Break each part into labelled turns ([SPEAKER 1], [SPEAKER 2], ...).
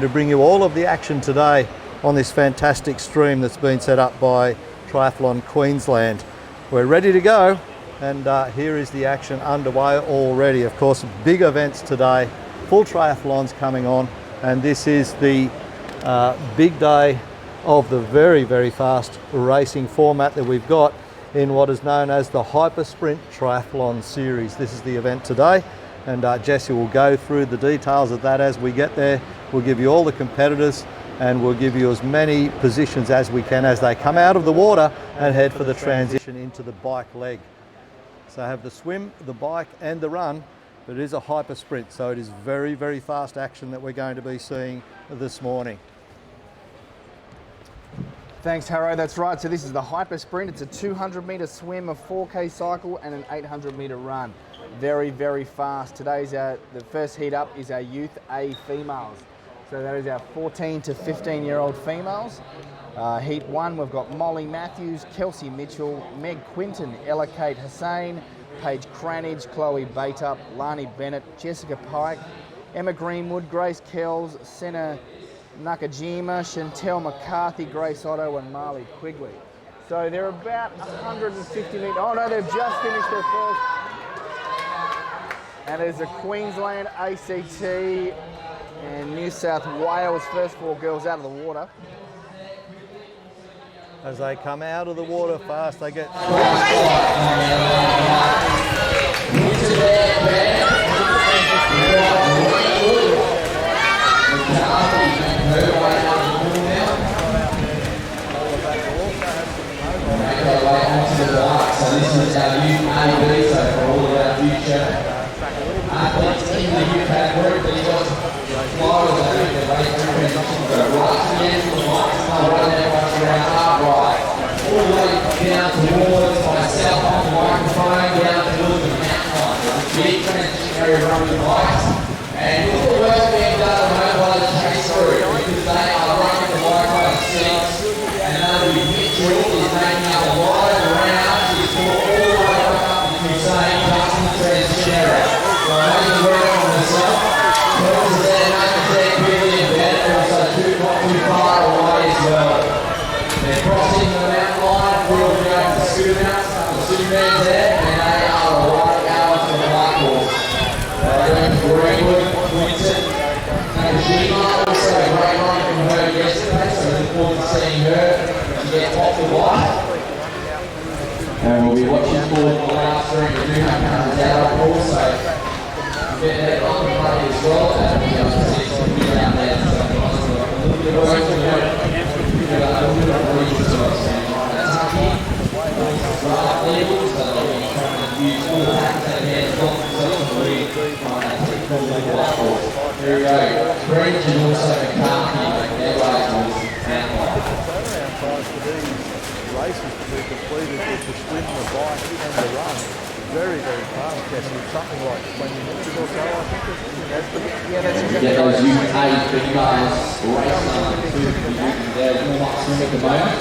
[SPEAKER 1] to bring you all of the action today on this fantastic stream that's been set up by Triathlon Queensland. We're ready to go, and here is the action underway already. Of course, big events today, full triathlons coming on, and this is the big day of the very, very fast racing format that we've got in what is known as the Hyper Sprint Triathlon Series. This is the event today, and Jesse will go through the details of that as we get there. We'll give you all the competitors, and we'll give you as many positions as we can as they come out of the water and head for the transition into the bike leg. So I have the swim, the bike and the run, but it is a hyper sprint, so it is very, very fast action that we're going to be seeing this morning.
[SPEAKER 2] Thanks, Harro. That's right. So this is the Hyper Sprint. It's a 200-metre swim, a 4K cycle, and an 800-metre run. Very, very fast. The first heat up is our Youth A females. So that is our 14 to 15-year-old females. Heat 1, we've got Molly Matthews, Kelsey Mitchell, Meg Quinton, Ella Kate Hussain, Paige Cranage, Chloe Baitup, Lani Bennett, Jessica Pike, Emma Greenwood, Grace Kells, Senna Nakajima, Chantel McCarthy, Grace Otto, and Marley Quigley. So they're about 150 metres. Oh no, they've just finished their first. And there's a Queensland, ACT, and New South Wales first 4 girls out of the water.
[SPEAKER 1] As they come out of the water fast, they get...
[SPEAKER 3] So this is our youth A, so for all of our future athletes in the youth category, these guys flyers are doing their race transition, go right to the end of the mic, right there, once around half right, all the way down towards myself on the microphone, down towards the mountain line. Big transition area around the bikes, and look at the work being done at the moment by the chase crew, because they are running the microphone 6, and another Mitchell is making up a wide round. All the way up to saying passing the transition area. So I need to work on myself. Girls are there, making their quickly in bed, and also not too far away as well. They're crossing the mountain line, we'll be going to scoot out, the Superman's there, and they are right out to the white course. Greenwood, Quinton, Nakajima, also a great run from her yesterday, so look forward to seeing her when she gets off the bike. And we'll be watching for the last stream. We do have numbers out, of course, so get that on the play as well. And we'll be able to see some people out there. So a little bit of work to do. A little bit of reach as well. So that's lucky. Right legal, so they'll be trying to use all the hacks that they have got themselves to be trying to take the white course. There we go. French and also McCarthy make their way towards the mountain line.
[SPEAKER 1] Races to be completed with the swim, the bike and the run. Very, very fast, Jesse. Something like 20 minutes or so, I think. That's
[SPEAKER 3] exactly those UK big guys racing there's more much swim at the moment.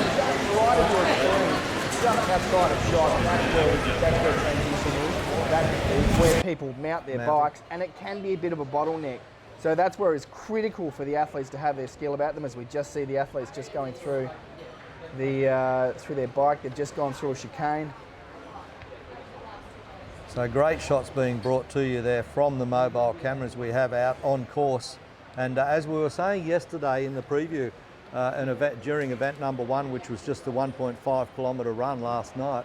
[SPEAKER 2] Outside of shot, that's where transition is. That's where people mount their bikes, and it can be a bit of a bottleneck. So that's where it's critical for the athletes to have their skill about them, as we just see the athletes just going through through their bike. They've just gone through a chicane.
[SPEAKER 1] So great shots being brought to you there from the mobile cameras we have out on course. And as we were saying yesterday in the preview, during event number 1, which was just the 1.5 kilometre run last night,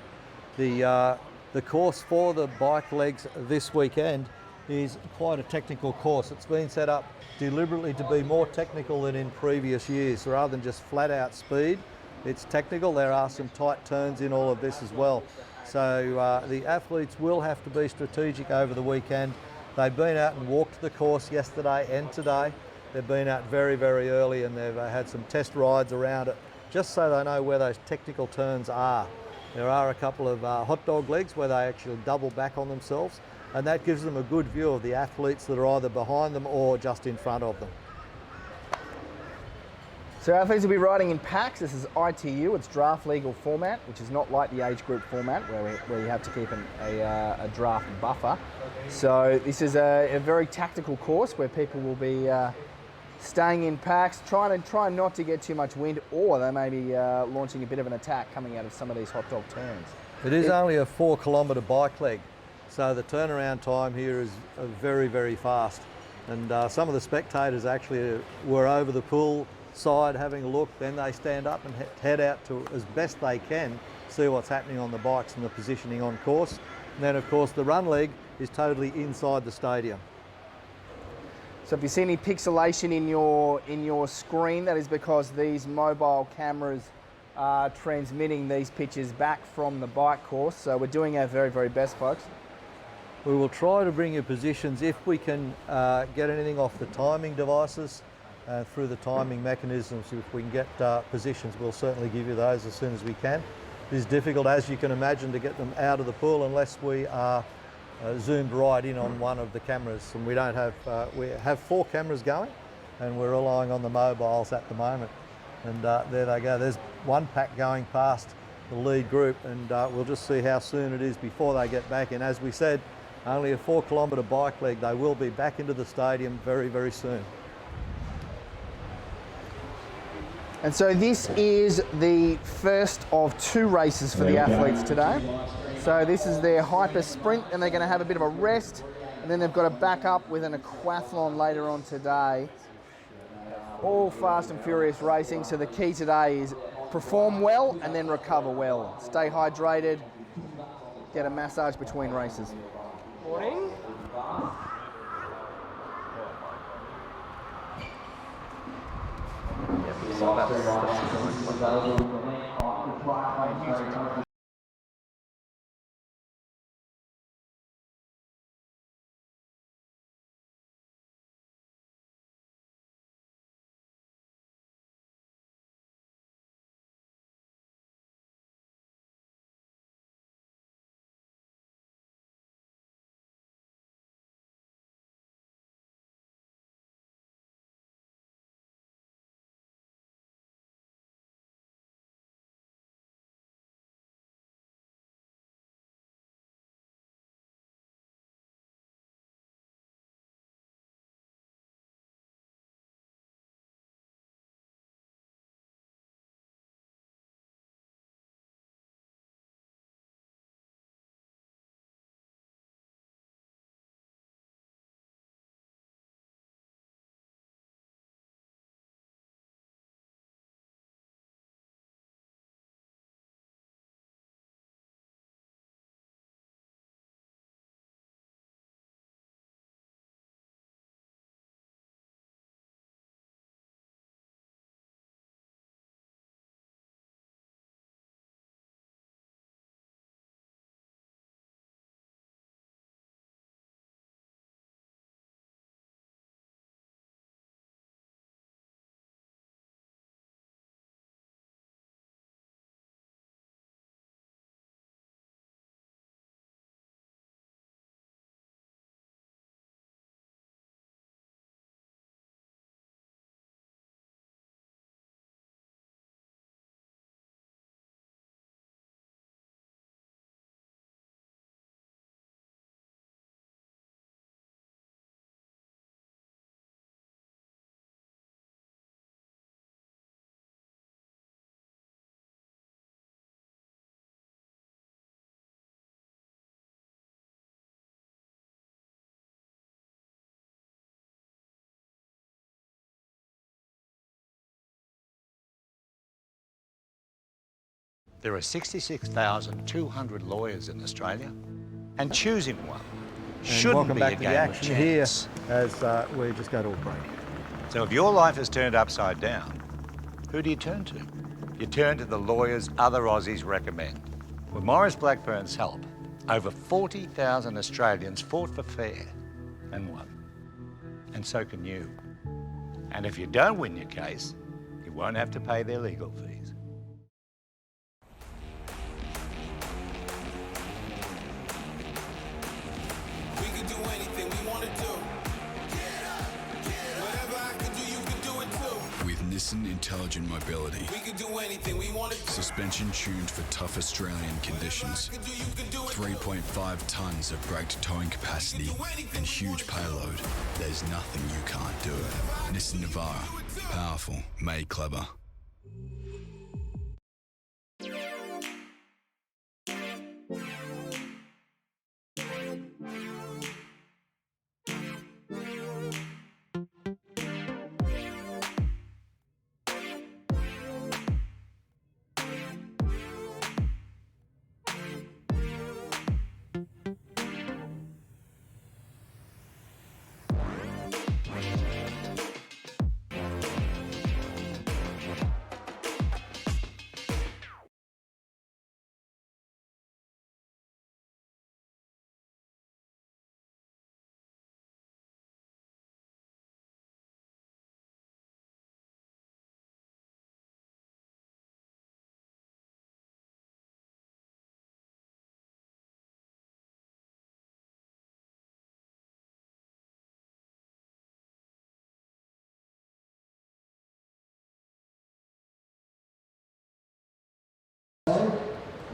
[SPEAKER 1] the course for the bike legs this weekend is quite a technical course. It's been set up deliberately to be more technical than in previous years, rather than just flat out speed. It's technical. There are some tight turns in all of this as well. So the athletes will have to be strategic over the weekend. They've been out and walked the course yesterday and today. They've been out very, very early, and they've had some test rides around it, just so they know where those technical turns are. There are a couple of hot dog legs where they actually double back on themselves, and that gives them a good view of the athletes that are either behind them or just in front of them.
[SPEAKER 2] So athletes will be riding in packs. This is ITU, it's draft legal format, which is not like the age group format where you have to keep a draft buffer. So this is a very tactical course where people will be staying in packs, trying not to get too much wind, or they may be launching a bit of an attack coming out of some of these hot dog turns.
[SPEAKER 1] It is only a 4 kilometre bike leg, so the turnaround time here is very, very fast. And some of the spectators actually were over the pool side having a look, then they stand up and head out to, as best they can, see what's happening on the bikes and the positioning on course. And then of course the run leg is totally inside the stadium.
[SPEAKER 2] So if you see any pixelation in your screen, that is because these mobile cameras are transmitting these pictures back from the bike course. So we're doing our very, very best, folks.
[SPEAKER 1] We will try to bring you positions if we can get anything off the timing devices through the timing mechanisms. If we can get positions, we'll certainly give you those as soon as we can. It is difficult, as you can imagine, to get them out of the pool unless we are zoomed right in on one of the cameras. And we don't have, we have 4 cameras going, and we're relying on the mobiles at the moment. And there they go. There's one pack going past the lead group, and we'll just see how soon it is before they get back in. As we said, only a 4 kilometre bike leg. They will be back into the stadium very, very soon.
[SPEAKER 2] And so this is the first of 2 races for the athletes today. So this is their hyper sprint, and they're going to have a bit of a rest, and then they've got to back up with an aquathlon later on today. All fast and furious racing, so the key today is perform well and then recover well. Stay hydrated, get a massage between races. Morning.
[SPEAKER 4] There are 66,200 lawyers in Australia, and choosing one shouldn't
[SPEAKER 1] welcome
[SPEAKER 4] be
[SPEAKER 1] back
[SPEAKER 4] a
[SPEAKER 1] to
[SPEAKER 4] game
[SPEAKER 1] the
[SPEAKER 4] of
[SPEAKER 1] action here
[SPEAKER 4] chance.
[SPEAKER 1] as we just go to a break.
[SPEAKER 4] So if your life is turned upside down, who do you turn to? You turn to the lawyers other Aussies recommend. With Maurice Blackburn's help, over 40,000 Australians fought for fair and won. And so can you. And if you don't win your case, you won't have to pay their legal fees.
[SPEAKER 5] With Nissan Intelligent Mobility.
[SPEAKER 6] We can do anything we want to do.
[SPEAKER 5] Suspension tuned for tough Australian conditions. 3.5 tonnes of braked towing capacity and huge payload. There's nothing you can't do. Nissan Navara. Powerful, made clever.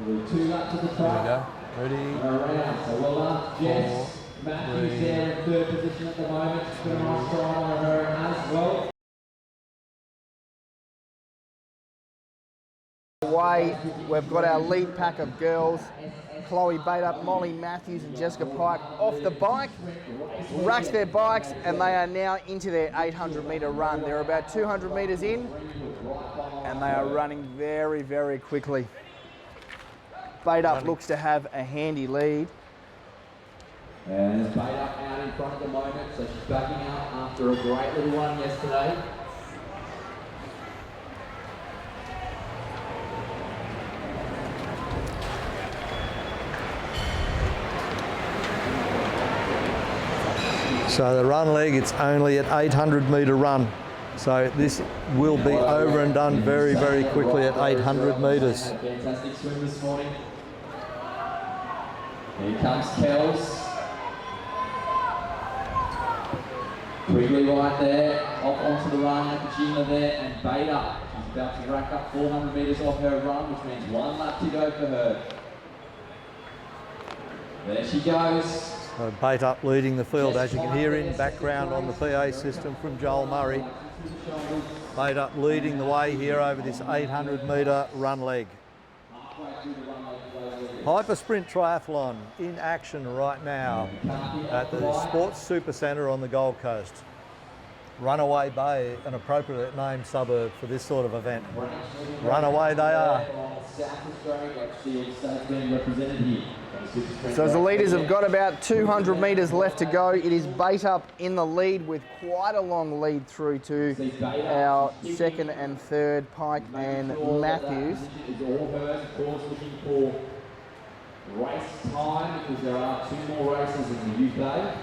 [SPEAKER 3] We'll do 2 laps to the track.
[SPEAKER 1] There we go. Ready?
[SPEAKER 3] Around. So well done, Jess. Matthew's there in 3rd position at the moment. She's got a nice drive on her as well.
[SPEAKER 2] Away, we've got our lead pack of girls, Chloe Bader, Molly Matthews and Jessica Pike off the bike, racked their bikes, and they are now into their 800 metre run. They're about 200 metres in and they are running very, very quickly. Bader looks to have a handy lead.
[SPEAKER 3] And there's Bader out in front at the moment, so she's backing up after a great little run yesterday.
[SPEAKER 1] So the run leg, it's only at 800 metre run. So this will be over and done very, very quickly at 800 metres.
[SPEAKER 3] Fantastic swim this morning. Here comes Kells. Quigley right there, off onto the run, Nakajima there, and Bader. She's about to rack up 400 metres off her run, which means 1 lap to go for her. There she goes.
[SPEAKER 1] So Bait Up leading the field, as you can hear in background on the PA system from Joel Murray. Bait Up leading the way here over this 800 metre run leg. Hyper Sprint Triathlon in action right now at the Sports Super Centre on the Gold Coast. Runaway Bay, an appropriate named suburb for this sort of event. Runaway they are.
[SPEAKER 2] So as the leaders have got about 200 metres left to go, it is Bait Up in the lead with quite a long lead through to our 2nd and 3rd, Pike and Matthews.
[SPEAKER 3] Race time, because there are 2 more races in the UK.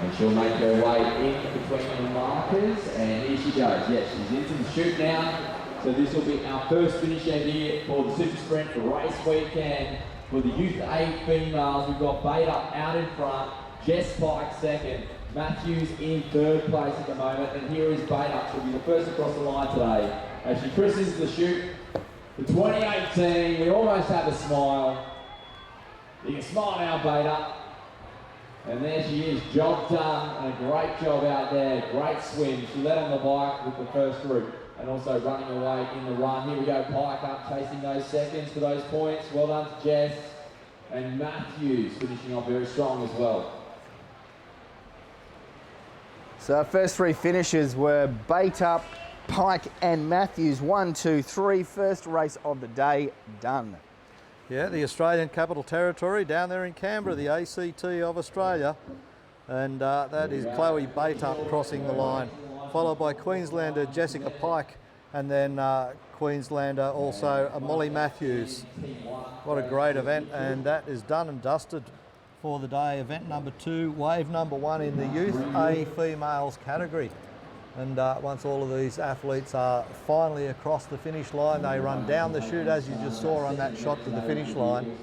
[SPEAKER 3] And she'll make her way in between the markers, and here she goes. Yes, she's into the chute now. So this will be our first finisher here for the Super Sprint race weekend. For the Youth A females, we've got Bait Up out in front, Jess Pike 2nd, Matthews in 3rd place at the moment, and here is Bait Up. She'll be the first across the line today. As she christens the chute for 2018, we almost have a smile. You can smile now, Bait Up. And there she is, job done, and a great job out there, great swim. She led on the bike with the first group, and also running away in the run. Here we go, Pike up, chasing those seconds for those points. Well done to Jess, and Matthews finishing off very strong as well.
[SPEAKER 2] So our first 3 finishers were Bait Up, Pike and Matthews. 1, 2, 3, first race of the day done.
[SPEAKER 1] Yeah, the Australian Capital Territory down there in Canberra, the ACT of Australia. And that is Chloe Bait Up crossing the line, followed by Queenslander Jessica Pike, and then Queenslander also Molly Matthews. What a great event, and that is done and dusted for the day. Event number 2, wave number 1 in the Youth A females category. And once all of these athletes are finally across the finish line, they run down the chute as you just saw on that shot to the finish line.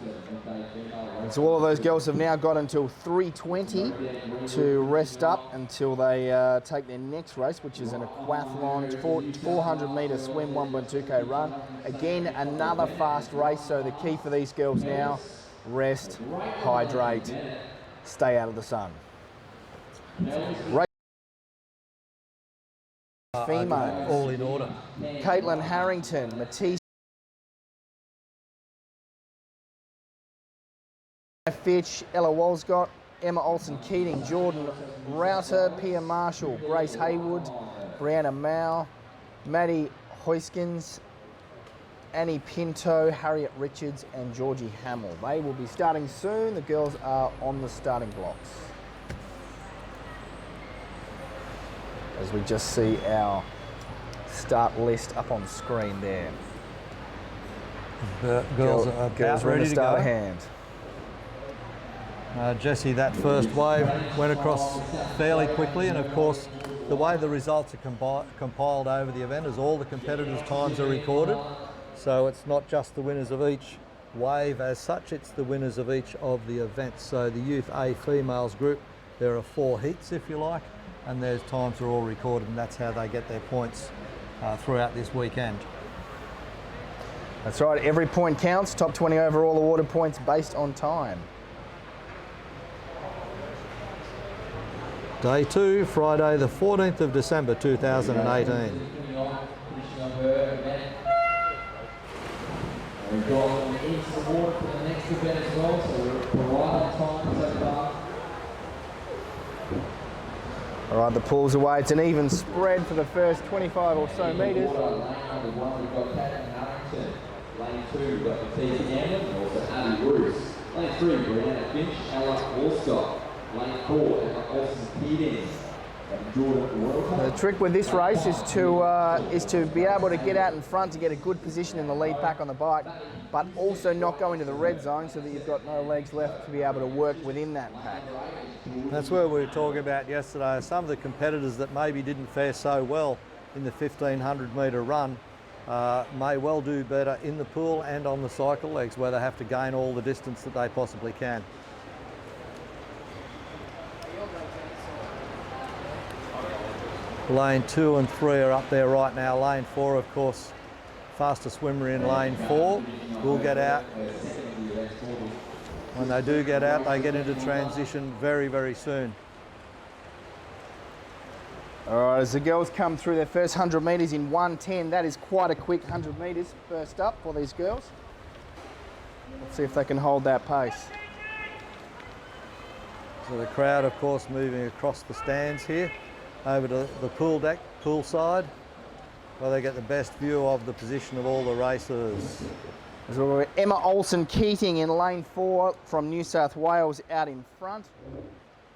[SPEAKER 2] And so all of those girls have now got until 3:20 to rest up until they take their next race, which is an aquathlon. It's 400-metre swim, 1.2k run. Again, another fast race. So the key for these girls now, rest, hydrate, stay out of the sun. Race females.
[SPEAKER 1] All in order.
[SPEAKER 2] Caitlin Harrington, Matisse Fitch, Ella Walscott, Emma Olsen-Keating, Jordan Router, Pia Marshall, Grace Haywood, Brianna Mao, Maddie Hoiskins, Annie Pinto, Harriet Richards and Georgie Hamill. They will be starting soon. The girls are on the starting blocks. As we just see our start list up on screen there.
[SPEAKER 1] The girls are about ready to
[SPEAKER 2] start
[SPEAKER 1] go.
[SPEAKER 2] a hand.
[SPEAKER 1] Jesse, that first wave went across fairly quickly, and of course the way the results are compiled over the event is all the competitors' times are recorded, so it's not just the winners of each wave as such, it's the winners of each of the events. So the Youth A females group, there are 4 heats if you like, and their times are all recorded, and that's how they get their points throughout this weekend.
[SPEAKER 2] That's right, every point counts. Top 20 overall awarded points based on time.
[SPEAKER 1] Day 2, Friday the 14th of December 2018.
[SPEAKER 3] We've got an instant award for the next event as well, so we're right on time so far.
[SPEAKER 2] All right, the pool's away. It's an even spread for the first 25 or so metres.
[SPEAKER 3] Lane number 1, we've got Caitlin Harrington. Lane 2, we've got Matisse Gammon and also Abby Bruce. Lane 3, Brianna Finch, Ella Walscott. Lane 4, Emma Olsen-Keating.
[SPEAKER 2] The trick with this race is to be able to get out in front to get a good position in the lead pack on the bike, but also not go into the red zone so that you've got no legs left to be able to work within that pack.
[SPEAKER 1] That's where we were talking about yesterday. Some of the competitors that maybe didn't fare so well in the 1500 metre run may well do better in the pool and on the cycle legs, where they have to gain all the distance that they possibly can. Lane 2 and 3 are up there right now. Lane 4, of course, fastest swimmer in lane 4 will get out. When they do get out, they get into transition very, very soon.
[SPEAKER 2] All right, as the girls come through their first 100 metres in 1:10, that is quite a quick 100 metres first up for these girls. Let's see if they can hold that pace.
[SPEAKER 1] So the crowd, of course, moving across the stands here over to the pool deck, pool side, where they get the best view of the position of all the racers.
[SPEAKER 2] As well, we've got Emma Olsen-Keating in lane 4 from New South Wales out in front.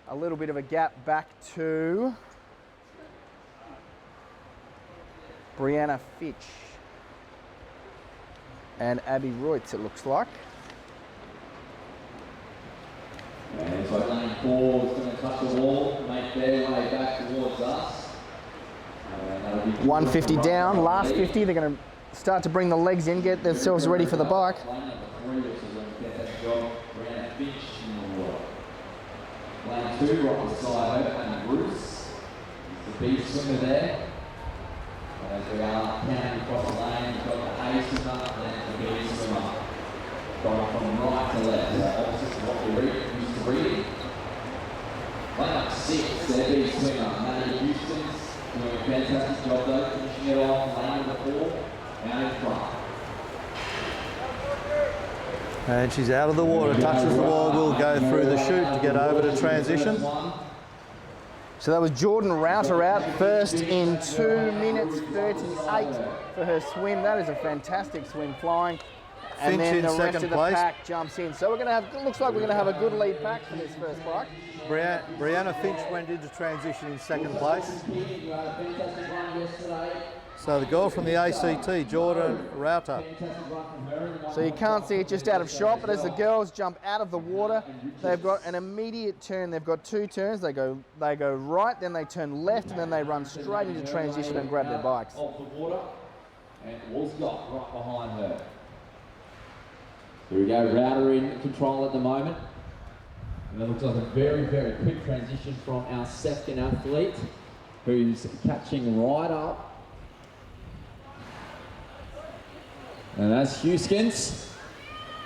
[SPEAKER 2] A little bit of a gap back to Brianna Fitch and Abby Reutz, it looks like.
[SPEAKER 3] And so lane 4 is going to touch the wall, make their way back towards us.
[SPEAKER 2] 150 down, last 50, they're going to start to bring the legs in, get themselves ready for the bike.
[SPEAKER 3] Lane number 3, which is going to get that job, Brianna Finch in the water. Lane 2, right beside her, Annie Bruce. The B swimmer there. And as we are counting across the lane, we've got the A swimmer and the B swimmer. Going from right to left, opposite to what we're used to reading. Lane up 6, their B swimmer, Maddie Houston's doing a fantastic job though, finishing it off. Lane number 4, out in front.
[SPEAKER 1] And she's out of the water, touches the wall, will go through the chute to get over to transition.
[SPEAKER 2] So that was Jordan Router out first in 2 minutes 38 for her swim. That is a fantastic swim flying. And
[SPEAKER 1] Finch
[SPEAKER 2] then
[SPEAKER 1] in
[SPEAKER 2] the rest
[SPEAKER 1] second
[SPEAKER 2] of the
[SPEAKER 1] place.
[SPEAKER 2] pack jumps in. So we're going to have, it looks like we're going to have a good lead pack for this first bike.
[SPEAKER 1] Brianna Finch went into transition in second place. So the girl from the ACT, Jordan Router.
[SPEAKER 2] So you can't see it just out of shot, but as the girls jump out of the water, they've got an immediate turn. They've got two turns. They go right, then they turn left, and then they run straight into transition and grab their bikes.
[SPEAKER 3] Off the water, and Woolscott right behind her. Here we go, Router in control at the moment. And it looks like a very, very quick transition from our second athlete, who's catching right up. And that's Huskins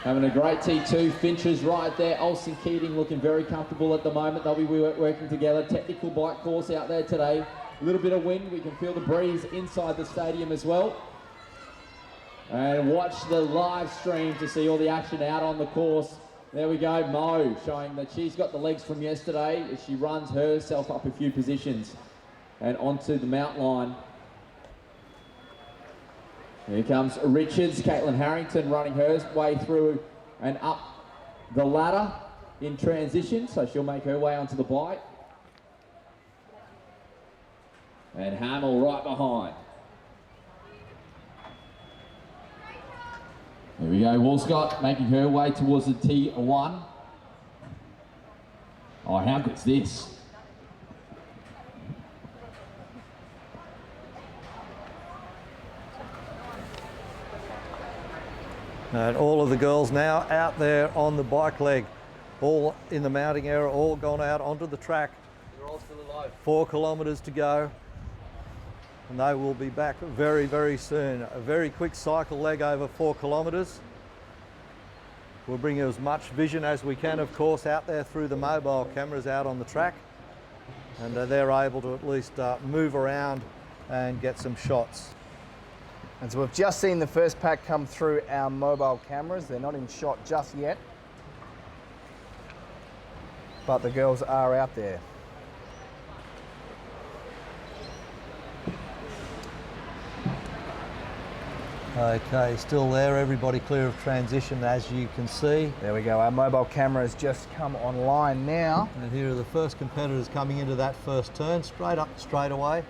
[SPEAKER 3] having a great T2. Finch's right there. Olsen Keating looking very comfortable at the moment. They'll be working together. Technical bike course out there today. A little bit of wind. We can feel the breeze inside the stadium as well. And watch the live stream to see all the action out on the course. There we go, Mo showing that she's got the legs from yesterday as she runs herself up a few positions and onto the mountain line. Here comes Richards, Caitlin Harrington running her way through and up the ladder in transition, so she'll make her way onto the bike. And Hamill right behind. Here we go, Woolscott making her way towards the T1. Oh, how good's this?
[SPEAKER 1] And all of the girls now out there on the bike leg, all in the mounting area, all gone out onto the track.
[SPEAKER 2] They're all still alive.
[SPEAKER 1] 4 kilometres to go. And they will be back very, very soon. A very quick cycle leg over 4 kilometres. We'll bring you as much vision as we can, of course, out there through the mobile cameras out on the track. And they're able to at least move around and get some shots.
[SPEAKER 2] And so we've just seen the first pack come through our mobile cameras. They're not in shot just yet, but the girls are out there.
[SPEAKER 1] Okay, still there, everybody clear of transition as you can see.
[SPEAKER 2] There we go, our mobile camera has just come online now.
[SPEAKER 1] And here are the first competitors coming into that first turn, straight up, straight away.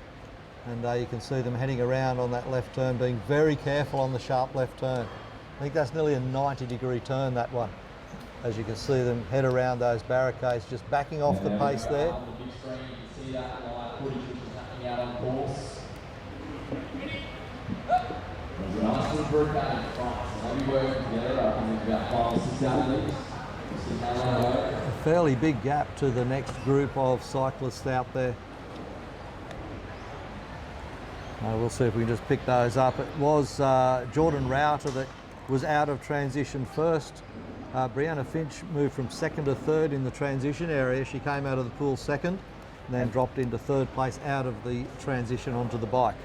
[SPEAKER 1] And you can see them heading around on that left turn, being very careful on the sharp left turn. I think that's nearly a 90-degree turn, that one. As you can see them head around those barricades, just backing off the pace there.
[SPEAKER 3] On the big screen, you can see that live footage which is happening out on course. There's a nice little group out in front, so they'll be working together. I think there's about 5 or 6 athletes.
[SPEAKER 1] A fairly big gap to the next group of cyclists out there. We'll see if we can just pick those up. It was Jordan Router that was out of transition first. Brianna Finch moved from second to third in the transition area. She came out of the pool second and then dropped into third place out of the transition onto the bike.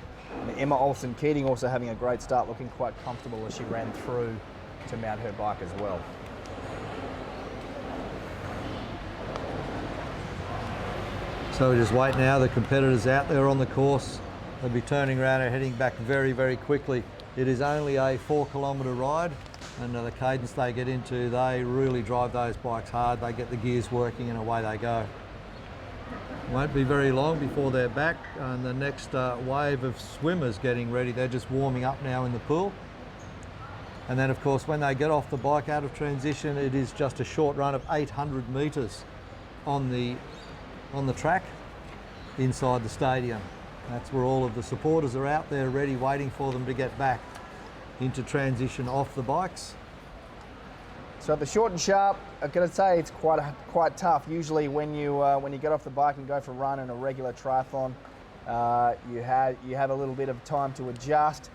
[SPEAKER 2] And Emma Olsen Keating also having a great start, looking quite comfortable as she ran through to mount her bike as well.
[SPEAKER 1] So we just wait now, the competitors out there on the course. They'll be turning around and heading back very, very quickly. It is only a 4 kilometre ride, and the cadence they get into, they really drive those bikes hard. They get the gears working and away they go. Won't be very long before they're back, and the next wave of swimmers getting ready. They're just warming up now in the pool. And then of course when they get off the bike out of transition, it is just a short run of 800 metres on the track inside the stadium. That's where all of the supporters are out there ready, waiting for them to get back into transition off the bikes.
[SPEAKER 2] So at the short and sharp, I've got to say it's quite tough. Usually when you get off the bike and go for a run in a regular triathlon, you have a little bit of time to adjust.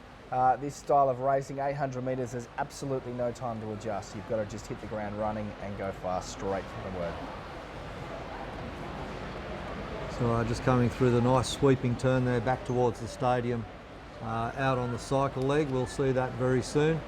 [SPEAKER 2] This style of racing, 800 metres, there's absolutely no time to adjust. You've got to just hit the ground running and go fast straight from the word.
[SPEAKER 1] So just coming through the nice sweeping turn there back towards the stadium, out on the cycle leg. We'll see that very soon.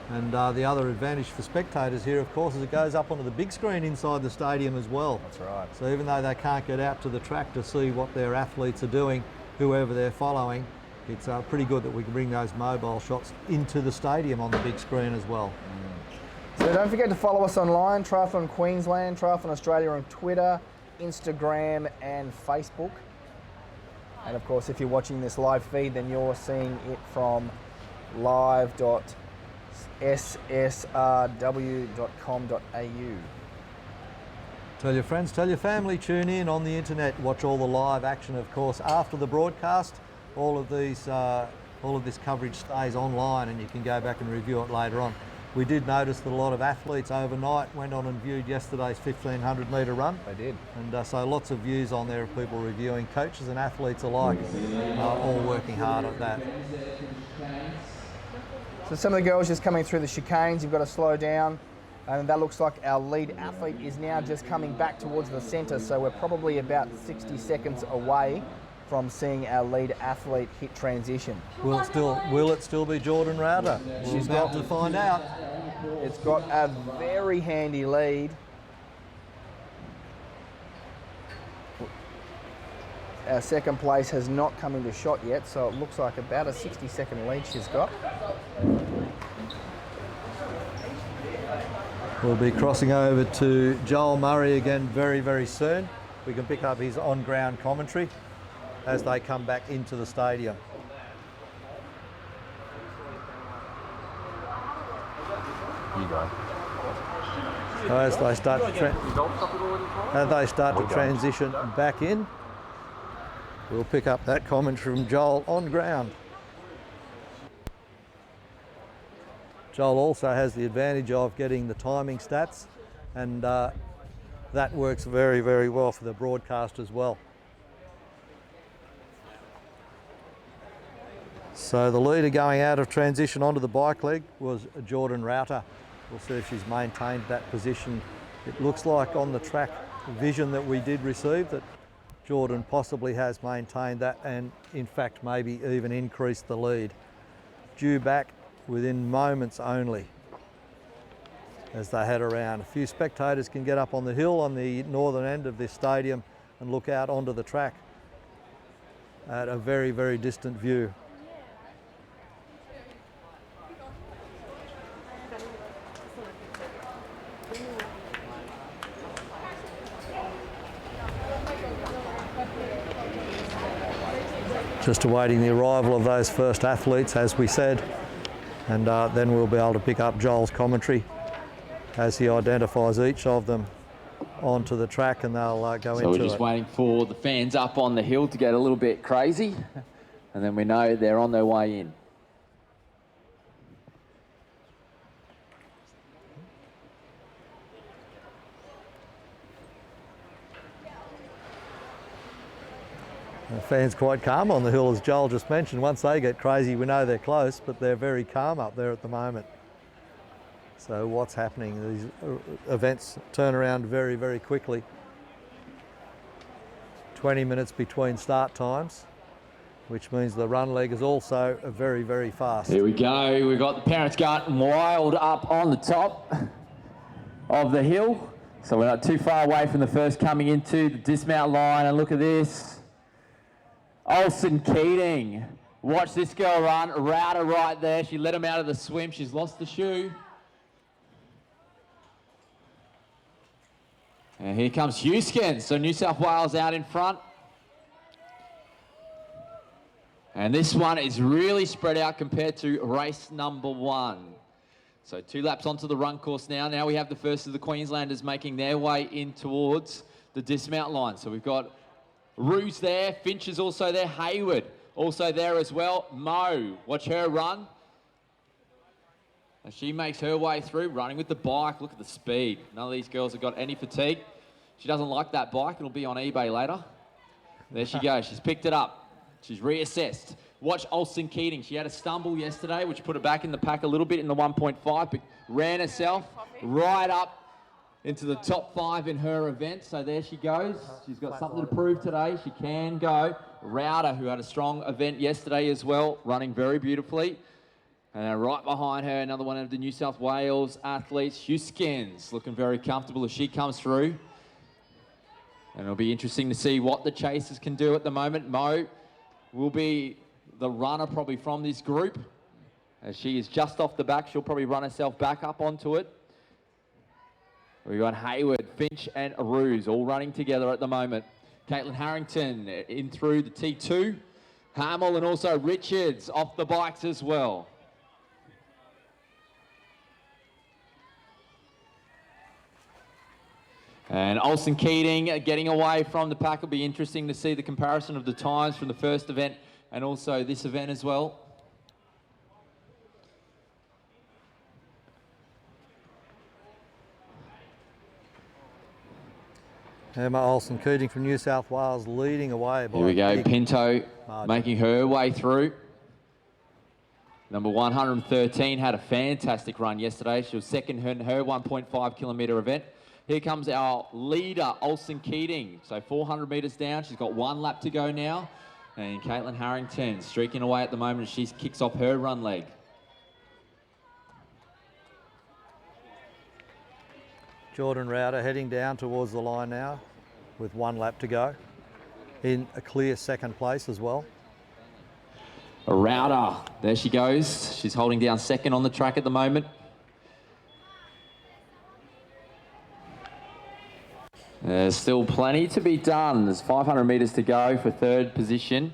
[SPEAKER 1] And the other advantage for spectators here, of course, is it goes up onto the big screen inside the stadium as well.
[SPEAKER 2] That's right.
[SPEAKER 1] So even though they can't get out to the track to see what their athletes are doing, whoever they're following, it's pretty good that we can bring those mobile shots into the stadium on the big screen as well.
[SPEAKER 2] So don't forget to follow us online, Triathlon Queensland, Triathlon Australia on Twitter, Instagram and Facebook. And of course, if you're watching this live feed, then you're seeing it from live.ssrw.com.au.
[SPEAKER 1] Tell your friends, tell your family, tune in on the internet, watch all the live action, of course. After the broadcast, all of this coverage stays online and you can go back and review it later on. We did notice that a lot of athletes overnight went on and viewed yesterday's 1500 metre run.
[SPEAKER 2] They did.
[SPEAKER 1] And so lots of views on there of people reviewing, coaches and athletes alike, all working hard at that.
[SPEAKER 2] So some of the girls just coming through the chicanes, you've got to slow down. And that looks like our lead athlete is now just coming back towards the centre, so we're probably about 60 seconds away from seeing our lead athlete hit transition.
[SPEAKER 1] Will it still be Jordan Router? She's about to find out.
[SPEAKER 2] It's got a very handy lead. Our second place has not come into shot yet, so it looks like about a 60-second lead she's got.
[SPEAKER 1] We'll be crossing over to Joel Murray again very, very soon. We can pick up his on-ground commentary as they come back into the stadium.
[SPEAKER 2] You go.
[SPEAKER 1] As they start to transition back in, we'll pick up that commentary from Joel on ground. Joel also has the advantage of getting the timing stats, and that works very, very well for the broadcast as well. So the leader going out of transition onto the bike leg was Jordan Router. We'll see if she's maintained that position. It looks like on the track vision that we did receive that Jordan possibly has maintained that and in fact maybe even increased the lead. Due back within moments only as they head around. A few spectators can get up on the hill on the northern end of this stadium and look out onto the track at a very, very distant view. Just awaiting the arrival of those first athletes, as we said, and then we'll be able to pick up Joel's commentary as he identifies each of them onto the track, and they'll go into it.
[SPEAKER 7] So we're just waiting for the fans up on the hill to get a little bit crazy, and then we know they're on their way in.
[SPEAKER 1] The fans quite calm on the hill, as Joel just mentioned. Once they get crazy, we know they're close, but they're very calm up there at the moment. So what's happening? These events turn around very, very quickly. 20 minutes between start times, which means the run leg is also very, very fast.
[SPEAKER 7] Here we go. We've got the parents going wild up on the top of the hill. So we're not too far away from the first coming into the dismount line. And look at this. Olsen Keating. Watch this girl run. Router right there. She let him out of the swim. She's lost the shoe. And here comes Huskins. So New South Wales out in front. And this one is really spread out compared to race number 1. So 2 laps onto the run course now. Now we have the first of the Queenslanders making their way in towards the dismount line. So we've got Ruse there, Finch is also there, Hayward also there as well. Mo, watch her run. And she makes her way through, running with the bike. Look at the speed. None of these girls have got any fatigue. She doesn't like that bike. It'll be on eBay later. There she goes. She's picked it up. She's reassessed. Watch Olsen Keating. She had a stumble yesterday, which put her back in the pack a little bit in the 1.5, but ran herself right up into the top 5 in her event. So there she goes. She's got something to prove today. She can go. Router, who had a strong event yesterday as well, running very beautifully. And right behind her, another one of the New South Wales athletes, Huskins, looking very comfortable as she comes through. And it'll be interesting to see what the chasers can do at the moment. Mo will be the runner probably from this group. As she is just off the back, she'll probably run herself back up onto it. We've got Hayward, Finch and Ruse all running together at the moment. Caitlin Harrington in through the T2. Hamill and also Richards off the bikes as well. And Olsen Keating getting away from the pack. Will be interesting to see the comparison of the times from the first event and also this event as well.
[SPEAKER 1] Emma Olsen Keating from New South Wales leading away. By
[SPEAKER 7] Here we go,
[SPEAKER 1] big
[SPEAKER 7] Pinto
[SPEAKER 1] margin.
[SPEAKER 7] making her way through. Number 113 had a fantastic run yesterday. She was second in her 1.5 kilometre event. Here comes our leader, Olsen Keating. So 400 metres down. She's got 1 lap to go now. And Caitlin Harrington streaking away at the moment as she kicks off her run leg.
[SPEAKER 1] Jordan Rowder heading down towards the line now with 1 lap to go. In a clear second place as well.
[SPEAKER 7] Rowder, there she goes. She's holding down second on the track at the moment. There's still plenty to be done. There's 500 metres to go for third position.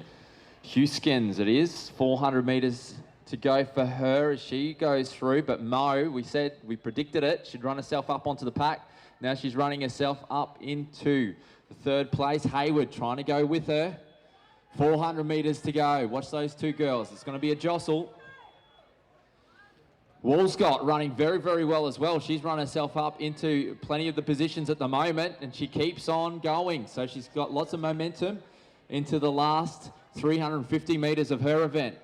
[SPEAKER 7] Huskins it is, 400 metres to go for her as she goes through. But Mo, we predicted it, she'd run herself up onto the pack. Now she's running herself up into the third place. Hayward trying to go with her. 400 metres to go. Watch those two girls. It's going to be a jostle. Walscott running very, very well as well. She's run herself up into plenty of the positions at the moment, and she keeps on going. So she's got lots of momentum into the last 350 metres of her event.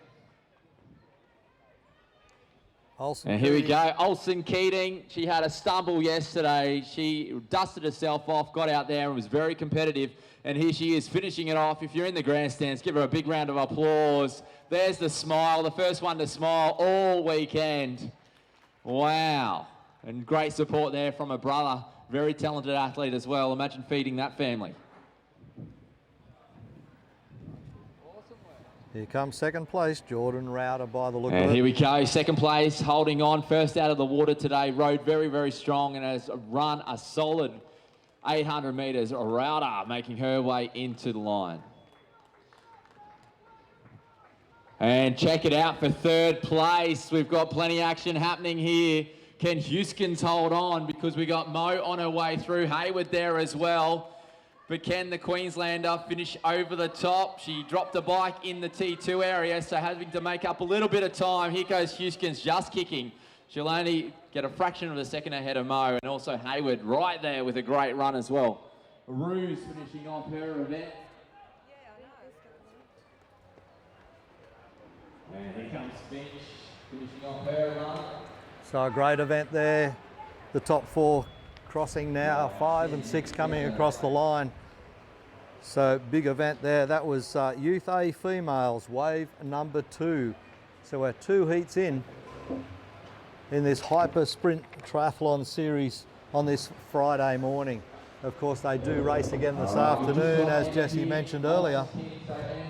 [SPEAKER 1] Olsen
[SPEAKER 7] And here we
[SPEAKER 1] Keating.
[SPEAKER 7] go, Olsen Keating. She had a stumble yesterday. She dusted herself off, got out there and was very competitive. And here she is finishing it off. If you're in the grandstands, give her a big round of applause. There's the smile, the first one to smile all weekend. Wow. And great support there from her brother. Very talented athlete as well. Imagine feeding that family.
[SPEAKER 1] Here comes second place, Jordan Rowder by the look
[SPEAKER 7] And
[SPEAKER 1] of
[SPEAKER 7] here
[SPEAKER 1] it.
[SPEAKER 7] we go, second place, holding on, first out of the water today. Rode very, very strong and has run a solid 800 metres. Rowder making her way into the line. And check it out for third place. We've got plenty of action happening here. Can Huskins hold on? Because we got Mo on her way through. Hayward there as well. But can the Queenslander finish over the top? She dropped a bike in the T2 area, so having to make up a little bit of time. Here goes Huskins just kicking. She'll only get a fraction of a second ahead of Mo, and also Hayward right there with a great run as well. Ruse finishing off her event. And here comes Finch finishing off her run.
[SPEAKER 1] So a great event there. The top 4 crossing now, 5 and 6 coming across the line. So big event there. That was Youth A Females, wave number 2. So we're 2 heats in this Hyper Sprint Triathlon series on this Friday morning. Of course, they do race again this afternoon, as Jesse mentioned earlier.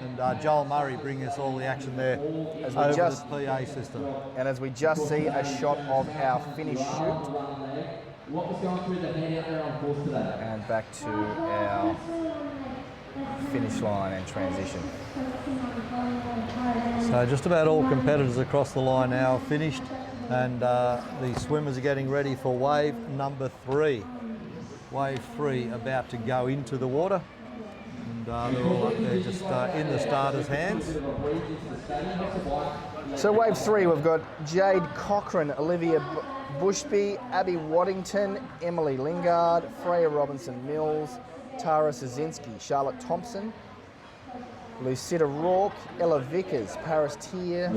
[SPEAKER 1] And Joel Murray bringing us all the action there
[SPEAKER 2] As we
[SPEAKER 1] over
[SPEAKER 2] just-
[SPEAKER 1] the PA system.
[SPEAKER 2] And as we just see a shot of our finish shoot,
[SPEAKER 7] What was going through the hand out there on course today?
[SPEAKER 2] and back to our finish line and transition.
[SPEAKER 1] So just about all competitors across the line now have finished, and the swimmers are getting ready for wave number 3. Wave 3 about to go into the water, and they're all up there just in the starters' hands.
[SPEAKER 2] So wave 3, we've got Jade Cochran, Olivia Bushby, Abby Waddington, Emily Lingard, Freya Robinson-Mills, Tara Szynski, Charlotte Thompson, Lucida Rourke, Ella Vickers, Paris Tier,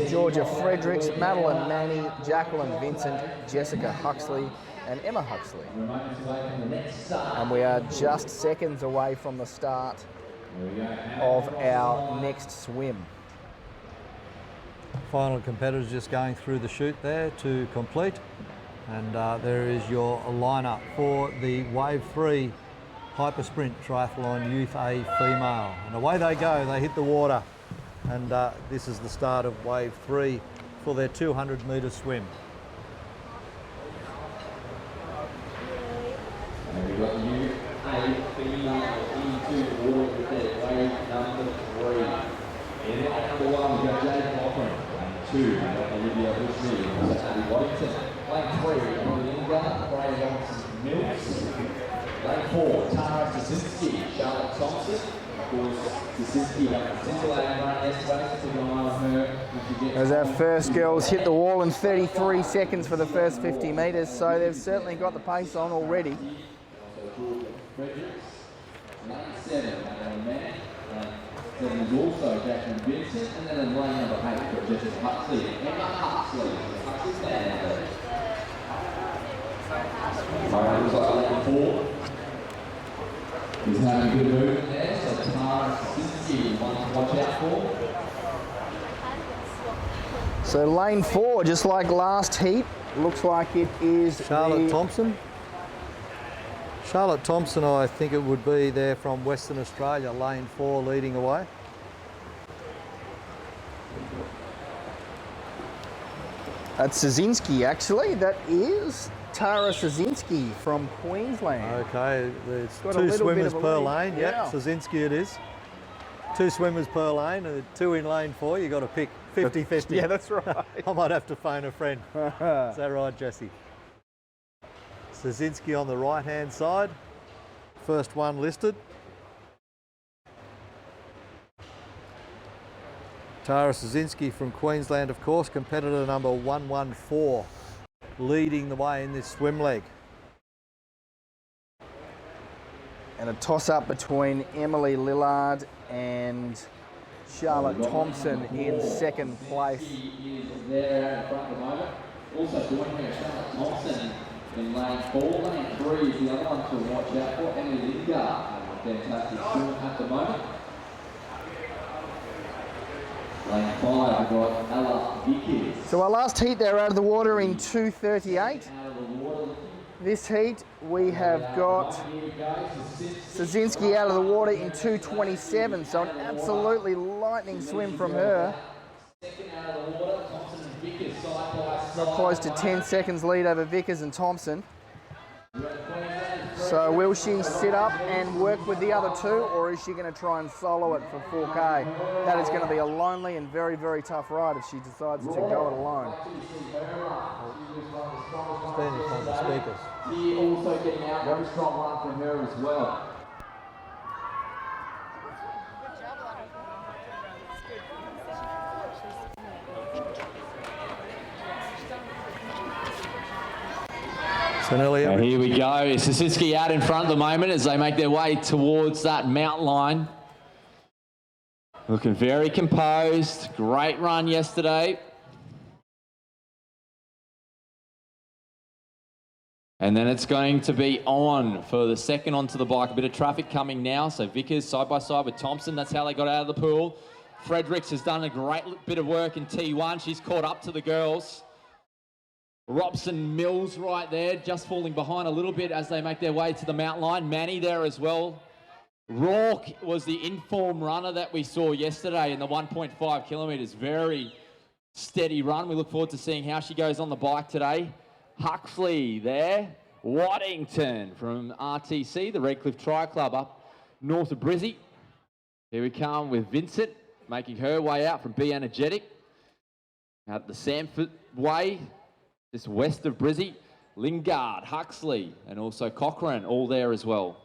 [SPEAKER 2] Georgia Fredericks, Madeline Manny, Jacqueline Vincent, Jessica Huxley, and Emma Huxley. And we are just seconds away from the start of our next swim.
[SPEAKER 1] Final competitors just going through the chute there to complete, and there is your lineup for the wave 3 Hyper Sprint Triathlon Youth A Female. And away they go, they hit the water, and this is the start of wave 3 for their 200 metre swim.
[SPEAKER 7] And we've got U A female E2
[SPEAKER 3] number 1, we've got Jade Cochran. Lane 2, we've got Olivia Bushley and also Abby Waddington. Lane 3, Emily Lingard, Brady Robinson-Mills. Lane 4, Tara Stasinski, Charlotte Thompson. Of course, Stasinski had a scintillating run yesterday, so keep an eye on her.
[SPEAKER 2] As our first girls hit the wall in 33 seconds for the first 50 metres, so they've certainly got the pace on already.
[SPEAKER 3] Lane 7, Mann. Lane 7 is also Jacqueline Vincent, and then in lane number 8, we've got Jessica Huxley. Emma Huxley. Huxley's down there. Alright, looks like lane 4. He's having a good movement there, so Tara Stasinski, one to watch out for.
[SPEAKER 2] So lane 4, just like last heat, looks like it is
[SPEAKER 1] Charlotte Thompson. Charlotte Thompson, I think it would be there from Western Australia, lane 4 leading away.
[SPEAKER 2] That's Sazinski, actually. That is Tara Sazinski from Queensland.
[SPEAKER 1] Okay, there's
[SPEAKER 2] Got a
[SPEAKER 1] 2
[SPEAKER 2] little bit
[SPEAKER 1] swimmers
[SPEAKER 2] of a
[SPEAKER 1] per
[SPEAKER 2] lead.
[SPEAKER 1] lane. Yep,
[SPEAKER 2] Yeah.
[SPEAKER 1] Sazinski it is. 2 swimmers per lane, 2 in lane 4. You've got to pick 50-50.
[SPEAKER 2] Yeah, that's right.
[SPEAKER 1] I might have to phone a friend. Is that right, Jesse? Sazinski on the right-hand side. First one listed. Tara Sazinski from Queensland, of course, competitor number 114, leading the way in this swim leg.
[SPEAKER 2] And a toss-up between Emily Lillard and Charlotte Thompson in second place.
[SPEAKER 3] She is there out in front at the moment. Also joining her, Charlotte Thompson in lane 4. Lane 3 is the other one to watch out for. Emily Lingard having a fantastic swim at the moment. Lane 5, we've got Ella Vickers.
[SPEAKER 2] So our last heat, they're out of the water in 2:38.
[SPEAKER 3] Out of the water.
[SPEAKER 2] This heat, we have got Sazinski out of the water in 2:27. So an absolutely lightning swim from her.
[SPEAKER 3] Second out of the water, Thompson and Vickers side by side.
[SPEAKER 2] Not close to 10 seconds lead over Vickers and Thompson. So will she sit up and work with the other 2, or is she going to try and solo it for 4K? That is going to be a lonely and very, very tough ride if she decides to go it alone.
[SPEAKER 1] Stand in front of the speakers.
[SPEAKER 3] She also getting out, very strong run from her as well.
[SPEAKER 1] So nearly
[SPEAKER 7] And
[SPEAKER 1] every,
[SPEAKER 7] here we go. Sasinski out in front at the moment as they make their way towards that mountain line. Looking very composed. Great run yesterday. And then it's going to be on for the second onto the bike. A bit of traffic coming now. So Vickers side by side with Thompson. That's how they got out of the pool. Fredericks has done a great bit of work in T1. She's caught up to the girls. Robson Mills right there, just falling behind a little bit as they make their way to the mountain line. Manny there as well. Rourke was the inform runner that we saw yesterday in the 1.5 kilometres. Very steady run. We look forward to seeing how she goes on the bike today. Huxley there. Waddington from RTC, the Redcliffe Tri Club up north of Brizzy. Here we come with Vincent, making her way out from Be Energetic. Out the Sanford Way, just west of Brizzy. Lingard, Huxley, and also Cochrane, all there as well.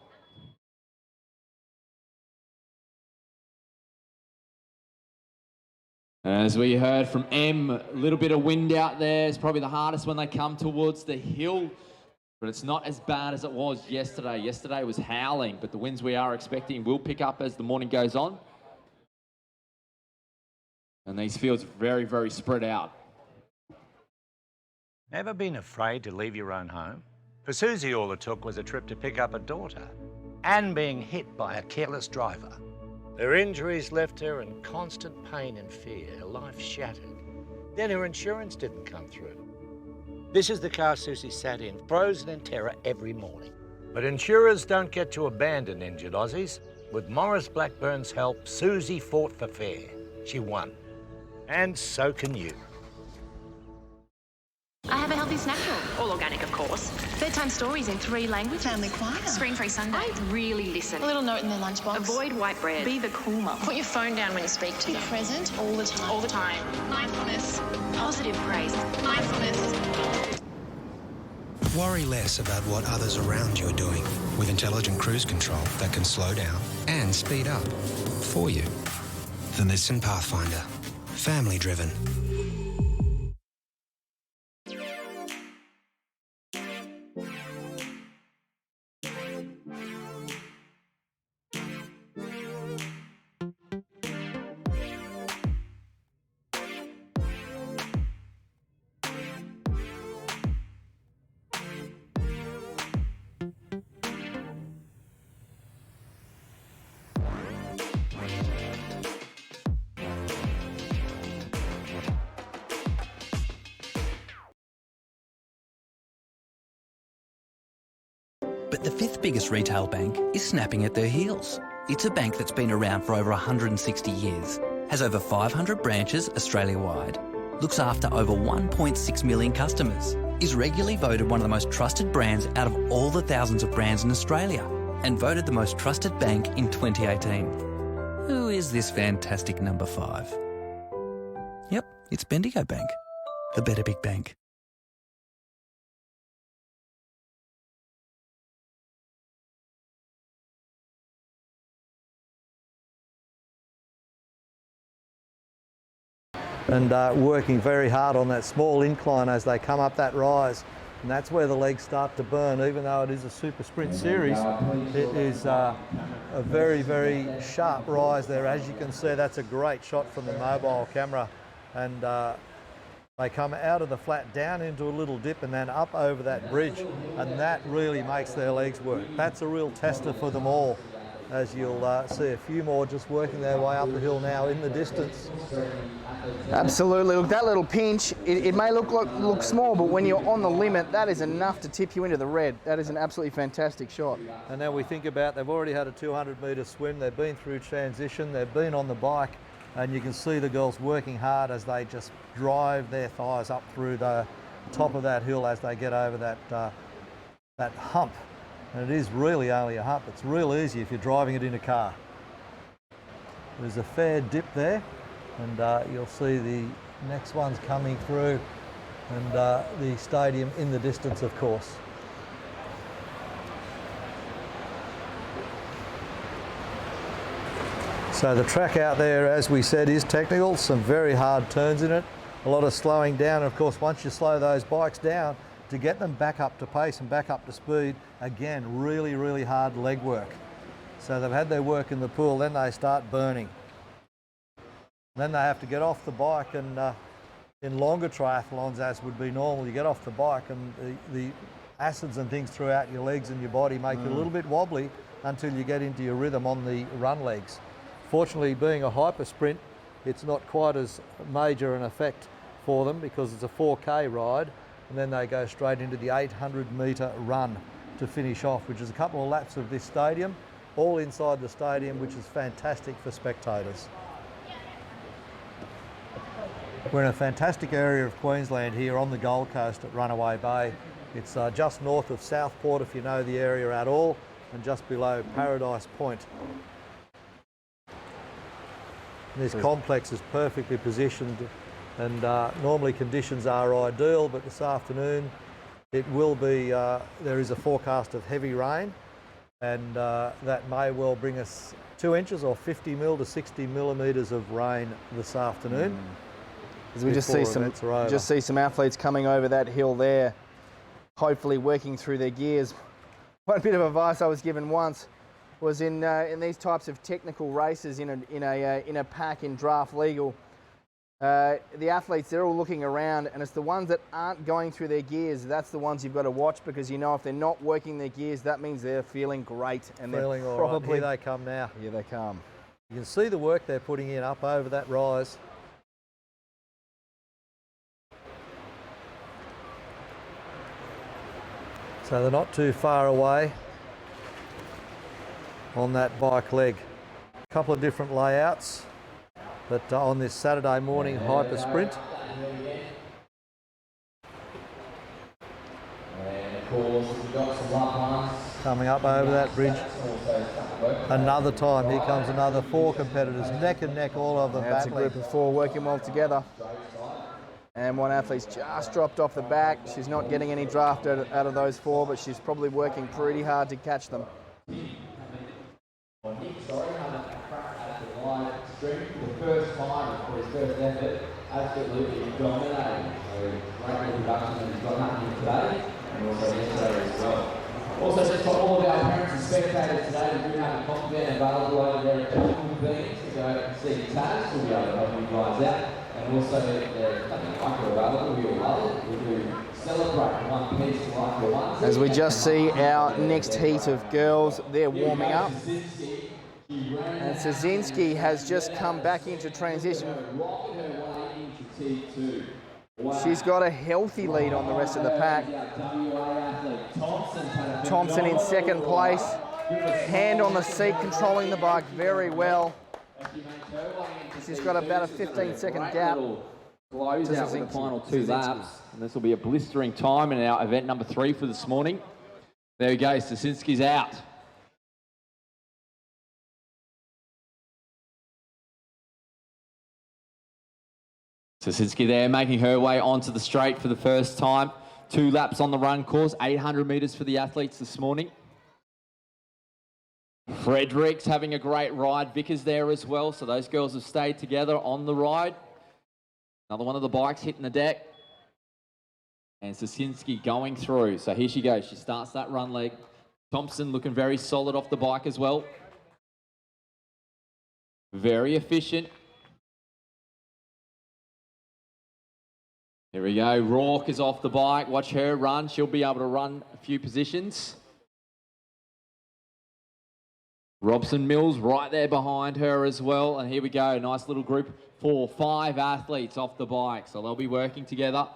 [SPEAKER 7] As we heard from M, a little bit of wind out there. It's probably the hardest when they come towards the hill, but it's not as bad as it was yesterday. Yesterday was howling, but the winds we are expecting will pick up as the morning goes on. And these fields are very, very spread out.
[SPEAKER 4] Never been afraid to leave your own home? For Susie, all it took was a trip to pick up a daughter and being hit by a careless driver. Her injuries left her in constant pain and fear, her life shattered. Then her insurance didn't come through. This is the car Susie sat in, frozen in terror every morning. But insurers don't get to abandon injured Aussies. With Morris Blackburn's help, Susie fought for fair. She won. And so can you.
[SPEAKER 8] I have a healthy snack drawer, all organic of course. Bedtime stories in 3 languages.
[SPEAKER 9] Family choir.
[SPEAKER 8] Screen-free Sunday. I really listen.
[SPEAKER 9] A little note in their lunchbox.
[SPEAKER 8] Avoid white bread. Be the cool mum.
[SPEAKER 9] Put your phone down when you speak to
[SPEAKER 8] Be
[SPEAKER 9] them.
[SPEAKER 8] present all the time.
[SPEAKER 9] All the time. Mindfulness.
[SPEAKER 8] Positive praise.
[SPEAKER 9] Mindfulness.
[SPEAKER 10] Worry less about what others around you are doing with intelligent cruise control that can slow down and speed up for you. The Nissan Pathfinder. Family driven.
[SPEAKER 11] But the 5th biggest retail bank is snapping at their heels. It's a bank that's been around for over 160 years, has over 500 branches Australia-wide, looks after over 1.6 million customers, is regularly voted one of the most trusted brands out of all the thousands of brands in Australia, and voted the most trusted bank in 2018. Who is this fantastic number 5? Yep, it's Bendigo Bank, the better big bank.
[SPEAKER 1] And working very hard on that small incline as they come up that rise. And that's where the legs start to burn. Even though it is a super sprint series, it is a very, very sharp rise there. As you can see, that's a great shot from the mobile camera. And they come out of the flat down into a little dip and then up over that bridge. And that really makes their legs work. That's a real tester for them all, as you'll see a few more just working their way up the hill now in the distance.
[SPEAKER 2] Absolutely. Look, that little pinch, it may look small, but when you're on the limit, that is enough to tip you into the red. That is an absolutely fantastic shot.
[SPEAKER 1] And now we think about, they've already had a 200-metre swim, they've been through transition, they've been on the bike, and you can see the girls working hard as they just drive their thighs up through the top of that hill as they get over that hump. And it is really only a hump. It's real easy if you're driving it in a car. There's a fair dip there, and you'll see the next one's coming through, and the stadium in the distance, of course. So the track out there, as we said, is technical, some very hard turns in it, a lot of slowing down. Of course, once you slow those bikes down, to get them back up to pace and back up to speed, again, really, really hard leg work. So they've had their work in the pool, then they start burning. Then they have to get off the bike, and in longer triathlons, as would be normal, you get off the bike and the acids and things throughout your legs and your body make you a little bit wobbly until you get into your rhythm on the run legs. Fortunately, being a hyper sprint, it's not quite as major an effect for them because it's a 4K ride, and then they go straight into the 800-metre run to finish off, which is a couple of laps of this stadium, all inside the stadium, which is fantastic for spectators. We're in a fantastic area of Queensland here on the Gold Coast at Runaway Bay. It's just north of Southport, if you know the area at all, and just below Paradise Point. This complex is perfectly positioned, and normally conditions are ideal, but this afternoon it will be, there is a forecast of heavy rain, and that may well bring us 2 inches or 50 mil to 60 millimetres of rain this afternoon.
[SPEAKER 2] As we just see some athletes coming over that hill there, hopefully working through their gears. One bit of advice I was given once was in these types of technical races in a pack in draft legal, the athletes, they're all looking around, and it's the ones that aren't going through their gears, that's the ones you've got to watch, because you know if they're not working their gears, that means they're feeling great. And
[SPEAKER 1] feeling
[SPEAKER 2] they're
[SPEAKER 1] all
[SPEAKER 2] probably
[SPEAKER 1] right. Here they come now.
[SPEAKER 2] Here they come.
[SPEAKER 1] You can see the work they're putting in up over that rise. So they're not too far away on that bike leg. A couple of different layouts, but on this Saturday morning hyper sprint. Coming up over that bridge. Another time, here comes another 4 competitors, neck and neck, all of them
[SPEAKER 2] That's a
[SPEAKER 1] battling.
[SPEAKER 2] group of 4 working well together. And one athlete's just dropped off the back. She's not getting any draft out of those 4, but she's probably working pretty hard to catch them.
[SPEAKER 3] The first time for his first effort, absolutely dominating. So great introduction, and he's got nothing today, and also yesterday as well. Also, just for all of our parents and spectators today, we do have a coffee van available over there at Technical Beans to go and see Taz. We'll be able to help you guys out. And also, there's nothing like it available. We all love it. We do celebrate one piece like the ones.
[SPEAKER 2] As we just see our next heat of girls, they're warming up. And Szynski has just come back into transition. She's got a healthy lead on the rest of the pack. Thompson in second place. Hand on the seat, controlling the bike very well. She's got about a 15-second gap.
[SPEAKER 7] Close out with the final 2 laps. And this will be a blistering time in our event number 3 for this morning. There we go, Szynski's out. Szynski there making her way onto the straight for the first time. 2 laps on the run course, 800 metres for the athletes this morning. Fredericks having a great ride. Vickers there as well, so those girls have stayed together on the ride. Another one of the bikes hitting the deck. And Szynski going through. So here she goes. She starts that run leg. Thompson looking very solid off the bike as well. Very efficient. Here we go. Rourke is off the bike. Watch her run. She'll be able to run a few positions. Robson Mills right there behind her as well. And here we go. Nice little group. 5 athletes off the bike. So they'll be working together.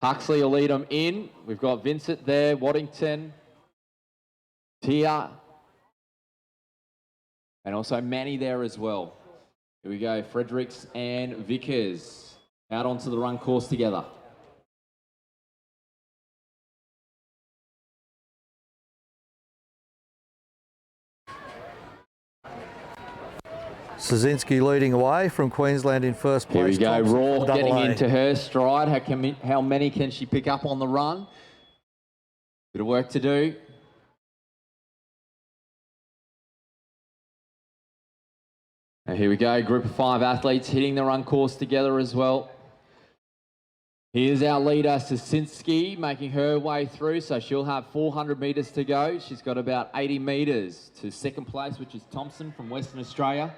[SPEAKER 7] Huxley will lead them in. We've got Vincent there, Waddington, Tia, and also Manny there as well. Here we go. Fredericks and Vickers out onto the run course together.
[SPEAKER 1] Szynski leading away from Queensland in first place.
[SPEAKER 7] Here we go,
[SPEAKER 1] Thompson
[SPEAKER 7] Rourke
[SPEAKER 1] from
[SPEAKER 7] getting
[SPEAKER 1] AA.
[SPEAKER 7] into her stride. How many can she pick up on the run? Bit of work to do. And here we go, group of 5 athletes hitting the run course together as well. Here's our leader, Szynski, making her way through, so she'll have 400 metres to go. She's got about 80 metres to second place, which is Thompson from Western Australia.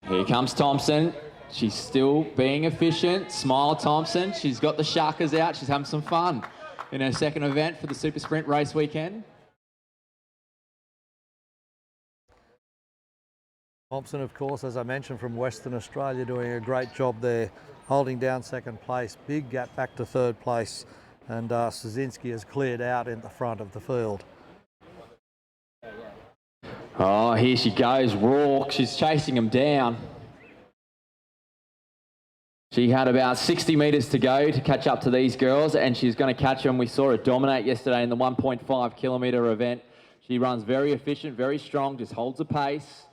[SPEAKER 7] Here comes Thompson. She's still being efficient. Smile Thompson. She's got the sharkers out. She's having some fun in her second event for the Super Sprint race weekend.
[SPEAKER 1] Thompson, of course, as I mentioned, from Western Australia, doing a great job there, holding down second place. Big gap back to third place, and Szynski has cleared out in the front of the field.
[SPEAKER 7] Oh, here she goes, Rourke. She's chasing him down. She had about 60 metres to go to catch up to these girls, and she's going to catch them. We saw her dominate yesterday in the 1.5 kilometre event. She runs very efficient, very strong, just holds the pace.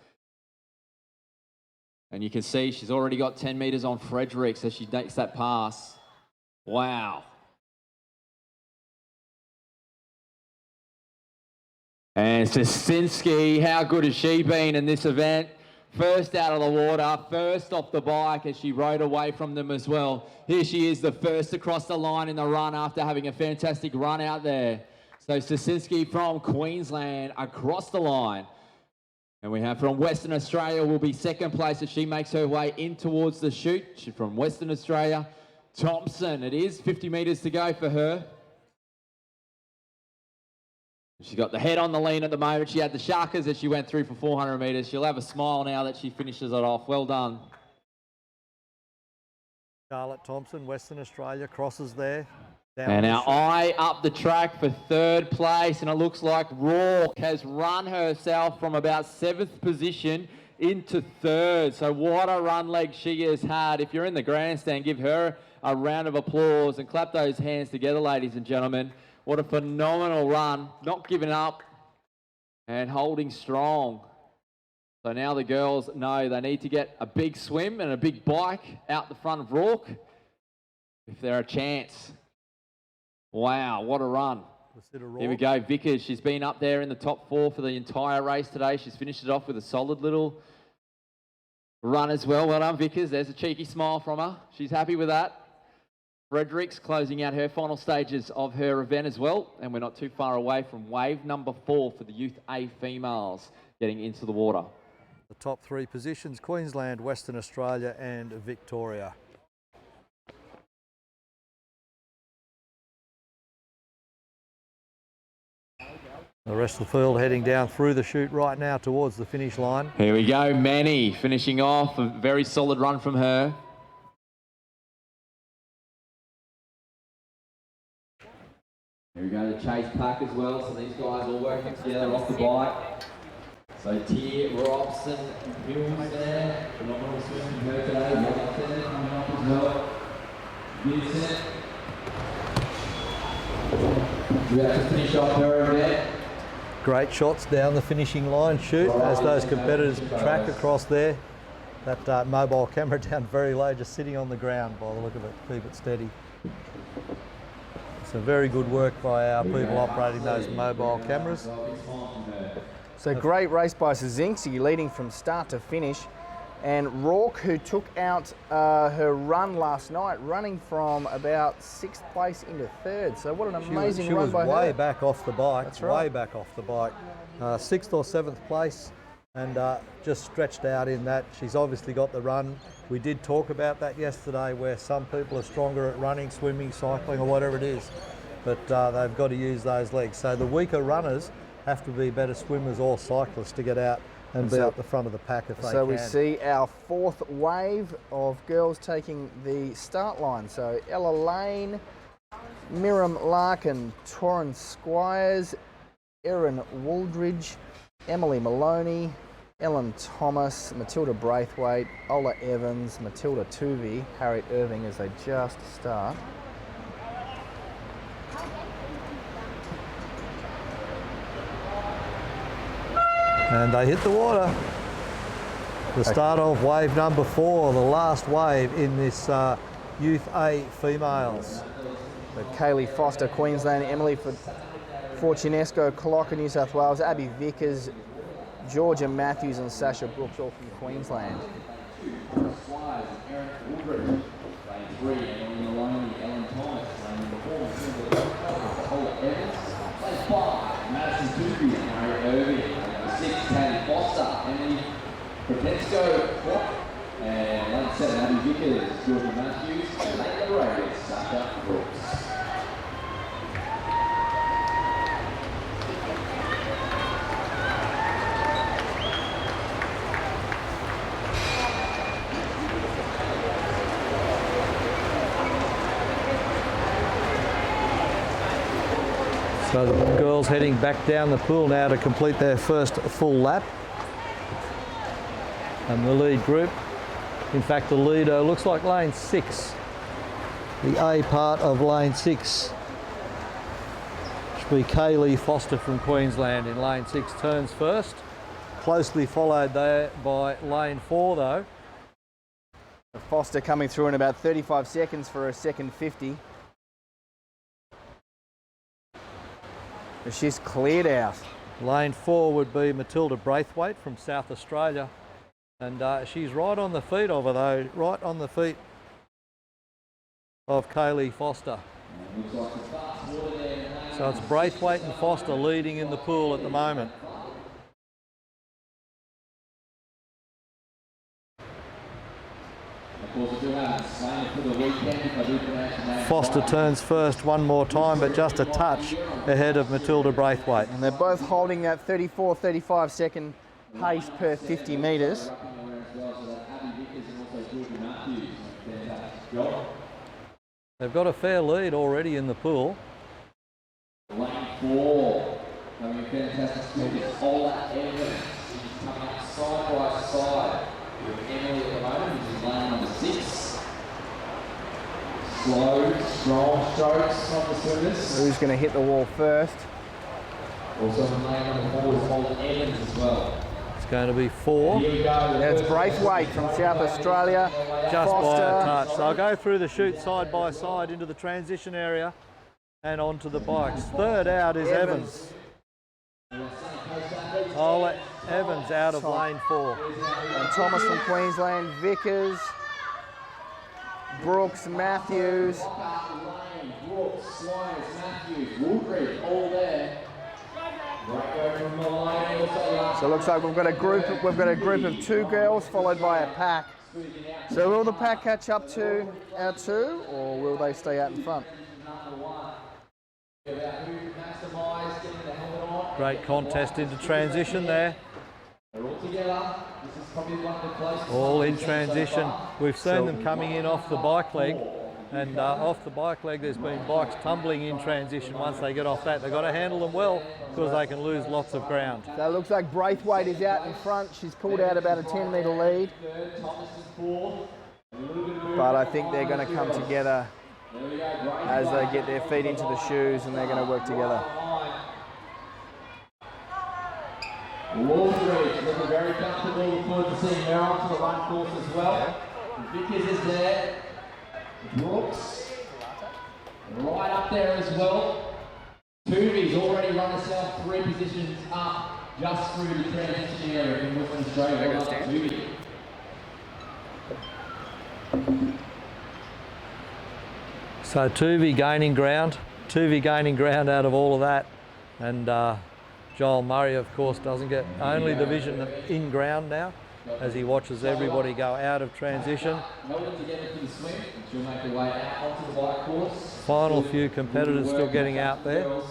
[SPEAKER 7] And you can see she's already got 10 metres on Fredericks as she makes that pass. Wow. And Szynski, how good has she been in this event? First out of the water, first off the bike as she rode away from them as well. Here she is, the first across the line in the run after having a fantastic run out there. So Szynski from Queensland across the line. And we have from Western Australia will be second place as she makes her way in towards the chute. She's from Western Australia. Thompson, it is 50 metres to go for her. She's got the head on the lean at the moment. She had the sharkers as she went through for 400 metres. She'll have a smile now that she finishes it off. Well done.
[SPEAKER 1] Charlotte Thompson, Western Australia, crosses there.
[SPEAKER 7] And now Eye up the track for third place, and it looks like Rourke has run herself from about 7th position into 3rd. So what a run leg she has had. If you're in the grandstand, give her a round of applause and clap those hands together, ladies and gentlemen. What a phenomenal run, not giving up and holding strong. So now the girls know they need to get a big swim and a big bike out the front of Rourke if they're a chance. Wow, what a run. Here we go, Vickers. She's been up there in the top 4 for the entire race today. She's finished it off with a solid little run as well. Well done, Vickers. There's a cheeky smile from her. She's happy with that. Fredericks closing out her final stages of her event as well. And we're not too far away from wave number 4 for the Youth A females getting into the water.
[SPEAKER 1] The top 3 positions, Queensland, Western Australia and Victoria. The rest of the field heading down through the chute right now towards the finish line.
[SPEAKER 7] Here we go, Manny finishing off. A very solid run from her. Here we go, the chase pack as well. So these guys all working together off the bike. So Tier, Robson, Mills there. Phenomenal swim from her today. Robson coming up as well. Vincent. We have to finish off her event.
[SPEAKER 1] Great shots down the finishing line chute as those competitors track across there. That mobile camera down very low, just sitting on the ground by the look of it. Keep it steady. So very good work by our people operating those mobile cameras.
[SPEAKER 2] So great race by Szynski, leading from start to finish. And Rourke, who took out her run last night, running from about 6th place into 3rd. So what an amazing run by her.
[SPEAKER 1] She was way back off the bike.
[SPEAKER 2] That's right.
[SPEAKER 1] Way back off the bike. 6th or 7th place, and just stretched out in that. She's obviously got the run. We did talk about that yesterday, where some people are stronger at running, swimming, cycling or whatever it is, but they've got to use those legs. So the weaker runners have to be better swimmers or cyclists to get out and be up the front of the pack if they can.
[SPEAKER 2] So we see our 4th wave of girls taking the start line. So Ella Lane, Miriam Larkin, Torrin Squires, Erin Wooldridge, Emily Maloney, Ellen Thomas, Matilda Braithwaite, Ola Evans, Matilda Tuvey, Harriet Irving as they just start.
[SPEAKER 1] And they hit the water. The start of wave number 4, the last wave in this Youth A females.
[SPEAKER 2] Kaylee Foster, Queensland, Emily Fortunesco, Clocker, New South Wales, Abby Vickers, Georgia Matthews and Sasha Brooks, all from Queensland.
[SPEAKER 7] Madison Tooby and Harriet Irving. 6th, Teddy Foster, Emily Protesco, and lane 7, Abby Vickers, Georgia Matthews, and lane 8, Sasha Brooks.
[SPEAKER 1] So the girls heading back down the pool now to complete their first full lap. And the lead group, in fact the leader looks like lane 6. The A part of lane 6 should be Kaylee Foster from Queensland in lane 6, turns first. Closely followed there by lane 4 though.
[SPEAKER 2] Foster coming through in about 35 seconds for her second 50. She's cleared out.
[SPEAKER 1] Lane 4 would be Matilda Braithwaite from South Australia. And she's right on the feet of her though, right on the feet of Kaylee Foster. So it's Braithwaite and Foster leading in the pool at the moment. Foster turns first one more time, but just a touch ahead of Matilda Braithwaite.
[SPEAKER 2] And they're both holding that 34-35 second pace per 50 metres.
[SPEAKER 1] They've got a fair lead already in the pool.
[SPEAKER 3] Lane 4, having a fantastic swim is Ola Evans. She's coming up side by side with Emily at the moment, which is lane number 6. Slow, strong strokes on the swimmers.
[SPEAKER 2] Who's going to hit the wall first?
[SPEAKER 3] Also in lane number 4 is Ola Evans as well.
[SPEAKER 1] It's going to be 4.
[SPEAKER 3] Here we go.
[SPEAKER 2] That's Braithwaite from South Australia.
[SPEAKER 1] Just
[SPEAKER 2] Foster.
[SPEAKER 1] by a touch. They'll go through the chute side by side into the transition area and onto the bikes. Third out is Evans. Ola Evans out of lane 4.
[SPEAKER 2] And Thomas from Queensland, Vickers, Brooks, Matthews.
[SPEAKER 3] Brooks, Swires, Matthews, Woodbury, all there.
[SPEAKER 2] So it looks like we've got a group of 2 girls followed by a pack. So will the pack catch up to our 2, or will they stay out in front?
[SPEAKER 1] Great contest into transition there. All in transition. We've seen them coming in off the bike leg, and off the bike leg there's been bikes tumbling in transition. Once they get off that, they've got to handle them well because they can lose lots of ground.
[SPEAKER 2] So it looks like Braithwaite is out in front. She's pulled out about a 10-metre lead. But I think they're going to come together as they get their feet into the shoes, and they're going to work together.
[SPEAKER 3] Woolbridge looking very comfortable. Look forward to seeing her onto the run course as well. Vickers is there. Brooks right up there as well. Tooby's already run herself 3 positions up just through the transition area in Western Australia. Well done, Tooby.
[SPEAKER 1] So Tuvey gaining ground out of all of that, and Joel Murray of course doesn't get only the vision in ground now as he watches everybody go out of transition. Final few competitors still getting out there.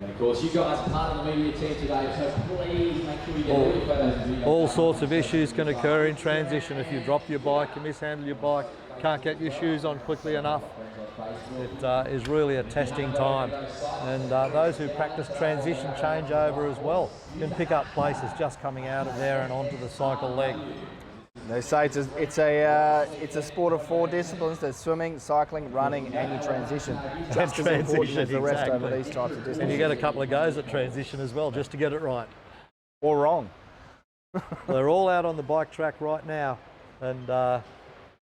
[SPEAKER 3] And of course, you guys are part of the media team today, so please make sure you get all your photos.
[SPEAKER 1] All sorts of issues can occur in transition. If you drop your bike, you mishandle your bike, can't get your shoes on quickly enough. It is really a testing time. And those who practice transition changeover as well can pick up places just coming out of there and onto the cycle leg.
[SPEAKER 2] They say it's a sport of 4 disciplines. There's swimming, cycling, running, and your transition. Just as important as the rest over these types of distances.
[SPEAKER 1] And you get a couple of goes at transition as well, just to get it right.
[SPEAKER 2] Or wrong.
[SPEAKER 1] They're all out on the bike track right now, and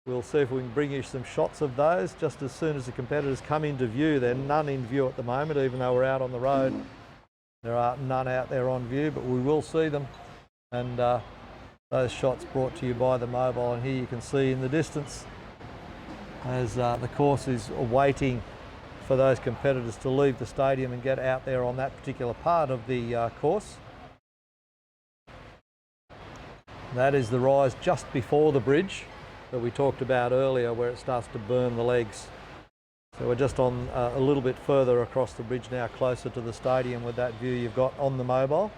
[SPEAKER 1] we'll see if we can bring you some shots of those just as soon as the competitors come into view. There are none in view at the moment, even though we're out on the road. There are none out there on view, but we will see them. And those shots brought to you by the mobile, and here you can see in the distance as the course is waiting for those competitors to leave the stadium and get out there on that particular part of the course. That is the rise just before the bridge that we talked about earlier, where it starts to burn the legs. So we're just on a little bit further across the bridge now, closer to the stadium with that view you've got on the mobile.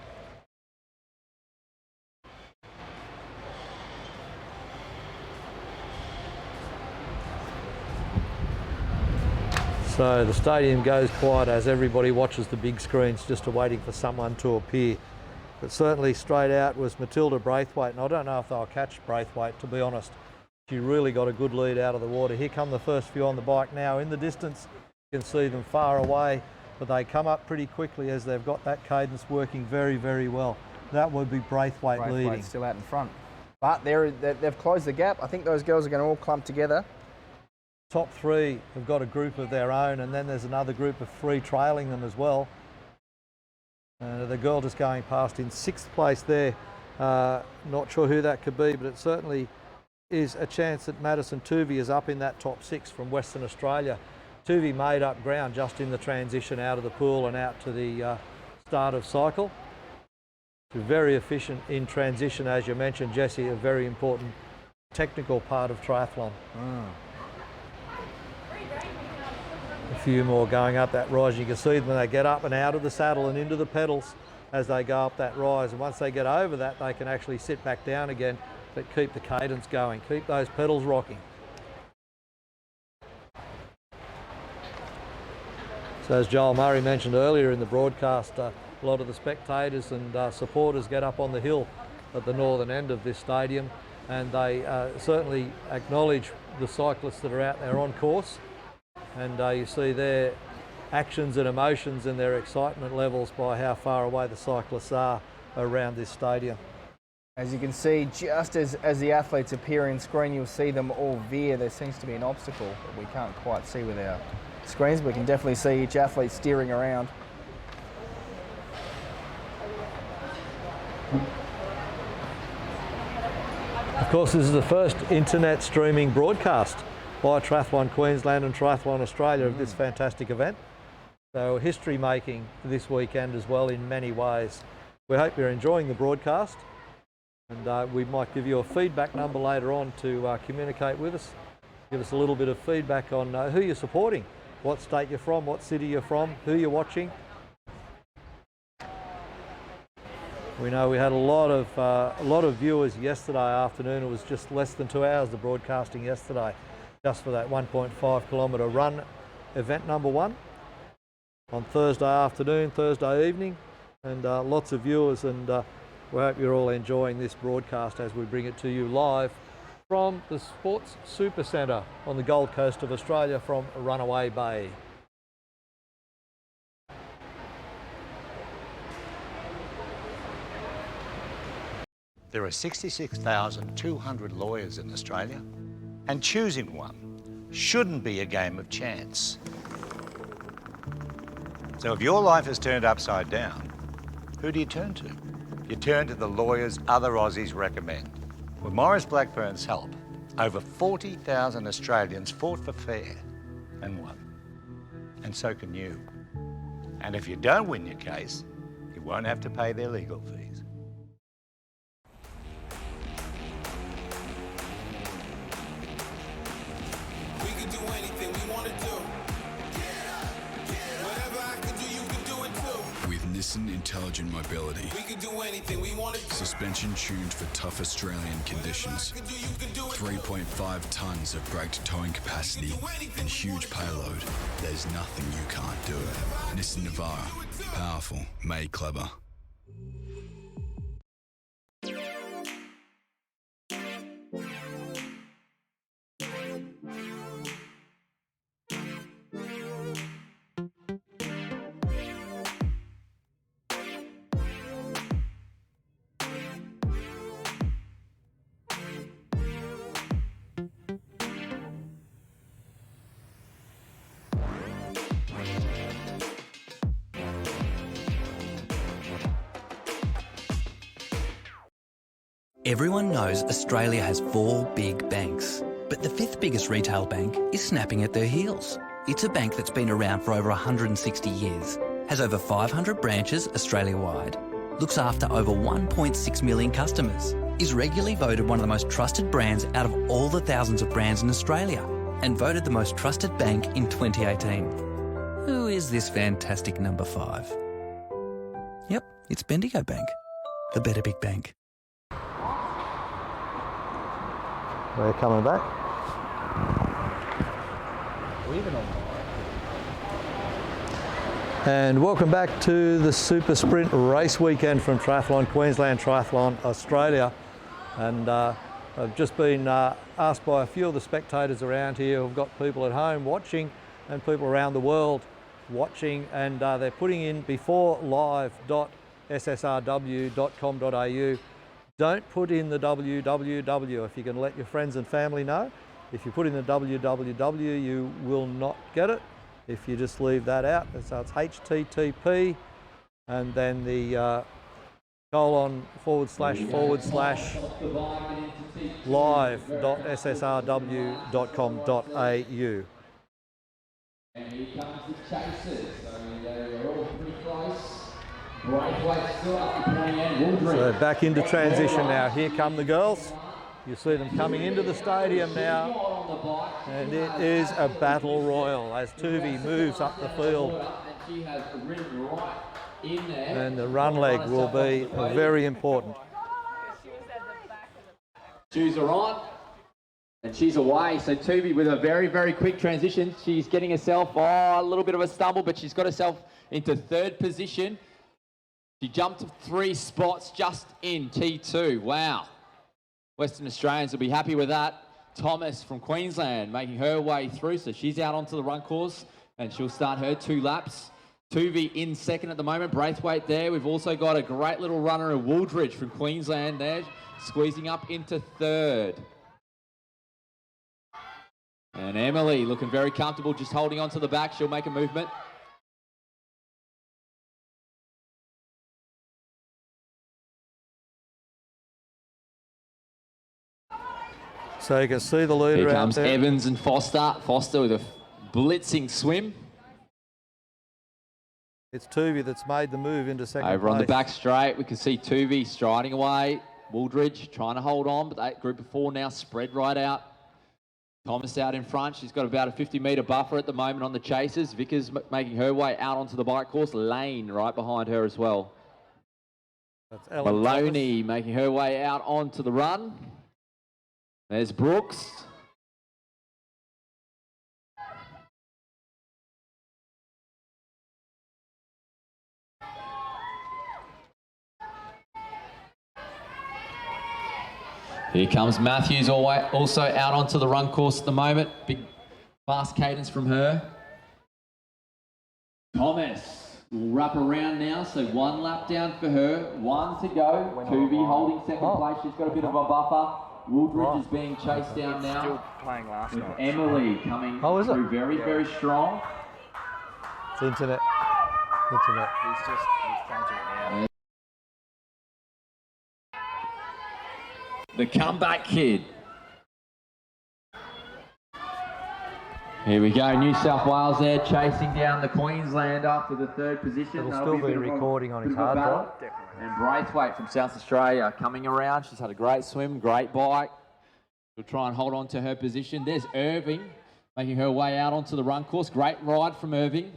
[SPEAKER 1] So the stadium goes quiet as everybody watches the big screens, just waiting for someone to appear. But certainly straight out was Matilda Braithwaite, and I don't know if they'll catch Braithwaite, to be honest. She really got a good lead out of the water. Here come the first few on the bike now. In the distance, you can see them far away, but they come up pretty quickly as they've got that cadence working very, very well. That would be Braithwaite leading.
[SPEAKER 2] Still out in front. But they've closed the gap. I think those girls are going to all clump together.
[SPEAKER 1] Top 3 have got a group of their own, and then there's another group of 3 trailing them as well. The girl just going past in 6th place there. Not sure who that could be, but it certainly is a chance that Madison Tuvey is up in that top 6 from Western Australia. Tuvey made up ground just in the transition out of the pool and out to the start of cycle. She's very efficient in transition, as you mentioned, Jesse, a very important technical part of triathlon. A few more going up that rise. You can see them when they get up and out of the saddle and into the pedals as they go up that rise. And once they get over that, they can actually sit back down again, but keep the cadence going, keep those pedals rocking. So as Joel Murray mentioned earlier in the broadcast, a lot of the spectators and supporters get up on the hill at the northern end of this stadium, and they certainly acknowledge the cyclists that are out there on course, and you see their actions and emotions and their excitement levels by how far away the cyclists are around this stadium.
[SPEAKER 2] As you can see, just as the athletes appear in screen, you'll see them all veer. There seems to be an obstacle that we can't quite see with our screens, but we can definitely see each athlete steering around.
[SPEAKER 1] Of course, this is the first internet streaming broadcast by Triathlon Queensland and Triathlon Australia of this fantastic event. So history making this weekend as well in many ways. We hope you're enjoying the broadcast, and we might give you a feedback number later on to communicate with us. Give us a little bit of feedback on who you're supporting, what state you're from, what city you're from, who you're watching. We know we had a lot of viewers yesterday afternoon. It was just less than 2 hours of broadcasting yesterday, just for that 1.5 kilometre run, event number 1, on Thursday afternoon, Thursday evening, and lots of viewers, and we hope you're all enjoying this broadcast as we bring it to you live from the Sports Super Centre on the Gold Coast of Australia from Runaway Bay.
[SPEAKER 4] There are 66,200 lawyers in Australia, and choosing one shouldn't be a game of chance. So if your life is turned upside down, who do you turn to? You turn to the lawyers other Aussies recommend. With Maurice Blackburn's help, over 40,000 Australians fought for fair and won. And so can you. And if you don't win your case, you won't have to pay their legal fees.
[SPEAKER 6] We can do anything we want to do. Whatever I can do, you can do it too.
[SPEAKER 5] With Nissan Intelligent Mobility,
[SPEAKER 6] We can do anything we want to do.
[SPEAKER 5] suspension tuned for tough Australian conditions, 3.5 tonnes of braked towing capacity and huge payload, there's nothing you can't do. Nissan Navara, powerful, made clever.
[SPEAKER 11] Everyone knows Australia has 4 big banks, but the 5th biggest retail bank is snapping at their heels. It's a bank that's been around for over 160 years, has over 500 branches Australia-wide, looks after over 1.6 million customers, is regularly voted one of the most trusted brands out of all the thousands of brands in Australia, and voted the most trusted bank in 2018. Who is this fantastic number 5? Yep, it's Bendigo Bank, the better big bank.
[SPEAKER 1] We're coming back. And welcome back to the Super Sprint race weekend from Triathlon Queensland, Triathlon Australia. And I've just been asked by a few of the spectators around here who've got people at home watching and people around the world watching, and they're putting in before live.ssrw.com.au. Don't put in the www if you can let your friends and family know. If you put in the www, you will not get it if you just leave that out. So it's HTTP and then the live.ssrw.com.au.
[SPEAKER 3] And here comes the chasers. So they're all pretty close. Braithwaite still up to pointing end.
[SPEAKER 1] So back into transition now. Here come the girls. You see them coming into the stadium now. And it is a battle royal as Tuvi moves up the field.
[SPEAKER 3] She has ridden right in there.
[SPEAKER 1] And the run leg will be very important.
[SPEAKER 7] Shoes are on. And she's away, so Tuvi with a very, very quick transition. She's getting herself, a little bit of a stumble, but she's got herself into third position. She jumped 3 spots just in T2. Wow. Western Australians will be happy with that. Thomas from Queensland making her way through, so she's out onto the run course, and she'll start her 2 laps. Tuvi in second at the moment, Braithwaite there. We've also got a great little runner in Wooldridge from Queensland there, squeezing up into third. And Emily looking very comfortable, just holding on to the back. She'll make a movement.
[SPEAKER 1] So you can see the leader
[SPEAKER 7] Here
[SPEAKER 1] out
[SPEAKER 7] comes
[SPEAKER 1] there.
[SPEAKER 7] Evans and Foster. Foster with a blitzing swim.
[SPEAKER 1] It's Tuvi that's made the move into second
[SPEAKER 7] Over on the
[SPEAKER 1] place.
[SPEAKER 7] back straight, we can see Tuvi striding away. Wooldridge trying to hold on, but that group of 4 now spread right out. Thomas out in front. She's got about a 50-metre buffer at the moment on the chasers. Vickers making her way out onto the bike course. Lane right behind her as well.
[SPEAKER 1] That's Ellen
[SPEAKER 7] Maloney making her way out onto the run. There's Brooks. Here comes Matthews also out onto the run course at the moment. Big fast cadence from her. Thomas will wrap around now, so 1 lap down for her, 1 to go. Tuvi holding second place. She's got a bit of a buffer. Wooldridge is being chased down now.
[SPEAKER 2] Still playing last
[SPEAKER 7] With
[SPEAKER 2] night.
[SPEAKER 7] Emily coming through very, very strong.
[SPEAKER 1] It's internet. Internet.
[SPEAKER 2] He's changing it now.
[SPEAKER 7] The comeback kid. Here we go, New South Wales there chasing down the Queenslander for the 3rd position.
[SPEAKER 1] It'll
[SPEAKER 7] That'll
[SPEAKER 1] still be
[SPEAKER 7] a bit of a-
[SPEAKER 1] recording on
[SPEAKER 7] bit
[SPEAKER 1] his
[SPEAKER 7] of a
[SPEAKER 1] hard
[SPEAKER 7] battle.
[SPEAKER 1] drive.
[SPEAKER 7] And Braithwaite from South Australia coming around. She's had a great swim, great bike. She'll try and hold on to her position. There's Irving making her way out onto the run course. Great ride from Irving.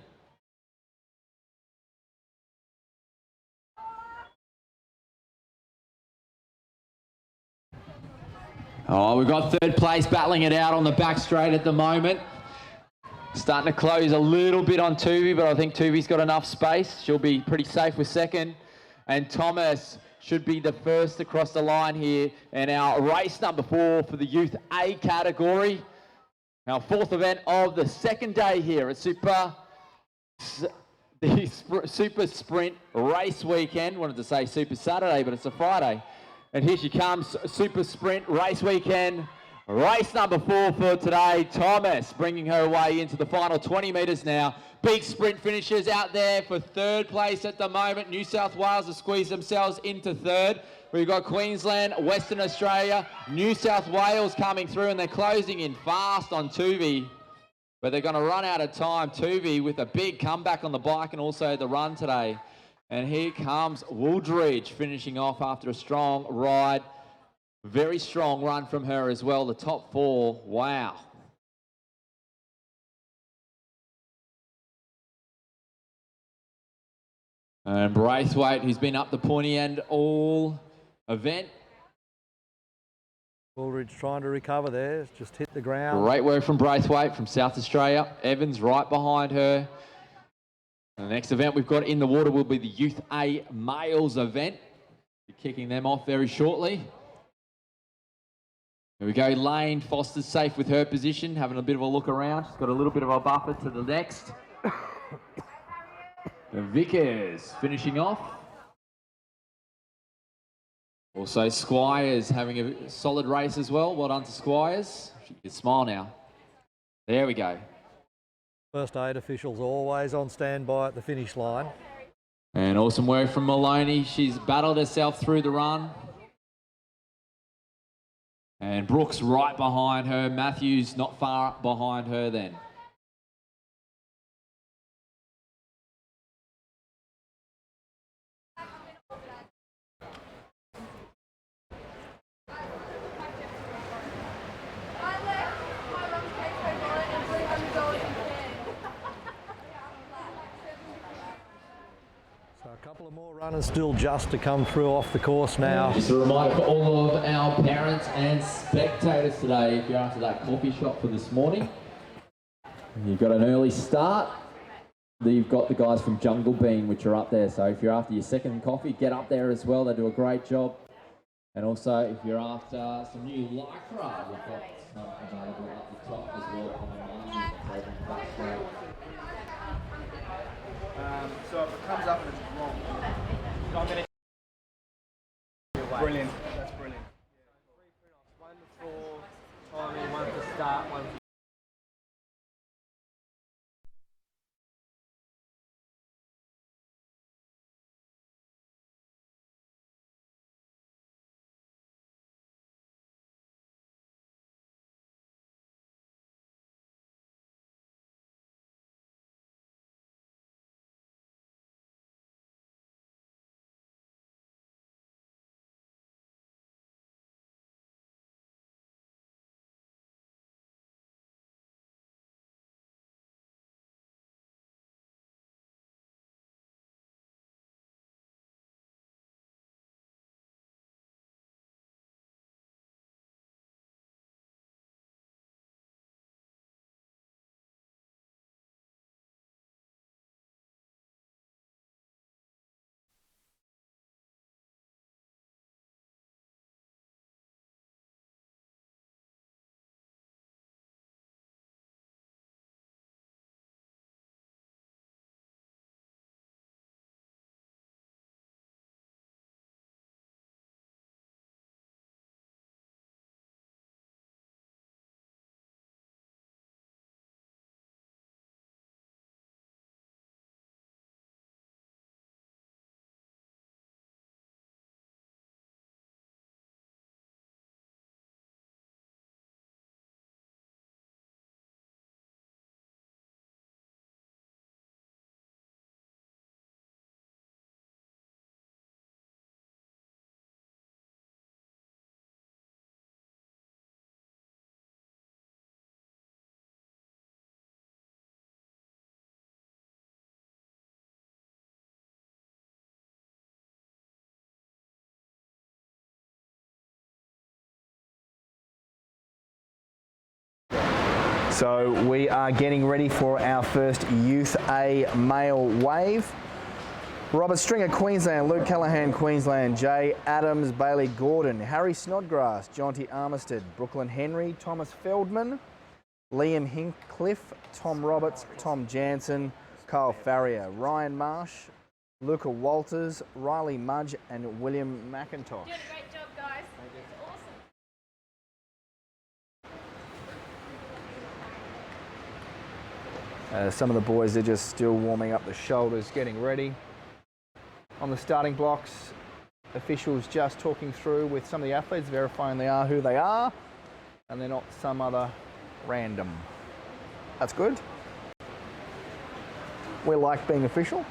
[SPEAKER 7] Oh, we've got 3rd place battling it out on the back straight at the moment. Starting to close a little bit on Tuvi, but I think Tuvi's got enough space. She'll be pretty safe with 2nd. And Thomas should be the first across the line here in our race number 4 for the Youth A category. Our 4th event of the 2nd day here at the Super Sprint Race Weekend. Wanted to say Super Saturday, but it's a Friday. And here she comes, Super Sprint Race Weekend. Race number 4 for today. Thomas bringing her way into the final 20 metres now. Big sprint finishers out there for 3rd place at the moment. New South Wales have squeezed themselves into 3rd. We've got Queensland, Western Australia, New South Wales coming through, and they're closing in fast on Tuvi. But they're going to run out of time. Tuvi with a big comeback on the bike and also the run today. And here comes Wooldridge finishing off after a strong ride. Very strong run from her as well. The top 4, wow. And Braithwaite, who's been up the pointy end all event.
[SPEAKER 1] Woolridge trying to recover there. It's just hit the ground.
[SPEAKER 7] Great work from Braithwaite from South Australia. Evans right behind her. And the next event we've got in the water will be the Youth A Males event. Be kicking them off very shortly. Here we go, Lane. Foster's safe with her position, having a bit of a look around. She's got a little bit of a buffer to the next. And Vickers finishing off. Also Squires having a solid race as well. Well done to Squires. She can smile now. There we go.
[SPEAKER 1] First aid officials always on standby at the finish line.
[SPEAKER 7] And awesome work from Maloney. She's battled herself through the run. And Brooks right behind her. Matthews not far behind her then.
[SPEAKER 1] So a couple of more runners still just to come through off the course now.
[SPEAKER 7] Just a reminder for all of our parents and spectators today, if you're after that coffee shop for this morning, you've got an early start. You've got the guys from Jungle Bean, which are up there. So if you're after your second coffee, get up there as well. They do a great job. And also, if you're after some new Lycra, we've got some available up the top as well.
[SPEAKER 2] So if it comes up and it's wrong, I'm going to... Brilliant. That's brilliant. One for timing, one for start, one for... So we are getting ready for our first Youth A male wave. Robert Stringer, Queensland. Luke Callahan, Queensland. Jay Adams, Bailey Gordon. Harry Snodgrass, Jonty Armistead. Brooklyn Henry, Thomas Feldman. Liam Hincliffe, Tom Roberts, Tom Jansen, Kyle Farrier. Ryan Marsh, Luca Walters, Riley Mudge and William McIntosh.
[SPEAKER 9] Doing a great job, guys. It's awesome.
[SPEAKER 2] Some of the boys are just still warming up the shoulders, getting ready. On the starting blocks, officials just talking through with some of the athletes, verifying they are who they are, and they're not some other random. That's good. We like being official.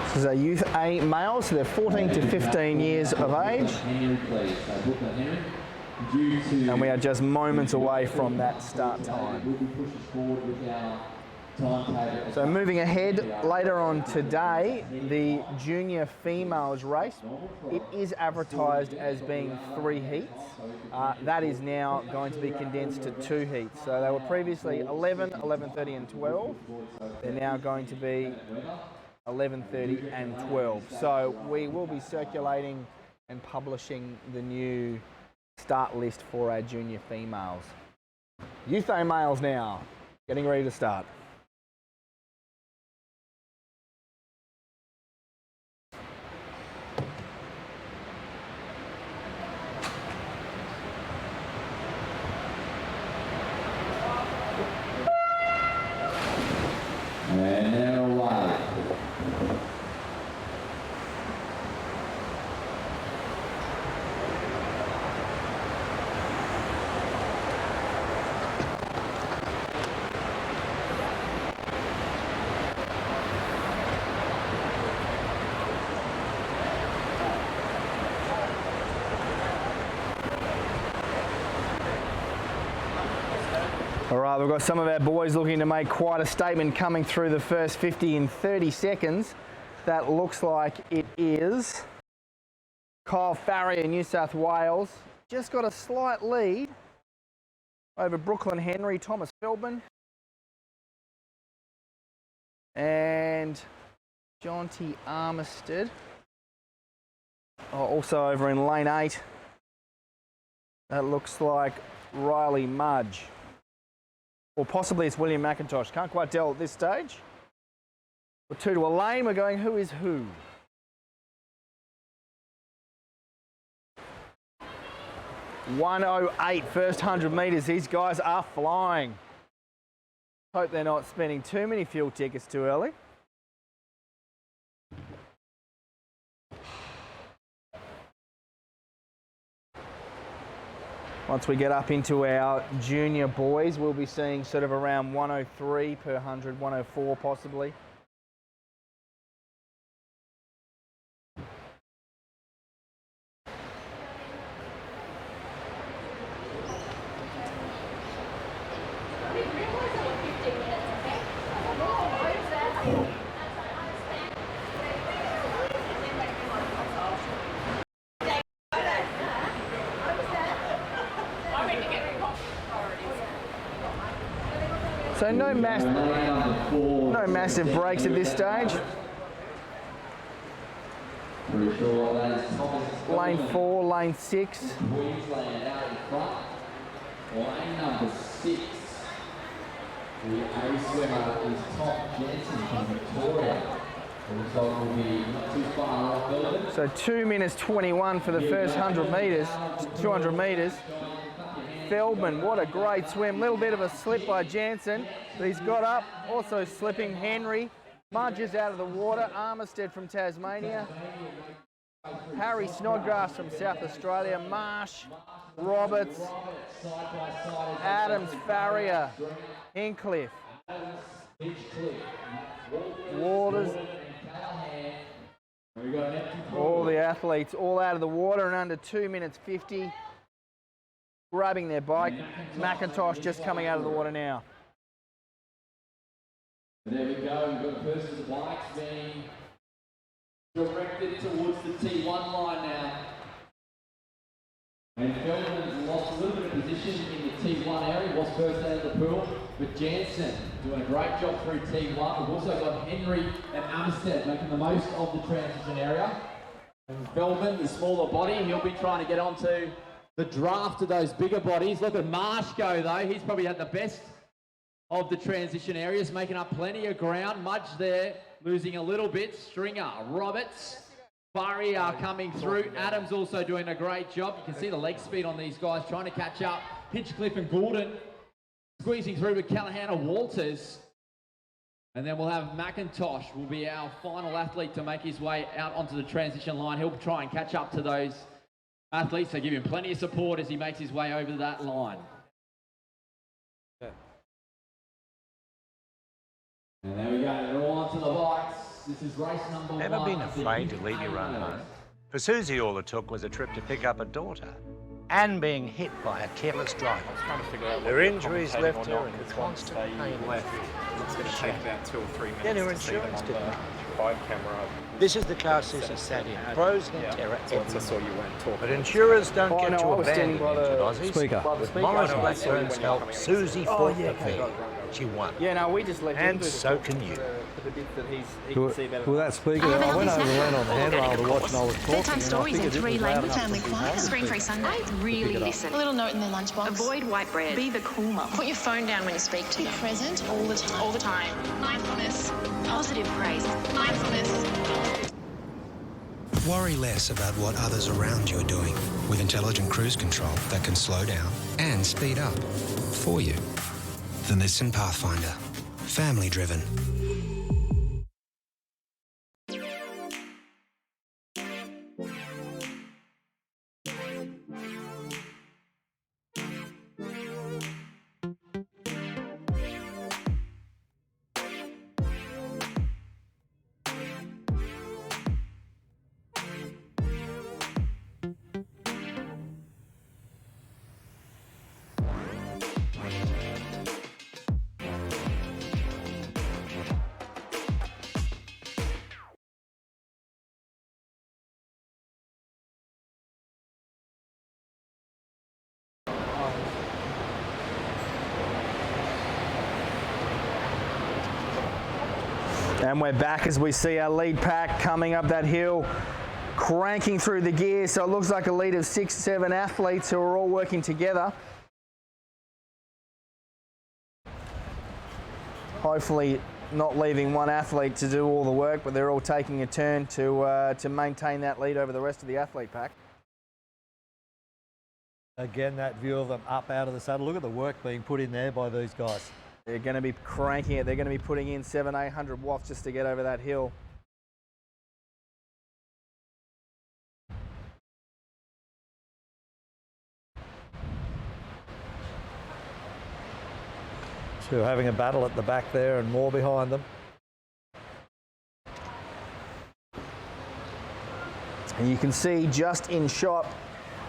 [SPEAKER 2] This is a Youth A male, so they're 14 to 15 years of age. And we are just moments away from that start time. So moving ahead, later on today, the junior females race, it is advertised as being 3 heats. That is now going to be condensed to 2 heats. So they were previously 11, 11:30 and 12. They're now going to be 11:30 and 12. So we will be circulating and publishing the new start list for our junior females. Youth A males now, getting ready to start.
[SPEAKER 3] And they're away.
[SPEAKER 2] All right, we've got some of our boys looking to make quite a statement coming through the first 50 in 30 seconds. That looks like it is Kyle Farrier, New South Wales. Just got a slight lead over Brooklyn Henry, Thomas Feldman. And Jonty Armistead. Also over in lane 8. That looks like Riley Mudge. Or possibly it's William McIntosh. Can't quite tell at this stage. We're 2 to a lane. We're going who is who. .108 first 100 metres. These guys are flying. Hope they're not spending too many fuel tickets too early. Once we get up into our junior boys, we'll be seeing sort of around 103 per 100, 104 possibly. So no massive breaks at this stage. Lane 4, lane 6.
[SPEAKER 3] Queensland out in front. Lane number 6. The A swimmer is Tom Jensen from Victoria. The result will be not too far off Melbourne.
[SPEAKER 2] So 2 minutes 21 for the first 100 metres, 200 metres. Feldman, what a great swim. Little bit of a slip by Jansen, but he's got up. Also slipping Henry. Mudge is out of the water. Armistead from Tasmania. Harry Snodgrass from South Australia. Marsh, Roberts, Adams, Farrier, Hincliffe, Waters. All the athletes all out of the water in under 2 minutes 50. Grabbing their bike. McIntosh just coming out of the water now.
[SPEAKER 3] There we go, we've got a person with the bikes being directed towards the T1 line now. And Feldman's lost a little bit of position in the T1 area, was first out of the pool, but Jansen doing a great job through T1. We've also got Henry and Armistead making the most of the transition area. And Feldman, the smaller body, he'll be trying to get onto the draft of those bigger bodies. Look at Marsh go though, he's probably had the best of the transition areas, making up plenty of ground. Mudge there, losing a little bit. Stringer, Roberts, Burry are coming through. Adams also doing a great job. You can see the leg speed on these guys, trying to catch up. Hinchcliffe and Gordon squeezing through with Callahan and Walters. And then we'll have McIntosh, will be our final athlete to make his way out onto the transition line. He'll try and catch up to those athletes. They give him plenty of support as he makes his way over that line. And there we go, they're all onto the bikes. This is race number 1.
[SPEAKER 4] Ever been afraid to leave your run home? For Susie, all it took was a trip to pick up a daughter and being hit by a careless driver. Her injuries left her in constant pain.
[SPEAKER 12] Left. It's going to take about 2 or 3 minutes.
[SPEAKER 4] Then her insurance didn't.
[SPEAKER 12] 5 camera.
[SPEAKER 4] This is the car Susie sat in. Pros and terror.
[SPEAKER 12] I saw you weren't talking.
[SPEAKER 4] But insurers don't get to
[SPEAKER 2] I was
[SPEAKER 4] abandon
[SPEAKER 2] standing by
[SPEAKER 4] injured
[SPEAKER 2] the
[SPEAKER 4] Aussies.
[SPEAKER 2] speaker.
[SPEAKER 4] With Morris Blackburn's help, Susie fought the affair. She won.
[SPEAKER 2] Yeah, no, we just let him
[SPEAKER 4] And
[SPEAKER 2] do the
[SPEAKER 4] so can you.
[SPEAKER 2] for the bit that he can see better.
[SPEAKER 1] Well, that speaker, I went over and leaned on the handrail to watch and I was talking.
[SPEAKER 8] Bedtime stories and 3 language
[SPEAKER 1] family
[SPEAKER 8] quiet. Screen-free Sunday. Really listen.
[SPEAKER 9] A little note in their lunchbox.
[SPEAKER 8] Avoid white bread.
[SPEAKER 9] Be the cool mum.
[SPEAKER 8] Put your phone down when you speak to
[SPEAKER 9] Be
[SPEAKER 8] them.
[SPEAKER 9] present all the time.
[SPEAKER 8] All the time.
[SPEAKER 9] Mindfulness.
[SPEAKER 8] Positive praise.
[SPEAKER 9] Mindfulness.
[SPEAKER 10] Worry less about what others around you are doing with intelligent cruise control that can slow down and speed up for you. The Nissan Pathfinder. Family driven.
[SPEAKER 2] And we're back as we see our lead pack coming up that hill, cranking through the gear. So it looks like a lead of 6, 7 athletes who are all working together. Hopefully not leaving one athlete to do all the work, but they're all taking a turn to maintain that lead over the rest of the athlete pack.
[SPEAKER 1] Again, that view of them up out of the saddle. Look at the work being put in there by these guys.
[SPEAKER 2] They're going to be cranking it. They're going to be putting in 700-800 watts just to get over that hill.
[SPEAKER 1] So having a battle at the back there and more behind them.
[SPEAKER 2] And you can see just in shot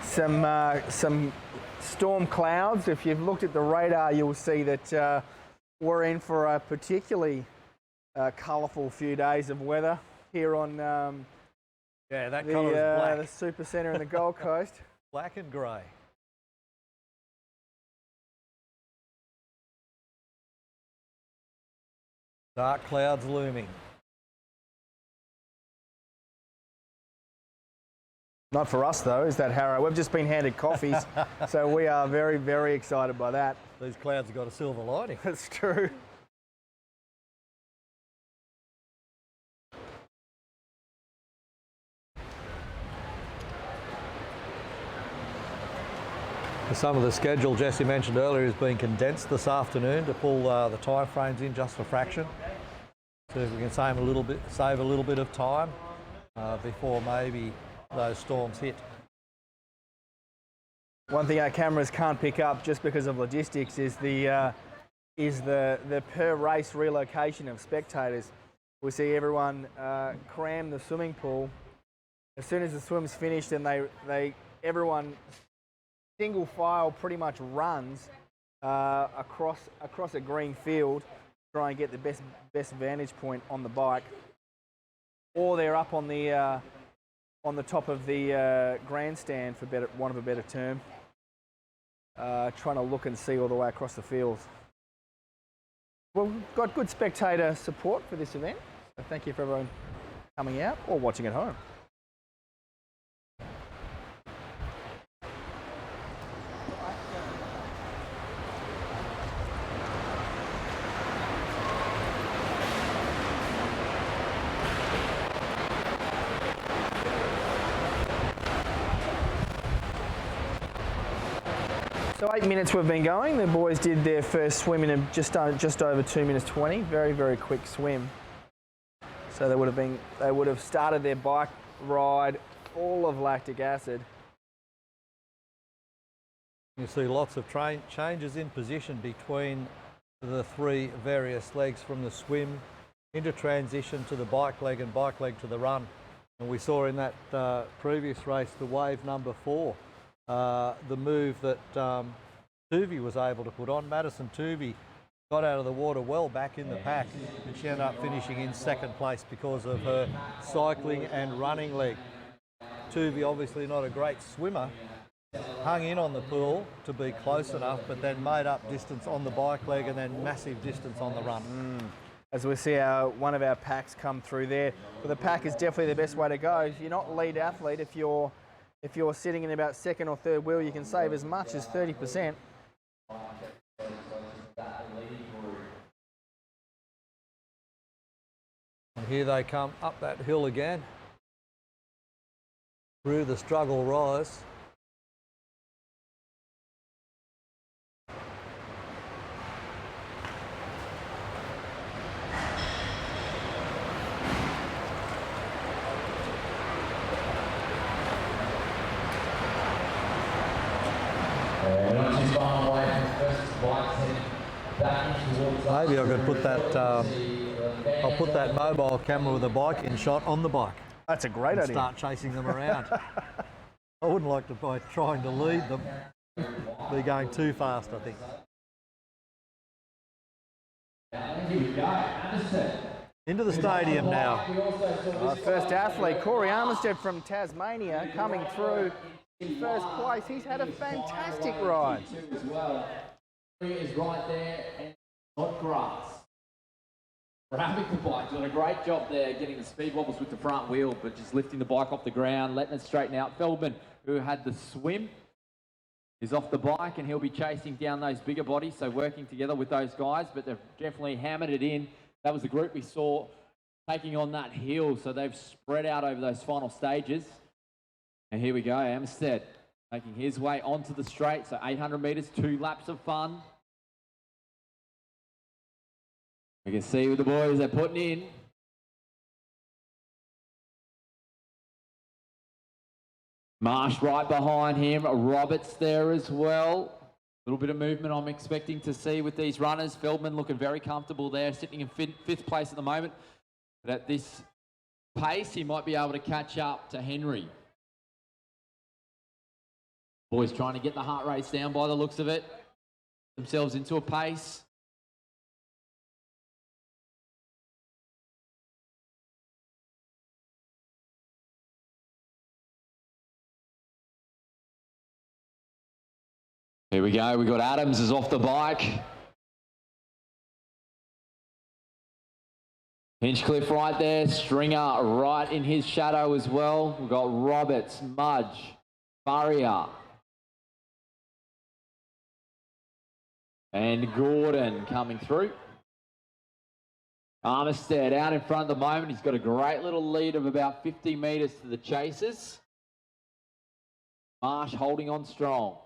[SPEAKER 2] some storm clouds. If you've looked at the radar, you'll see that we're in for a particularly colourful few days of weather here on
[SPEAKER 1] yeah, that colour is black.
[SPEAKER 2] The Super Centre in the Gold Coast.
[SPEAKER 1] Black and grey. Dark clouds looming.
[SPEAKER 2] Not for us though, is that Harrow? We've just been handed coffees, so we are very, very excited by that.
[SPEAKER 1] These clouds have got a silver lining.
[SPEAKER 2] That's true.
[SPEAKER 1] Some of the schedule Jesse mentioned earlier is being condensed this afternoon to pull the time frames in just a fraction. So if we can save a little bit of time before maybe those storms hit.
[SPEAKER 2] One thing our cameras can't pick up just because of logistics is the per race relocation of spectators. We see everyone cram the swimming pool. As soon as the swim's finished, and everyone single file pretty much runs across a green field, try and get the best vantage point on the bike, or they're up on the top of the grandstand, for want of a better term, trying to look and see all the way across the field. Well, we've got good spectator support for this event, so thank you for everyone coming out or watching at home. So 8 minutes we've been going. The boys did their first swim in just over 2 minutes 20. Very, very quick swim. So they would have started their bike ride full of lactic acid.
[SPEAKER 1] You see lots of changes in position between the three various legs, from the swim into transition to the bike leg and bike leg to the run. And we saw in that previous race, the wave number 4, the move that Tuvey was able to put on. Madison Tuvey got out of the water well back in the pack, and she ended up finishing in second place because of her cycling and running leg. Tuvey, obviously not a great swimmer, hung in on the pool to be close enough, but then made up distance on the bike leg and then massive distance on the run.
[SPEAKER 2] As we see one of our packs come through there. But the pack is definitely the best way to go. If you're not lead athlete, if you're sitting in about second or third wheel, you can save as much as 30%.
[SPEAKER 1] And here they come up that hill again, through the struggle rise. Maybe I could put that, I'll put that mobile camera with a bike in shot on the bike.
[SPEAKER 2] That's a great idea.
[SPEAKER 1] Start chasing them around. I wouldn't like to, by trying to lead them, be going too fast, I think. Into the stadium now.
[SPEAKER 2] First athlete, Corey Armistead from Tasmania, coming through in first place. He's had a fantastic ride.
[SPEAKER 3] Is right there and not grass.
[SPEAKER 7] Grabbing the bike, doing a great job there, getting the speed wobbles with the front wheel, but just lifting the bike off the ground, letting it straighten out. Feldman, who had the swim, is off the bike, and he'll be chasing down those bigger bodies, so working together with those guys, but they've definitely hammered it in. That was the group we saw taking on that hill, so they've spread out over those final stages. And here we go, Amstead making his way onto the straight, so 800 metres, 2 laps of fun. We can see with the boys they're putting in. Marsh right behind him, Roberts there as well. A little bit of movement I'm expecting to see with these runners. Feldman looking very comfortable there, sitting in fifth place at the moment. But at this pace, he might be able to catch up to Henry. Boys trying to get the heart race down by the looks of it. Themselves into a pace. Here we go, we got Adams is off the bike. Hinchcliffe right there, Stringer right in his shadow as well. We've got Roberts, Mudge, Furrier. And Gordon coming through. Armistead out in front at the moment. He's got a great little lead of about 50 metres to the chasers. Marsh holding on strong.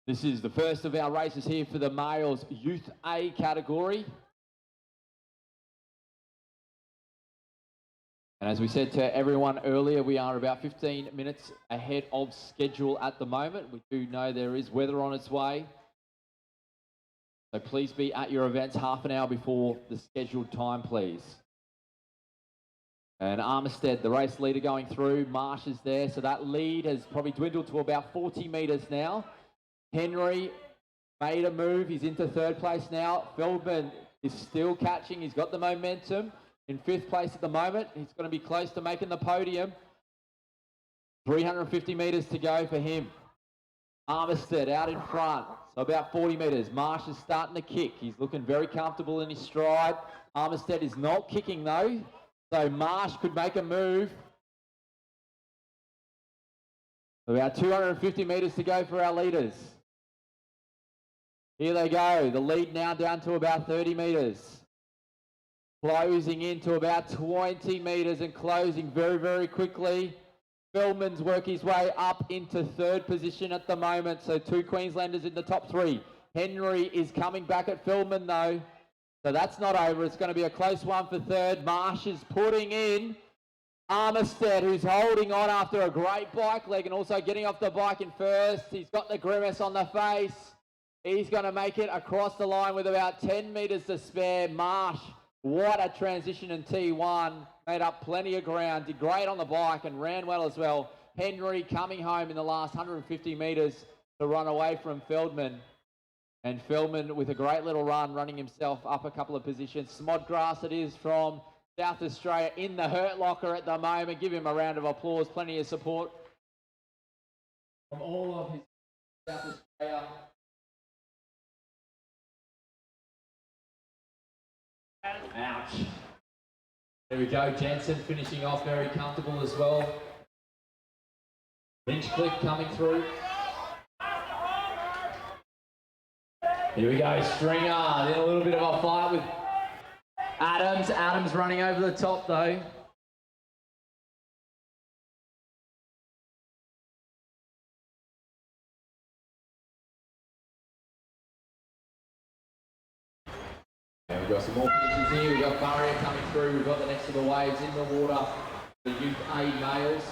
[SPEAKER 7] This is the first of our races here for the males Youth A category. And as we said to everyone earlier, we are about 15 minutes ahead of schedule at the moment. We do know there is weather on its way. So please be at your events half an hour before the scheduled time, please. And Armistead, the race leader going through. Marsh is there, so that lead has probably dwindled to about 40 metres now. Henry made a move. He's into third place now. Feldman is still catching. He's got the momentum. In fifth place at the moment. He's going to be close to making the podium. 350 metres to go for him. Armistead out in front. So about 40 metres. Marsh is starting to kick. He's looking very comfortable in his stride. Armistead is not kicking though. So Marsh could make a move. About 250 metres to go for our leaders. Here they go. The lead now down to about 30 metres. Closing into about 20 metres and closing very, very quickly. Feldman's work his way up into third position at the moment. So 2 Queenslanders in the top 3. Henry is coming back at Feldman though. So that's not over. It's going to be a close one for third. Marsh is putting in Armistead, who's holding on after a great bike leg and also getting off the bike in first. He's got the grimace on the face. He's going to make it across the line with about 10 metres to spare. Marsh, what a transition in T1. Made up plenty of ground. Did great on the bike and ran well as well. Henry coming home in the last 150 metres to run away from Feldman. And Feldman with a great little run, running himself up a couple of positions. Smodgrass it is from South Australia in the hurt locker at the moment. Give him a round of applause. Plenty of support from all of his South Australia. Ouch. There we go, Jensen finishing off very comfortable as well. Hinchcliffe coming through. Here we go, Stringer. Then a little bit of a fight with Adams. Adams running over the top though. We've got some more finishes here. We've got Barrier coming through. We've got the next of the waves in the water. The Youth A males.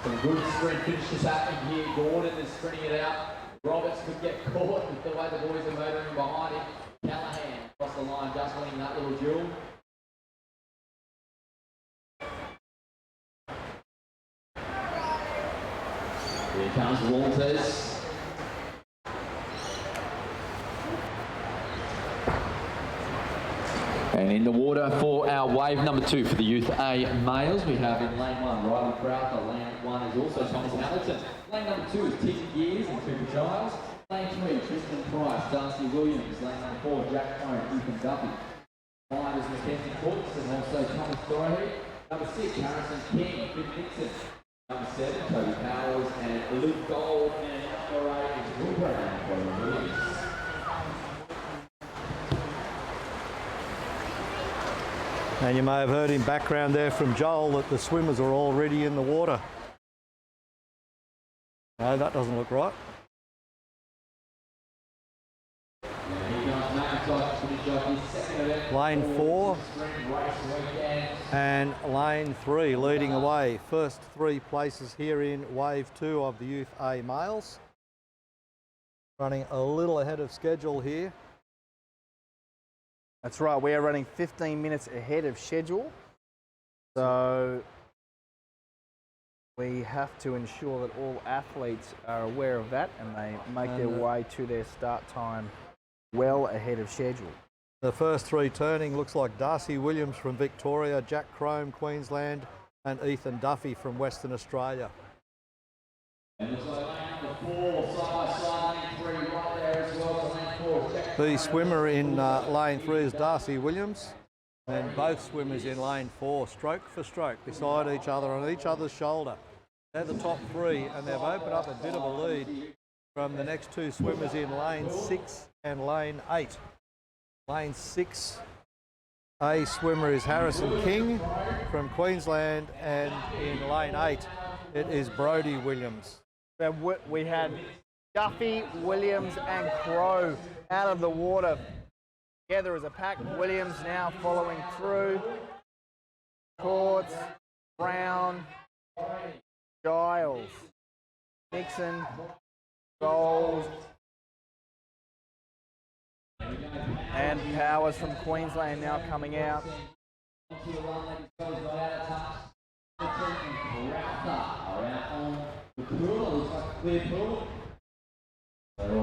[SPEAKER 7] Some good sprint finishes happening here. Gordon is sprinting it out. Roberts could get caught with the way the boys are motoring behind him. Callahan across the line, just winning that little duel. Here comes Walters. And in the water for our wave number 2 for the Youth A males, we have in lane 1 Riley Crowther. Lane 1 is also Thomas Hamilton. Lane number 2 is Tim Gears and Cooper Giles. Lane 3, Tristan Price, Darcy Williams. Lane number 4, Jack Crone, Ethan Duffy. 5 is Mackenzie Cooks and also Thomas Doherty. Number 6, Harrison King, Finn Dixon. Number 7, Toby Powers and Luke Gold. And number 8 is Will Brown for Williams.
[SPEAKER 1] And you may have heard in background there from Joel that the swimmers are already in the water. No, that doesn't look right. Lane 4 and lane 3 leading away. First 3 places here in wave 2 of the Youth A males. Running a little ahead of schedule here.
[SPEAKER 2] That's right, we are running 15 minutes ahead of schedule. So we have to ensure that all athletes are aware of that and they make their way to their start time well ahead of schedule.
[SPEAKER 1] The first 3 turning looks like Darcy Williams from Victoria, Jack Crome, Queensland, and Ethan Duffy from Western Australia.
[SPEAKER 7] And looks like lane number 4, side by side, lane 3 right there as well. So lane 4 is Jack
[SPEAKER 1] The swimmer in lane 3 is Darcy Williams, and both swimmers in lane 4, stroke for stroke, beside each other on each other's shoulder. They're the top 3, and they've opened up a bit of a lead from the next 2 swimmers in lane 6 and lane 8. Lane 6, a swimmer is Harrison King from Queensland, and in lane 8 it is Brodie Williams.
[SPEAKER 2] We had Duffy, Williams and Crow out of the water together as a pack. Williams now following through. Courts, Brown, Giles, Nixon, Gold, and Powers from Queensland now coming out.
[SPEAKER 7] So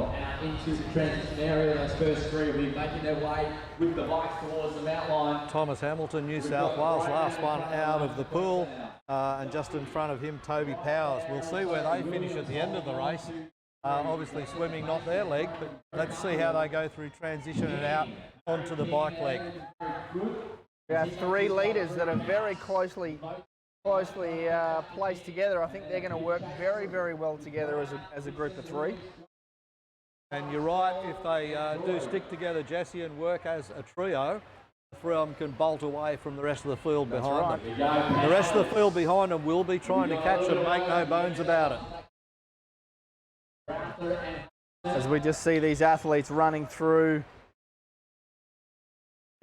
[SPEAKER 7] out into the transition area, those first 3 will be making their way with the bikes towards the mountain line.
[SPEAKER 1] Thomas Hamilton, New South Wales, last one out of the pool, and just in front of him, Toby Powers. We'll see where they finish at the end of the race. Obviously swimming not their leg, but let's see how they go through transition and out onto the bike leg.
[SPEAKER 2] We have 3 leaders that are very closely placed together. I think they're going to work very, very well together as a group of 3.
[SPEAKER 1] And you're right, if they do stick together, Jesse, and work as a trio, the 3 of them can bolt away from the rest of the field behind them. The rest of the field behind them will be trying to catch them, make no bones about it.
[SPEAKER 2] As we just see these athletes running through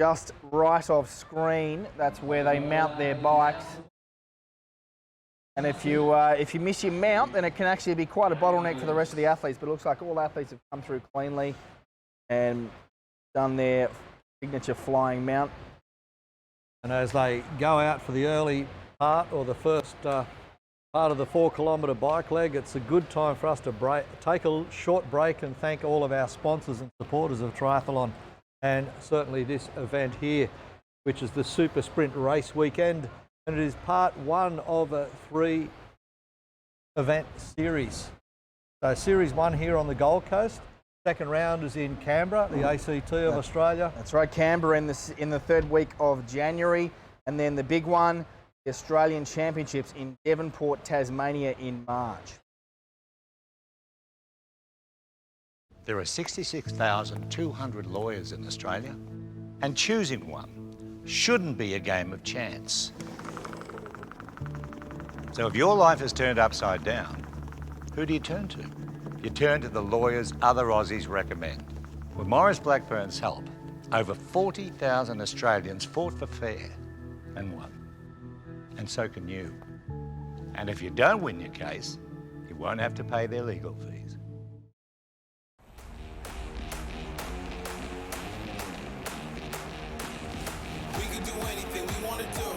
[SPEAKER 2] just right off screen, that's where they mount their bikes. And if you miss your mount, then it can actually be quite a bottleneck for the rest of the athletes. But it looks like all athletes have come through cleanly and done their signature flying mount.
[SPEAKER 1] And as they go out for the early part, or the first part of the 4-kilometre bike leg, it's a good time for us to take a short break and thank all of our sponsors and supporters of triathlon, and certainly this event here, which is the Super Sprint Race Weekend. And it is part 1 of a 3 event series. So series 1 here on the Gold Coast. Second round is in Canberra, the ACT of Australia.
[SPEAKER 2] That's right, Canberra in the 3rd week of January. And then the big one, the Australian Championships in Devonport, Tasmania in March.
[SPEAKER 4] There are 66,200 lawyers in Australia, and choosing one shouldn't be a game of chance. So if your life is turned upside down, who do you turn to? You turn to the lawyers other Aussies recommend. With Maurice Blackburn's help, over 40,000 Australians fought for fair and won. And so can you. And if you don't win your case, you won't have to pay their legal fees.
[SPEAKER 6] We can do anything we want to do.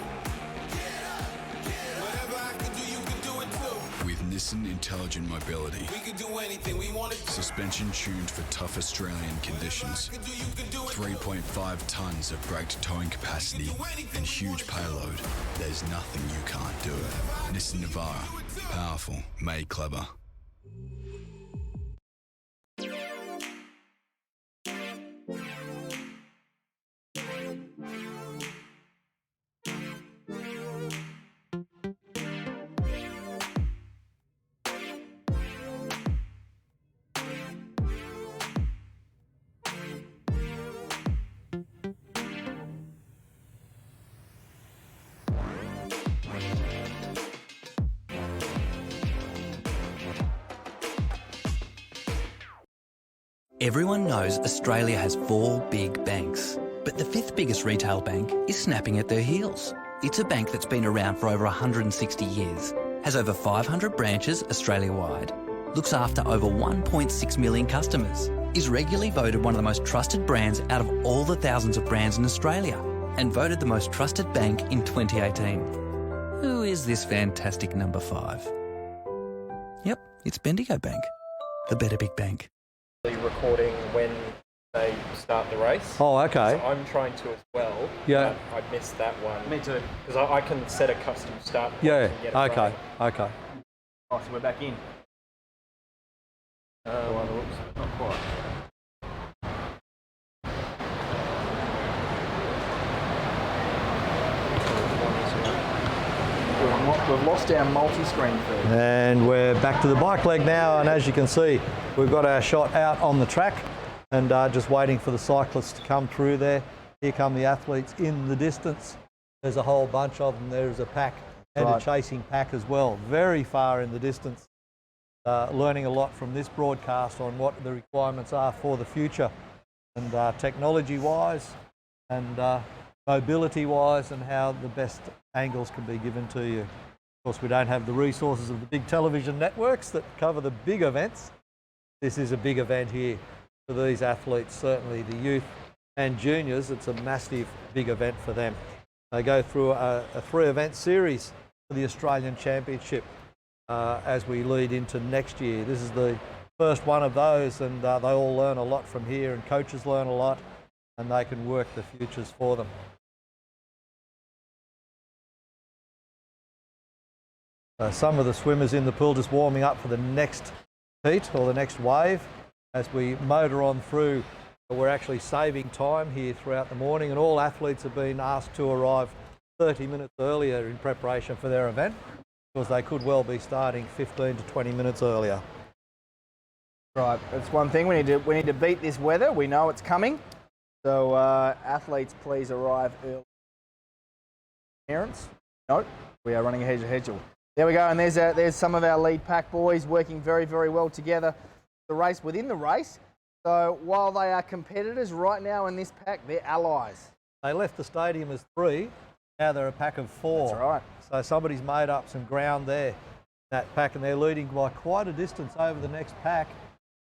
[SPEAKER 6] Whatever I can do, you can do it too.
[SPEAKER 5] With Nissan Intelligent Mobility.
[SPEAKER 6] We can do anything we want to do.
[SPEAKER 5] Suspension tuned for tough Australian conditions. 3.5 tonnes of braked towing capacity and huge payload. There's nothing you can't do. Nissan Navara. Powerful. Made clever.
[SPEAKER 11] Everyone knows Australia has 4 big banks, but the 5th biggest retail bank is snapping at their heels. It's a bank that's been around for over 160 years, has over 500 branches Australia-wide, looks after over 1.6 million customers, is regularly voted one of the most trusted brands out of all the thousands of brands in Australia, and voted the most trusted bank in 2018. Who is this fantastic number 5? Yep, it's Bendigo Bank, the better big bank.
[SPEAKER 12] Recording when they start the race.
[SPEAKER 1] Oh, okay.
[SPEAKER 12] So I'm trying to as well.
[SPEAKER 1] Yeah.
[SPEAKER 12] But I missed that one.
[SPEAKER 2] Me too.
[SPEAKER 12] Because I can set a custom start point
[SPEAKER 1] Yeah,
[SPEAKER 12] and get it
[SPEAKER 1] okay,
[SPEAKER 12] running.
[SPEAKER 1] okay.
[SPEAKER 2] Oh, so we're back in. Whoops, not quite. We've lost our multi-screen feed.
[SPEAKER 1] And we're back to the bike leg now, and as you can see, we've got our shot out on the track and just waiting for the cyclists to come through there. Here come the athletes in the distance. There's a whole bunch of them. There's a pack and a chasing pack as well, very far in the distance. Learning a lot from this broadcast on what the requirements are for the future, and technology-wise and mobility-wise, and how the best angles can be given to you. Of course, we don't have the resources of the big television networks that cover the big events. This is a big event here for these athletes, certainly the youth and juniors. It's a massive big event for them. They go through a 3-event series for the Australian Championship as we lead into next year. This is the first one of those, and they all learn a lot from here, and coaches learn a lot, and they can work the futures for them. Some of the swimmers in the pool just warming up for the next heat or the next wave. As we motor on through, we're actually saving time here throughout the morning, and all athletes have been asked to arrive 30 minutes earlier in preparation for their event, because they could well be starting 15 to 20 minutes earlier.
[SPEAKER 2] Right, that's one thing. We need to beat this weather. We know it's coming. So athletes, please arrive early. Parents, no, we are running ahead of schedule. There we go, and there's some of our lead pack boys working very, very well together. The race within the race. So while they are competitors right now in this pack, they're allies.
[SPEAKER 1] They left the stadium as 3, now they're a pack of 4.
[SPEAKER 2] That's right.
[SPEAKER 1] So somebody's made up some ground there, that pack, and they're leading by quite a distance over the next pack,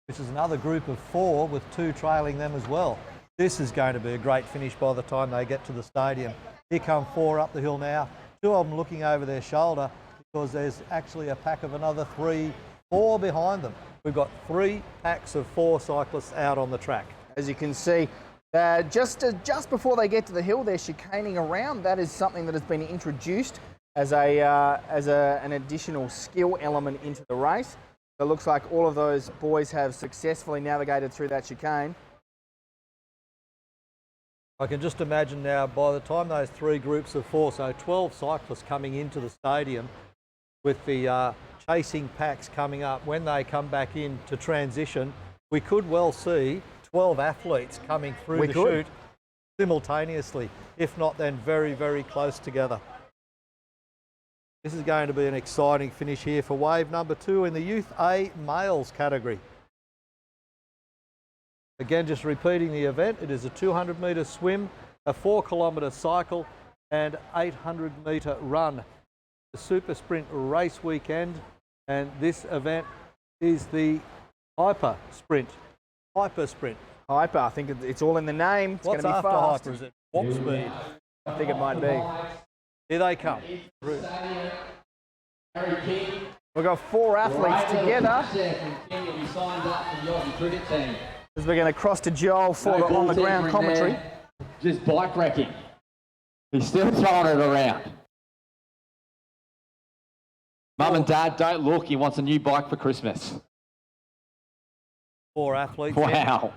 [SPEAKER 1] which is another group of 4 with 2 trailing them as well. This is going to be a great finish by the time they get to the stadium. Here come 4 up the hill now, 2 of them looking over their shoulder, because there's actually a pack of another 3, 4 behind them. We've got 3 packs of 4 cyclists out on the track.
[SPEAKER 2] As you can see, just before they get to the hill, they're chicaning around. That is something that has been introduced as an additional skill element into the race. So it looks like all of those boys have successfully navigated through that chicane.
[SPEAKER 1] I can just imagine now, by the time those 3 groups of 4, so 12 cyclists coming into the stadium, with the chasing packs coming up, when they come back in to transition, we could well see 12 athletes coming through the chute simultaneously, if not then very, very close together. This is going to be an exciting finish here for wave number 2 in the Youth A males category. Again, just repeating the event, it is a 200-metre swim, a 4-kilometre cycle and 800-metre run. The Super Sprint race weekend, and this event is the Hyper Sprint. Hyper Sprint.
[SPEAKER 2] Hyper, I think it's all in the name. It's going to be
[SPEAKER 1] after
[SPEAKER 2] fast.
[SPEAKER 1] Hyper? Is it Warp Speed?
[SPEAKER 2] I think it might be.
[SPEAKER 1] Here they come.
[SPEAKER 2] We've got 4 athletes together. As we're going to cross to Joel for the on-the-ground commentary.
[SPEAKER 7] Just bike wrecking. He's still throwing it around. Mum and Dad, don't look. He wants a new bike for Christmas.
[SPEAKER 1] 4 athletes.
[SPEAKER 7] Wow.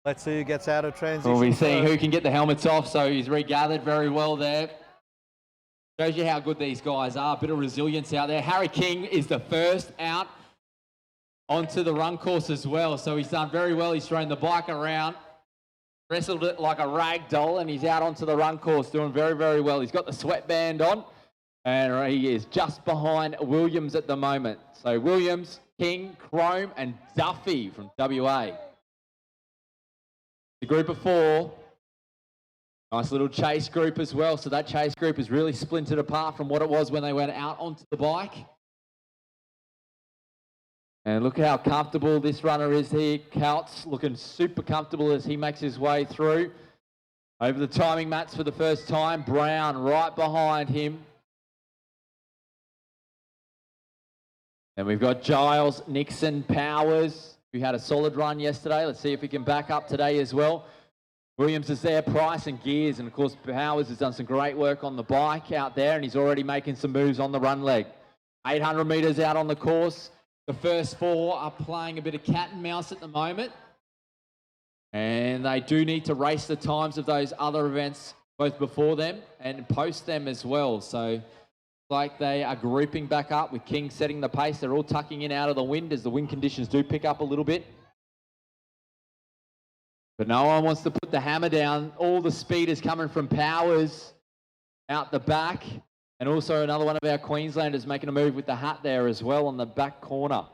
[SPEAKER 1] Let's see who gets out of transition.
[SPEAKER 7] We'll be seeing who can get the helmets off. So he's regathered very well there. Shows you how good these guys are. A bit of resilience out there. Harry King is the first out onto the run course as well. So he's done very well. He's thrown the bike around, wrestled it like a rag doll, and he's out onto the run course doing very, very well. He's got the sweatband on, and he is just behind Williams at the moment. So Williams, King, Chrome, and Duffy from WA. The group of 4. Nice little chase group as well. So that chase group is really splintered apart from what it was when they went out onto the bike. And look how comfortable this runner is here. Coutts looking super comfortable as he makes his way through. Over the timing mats for the first time. Brown right behind him. And we've got Giles, Nixon, Powers, who had a solid run yesterday. Let's see if he can back up today as well. Williams is there, Price and Gears. And of course, Powers has done some great work on the bike out there, and he's already making some moves on the run leg. 800 metres out on the course. The first 4 are playing a bit of cat and mouse at the moment. And they do need to race the times of those other events, both before them and post them as well. So like they are grouping back up with King setting the pace. They're all tucking in out of the wind as the wind conditions do pick up a little bit. But no one wants to put the hammer down. All the speed is coming from Powers out the back. And also another one of our Queenslanders making a move with the hat there as well on the back corner.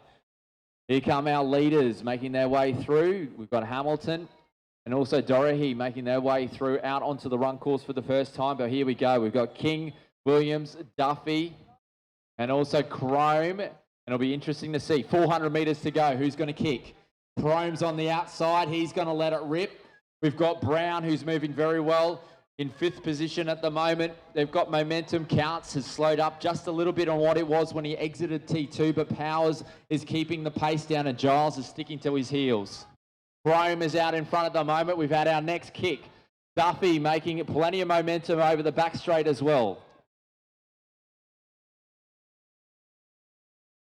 [SPEAKER 7] Here come our leaders making their way through. We've got Hamilton and also Dorohey making their way through out onto the run course for the first time. But here we go. We've got King, Williams, Duffy, and also Chrome. And it'll be interesting to see. 400 metres to go. Who's going to kick? Chrome's on the outside. He's going to let it rip. We've got Brown, who's moving very well in 5th position at the moment. They've got momentum. Counts has slowed up just a little bit on what it was when he exited T2, but Powers is keeping the pace down and Giles is sticking to his heels. Chrome is out in front at the moment. We've had our next kick. Duffy making plenty of momentum over the back straight as well.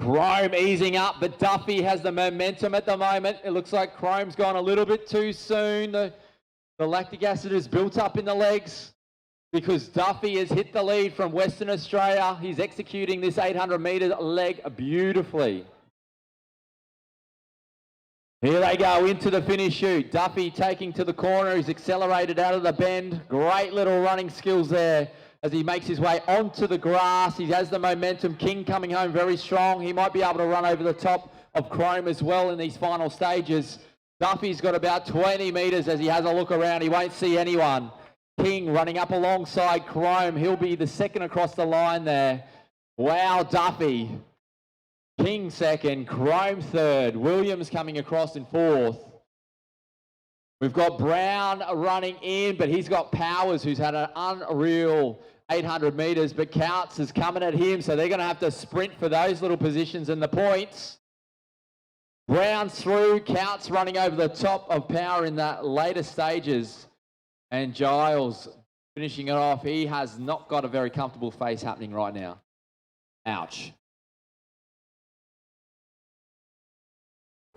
[SPEAKER 7] Chrome easing up, but Duffy has the momentum at the moment. It looks like Chrome's gone a little bit too soon. The lactic acid is built up in the legs because Duffy has hit the lead from Western Australia. He's executing this 800 metre leg beautifully. Here they go into the finish chute. Duffy taking to the corner. He's accelerated out of the bend. Great little running skills there as he makes his way onto the grass. He has the momentum. King coming home very strong. He might be able to run over the top of Chrome as well in these final stages. Duffy's got about 20 metres as he has a look around. He won't see anyone. King running up alongside Chrome. He'll be the second across the line there. Wow, Duffy. King second, Chrome third. Williams coming across in 4th. We've got Brown running in, but he's got Powers, who's had an unreal 800 metres, but Coutts is coming at him, so they're going to have to sprint for those little positions and the points. Brown's through, Coutts running over the top of Power in the later stages, and Giles finishing it off. He has not got a very comfortable face happening right now. Ouch.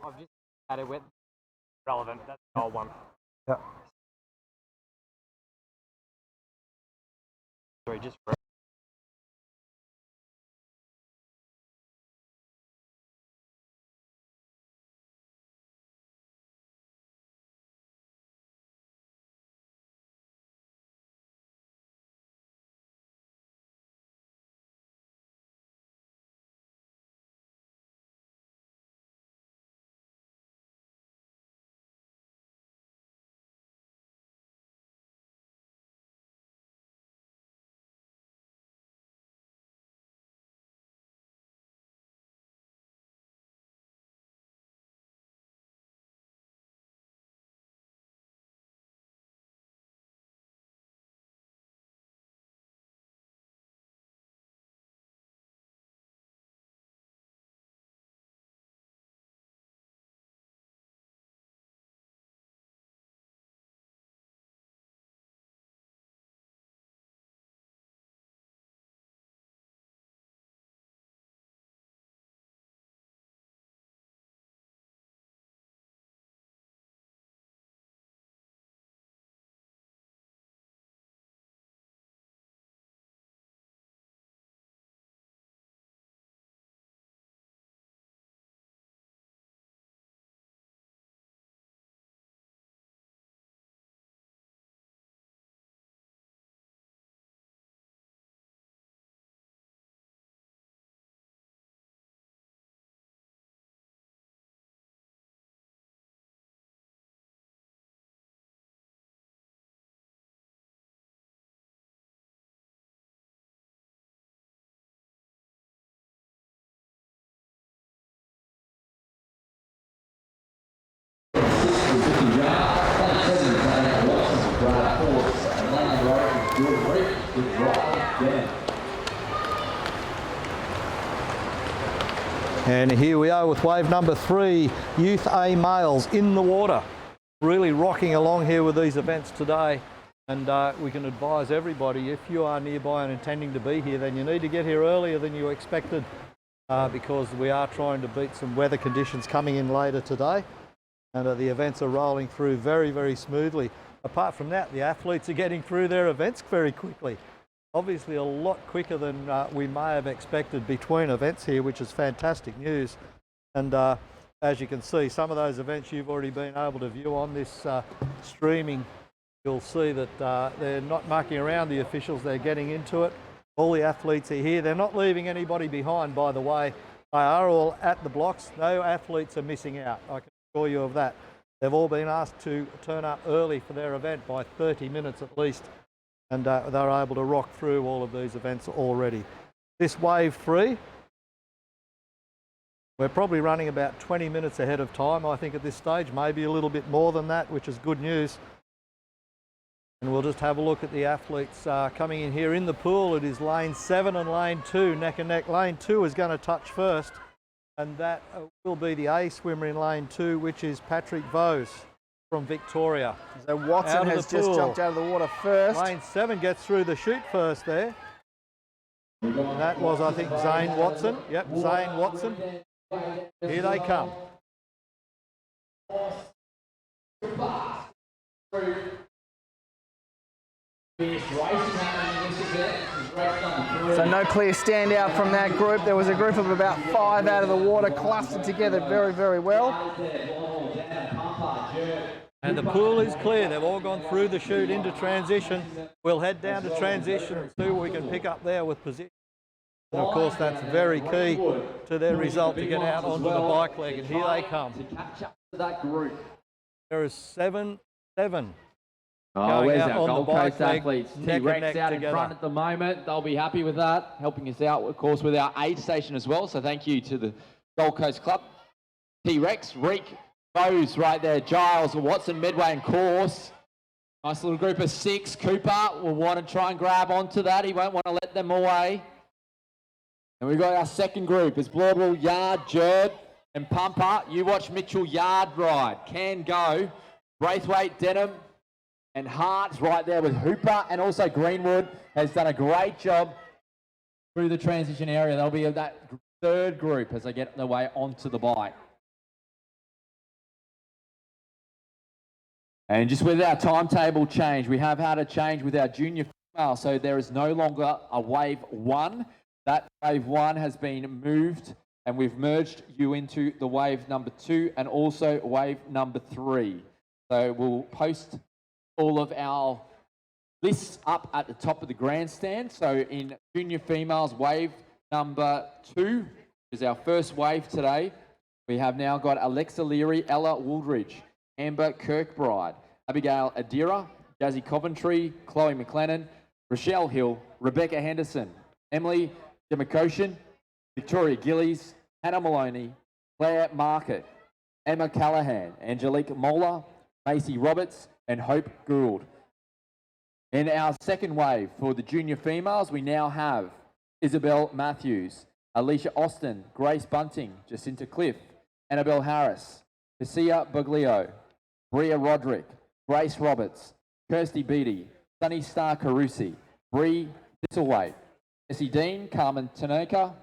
[SPEAKER 12] I've just had it with relevant. That's the old one.
[SPEAKER 1] Yeah.
[SPEAKER 12] Sorry, just
[SPEAKER 3] right horse. And then the right is good. Rick, good drive. Denham.
[SPEAKER 1] And here we are with wave number 3, Youth A males in the water. Really rocking along here with these events today. And we can advise everybody, if you are nearby and intending to be here, then you need to get here earlier than you expected because we are trying to beat some weather conditions coming in later today. And the events are rolling through very, very smoothly. Apart from that, the athletes are getting through their events very quickly. Obviously a lot quicker than we may have expected between events here, which is fantastic news. And as you can see, some of those events you've already been able to view on this streaming. You'll see that they're not mucking around, the officials, they're getting into it. All the athletes are here. They're not leaving anybody behind, by the way. They are all at the blocks. No athletes are missing out, I can assure you of that. They've all been asked to turn up early for their event by 30 minutes at least. And they're able to rock through all of these events already. This wave 3, we're probably running about 20 minutes ahead of time, I think, at this stage, maybe a little bit more than that, which is good news. And we'll just have a look at the athletes coming in here in the pool. It is lane 7 and lane 2, neck and neck. Lane 2 is going to touch first, and that will be the A swimmer in lane 2, which is Patrick Vose from Victoria.
[SPEAKER 2] So Watson has just jumped out of the water first.
[SPEAKER 1] Lane 7 gets through the chute first there. And that was, I think, Zane Watson. Yep, Zane Watson. Here they come.
[SPEAKER 2] So no clear standout from that group. There was a group of about 5 out of the water clustered together very, very well.
[SPEAKER 1] And the pool is clear. They've all gone through the chute into transition. We'll head down to transition and see what we can pick up there with position. And of course, that's very key to their result to get out onto the bike leg. And here they come. There is 7-7.
[SPEAKER 7] Oh, where's
[SPEAKER 1] out
[SPEAKER 7] our
[SPEAKER 1] on
[SPEAKER 7] Gold
[SPEAKER 1] the bike
[SPEAKER 7] Coast
[SPEAKER 1] leg,
[SPEAKER 7] athletes?
[SPEAKER 1] neck and
[SPEAKER 7] T-Rex
[SPEAKER 1] neck
[SPEAKER 7] out in
[SPEAKER 1] together.
[SPEAKER 7] front at the moment. They'll be happy with that, helping us out, of course, with our aid station as well. So thank you to the Gold Coast Club. T-Rex, Reek, Bose right there, Giles, Watson, Medway and Course. Nice little group of 6. Cooper will want to try and grab onto that. He won't want to let them away. And we've got our second group. It's Blaudwell, Yard, Jerd and Pumper. You watch Mitchell Yard ride. Can go. Braithwaite, Denham and Hart's right there with Hooper, and also Greenwood has done a great job through the transition area. They'll be that third group as they get their way onto the bike. And just with our timetable change, we have had a change with our junior female, so there is no longer a wave 1. That wave 1 has been moved, and we've merged you into the wave number 2 and also wave number 3. So we'll post all of our lists up at the top of the grandstand. So in junior females, wave number 2 is our first wave today. We have now got Alexa Leary, Ella Wooldridge, Amber Kirkbride, Abigail Adira, Jazzy Coventry, Chloe McLennan, Rochelle Hill, Rebecca Henderson, Emily Demikoshin, Victoria Gillies, Hannah Maloney, Claire Market, Emma Callahan, Angelique Mola, Macy Roberts, and Hope Gould. In our second wave for the junior females, we now have Isabel Matthews, Alicia Austin, Grace Bunting, Jacinta Cliff, Annabelle Harris, Cassia Buglio, Bria Roderick, Grace Roberts, Kirsty Beattie, Sunny Star Carusi, Bree Thistlethwaite, Essie Dean, Carmen Tanaka,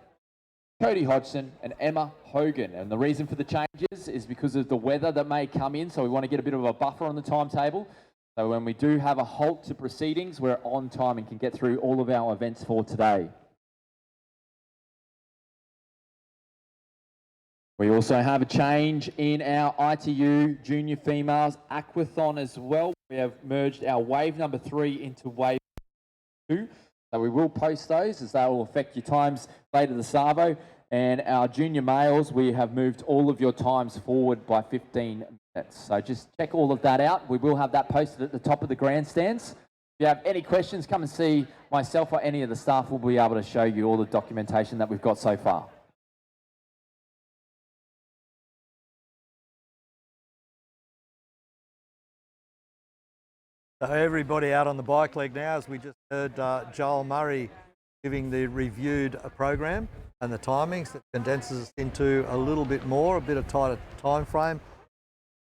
[SPEAKER 7] Cody Hodgson and Emma Hogan. And the reason for the changes is because of the weather that may come in, so we want to get a bit of a buffer on the timetable. So when we do have a halt to proceedings, we're on time and can get through all of our events for today. We also have a change in our ITU junior females aquathon as well. We have merged our wave number 3 into wave 2. So we will post those as they will affect your times later this Savo. And our junior males, we have moved all of your times forward by 15 minutes. So just check all of that out. We will have that posted at the top of the grandstands. If you have any questions, come and see myself or any of the staff. Will be able to show you all the documentation that we've got so far.
[SPEAKER 1] So everybody out on the bike leg now, as we just heard Joel Murray giving the reviewed program and the timings that condenses us into a little bit more, a bit of tighter time frame.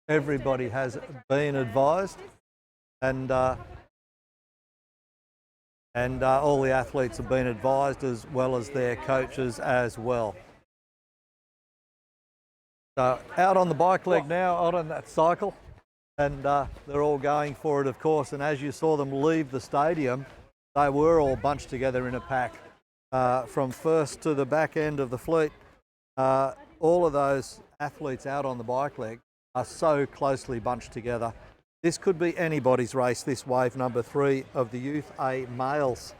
[SPEAKER 1] Everybody has been advised, and all the athletes have been advised, as well as their coaches as well. So out on the bike leg now, out on that cycle, and they're all going for it, of course. And as you saw them leave the stadium, they were all bunched together in a pack. From first to the back end of the fleet, all of those athletes out on the bike leg are so closely bunched together. This could be anybody's race, this wave number 3 of the Youth A males.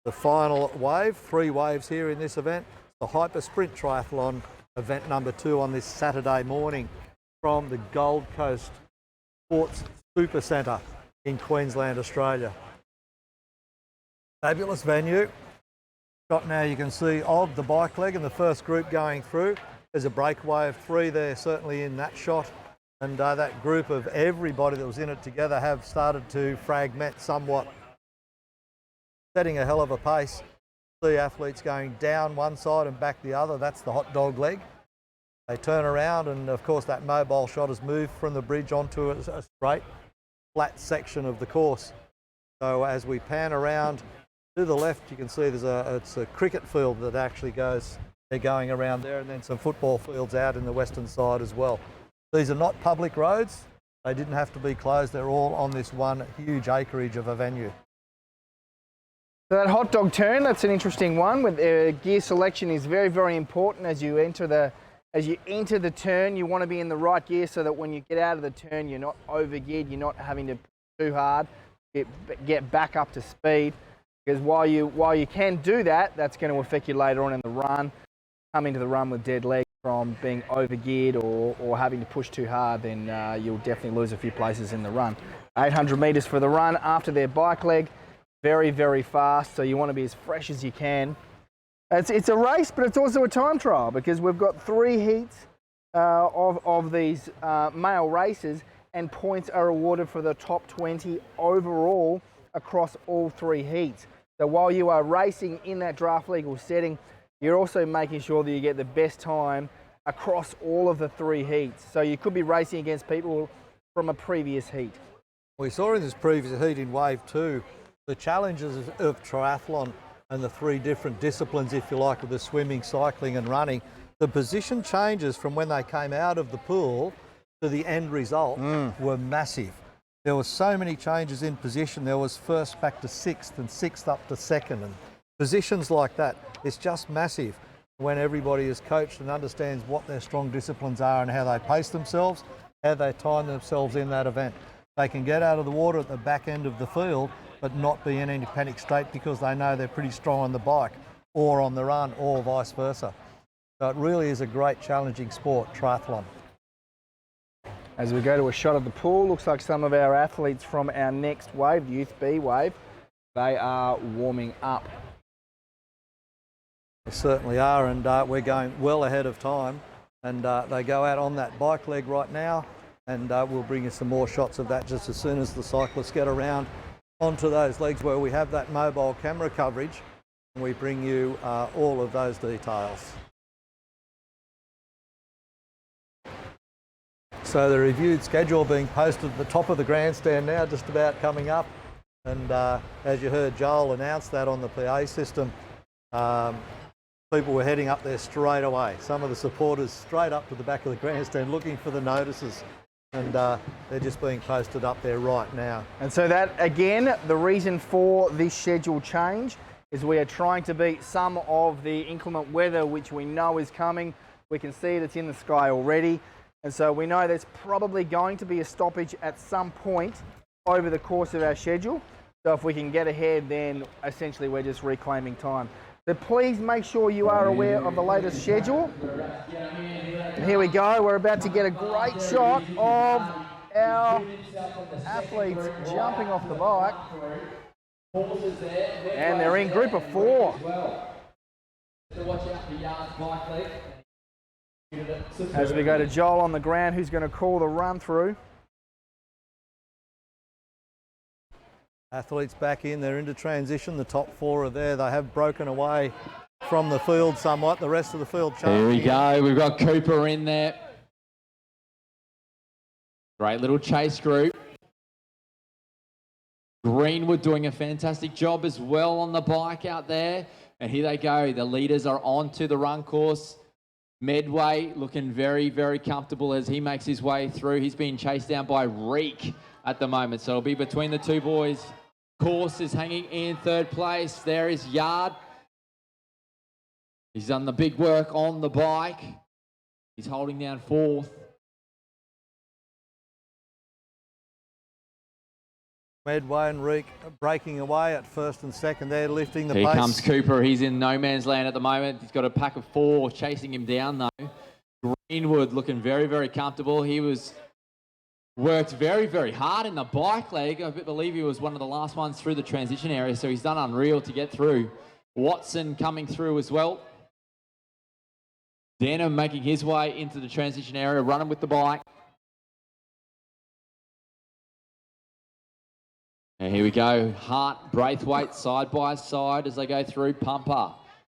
[SPEAKER 1] The final wave, 3 waves here in this event, the Hyper Sprint Triathlon, event number 2 on this Saturday morning from the Gold Coast Sports Super Centre in Queensland, Australia. Fabulous venue. Shot now you can see of the bike leg and the first group going through. There's a breakaway of 3 there, certainly in that shot. And that group of everybody that was in it together have started to fragment somewhat, setting a hell of a pace. The athletes going down one side and back the other. That's the hot dog leg. They turn around, and of course that mobile shot has moved from the bridge onto a straight, flat section of the course. So as we pan around to the left, you can see it's a cricket field that actually goes. They're going around there, and then some football fields out in the western side as well. These are not public roads. They didn't have to be closed. They're all on this one huge acreage of a venue.
[SPEAKER 2] So that hot dog turn, that's an interesting one. With gear selection is very, very important as you enter the turn. You want to be in the right gear so that when you get out of the turn, you're not overgeared. You're not having to push too hard. Get back up to speed. Because while you can do that, that's going to affect you later on in the run. Come into the run with dead legs from being overgeared or having to push too hard, then you'll definitely lose a few places in the run. 800 metres for the run after their bike leg. Very, very fast, so you want to be as fresh as you can. It's a race, but it's also a time trial because we've got 3 heats of these male races, and points are awarded for the top 20 overall across all 3 heats. So while you are racing in that draft legal setting, you're also making sure that you get the best time across all of the 3 heats. So you could be racing against people from a previous heat.
[SPEAKER 1] We saw in this previous heat in Wave 2 the challenges of triathlon and the 3 different disciplines, if you like, of the swimming, cycling and running. The position changes from when they came out of the pool to the end result were massive. There were so many changes in position. There was first back to 6th and 6th up to 2nd, and positions like that. It's just massive when everybody is coached and understands what their strong disciplines are and how they pace themselves, how they time themselves in that event. They can get out of the water at the back end of the field but not be in any panic state because they know they're pretty strong on the bike or on the run or vice versa. So it really is a great challenging sport, triathlon.
[SPEAKER 2] As we go to a shot of the pool, looks like some of our athletes from our next wave, the Youth B wave, they are warming up.
[SPEAKER 1] They certainly are, and we're going well ahead of time. And they go out on that bike leg right now, and we'll bring you some more shots of that just as soon as the cyclists get around onto those legs where we have that mobile camera coverage, and we bring you all of those details. So the reviewed schedule being posted at the top of the grandstand now, just about coming up. And as you heard Joel announce that on the PA system, people were heading up there straight away. Some of the supporters straight up to the back of the grandstand looking for the notices. And they're just being posted up there right now.
[SPEAKER 2] And so that, again, the reason for this schedule change is we are trying to beat some of the inclement weather which we know is coming. We can see it, it's in the sky already. And so we know there's probably going to be a stoppage at some point over the course of our schedule. So if we can get ahead, then essentially we're just reclaiming time. So please make sure you are aware of the latest schedule. And here we go, we're about to get a great shot of our athletes jumping off the bike. And they're in group of 4. As we go to Joel on the ground, who's going to call the run through.
[SPEAKER 1] Athletes back in, they're into transition. The top 4 are there. They have broken away from the field somewhat. The rest of the field changing.
[SPEAKER 7] Here we go. We've got Cooper in there. Great little chase group. Greenwood doing a fantastic job as well on the bike out there. And here they go. The leaders are onto the run course. Medway looking very, very comfortable as he makes his way through. He's being chased down by Reek at the moment. So it'll be between the two boys. Course is hanging in 3rd place. There is Yard. He's done the big work on the bike. He's holding down 4th.
[SPEAKER 1] Medway and Reek breaking away at 1st and 2nd. They're lifting the pace.
[SPEAKER 7] Here comes Cooper. He's in no man's land at the moment. He's got a pack of 4 chasing him down though. Greenwood looking very, very comfortable. He worked very, very hard in the bike leg. I believe he was one of the last ones through the transition area, so he's done unreal to get through. Watson coming through as well. Denham making his way into the transition area, running with the bike. And here we go. Hart, Braithwaite, side by side as they go through. Pumper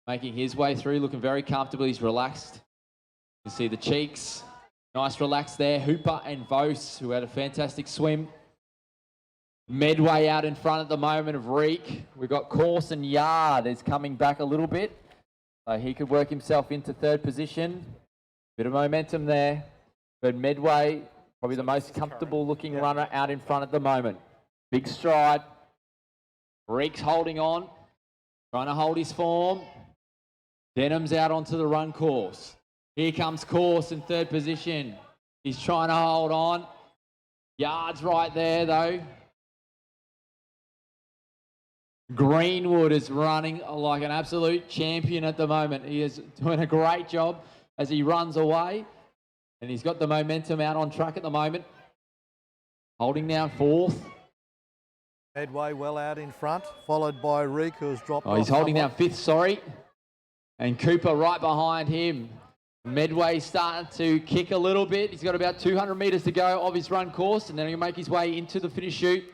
[SPEAKER 7] making his way through, looking very comfortable. He's relaxed. You can see the cheeks. Nice relax there. Hooper and Vos, who had a fantastic swim. Medway out in front at the moment of Reek. We've got Course and Yard is coming back a little bit. So he could work himself into 3rd position. Bit of momentum there. But Medway, probably the most comfortable looking runner out in front at the moment. Big stride. Reek's holding on. Trying to hold his form. Denham's out onto the run course. Here comes Course in 3rd position. He's trying to hold on. Yard's right there though. Greenwood is running like an absolute champion at the moment. He is doing a great job as he runs away. And he's got the momentum out on track at the moment. Holding down 4th.
[SPEAKER 1] Medway well out in front, followed by Reek, who's dropped off.
[SPEAKER 7] He's holding
[SPEAKER 1] somewhat.
[SPEAKER 7] down 5th, sorry. And Cooper right behind him. Medway starting to kick a little bit. He's got about 200 metres to go of his run course, and then he'll make his way into the finish chute.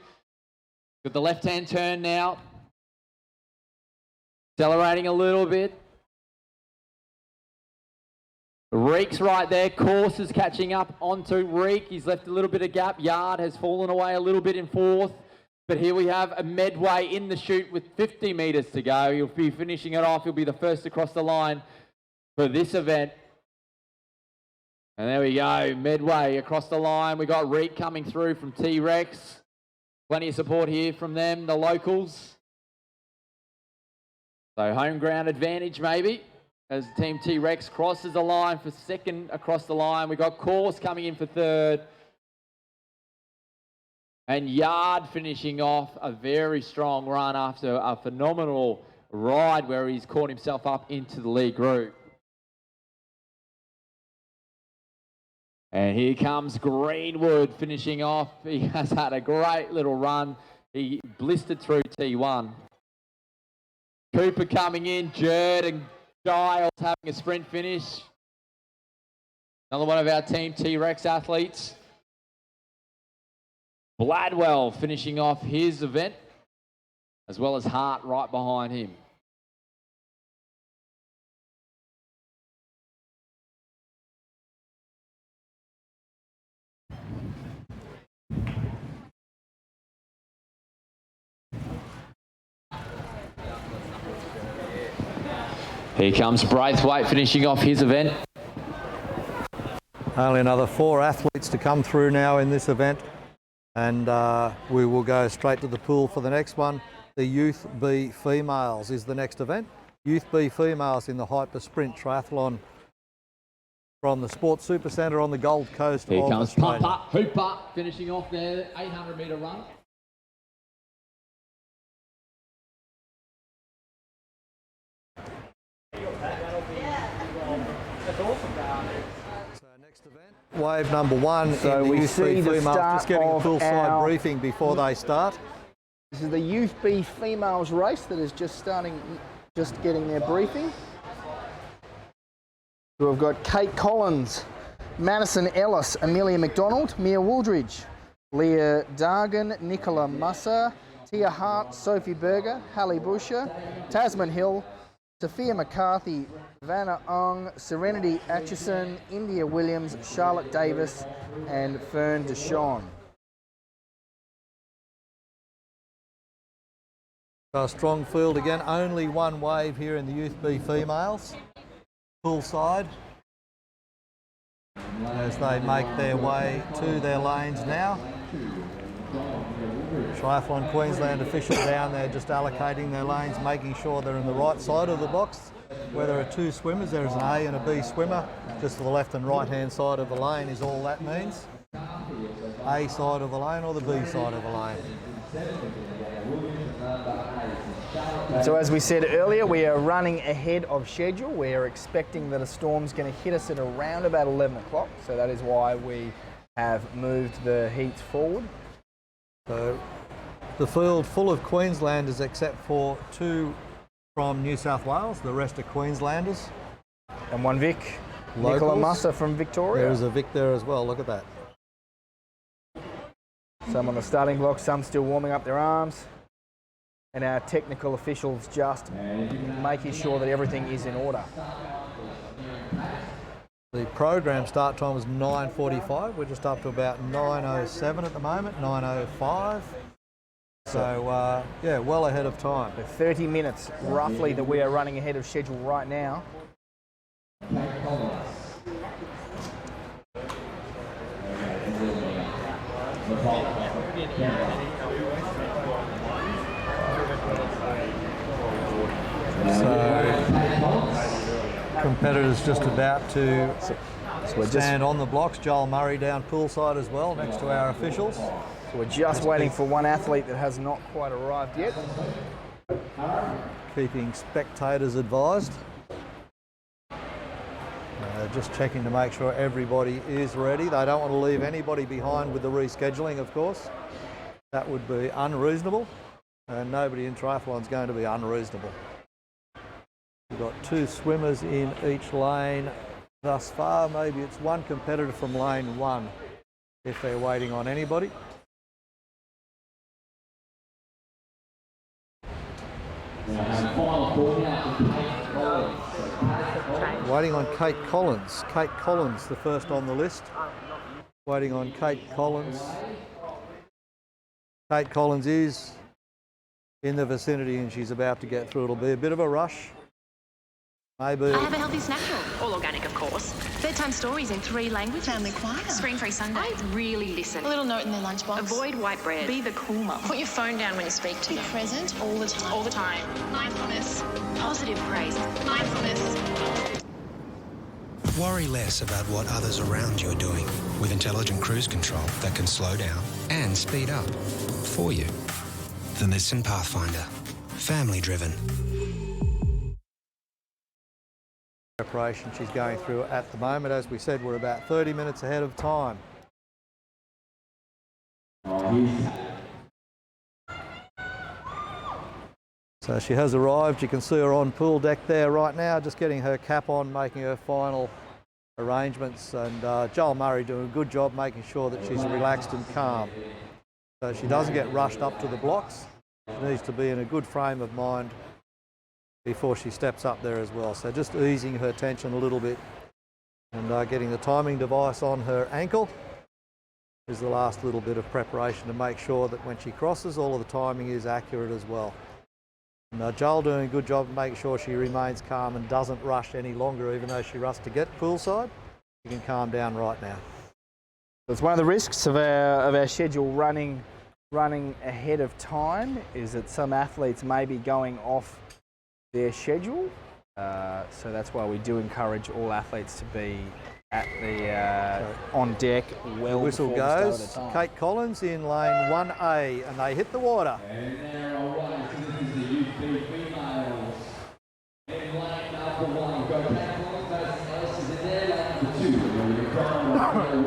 [SPEAKER 7] Got the left-hand turn now. Accelerating a little bit. Reek's right there. Course is catching up onto Reek. He's left a little bit of gap. Yard has fallen away a little bit in 4th. But here we have a Medway in the chute with 50 metres to go. He'll be finishing it off. He'll be the first across the line for this event. And there we go, Medway across the line. We got Reek coming through from T-Rex. Plenty of support here from them, the locals. So home ground advantage maybe as Team T-Rex crosses the line for 2nd across the line. We got Course coming in for 3rd. And Yard finishing off a very strong run after a phenomenal ride where he's caught himself up into the lead group. And here comes Greenwood finishing off. He has had a great little run. He blistered through T1. Cooper coming in, Jerd and Giles having a sprint finish. Another one of our Team T-Rex athletes. Bladwell finishing off his event, as well as Hart right behind him. Here comes Braithwaite finishing off his event.
[SPEAKER 1] Only another 4 athletes to come through now in this event. And we will go straight to the pool for the next one. The Youth B Females is the next event. Youth B Females in the Hyper Sprint Triathlon from the Sports Super Centre on the Gold Coast
[SPEAKER 7] Here
[SPEAKER 1] of
[SPEAKER 7] comes
[SPEAKER 1] Australia.
[SPEAKER 7] Pumper, Hooper finishing off their 800 metre run.
[SPEAKER 1] Wave number 1
[SPEAKER 2] So
[SPEAKER 1] in the
[SPEAKER 2] we
[SPEAKER 1] Youth
[SPEAKER 2] see
[SPEAKER 1] B
[SPEAKER 2] the
[SPEAKER 1] Females.
[SPEAKER 2] start
[SPEAKER 1] Just getting a
[SPEAKER 2] of
[SPEAKER 1] full side
[SPEAKER 2] our-
[SPEAKER 1] briefing before they start.
[SPEAKER 2] This is the Youth B Females race that is just getting their briefing. So we've got Kate Collins, Madison Ellis, Amelia McDonald, Mia Wooldridge, Leah Dargan, Nicola Musser, Tia Hart, Sophie Berger, Hallie Busher, Tasman Hill, Sophia McCarthy, Vanna Ong, Serenity Atchison, India Williams, Charlotte Davis, and Fern Deshawn.
[SPEAKER 1] A strong field again, only one wave here in the Youth B females. Poolside, as they make their way to their lanes now. Triathlon Queensland officials down there just allocating their lanes, making sure they're in the right side of the box. Where there are two swimmers, there is an A and a B swimmer. Just to the left and right hand side of the lane is all that means. A side of the lane or the B side of the lane.
[SPEAKER 2] So as we said earlier, we are running ahead of schedule. We are expecting that a storm's going to hit us at around about 11 o'clock. So that is why we have moved the heats forward.
[SPEAKER 1] So the field full of Queenslanders except for two from New South Wales. The rest are Queenslanders.
[SPEAKER 2] And one Vic.
[SPEAKER 1] Locals.
[SPEAKER 2] Nicola Musser from Victoria.
[SPEAKER 1] There is a Vic there as well, look at that.
[SPEAKER 2] Some on the starting block, some still warming up their arms. And our technical officials just making sure that everything is in order.
[SPEAKER 1] The program start time was 9:45. We're just up to about 9:07 at the moment, 9:05. So, yeah, well ahead of time.
[SPEAKER 2] 30 minutes roughly that we are running ahead of schedule right now.
[SPEAKER 1] So, competitors just about to stand on the blocks. Joel Murray down poolside as well, next to our officials.
[SPEAKER 2] So we're just waiting for one athlete that has not quite arrived yet.
[SPEAKER 1] Keeping spectators advised. Just checking to make sure everybody is ready. They don't want to leave anybody behind with the rescheduling, of course. That would be unreasonable, and nobody in triathlon is going to be unreasonable. We've got two swimmers in each lane thus far. Maybe it's one competitor from lane one if they're waiting on anybody. Waiting on Kate Collins. Kate Collins, the first on the list. Waiting on Kate Collins. Kate Collins is in the vicinity and she's about to get through. It'll be a bit of a rush. Maybe.
[SPEAKER 8] I have a healthy snack drawer. All organic, of course. Bedtime stories in 3 languages.
[SPEAKER 9] Family choir.
[SPEAKER 8] Screen-free Sunday. I really listen.
[SPEAKER 9] A little note in their lunchbox.
[SPEAKER 8] Avoid white bread. Be the cool mum.
[SPEAKER 9] Put your phone down when you speak to them. Present all the time.
[SPEAKER 8] All the time.
[SPEAKER 9] Mindfulness.
[SPEAKER 8] Positive praise.
[SPEAKER 9] Mindfulness.
[SPEAKER 10] Worry less about what others around you are doing with intelligent cruise control that can slow down and speed up for you. The Nissan Pathfinder. Family driven.
[SPEAKER 1] Preparation she's going through at the moment. As we said, we're about 30 minutes ahead of time. So she has arrived. You can see her on pool deck there right now, just getting her cap on, making her final arrangements, and Joel Murray doing a good job making sure that she's relaxed and calm. So she doesn't get rushed up to the blocks. She needs to be in a good frame of mind before she steps up there as well. So just easing her tension a little bit and getting the timing device on her ankle is the last little bit of preparation to make sure that when she crosses, all of the timing is accurate as well. And Joel doing a good job of making sure she remains calm and doesn't rush any longer, even though she rushed to get poolside. She can calm down right now.
[SPEAKER 2] It's one of the risks of our schedule running ahead of time is that some athletes may be going off their schedule. So that's why we do encourage all athletes to be at the on deck well
[SPEAKER 1] the whistle
[SPEAKER 2] before the
[SPEAKER 1] goes.
[SPEAKER 2] start of the time.
[SPEAKER 1] Kate Collins in lane 1A, and they hit the water.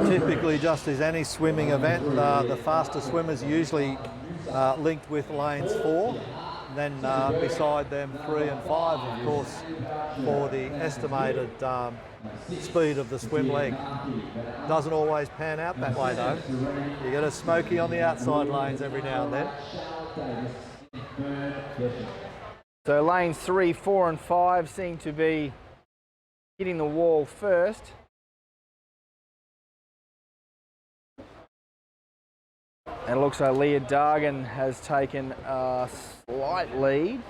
[SPEAKER 1] Typically, just as any swimming event, the faster swimmers usually linked with lanes 4. Then beside them 3 and 5, of course, for the estimated speed of the swim leg. Doesn't always pan out that way though. You get a smoky on the outside lanes every now and then.
[SPEAKER 2] So lanes 3, 4 and 5 seem to be hitting the wall first. And it looks like Leah Dargan has taken a slight lead.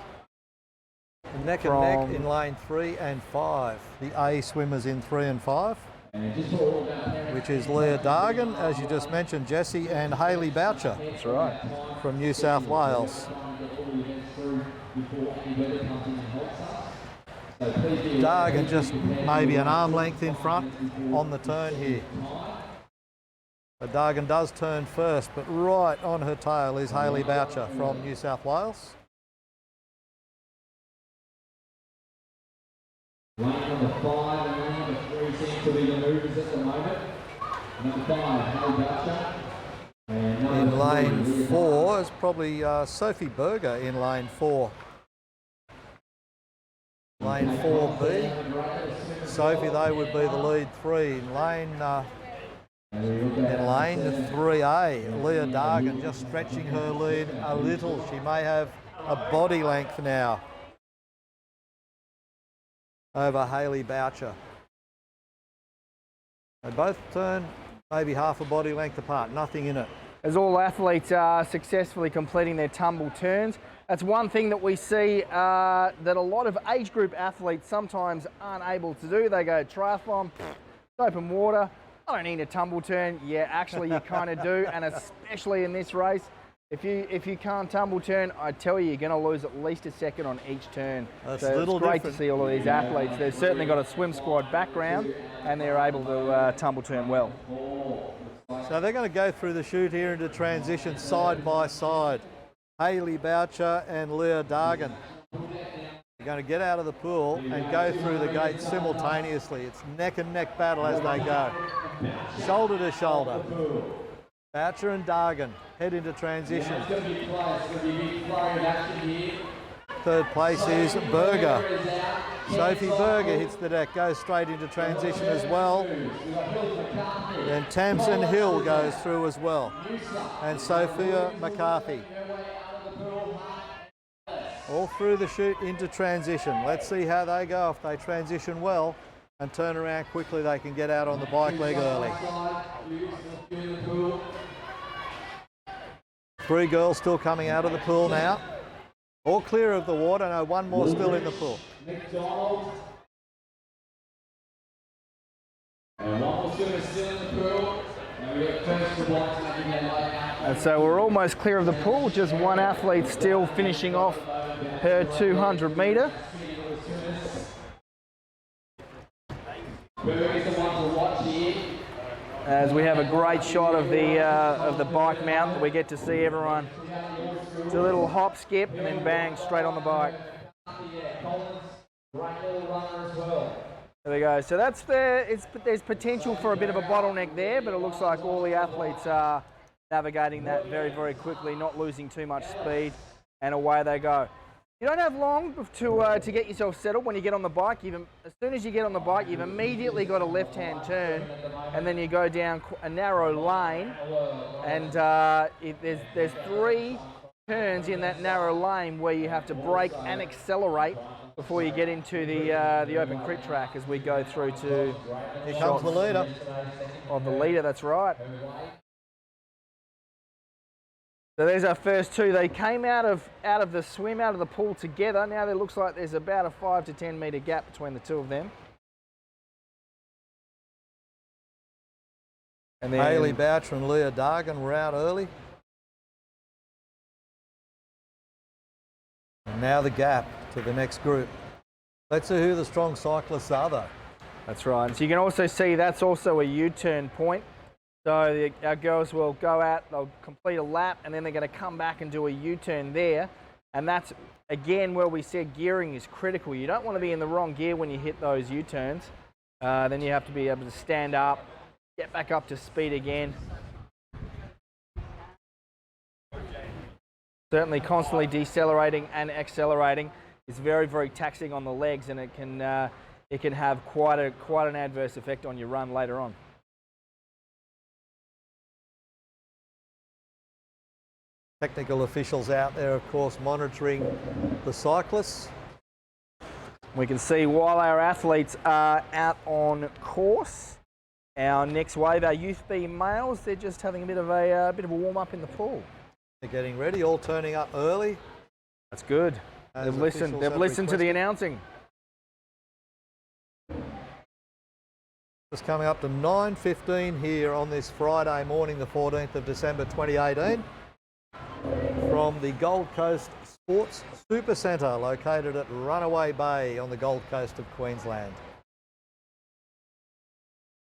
[SPEAKER 1] Neck and neck in lane 3 and 5. The A swimmers in 3 and 5, which is Leah Dargan, as you just mentioned, Jesse, and Hayley Boucher.
[SPEAKER 2] That's right.
[SPEAKER 1] From New South Wales. Dargan just maybe an arm length in front on the turn here. But Dargan does turn first, but right on her tail is Hayley Boucher from New South Wales.
[SPEAKER 3] Lane number 5 and lane number 3 seem to be the movers at the moment. Number 5, Hayley Boucher.
[SPEAKER 1] In lane 4 is probably Sophie Berger in lane 4. Lane 4B. Sophie, they would be the lead 3. In lane 3A, Leah Dargan just stretching her lead a little. She may have a body length now over Hayley Boucher. They both turn maybe half a body length apart, nothing in it.
[SPEAKER 2] As all athletes are successfully completing their tumble turns, that's one thing that we see that a lot of age group athletes sometimes aren't able to do. They go triathlon, open water, I don't need a tumble turn. Yeah, actually you kind of do, and especially in this race, if you can't tumble turn, I tell you, you're going to lose at least a second on each turn.
[SPEAKER 1] That's
[SPEAKER 2] so it's great to see all of these athletes. They've certainly got a swim squad background, and they're able to tumble turn well.
[SPEAKER 1] So they're going to go through the chute here into transition side by side. Hayley Boucher and Leah Dargan. They're going to get out of the pool and go through the gate simultaneously. It's neck and neck battle as they go. Shoulder to shoulder. Boucher and Dargan head into transition. Third place is Berger. Sophie Berger hits the deck, goes straight into transition as well. Then Tamsin Hill goes through as well. And Sophia McCarthy. All through the chute into transition. Let's see how they go. If they transition well and turn around quickly, they can get out on the bike leg early. 3 girls still coming out of the pool now. All clear of the water. No, 1 more still in the pool.
[SPEAKER 3] And 1 more swimmer still in the pool. And we got first to watch making that light out.
[SPEAKER 2] And so we're almost clear of the pool. Just 1 athlete still finishing off her 200 metre.
[SPEAKER 3] Berger's the one to watch here.
[SPEAKER 2] As we have a great shot of the bike mount, we get to see everyone. It's a little hop, skip, and then bang, straight on the bike. There we go. So that's there's potential for a bit of a bottleneck there, but it looks like all the athletes are navigating that very, very quickly, not losing too much speed, and away they go. You don't have long to get yourself settled when you get on the bike. As soon as you get on the bike, you've immediately got a left-hand turn, and then you go down a narrow lane, and there's 3 turns in that narrow lane where you have to brake and accelerate before you get into the open crit track as we go through to...
[SPEAKER 1] Here comes the leader.
[SPEAKER 2] Of the leader, that's right. So there's our first 2. They came out of the swim, out of the pool together. Now it looks like there's about a 5 to 10 metre gap between the 2 of them. And then
[SPEAKER 1] Hayley Boucher and Leah Dargan were out early. And now the gap to the next group. Let's see who the strong cyclists are though.
[SPEAKER 2] That's right. So you can also see that's also a U-turn point. So our girls will go out, they'll complete a lap, and then they're going to come back and do a U-turn there. And that's, again, where we said gearing is critical. You don't want to be in the wrong gear when you hit those U-turns. Then you have to be able to stand up, get back up to speed again. Certainly constantly decelerating and accelerating is very, very taxing on the legs, and it can have quite an adverse effect on your run later on.
[SPEAKER 1] Technical officials out there, of course, monitoring the cyclists.
[SPEAKER 2] We can see while our athletes are out on course, our next wave, our Youth B males, they're just having a bit of a warm up in the pool.
[SPEAKER 1] They're getting ready, all turning up early.
[SPEAKER 2] That's good.
[SPEAKER 1] As
[SPEAKER 2] They've listened.
[SPEAKER 1] officials
[SPEAKER 2] They've
[SPEAKER 1] have
[SPEAKER 2] listened to the
[SPEAKER 1] requested.
[SPEAKER 2] announcing.
[SPEAKER 1] It's coming up to 9:15 here on this Friday morning, the 14th of December 2018, from the Gold Coast Sports Super Centre, located at Runaway Bay on the Gold Coast of Queensland.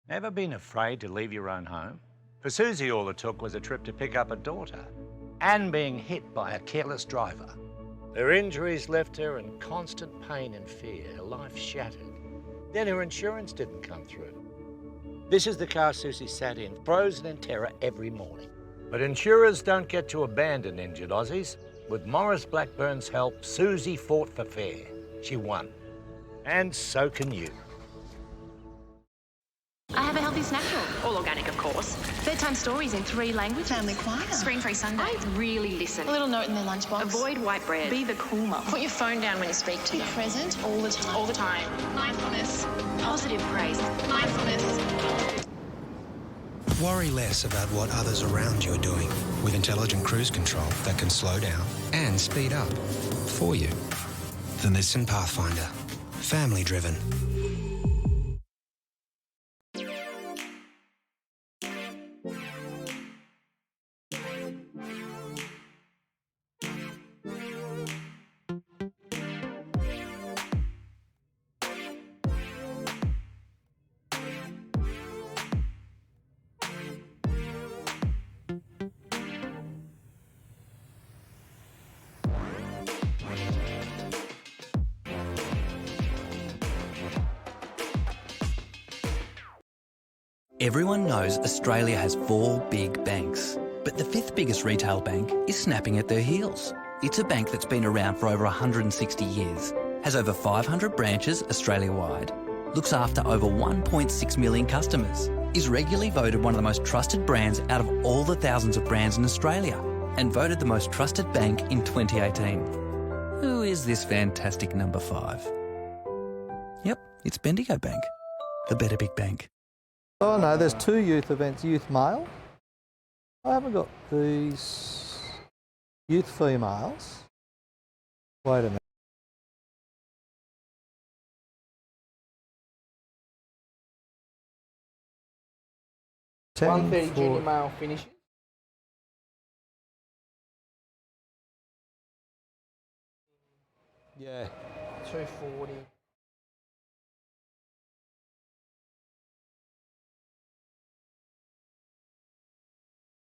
[SPEAKER 4] Never been afraid to leave your own home? For Susie, all it took was a trip to pick up a daughter and being hit by a careless driver. Her injuries left her in constant pain and fear, her life shattered. Then her insurance didn't come through. This is the car Susie sat in, frozen in terror every morning. But insurers don't get to abandon injured Aussies. With Morris Blackburn's help, Susie fought for fair. She won. And so can you.
[SPEAKER 8] I have a healthy snack drawer. All organic, of course. Bedtime stories in 3 languages.
[SPEAKER 9] Family choir.
[SPEAKER 8] Screen-free Sunday. I really listen.
[SPEAKER 9] A little note in their lunchbox.
[SPEAKER 8] Avoid white bread. Be the cool mum.
[SPEAKER 9] Put your phone down when you speak to them. Be present all the time.
[SPEAKER 8] All the time.
[SPEAKER 9] Mindfulness.
[SPEAKER 8] Positive praise.
[SPEAKER 9] Mindfulness.
[SPEAKER 10] Worry less about what others around you are doing with intelligent cruise control that can slow down and speed up for you. The Nissan Pathfinder. Family driven.
[SPEAKER 11] Everyone knows Australia has 4 big banks, but the 5th biggest retail bank is snapping at their heels. It's a bank that's been around for over 160 years, has over 500 branches Australia-wide, looks after over 1.6 million customers, is regularly voted one of the most trusted brands out of all the thousands of brands in Australia, and voted the most trusted bank in 2018. Who is this fantastic number 5? Yep, it's Bendigo Bank, the better big bank.
[SPEAKER 1] Oh no, there's 2 youth events, youth male. I haven't got these youth females. Wait a minute. Ten
[SPEAKER 2] 1:30
[SPEAKER 1] for-
[SPEAKER 2] junior male finish.
[SPEAKER 1] Yeah.
[SPEAKER 2] 2:40.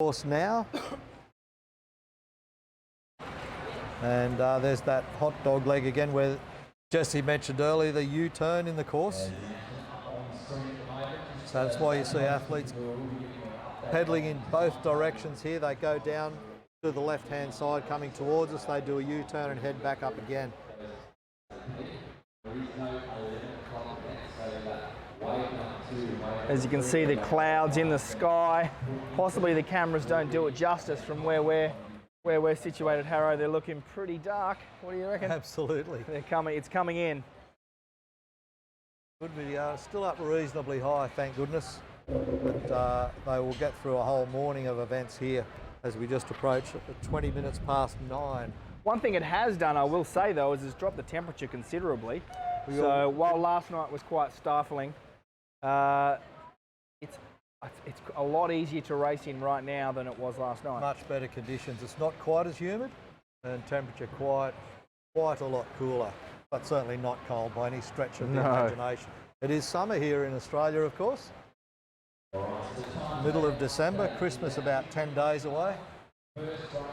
[SPEAKER 1] Course now. And there's that hot dog leg again where Jesse mentioned earlier the U-turn in the course. So that's why you see athletes pedaling in both directions here. They go down to the left-hand side coming towards us. They do a U-turn and head back up again.
[SPEAKER 2] As you can see, the clouds in the sky. Possibly the cameras don't do it justice from where we're situated, Harrow. They're looking pretty dark. What do you reckon?
[SPEAKER 1] Absolutely.
[SPEAKER 2] They're coming. It's coming in.
[SPEAKER 1] Good video. Still up reasonably high, thank goodness. But they will get through a whole morning of events here as we just approach 20 minutes past 9.
[SPEAKER 2] One thing it has done, I will say though, is it's dropped the temperature considerably. So while last night was quite stifling, it's a lot easier to race in right now than it was last night.
[SPEAKER 1] Much better conditions. It's not quite as humid and temperature quite a lot cooler, but certainly not cold by any stretch of the imagination. It is summer here in Australia, of course. Middle of December, Christmas about 10 days away.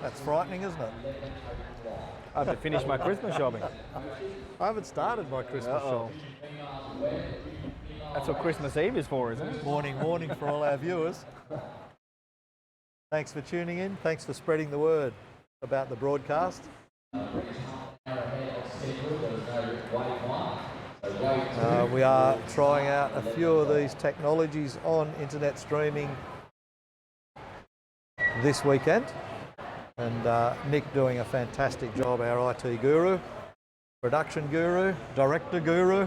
[SPEAKER 1] That's frightening, isn't it?
[SPEAKER 2] I have to finish my Christmas shopping.
[SPEAKER 1] I haven't started my Christmas shopping.
[SPEAKER 2] That's what Christmas Eve is for, isn't it?
[SPEAKER 1] Morning for all our viewers. Thanks for tuning in. Thanks for spreading the word about the broadcast. We are trying out a few of these technologies on internet streaming this weekend. And Nick doing a fantastic job, our IT guru, production guru, director guru.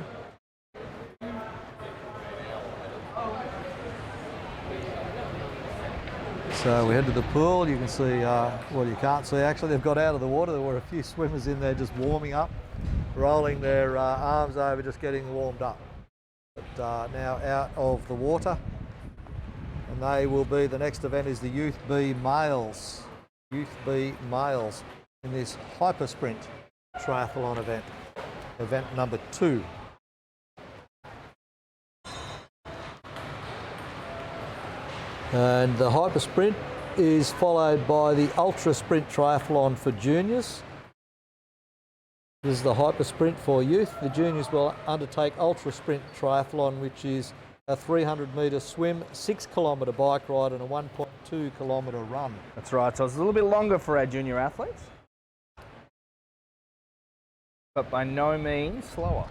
[SPEAKER 1] So we head to the pool. You can see, well, you can't see actually, they've got out of the water. There were a few swimmers in there just warming up, rolling their arms over, just getting warmed up. But now out of the water, and they will be, the next event is the Youth B Males. Youth B Males in this hyper sprint triathlon event, event number 2. And the hyper sprint is followed by the ultra sprint triathlon for juniors. This is the hyper sprint for youth. The juniors will undertake ultra sprint triathlon, which is a 300-metre swim, 6-kilometre bike ride and a 1.2-kilometre run.
[SPEAKER 2] That's right, so it's a little bit longer for our junior athletes, but by no means slower.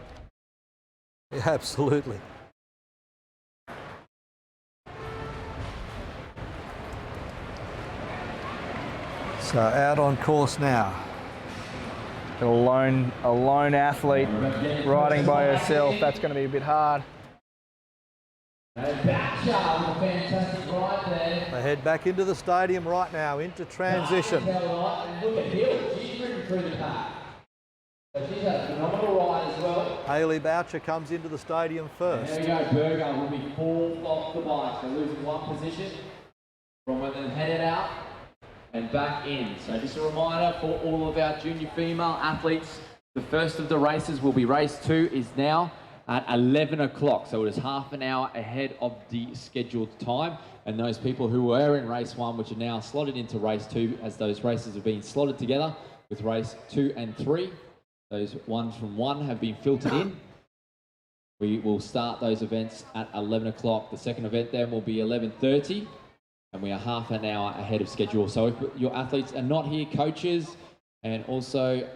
[SPEAKER 1] Yeah, absolutely. So out on course now.
[SPEAKER 2] A lone athlete riding by herself, that's going to be a bit hard.
[SPEAKER 1] They head back into the stadium right now, into transition.
[SPEAKER 3] Look at Hill, she's moving through the pack. So she's had a phenomenal ride as well.
[SPEAKER 1] Hayley Boucher comes into the stadium first.
[SPEAKER 7] And there we go, Berger will be 4th off the bike, so losing 1 position from when they headed out and back in. So just a reminder for all of our junior female athletes, the first of the races will be race 2 is now at 11 o'clock. So it is half an hour ahead of the scheduled time. And those people who were in race 1, which are now slotted into race 2, as those races have been slotted together with race 2 and 3, those ones from 1 have been filtered in. We will start those events at 11 o'clock. The second event then will be 11:30. And we are half an hour ahead of schedule. So if your athletes are not here, coaches and also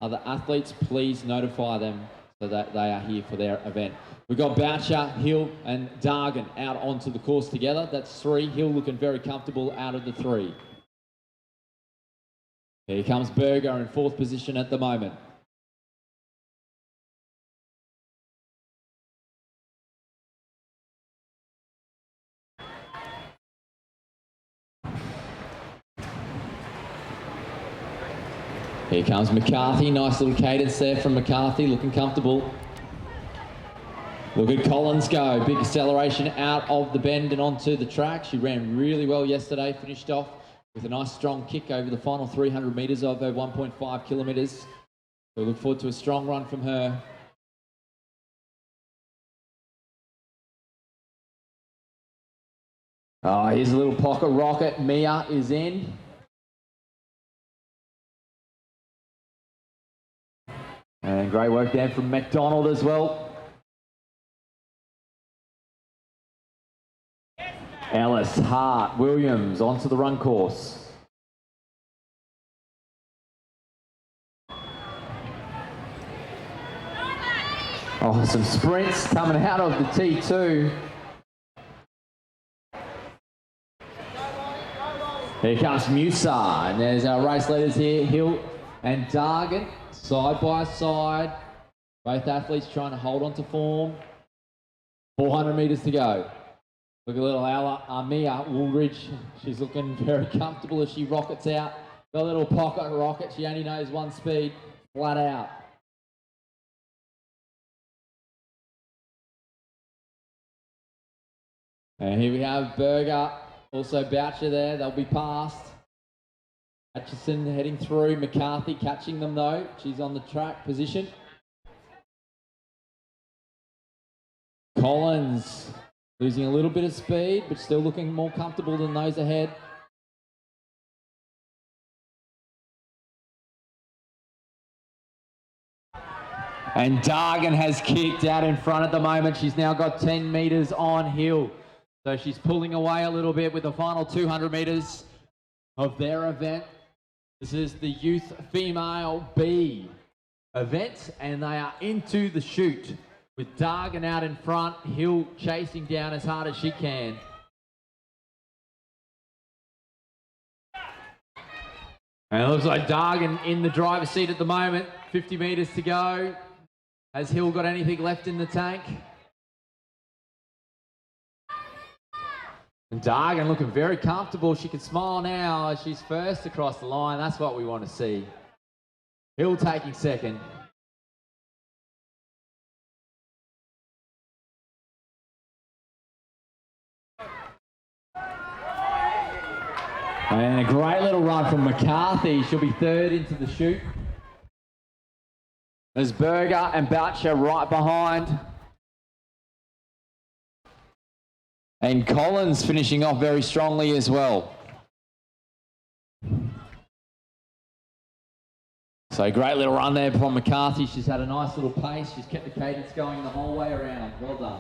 [SPEAKER 7] other athletes, please notify them so that they are here for their event. We've got Boucher, Hill and Dargan out onto the course together. That's 3. Hill looking very comfortable out of the 3. Here comes Berger in 4th position at the moment. Here comes McCarthy, nice little cadence there from McCarthy, looking comfortable. Look at Collins go, big acceleration out of the bend and onto the track. She ran really well yesterday, finished off with a nice strong kick over the final 300 metres of her 1.5 kilometres. So we look forward to a strong run from her. Oh, here's a little pocket rocket, Mia is in. And great work there from McDonald as well. Ellis, Hart, Williams onto the run course. Oh, some sprints coming out of the T2. Here comes Musa, and there's our race leaders here, Hill and Dargan. Side by side, both athletes trying to hold on to form. 400 metres to go. Look at little Mia Woolridge. She's looking very comfortable as she rockets out. The little pocket rocket. She only knows 1 speed, flat out. And here we have Berger, also Boucher there. They'll be passed. Atchison heading through, McCarthy catching them though. She's on the track position. Collins losing a little bit of speed, but still looking more comfortable than those ahead. And Dargan has kicked out in front at the moment. She's now got 10 metres on Hill. So she's pulling away a little bit with the final 200 metres of their event. This is the Youth Female B event, and they are into the chute with Dargan out in front, Hill chasing down as hard as she can. And it looks like Dargan in the driver's seat at the moment. 50 metres to go. Has Hill got anything left in the tank? And Dargan looking very comfortable. She can smile now as she's first across the line. That's what we want to see. Hill taking second. And a great little run from McCarthy. She'll be third into the chute. There's Berger and Boucher right behind. And Collins finishing off very strongly as well. So great little run there from McCarthy. She's had a nice little pace. She's kept the cadence going the whole way around. Well done.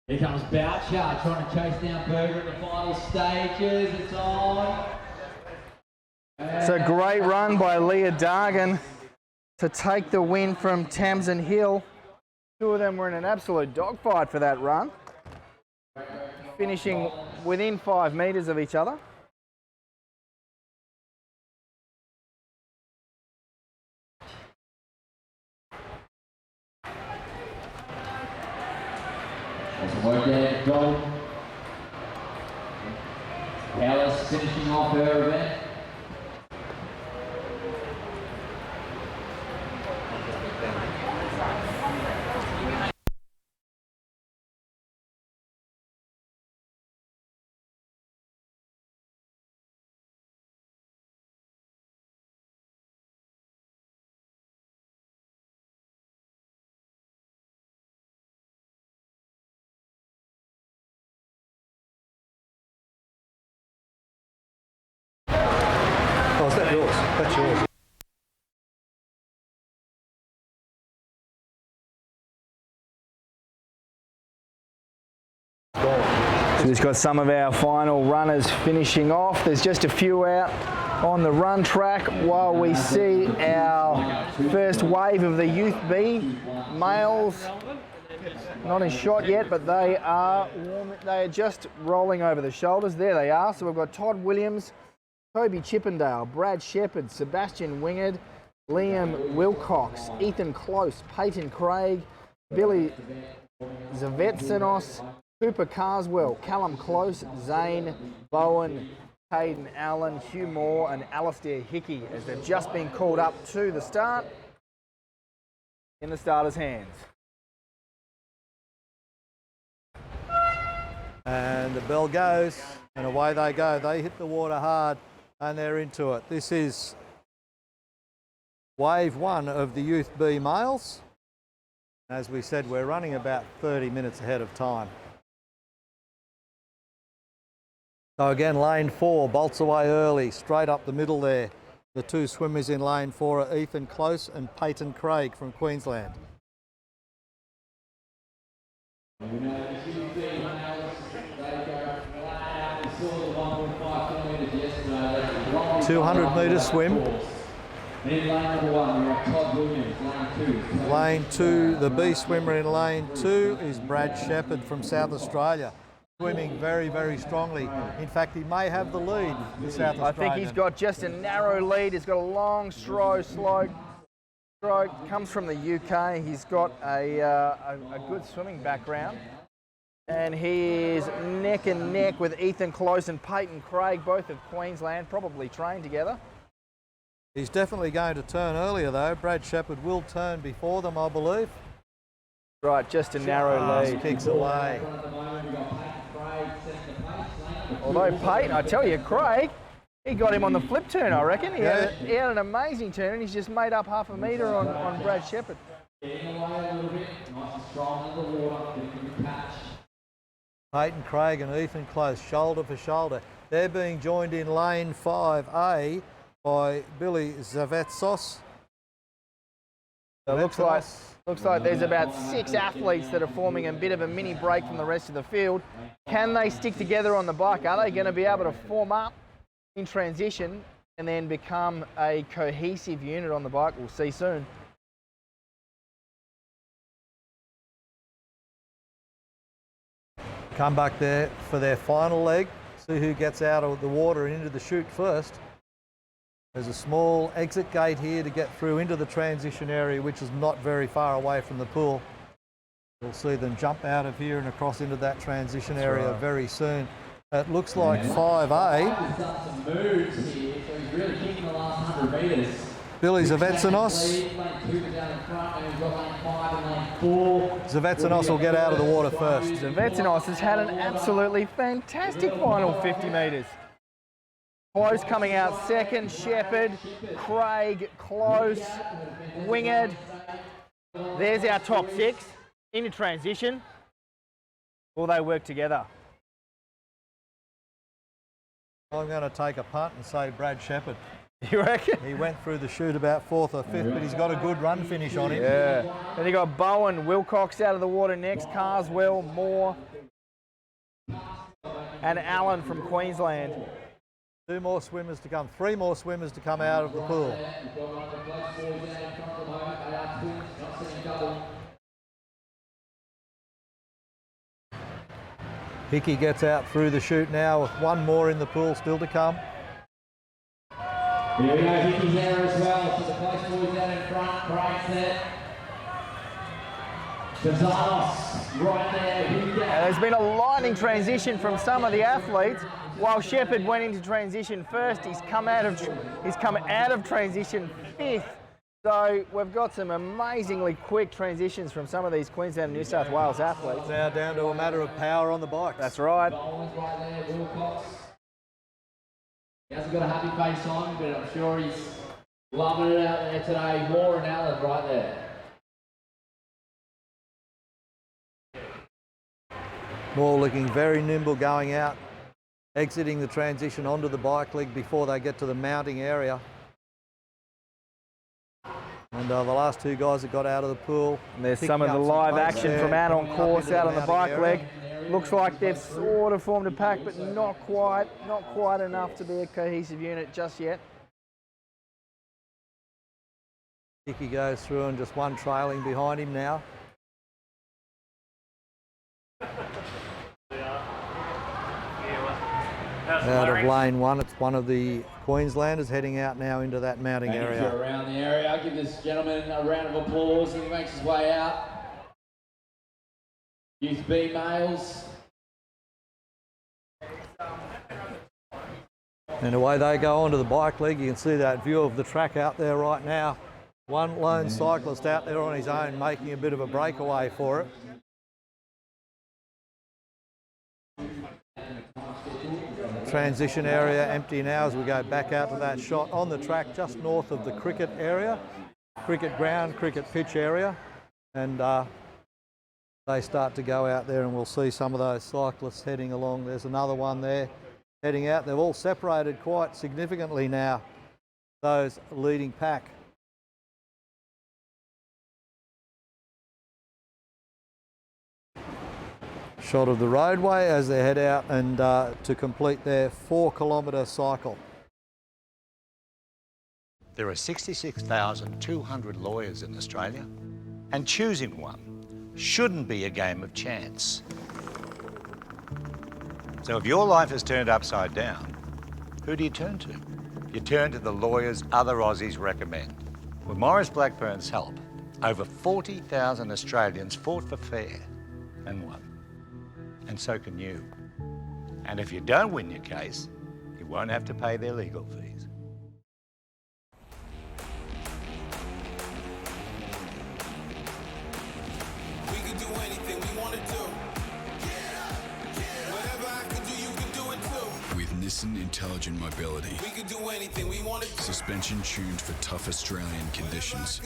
[SPEAKER 7] Here comes Boucher trying to chase down Berger at the final stages. It's on.
[SPEAKER 2] It's a great run by Leah Dargan to take the win from Tamsin Hill. Two of them were in an absolute dogfight for that run, finishing within 5 metres of each other.
[SPEAKER 7] Work there, goal. Ellis finishing off her event.
[SPEAKER 1] Oh, is that yours? That's yours.
[SPEAKER 2] So we've got some of our final runners finishing off. There's just a few out on the run track while we see our first wave of the Youth B males. Not in shot yet, but they are just rolling over the shoulders. There they are. So we've got Todd Williams, Toby Chippendale, Brad Shepherd, Sebastian Wingard, Liam Wilcox, Ethan Close, Peyton Craig, Billy Zavetsenos, Cooper Carswell, Callum Close, Zane Bowen, Caden Allen, Hugh Moore and Alistair Hickey as they've just been called up to the start in the starters' hands.
[SPEAKER 1] And the bell goes and away they go. They hit the water hard and they're into it. This is wave one of the Youth B males. As we said, we're running about 30 minutes ahead of time. So again, lane 4 bolts away early, straight up the middle there. The two swimmers in lane 4 are Ethan Close and Peyton Craig from Queensland. ...200-metre swim. Lane 2, the B swimmer in lane 2 is Brad Shepherd from South Australia. Swimming very, very strongly. In fact, he may have the lead, the South Australian.
[SPEAKER 2] I think he's got just a narrow lead. He's got a long stroke, comes from the UK. He's got a good swimming background. And he is neck and neck with Ethan Close and Peyton Craig, both of Queensland, probably trained together.
[SPEAKER 1] He's definitely going to turn earlier though. Brad Shepherd will turn before them, I believe.
[SPEAKER 2] Right, just a narrow lead.
[SPEAKER 1] Kicks away.
[SPEAKER 2] Although Peyton, I tell you, Craig, he got him on the flip turn, I reckon. He had an amazing turn and he's just made up half a metre on Brad Shepherd.
[SPEAKER 1] Peyton Craig and Ethan Close, shoulder for shoulder. They're being joined in lane 5A by Billy Zavetsos.
[SPEAKER 2] So it looks like there's about 6 athletes that are forming a bit of a mini break from the rest of the field. Can they stick together on the bike? Are they going to be able to form up in transition and then become a cohesive unit on the bike? We'll see soon.
[SPEAKER 1] Come back there for their final leg. See who gets out of the water and into the chute first. There's a small exit gate here to get through into the transition area, which is not very far away from the pool. You'll see them jump out of here and across into that transition area very soon. It looks like 5A.
[SPEAKER 3] He's done some moves here, so he's really kicking the last 100 metres.
[SPEAKER 1] Billy Zavetsanos.
[SPEAKER 3] Lane 2 down in front, and we've got lane 5 and lane 4.
[SPEAKER 1] Zavetsanos will get out of the water first.
[SPEAKER 2] Zavetsanos has had an absolutely fantastic final 50 metres. Close coming out second, Shepherd, Craig, Close, Wingard. There's our top 6 into transition. Will they work together?
[SPEAKER 1] I'm going to take a punt and say Brad Shepherd.
[SPEAKER 2] You reckon?
[SPEAKER 1] He went through the chute about 4th or 5th, but he's got a good run finish on him.
[SPEAKER 2] Yeah. Then you got Bowen, Wilcox out of the water next, Carswell, Moore, and Allen from Queensland.
[SPEAKER 1] 2 more swimmers to come, 3 more swimmers to come out of the pool. Hickey gets out through the chute now with 1 more in the pool still to come.
[SPEAKER 3] Here we go, Hickey's there as well. So the close boys out in front, Craig's there. Gonzalez right there. Here we go.
[SPEAKER 2] There's been a lightning transition from some of the athletes. While Shepherd went into transition first, he's come out of transition 5th. So we've got some amazingly quick transitions from some of these Queensland and New South Wales athletes.
[SPEAKER 1] Now down to a matter of power on the bikes.
[SPEAKER 2] That's right.
[SPEAKER 3] Bowen's right there, Wilcox. He hasn't got a happy face on, but I'm sure he's loving it out there today. Moore and Allen right there.
[SPEAKER 1] Moore looking very nimble going out, exiting the transition onto the bike leg before they get to the mounting area. And the last 2 guys that got out of the pool.
[SPEAKER 2] And there's some of the live action from out on course, out on the bike leg. Looks like they've sort of formed a pack, but not quite enough to be a cohesive unit just yet.
[SPEAKER 1] Hickey goes through and just 1 trailing behind him now. Out of lane 1, it's one of the Queenslanders heading out now into that mounting area.
[SPEAKER 3] Around the area, I'll give this gentleman a round of applause as he makes his way out. Youth B males.
[SPEAKER 1] And away they go onto the bike leg. You can see that view of the track out there right now. 1 lone cyclist out there on his own making a bit of a breakaway for it. Transition area empty now as we go back out to that shot on the track just north of the cricket area, cricket ground, cricket pitch area. And they start to go out there and we'll see some of those cyclists heading along. There's another one there heading out. They've all separated quite significantly now, those leading pack. Shot of the roadway as they head out and to complete their 4-kilometre cycle.
[SPEAKER 4] There are 66,200 lawyers in Australia, and choosing one shouldn't be a game of chance. So if your life is turned upside down, who do you turn to? You turn to the lawyers other Aussies recommend. With Maurice Blackburn's help, over 40,000 Australians fought for fair and won. And so can you. And if you don't win your case, you won't have to pay their legal fees.
[SPEAKER 6] We can do anything we want to do. Whatever I can do, you can do it too.
[SPEAKER 5] With Nissan Intelligent Mobility.
[SPEAKER 6] We can do anything we want to do.
[SPEAKER 5] Suspension tuned for tough Australian conditions.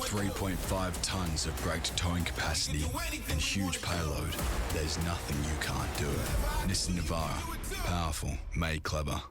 [SPEAKER 5] 3.5 tonnes of braked towing capacity and huge payload. There's nothing you can't do. Nissan Navara. Powerful, made clever.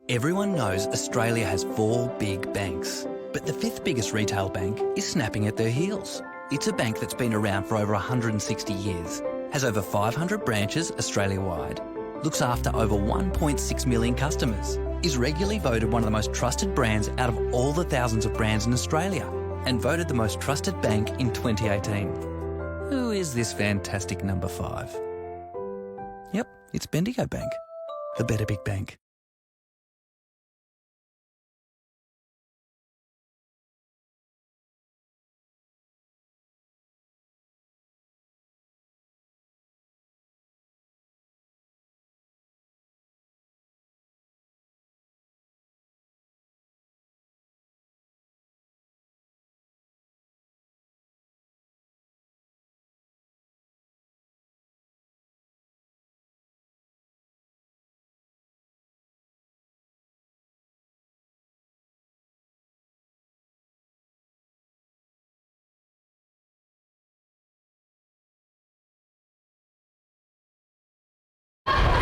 [SPEAKER 11] Everyone knows Australia has 4 big banks, but the 5th biggest retail bank is snapping at their heels. It's a bank that's been around for over 160 years, has over 500 branches Australia-wide, looks after over 1.6 million customers, is regularly voted one of the most trusted brands out of all the thousands of brands in Australia, and voted the most trusted bank in 2018. Who is this fantastic number 5? Yep, it's Bendigo Bank, the better big bank.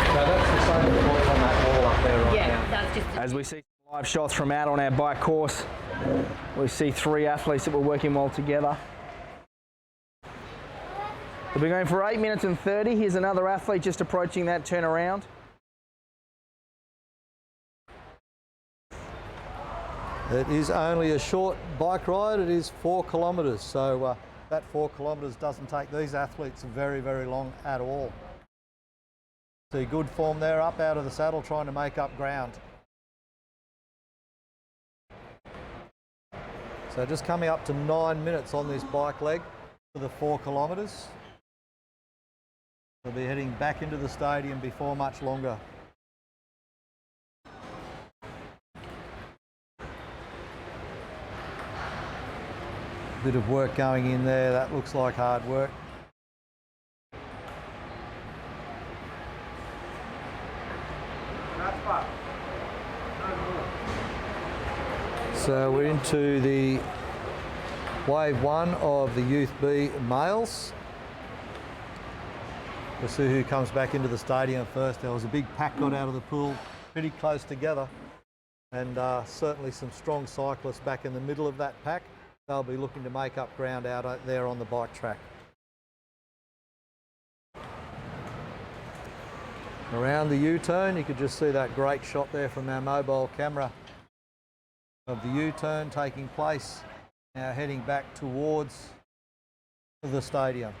[SPEAKER 1] So that's the same report on that wall up there right now.
[SPEAKER 8] That's just
[SPEAKER 2] As we see live shots from out on our bike course, we see 3 athletes that were working well together. We'll be going for 8 minutes and 30. Here's another athlete just approaching that turnaround.
[SPEAKER 1] It is only a short bike ride. It is 4 kilometres. So that 4 kilometres doesn't take these athletes very, very long at all. See good form there, up out of the saddle, trying to make up ground. So just coming up to 9 minutes on this bike leg for the 4 kilometres. They'll be heading back into the stadium before much longer. Bit of work going in there. That looks like hard work. So we're into the wave 1 of the Youth B males. We'll see who comes back into the stadium first. There was a big pack got out of the pool pretty close together, and certainly some strong cyclists back in the middle of that pack. They'll be looking to make up ground out there on the bike track. Around the U-turn, you could just see that great shot there from our mobile camera of the U-turn taking place, now heading back towards the stadium.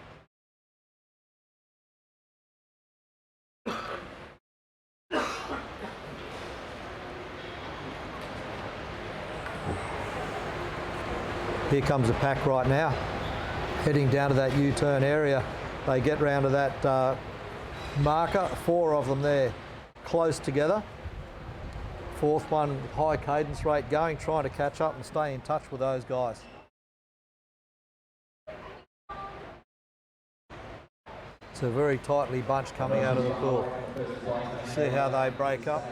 [SPEAKER 1] Here comes a pack right now, heading down to that U-turn area. They get round to that marker, 4 of them there close together. 4th one, high cadence rate going, trying to catch up and stay in touch with those guys. It's a very tightly bunched coming out of the pool. See how they break up.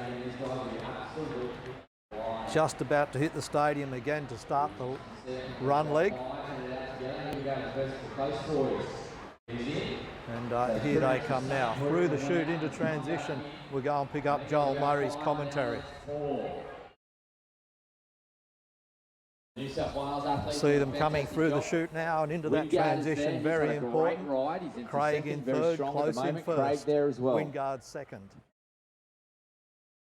[SPEAKER 1] Just about to hit the stadium again to start the run leg. And here they come now. Through the chute into transition, we'll go and pick up Joel Murray's commentary. See them coming through the chute now and into that transition, very important. Craig in 3rd, close in 1st. Wingard 2nd.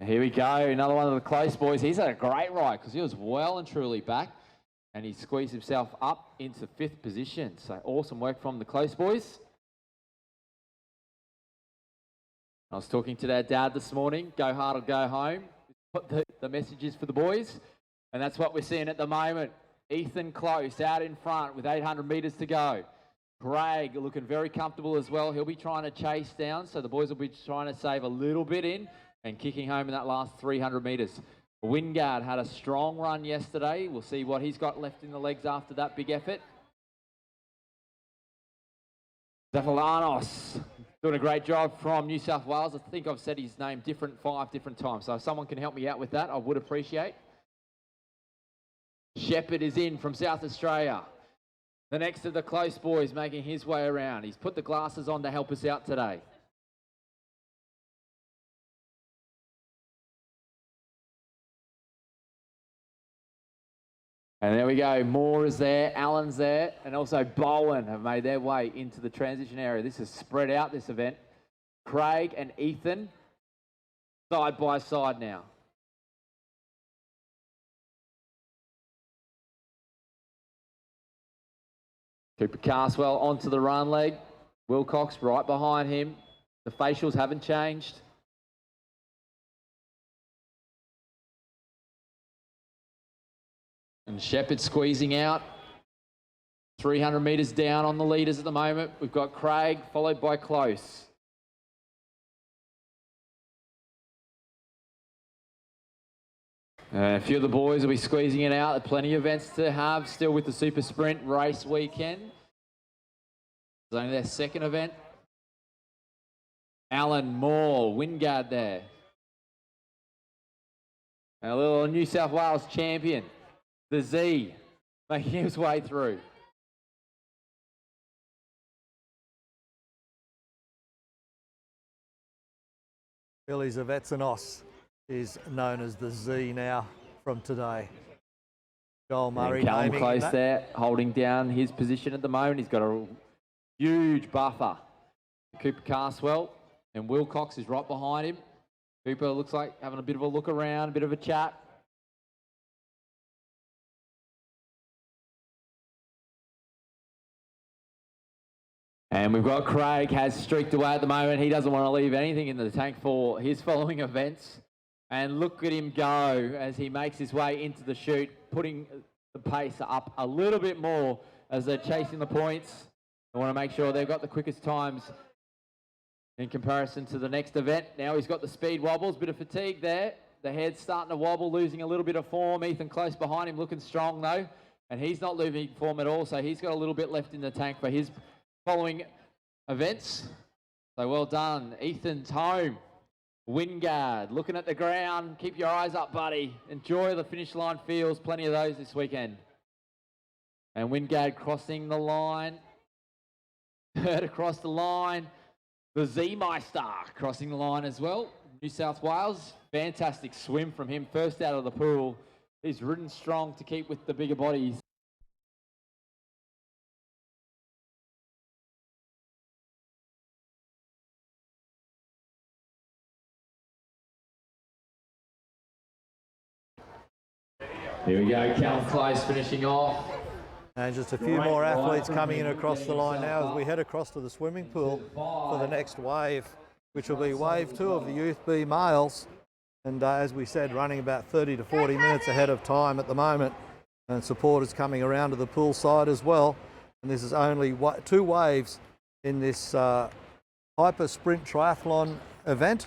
[SPEAKER 7] Here we go, another one of the close boys. He's had a great ride because he was well and truly back, and he squeezed himself up into 5th position. So awesome work from the close boys. I was talking to their dad this morning, go hard or go home. Put the messages for the boys, and that's what we're seeing at the moment. Ethan Close out in front with 800 metres to go. Craig looking very comfortable as well. He'll be trying to chase down, so the boys will be trying to save a little bit in and kicking home in that last 300 metres. Wingard had a strong run yesterday. We'll see what he's got left in the legs after that big effort. Zafalanos doing a great job from New South Wales. I think I've said his name 5 different times. So if someone can help me out with that, I would appreciate. Shepherd is in from South Australia. The next of the close boys making his way around. He's put the glasses on to help us out today. And there we go. Moore is there, Allen's there, and also Bowen have made their way into the transition area. This is spread out, this event. Craig and Ethan side by side now. Cooper Carswell onto the run leg. Wilcox right behind him. The facials haven't changed. And Shepherd squeezing out. 300 metres down on the leaders at the moment. We've got Craig followed by Close. A few of the boys will be squeezing it out. There are plenty of events to have still with the Super Sprint race weekend. It's only their second event. Allen, Moore, Wingard there. And a little New South Wales champion, the Z, making his way through.
[SPEAKER 1] Billy Zavetsanos is known as the Z now from today. Joel Murray
[SPEAKER 7] And Callum
[SPEAKER 1] naming
[SPEAKER 7] Close
[SPEAKER 1] that.
[SPEAKER 7] there, holding down his position at the moment. He's got a huge buffer. Cooper Carswell and Wilcox is right behind him. Cooper looks like having a bit of a look around, a bit of a chat. And we've got Craig has streaked away at the moment. He doesn't want to leave anything in the tank for his following events. And look at him go as he makes his way into the chute, putting the pace up a little bit more as they're chasing the points. They want to make sure they've got the quickest times in comparison to the next event. Now he's got the speed wobbles, bit of fatigue there. The head's starting to wobble, losing a little bit of form. Ethan close behind him, looking strong though. And he's not losing form at all, so he's got a little bit left in the tank for his following events. So well done. Ethan's home. Wingard looking at the ground. Keep your eyes up, buddy. Enjoy the finish line feels. Plenty of those this weekend. And Wingard crossing the line. Third across the line. The Z-Meister crossing the line as well. New South Wales. Fantastic swim from him. First out of the pool. He's ridden strong to keep with the bigger bodies. Here we go, Callum Close finishing off.
[SPEAKER 1] And just a few more athletes coming in across the line now as we head across to the swimming pool for the next wave, which will be wave 2 of the Youth B males. And as we said, running about 30 to 40 minutes ahead of time at the moment. And supporters coming around to the pool side as well. And this is only 2 waves in this Hyper Sprint Triathlon event.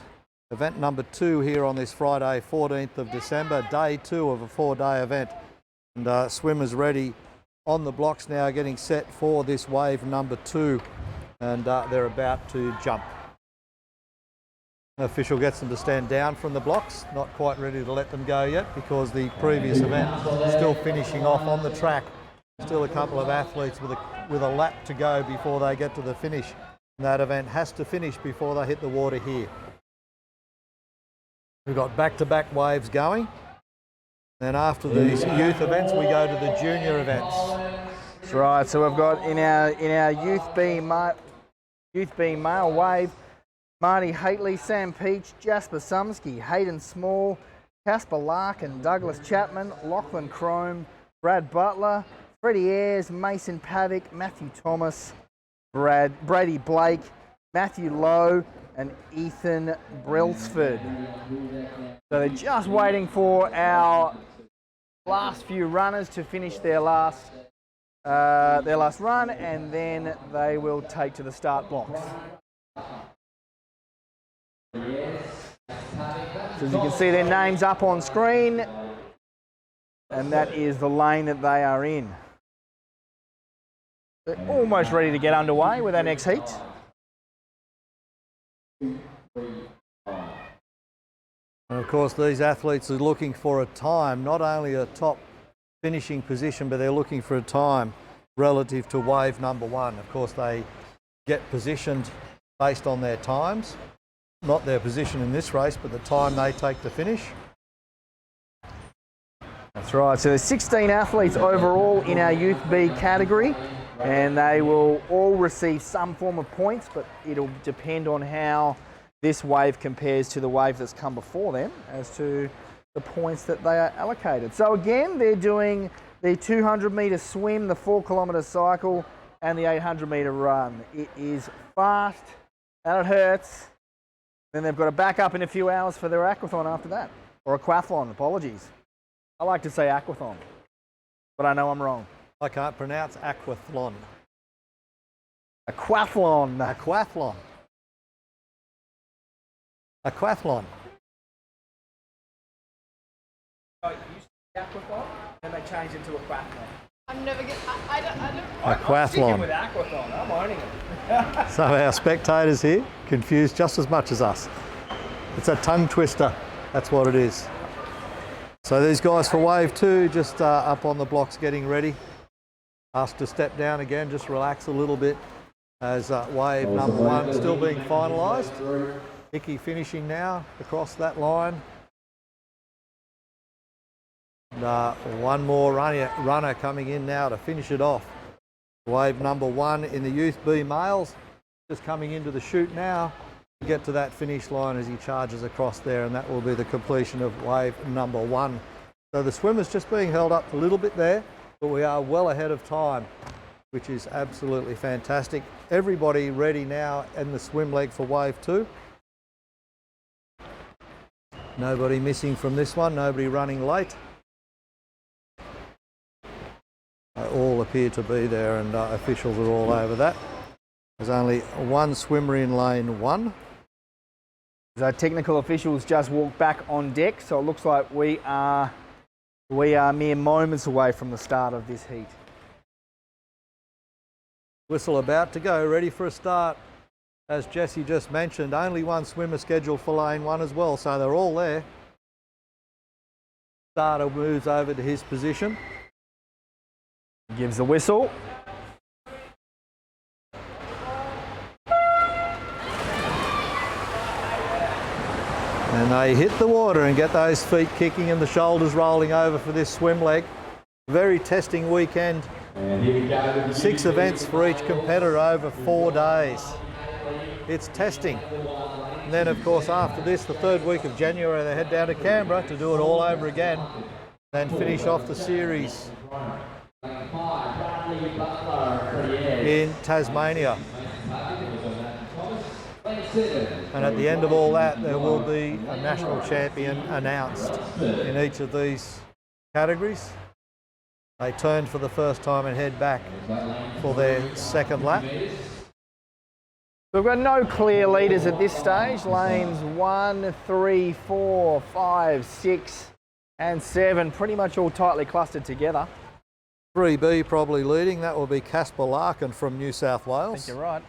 [SPEAKER 1] Event number 2 here on this Friday, 14th of December, day 2 of a 4-day event. And swimmers ready on the blocks now, getting set for this wave number 2. And they're about to jump. An official gets them to stand down from the blocks, not quite ready to let them go yet because the previous event still finishing off on the track. Still a couple of athletes with a lap to go before they get to the finish. And that event has to finish before they hit the water here. We've got back-to-back waves going. Then after these youth events, we go to the junior events.
[SPEAKER 2] That's right. So we've got in our Youth B male wave, Marty Haitley, Sam Peach, Jasper Sumsky, Hayden Small, Casper Larkin, Douglas Chapman, Lachlan Crome, Brad Butler, Freddie Ayres, Mason Pavick, Matthew Thomas, Brady Blake, Matthew Lowe, and Ethan Brailsford. So they're just waiting for our last few runners to finish their last run, and then they will take to the start blocks. So as you can see, their names up on screen, and that is the lane that they are in. They're almost ready to get underway with our next heat.
[SPEAKER 1] And of course, these athletes are looking for a time, not only a top finishing position, but they're looking for a time relative to wave number 1. Of course, they get positioned based on their times, not their position in this race, but the time they take to finish.
[SPEAKER 2] That's right. So there's 16 athletes overall in our Youth B category, and they will all receive some form of points, but it'll depend on how this wave compares to the wave that's come before them as to the points that they are allocated. So again, they're doing the 200-metre swim, the 4-kilometre cycle, and the 800-metre run. It is fast and it hurts. Then they've got to back up in a few hours for their aquathon after that, or aquathlon, apologies. I like to say aquathon, but I know I'm wrong.
[SPEAKER 1] I can't pronounce aquathlon.
[SPEAKER 2] Aquathlon.
[SPEAKER 1] Aquathlon. Aquathlon.
[SPEAKER 2] Oh, it used to be aquathon, and they changed it to aquathlon.
[SPEAKER 9] I'm never going I don't.
[SPEAKER 2] I'm sticking
[SPEAKER 1] Aquathlon.
[SPEAKER 2] with aquathon. I'm owning it.
[SPEAKER 1] So our spectators here, confused just as much as us. It's a tongue twister. That's what it is. So these guys for wave 2 just up on the blocks getting ready. Asked to step down again, just relax a little bit as wave number 1 still being finalised. Hickey finishing now across that line. And, one more runner coming in now to finish it off. Wave number 1 in the Youth B males, just coming into the chute now to get to that finish line as he charges across there, and that will be the completion of wave number 1. So the swimmer's just being held up a little bit there, but we are well ahead of time, which is absolutely fantastic. Everybody ready now in the swim leg for wave 2. Nobody missing from this one, nobody running late. They all appear to be there, and officials are all over that. There's only one swimmer in lane 1.
[SPEAKER 2] The technical officials just walked back on deck, so it looks like we are mere moments away from the start of this heat.
[SPEAKER 1] Whistle about to go, ready for a start. As Jesse just mentioned, only one swimmer scheduled for lane 1 as well, so they're all there. Starter moves over to his position.
[SPEAKER 2] Gives the whistle.
[SPEAKER 1] And they hit the water and get those feet kicking and the shoulders rolling over for this swim leg. Very testing weekend. 6 events for each competitor over 4 days. It's testing. And then, of course, after this, the 3rd week of January, they head down to Canberra to do it all over again, then finish off the series in Tasmania. And at the end of all that, there will be a national champion announced in each of these categories. They turn for the first time and head back for their 2nd lap.
[SPEAKER 2] We've got no clear leaders at this stage. Lanes 1, 3, 4, 5, 6 and 7 pretty much all tightly clustered together.
[SPEAKER 1] 3B probably leading. That will be Casper Larkin from New South Wales.
[SPEAKER 2] I think you're right.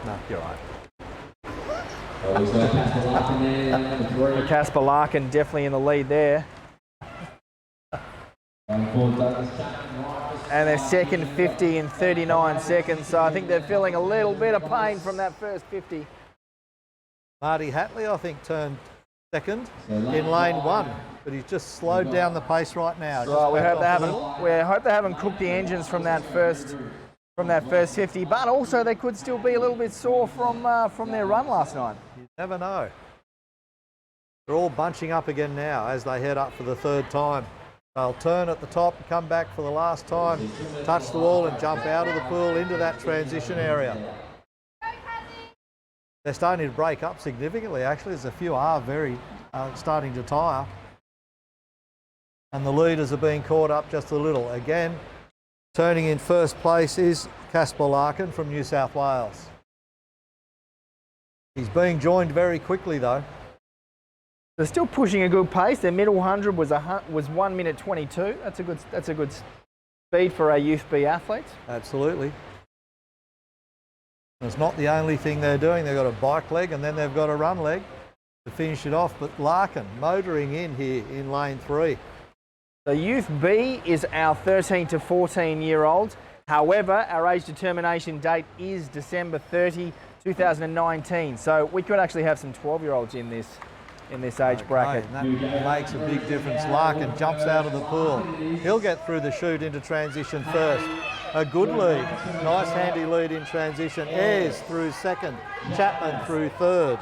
[SPEAKER 1] No, you're right.
[SPEAKER 2] Casper Larkin definitely in the lead there. And they're second 50 in 39 seconds, so I think they're feeling a little bit of pain from that first 50.
[SPEAKER 1] Marty Hatley, I think, turned 2nd in lane 1, but he's just slowed down the pace right now.
[SPEAKER 2] Right, we hope they haven't cooked the engines from that first 50, but also they could still be a little bit sore from their run last night.
[SPEAKER 1] You never know. They're all bunching up again now as they head up for the 3rd time. They'll turn at the top, come back for the last time, touch the wall and jump out of the pool into that transition area. They're starting to break up significantly, actually. There's a few are starting to tire. And the leaders are being caught up just a little. Again, turning in 1st place is Casper Larkin from New South Wales. He's being joined very quickly though.
[SPEAKER 2] They're still pushing a good pace. Their middle 100 was 1 minute 22. That's a good speed for our Youth B athletes.
[SPEAKER 1] Absolutely. It's not the only thing they're doing. They've got a bike leg and then they've got a run leg to finish it off. But Larkin motoring in here in lane 3.
[SPEAKER 2] The Youth B is our 13 to 14 year olds. However, our age determination date is December 30, 2019. So we could actually have some 12-year-olds in this age bracket.
[SPEAKER 1] And that makes a big difference. Larkin jumps out of the pool. He'll get through the chute into transition first. A good lead. Nice handy lead in transition. Ayres through second. Chapman through third.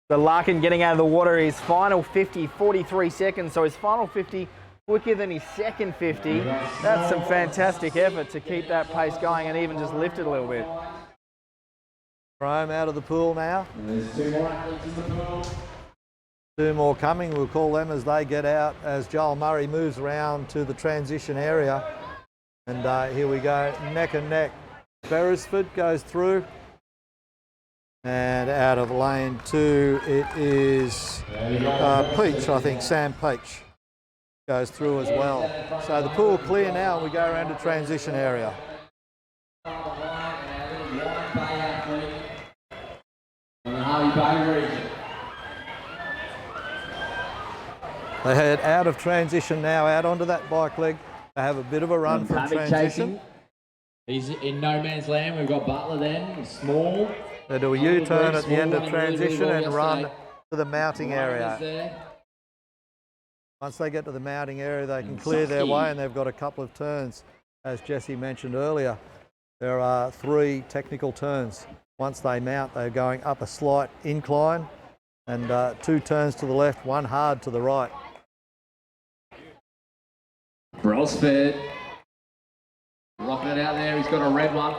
[SPEAKER 2] So Larkin getting out of the water, his final 50, 43 seconds. So his final 50 quicker than his second 50. That's some fantastic effort to keep that pace going and even just lift it a little bit.
[SPEAKER 1] Rome out of the pool now.
[SPEAKER 3] There's 2 more athletes in the pool.
[SPEAKER 1] 2 more coming. We'll call them as they get out, as Joel Murray moves around to the transition area. And here we go, neck and neck. Beresford goes through. And out of lane 2, it is Peach, I think, Sam Peach goes through as well. So the pool clear now, and we go around to transition area. They head out of transition now, out onto that bike leg. They have a bit of a run from transition.
[SPEAKER 7] He's in no man's land. We've got Butler then, small.
[SPEAKER 1] They do a U-turn at the end of transition and run to the mounting area. Once they get to the mounting area, they can clear their way, and they've got a couple of turns. As Jesse mentioned earlier, there are 3 technical turns. Once they mount, they're going up a slight incline, and 2 turns to the left, 1 hard to the right.
[SPEAKER 7] Brailsford rocking it out there. He's got a red one.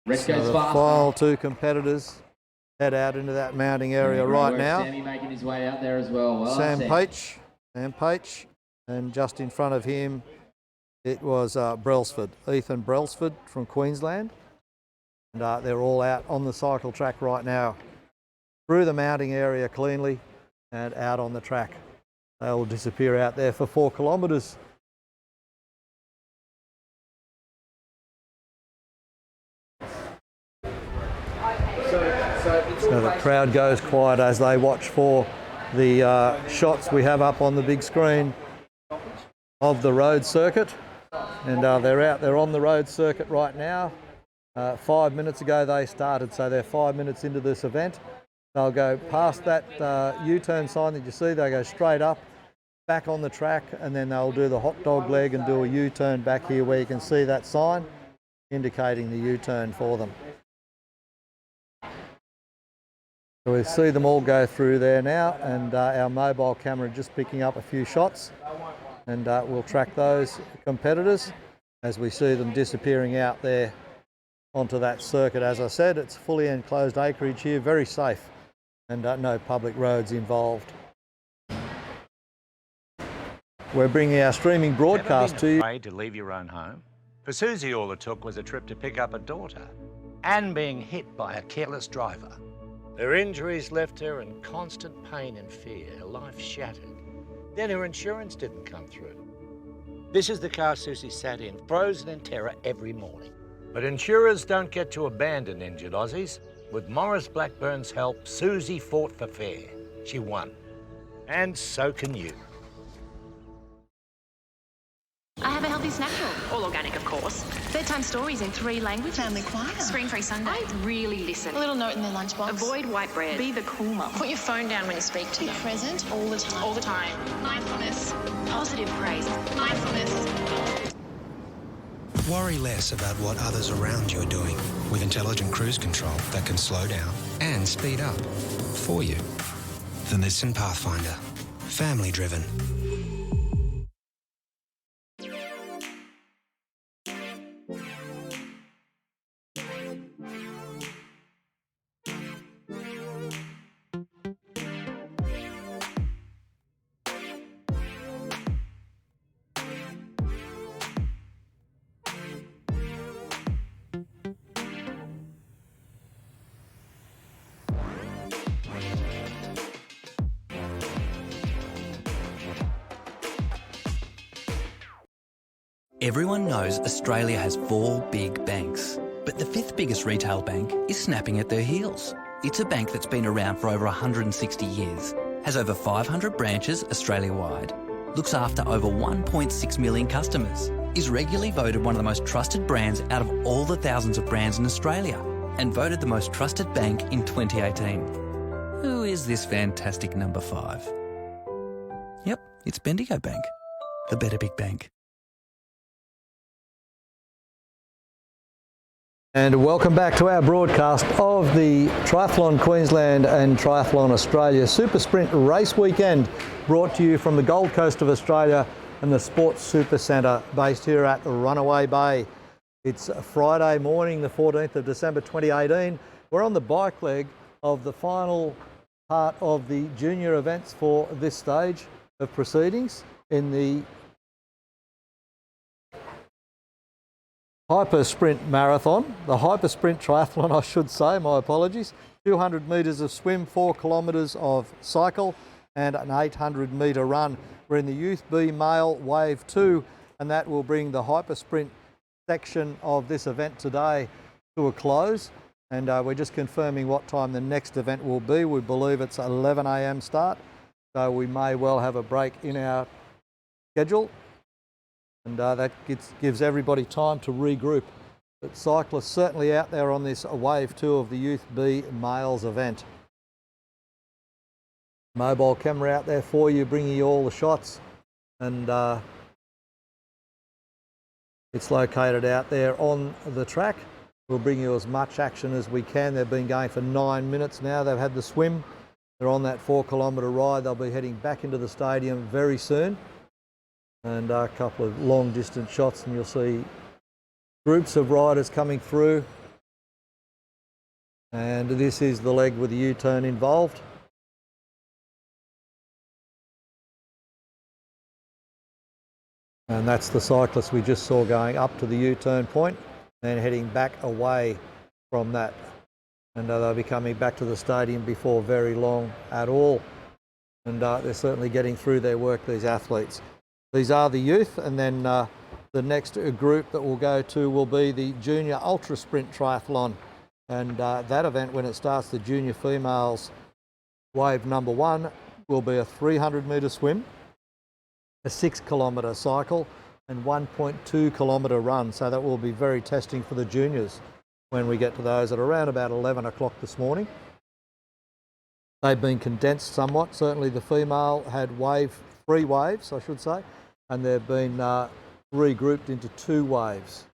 [SPEAKER 7] Red
[SPEAKER 1] So
[SPEAKER 7] goes
[SPEAKER 1] the
[SPEAKER 7] fast.
[SPEAKER 1] final 2 competitors head out into that mounting area right now.
[SPEAKER 7] Sammy making his way out there as well. Well
[SPEAKER 1] Sam
[SPEAKER 7] done,
[SPEAKER 1] Peach, and just in front of him it was Brailsford, Ethan Brailsford from Queensland. And they're all out on the cycle track right now, through the mounting area cleanly and out on the track. They will disappear out there for 4 kilometres. So the crowd goes quiet as they watch for the shots we have up on the big screen of the road circuit. And they're out there on the road circuit right now. 5 minutes ago they started, so they're 5 minutes into this event. They'll go past that U-turn sign that you see, they go straight up, back on the track, and then they'll do the hot dog leg and do a U-turn back here where you can see that sign indicating the U-turn for them. So we see them all go through there now, and our mobile camera just picking up a few shots, and we'll track those competitors as we see them disappearing out there onto that circuit. As I said, it's fully enclosed acreage here, very safe, and no public roads involved. We're bringing our streaming broadcast to you.
[SPEAKER 4] Afraid to leave your own home? For Susie, all it took was a trip to pick up a daughter and being hit by a careless driver. Her injuries left her in constant pain and fear, her life shattered. Then her insurance didn't come through. This is the car Susie sat in, frozen in terror every morning. But insurers don't get to abandon injured Aussies. With Maurice Blackburn's help, Susie fought for fair. She won. And so can you.
[SPEAKER 8] I have a healthy snack book, all organic of course. Bedtime stories in 3 languages.
[SPEAKER 9] Family choir.
[SPEAKER 8] Screen-free Sunday. I really listen.
[SPEAKER 9] A little note in their lunchbox.
[SPEAKER 8] Avoid white bread. Be the cool mum.
[SPEAKER 9] Put your phone down when you speak to them. Be present all the time.
[SPEAKER 8] All the time.
[SPEAKER 9] Mindfulness.
[SPEAKER 8] Positive praise.
[SPEAKER 9] Mindfulness.
[SPEAKER 10] Worry less about what others around you are doing with intelligent cruise control that can slow down and speed up for you. The Nissan Pathfinder. Family driven.
[SPEAKER 11] Everyone knows Australia has 4 big banks, but the 5th biggest retail bank is snapping at their heels. It's a bank that's been around for over 160 years, has over 500 branches Australia-wide, looks after over 1.6 million customers, is regularly voted one of the most trusted brands out of all the thousands of brands in Australia and voted the most trusted bank in 2018. Who is this fantastic number 5? Yep, it's Bendigo Bank, the better big bank.
[SPEAKER 1] And welcome back to our broadcast of the Triathlon Queensland and Triathlon Australia Super Sprint Race Weekend, brought to you from the Gold Coast of Australia and the Sports Super Centre based here at Runaway Bay. It's Friday morning, the 14th of December 2018. We're on the bike leg of the final part of the junior events for this stage of proceedings in the Hyper Sprint Marathon, the Hyper Sprint Triathlon, I should say, my apologies. 200 metres of swim, 4 kilometres of cycle and an 800 metre run. We're in the Youth B Male Wave 2, and that will bring the Hyper Sprint section of this event today to a close. And we're just confirming what time the next event will be. We believe it's 11 a.m. start, so we may well have a break in our schedule. And that gives everybody time to regroup. But cyclists certainly out there on this Wave 2 of the Youth B Males event. Mobile camera out there for you, bringing you all the shots. And it's located out there on the track. We'll bring you as much action as we can. They've been going for 9 minutes now. They've had the swim. They're on that 4-kilometre ride. They'll be heading back into the stadium very soon. And a couple of long distance shots, and you'll see groups of riders coming through. And this is the leg with the U-turn involved. And that's the cyclist we just saw going up to the U-turn point and heading back away from that. And they'll be coming back to the stadium before very long at all. And they're certainly getting through their work, these athletes. These are the youth, and then the next group that we'll go to will be the Junior Ultra Sprint Triathlon. And that event, when it starts, the Junior Females Wave number 1, will be a 300 metre swim, a 6-kilometre cycle and 1.2 kilometre run. So that will be very testing for the juniors when we get to those at around about 11 o'clock this morning. They've been condensed somewhat. Certainly the female had 3 waves, I should say, and they've been regrouped into 2 waves.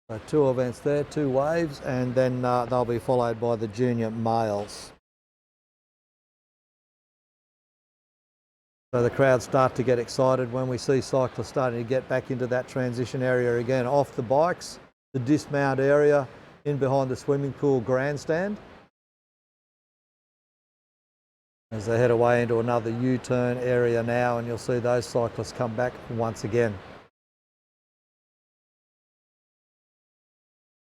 [SPEAKER 1] So 2 events there, 2 waves, and then they'll be followed by the junior males. So the crowds start to get excited when we see cyclists starting to get back into that transition area again, off the bikes, the dismount area, in behind the swimming pool grandstand, as they head away into another U-turn area now, and you'll see those cyclists come back once again.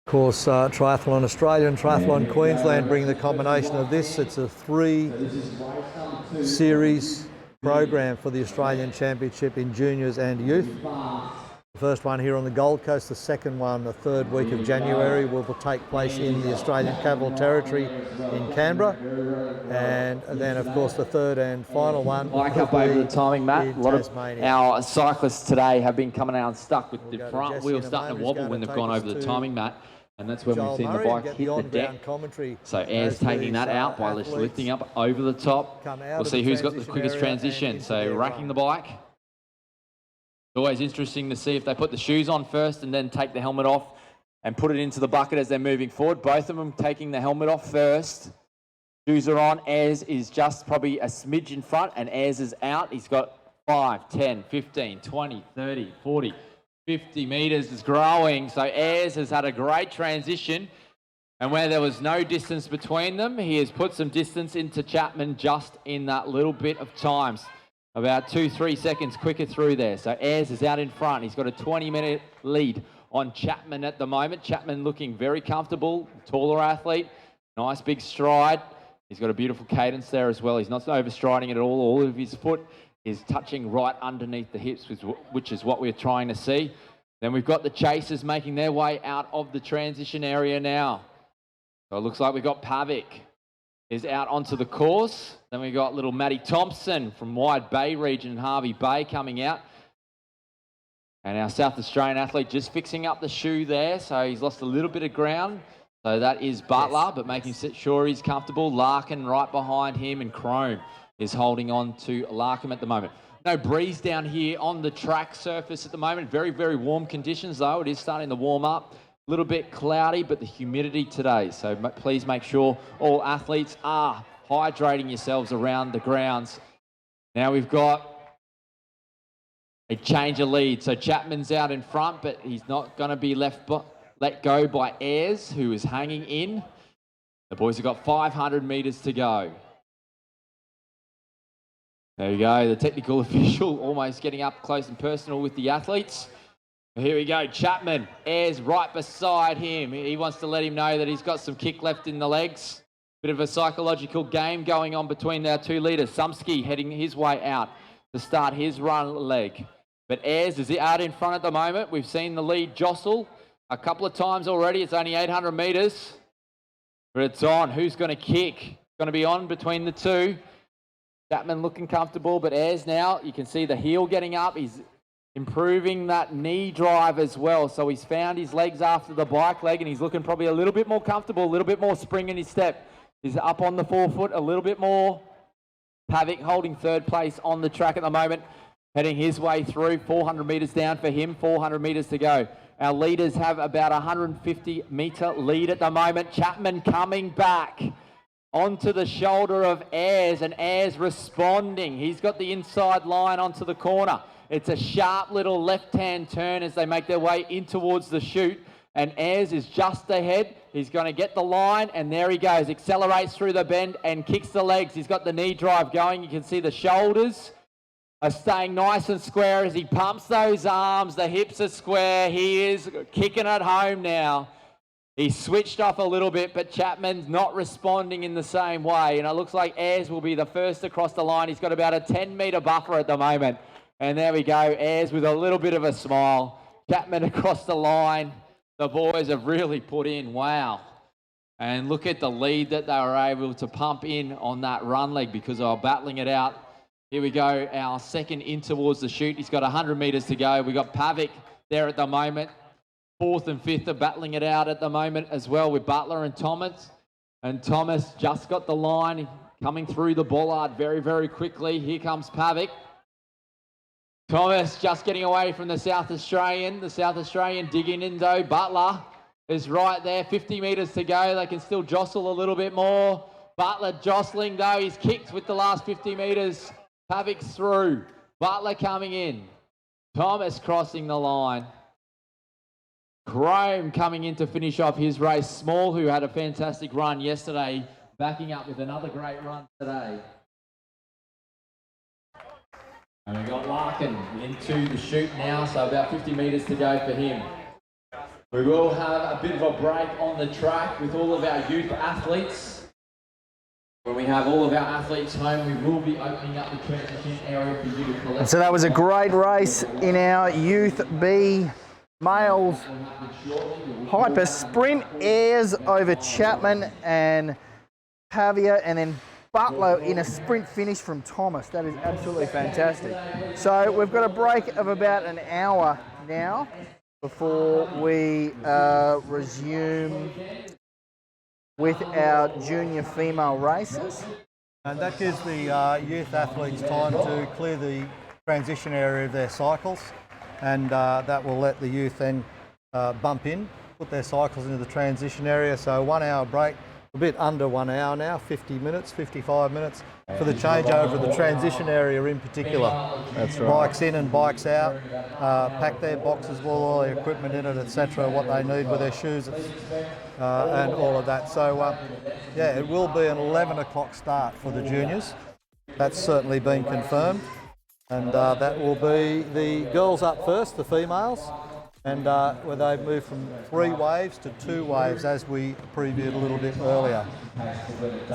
[SPEAKER 1] Of course, Triathlon Australia and Triathlon Queensland bring the combination of this. It's a 3-series program for the Australian Championship in juniors and youth. The first one here on the Gold Coast, the second one the 3rd week of January will take place in the Australian Capital Territory in Canberra. And then, of course, the 3rd and final one.
[SPEAKER 7] Bike up over the timing, Matt. A lot of
[SPEAKER 1] Tasmania.
[SPEAKER 7] our cyclists today have been coming out unstuck with the front wheel starting to wobble when they've gone over the timing, Matt. And that's when we've seen the bike hit the deck. So Ayres taking that out by just lifting up over the top. We'll see who's got the quickest transition. So racking the bike. It's always interesting to see if they put the shoes on first and then take the helmet off and put it into the bucket as they're moving forward. Both of them taking the helmet off first. Shoes are on. Ayres is just probably a smidge in front, and Ayres is out. He's got 5, 10, 15, 20, 30, 40, 50 metres is growing. So Ayres has had a great transition. And where there was no distance between them, he has put some distance into Chapman just in that little bit of time. About 2-3 seconds quicker through there. So Ayres is out in front. He's got a 20-minute lead on Chapman at the moment. Chapman looking very comfortable, taller athlete, nice big stride. He's got a beautiful cadence there as well. He's not overstriding it at all. All of his foot is touching right underneath the hips, which is what we're trying to see. Then we've got the chasers making their way out of the transition area now. So it looks like we've got Pavic is out onto the course. Then we've got little Matty Thompson from Wide Bay region, Harvey Bay, coming out. And our South Australian athlete just fixing up the shoe there, so he's lost a little bit of ground. So that is Butler, but making sure he's comfortable. Larkin right behind him, and Chrome is holding on to Larkin at the moment. No breeze down here on the track surface at the moment. Very, very warm conditions, though. It is starting to warm up. A little bit cloudy, but the humidity today. So please make sure all athletes are hydrating yourselves around the grounds. Now we've got a change of lead. So Chapman's out in front, but he's not going to be let go by Ayres, who is hanging in. The boys have got 500 metres to go. There you go, the technical official almost getting up close and personal with the athletes. Here we go, Chapman, Ayres right beside him. He wants to let him know that he's got some kick left in the legs. Bit of a psychological game going on between our two leaders. Sumsky heading his way out to start his run leg. But Ayres is out in front at the moment. We've seen the lead jostle a couple of times already. It's only 800 metres, but it's on. Who's going to kick? It's going to be on between the two. Chapman looking comfortable, but Ayres now, you can see the heel getting up. He's improving that knee drive as well. So he's found his legs after the bike leg, and he's looking probably a little bit more comfortable, a little bit more spring in his step. He's up on the forefoot a little bit more. Pavic holding third place on the track at the moment, heading his way through. 400 metres down for him, 400 metres to go. Our leaders have about 150 metre lead at the moment. Chapman coming back onto the shoulder of Ayres, and Ayres responding. He's got the inside line onto the corner. It's a sharp little left-hand turn as they make their way in towards the chute, and Ayres is just ahead. He's going to get the line, and there he goes. Accelerates through the bend and kicks the legs. He's got the knee drive going. You can see the shoulders are staying nice and square as he pumps those arms. The hips are square. He is kicking it home now. He switched off a little bit, but Chapman's not responding in the same way. And it looks like Ayres will be the first across the line. He's got about a 10-metre buffer at the moment. And there we go, Ayres with a little bit of a smile. Chapman across the line. The boys have really put in, wow. And look at the lead that they were able to pump in on that run leg because they were battling it out. Here we go, our second in towards the chute. He's got 100 metres to go. We've got Pavic there at the moment. Fourth and fifth are battling it out at the moment as well with Butler and Thomas. And Thomas just got the line coming through the bollard very, very quickly. Here comes Pavic. Thomas just getting away from the South Australian. The South Australian digging in though. Butler is right there. 50 metres to go. They can still jostle a little bit more. Butler jostling though. He's kicked with the last 50 metres. Pavic's through. Butler coming in. Thomas crossing the line. Chrome coming in to finish off his race. Small, who had a fantastic run yesterday, backing up with another great run today. And we've got Larkin into the chute now, so about 50 metres to go for him. We will have a bit of a break on the track with all of our youth athletes. When we have all of our athletes home, we will be opening up the transition area for you to collect.
[SPEAKER 2] So that was a great race in our Youth B males hyper sprint. Ayres over Chapman and Pavia, and then Butler in a sprint finish from Thomas. That is absolutely fantastic. So we've got a break of about an hour now before we resume with our junior female races.
[SPEAKER 1] And that gives the youth athletes time to clear the transition area of their cycles, and that will let the youth then bump in, put their cycles into the transition area. So 1 hour break, a bit under 1 hour now, 50 minutes, 55 minutes for the changeover of the transition area in particular.
[SPEAKER 2] That's right.
[SPEAKER 1] Bikes in and bikes out, pack their boxes with all their equipment in it, etc., what they need with their shoes and all of that. So yeah, it will be an 11 o'clock start for the juniors. That's certainly been confirmed. And that will be the girls up first, the females, and where they've moved from 3 waves to 2 waves, as we previewed a little bit earlier.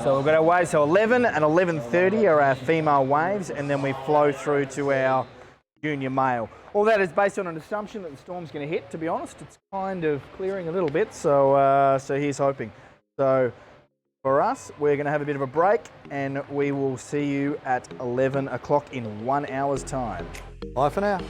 [SPEAKER 2] So we've got our waves, so 11 and 11:30 are our female waves, and then we flow through to our junior male. All that is based on an assumption that the storm's going to hit, to be honest. It's kind of clearing a little bit, so here's hoping. So for us, we're going to have a bit of a break, and we will see you at 11 o'clock in 1 hour's time.
[SPEAKER 1] Bye for now.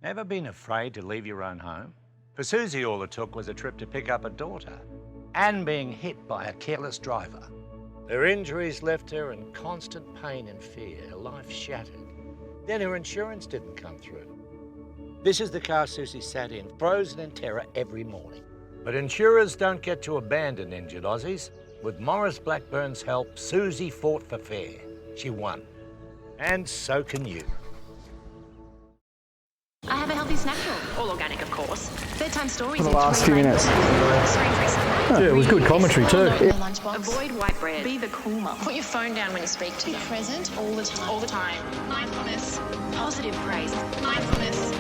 [SPEAKER 4] Never been afraid to leave your own home? For Susie, all it took was a trip to pick up a daughter and being hit by a careless driver. Her injuries left her in constant pain and fear, her life shattered. Then her insurance didn't come through. This is the car Susie sat in, frozen in terror every morning. But insurers don't get to abandon injured Aussies. With Maurice Blackburn's help, Susie fought for fair. She won. And so can you.
[SPEAKER 8] I have a healthy snack bowl, all organic of course. Bedtime stories
[SPEAKER 2] For the
[SPEAKER 8] in
[SPEAKER 2] last
[SPEAKER 8] 3
[SPEAKER 2] few
[SPEAKER 8] languages.
[SPEAKER 2] minutes.
[SPEAKER 1] Yeah, it was good commentary too.
[SPEAKER 9] Your lunchbox.
[SPEAKER 8] Avoid white bread. Be the cool mum.
[SPEAKER 9] Put your phone down when you speak to. Be present all the time.
[SPEAKER 8] All the time.
[SPEAKER 9] Mindfulness.
[SPEAKER 8] Positive praise.
[SPEAKER 9] Mindfulness.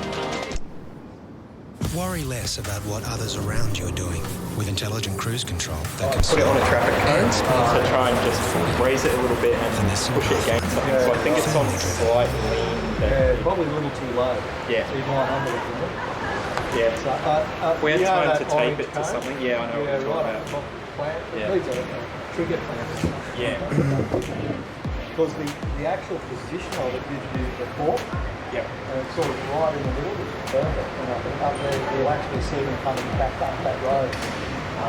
[SPEAKER 10] Worry less about what others around you are doing with intelligent cruise control that can
[SPEAKER 13] Put it on a traffic cone
[SPEAKER 10] and
[SPEAKER 13] to try and just raise it a little bit and push it against something. So I think it's on slightly there.
[SPEAKER 1] Yeah, probably a little too low.
[SPEAKER 13] Yeah.
[SPEAKER 1] So you might under it, isn't it?
[SPEAKER 13] Yeah.
[SPEAKER 1] So,
[SPEAKER 13] we had
[SPEAKER 1] you know
[SPEAKER 13] time
[SPEAKER 1] that
[SPEAKER 13] to tape
[SPEAKER 1] orange
[SPEAKER 13] it to
[SPEAKER 1] cone?
[SPEAKER 13] something. Yeah, I know what you're talking about.
[SPEAKER 1] Plant.
[SPEAKER 13] Yeah.
[SPEAKER 1] These are trigger plants.
[SPEAKER 13] Yeah.
[SPEAKER 1] Because the actual position of it gives you the fork.
[SPEAKER 13] Yep.
[SPEAKER 1] And it's sort of right in the middle, which is perfect. And I think up there you'll actually see them coming back up that road.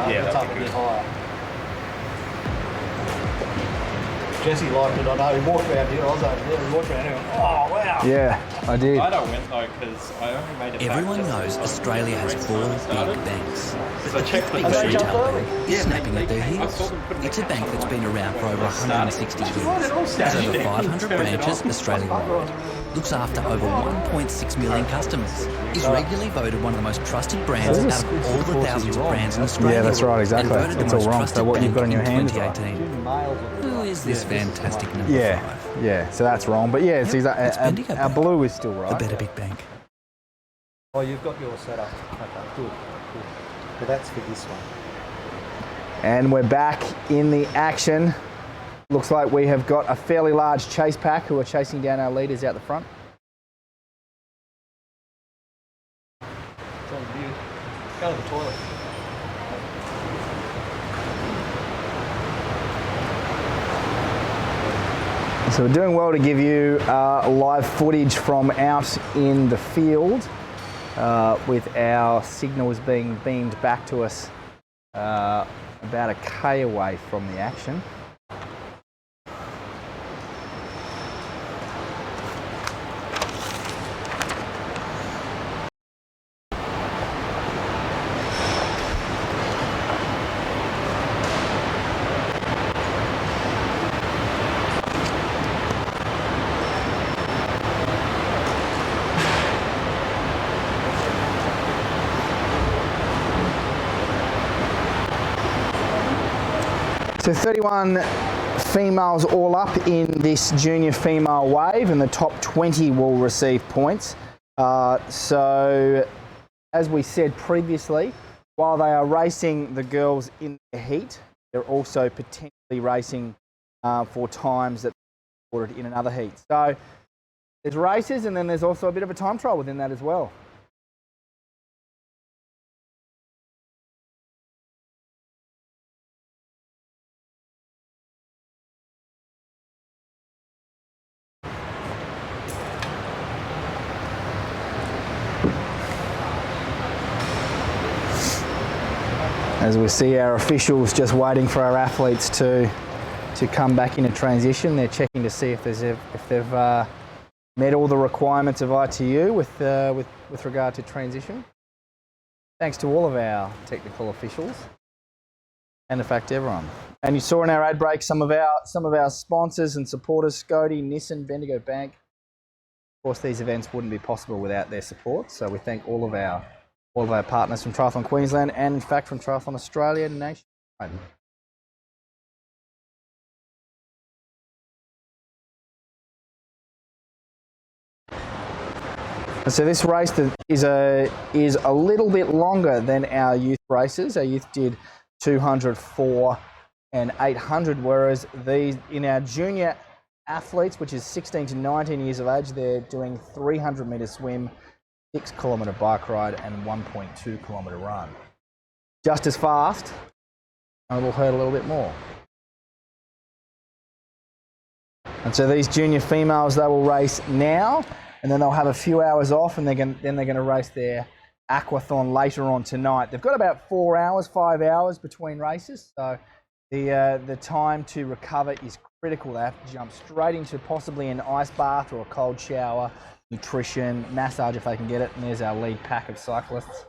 [SPEAKER 13] Yeah,
[SPEAKER 1] it's
[SPEAKER 13] that'd
[SPEAKER 1] up a
[SPEAKER 13] be
[SPEAKER 1] bit
[SPEAKER 13] good.
[SPEAKER 1] higher. Jesse liked it, I know. He walked around here, I was over there, he walked around here and went, oh wow.
[SPEAKER 2] Yeah, I did.
[SPEAKER 13] I don't went though because I only made it
[SPEAKER 11] Everyone
[SPEAKER 13] back
[SPEAKER 11] knows
[SPEAKER 13] just
[SPEAKER 11] Australia has
[SPEAKER 13] when
[SPEAKER 11] 4
[SPEAKER 13] I
[SPEAKER 11] big
[SPEAKER 13] started.
[SPEAKER 11] banks.
[SPEAKER 13] So
[SPEAKER 11] But the
[SPEAKER 13] check the
[SPEAKER 11] biggest
[SPEAKER 13] date.
[SPEAKER 11] retail bank is
[SPEAKER 13] Yeah,
[SPEAKER 11] snapping at their
[SPEAKER 13] I
[SPEAKER 11] heels.
[SPEAKER 13] saw them put it
[SPEAKER 11] It's a
[SPEAKER 13] next
[SPEAKER 11] bank
[SPEAKER 13] to
[SPEAKER 11] that's
[SPEAKER 13] it
[SPEAKER 11] been around for
[SPEAKER 13] when
[SPEAKER 11] over
[SPEAKER 13] I started.
[SPEAKER 11] 160
[SPEAKER 13] Which is why
[SPEAKER 11] years,
[SPEAKER 13] they're all
[SPEAKER 11] has over
[SPEAKER 13] standing.
[SPEAKER 11] 500 branches Australia-wide, looks after over 1.6 million customers, is regularly voted one of the most trusted brands out of all the thousands of brands in Australia.
[SPEAKER 2] Yeah, that's right, exactly.
[SPEAKER 11] And voted the
[SPEAKER 2] It's all
[SPEAKER 11] most
[SPEAKER 2] wrong.
[SPEAKER 11] trusted
[SPEAKER 2] So what you've
[SPEAKER 11] bank
[SPEAKER 2] got in your
[SPEAKER 11] in
[SPEAKER 2] hand is right.
[SPEAKER 11] 2018. Who is this fantastic number
[SPEAKER 2] Yeah,
[SPEAKER 11] 5?
[SPEAKER 2] yeah. So that's wrong. But yeah, it's
[SPEAKER 11] Yep,
[SPEAKER 2] exactly.
[SPEAKER 11] it's Bendigo
[SPEAKER 2] Our
[SPEAKER 11] Bank.
[SPEAKER 2] blue is still right.
[SPEAKER 11] The better big bank.
[SPEAKER 1] Oh, you've got yours set up. Okay, good. But that's for this one.
[SPEAKER 2] And we're back in the action. Looks like we have got a fairly large chase pack who are chasing down our leaders out the front.
[SPEAKER 1] It's on view. Go to the toilet.
[SPEAKER 2] So we're doing well to give you live footage from out in the field with our signals being beamed back to us about a K away from the action. So 31 females all up in this junior female wave, and the top 20 will receive points. So as we said previously, while they are racing the girls in the heat, they're also potentially racing for times that are recorded in another heat. So there's races, and then there's also a bit of a time trial within that as well. As we see our officials just waiting for our athletes to come back into transition. They're checking to see if they've met all the requirements of ITU with regard to transition. Thanks to all of our technical officials, and in fact everyone. And you saw in our ad break some of our sponsors and supporters: Scody, Nissan, Bendigo Bank. Of course, these events wouldn't be possible without their support. So we thank all of our partners from Triathlon Queensland and in fact from Triathlon Australia nationwide. So this race is a little bit longer than our youth races. Our youth did 200, 4 and 800, whereas these in our junior athletes, which is 16 to 19 years of age, they're doing 300 metre swim, 6 kilometre bike ride and 1.2 kilometre run. Just as fast, and we'll hurt a little bit more. And so these junior females, they will race now. and then they'll have a few hours off, and then they're going to race their aquathon later on tonight. They've got about 4 hours, 5 hours between races, so the time to recover is critical. They have to jump straight into possibly an ice bath or a cold shower, nutrition, massage if they can get it. And there's our lead pack of cyclists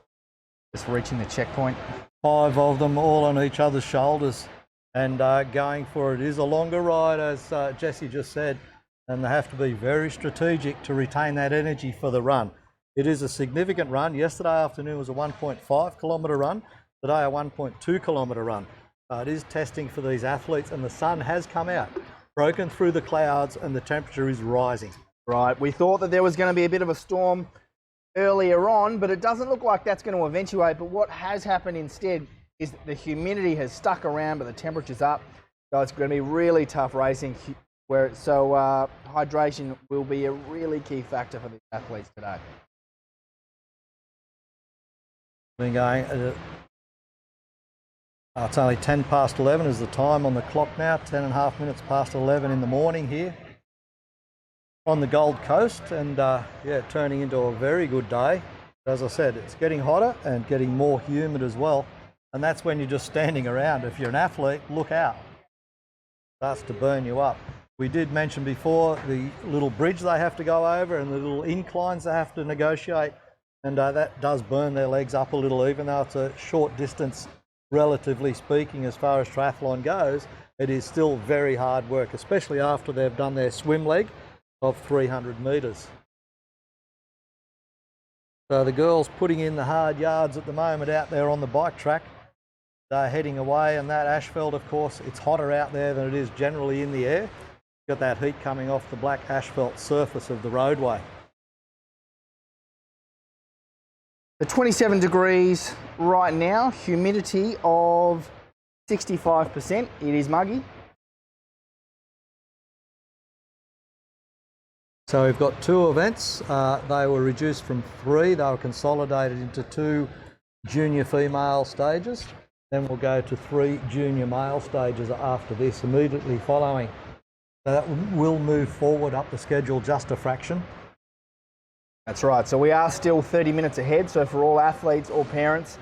[SPEAKER 2] just reaching the checkpoint.
[SPEAKER 1] 5 of them all on each other's shoulders and going for it. It is a longer ride, as Jesse just said, and they have to be very strategic to retain that energy for the run. It is a significant run. Yesterday afternoon was a 1.5 kilometre run, today a 1.2 kilometre run. It is testing for these athletes, and the sun has come out, broken through the clouds, and the temperature is rising.
[SPEAKER 2] Right, we thought that there was going to be a bit of a storm earlier on, but it doesn't look like that's going to eventuate. But what has happened instead is that the humidity has stuck around, but the temperature's up. So it's going to be really tough racing. Hydration will be a really key factor for the athletes today.
[SPEAKER 1] Been going, it's only 10 past 11 is the time on the clock now, 10.5 minutes past 11 in the morning here on the Gold Coast, and turning into a very good day. As I said, it's getting hotter and getting more humid as well, and that's when you're just standing around. If you're an athlete, look out. It starts to burn you up. We did mention before the little bridge they have to go over and the little inclines they have to negotiate, and that does burn their legs up a little, even though it's a short distance, relatively speaking, as far as triathlon goes. It is still very hard work, especially after they've done their swim leg of 300 metres. So the girls putting in the hard yards at the moment out there on the bike track. They're heading away, and that asphalt, of course, it's hotter out there than it is generally in the air. Got that heat coming off the black asphalt surface of the roadway.
[SPEAKER 2] The 27 degrees right now, humidity of 65%. It is muggy.
[SPEAKER 1] So we've got 2 events. They were reduced from 3. They were consolidated into 2 junior female stages. Then we'll go to 3 junior male stages after this, immediately following. So that will move forward up the schedule just a fraction.
[SPEAKER 2] That's right. So we are still 30 minutes ahead. So for all athletes or parents,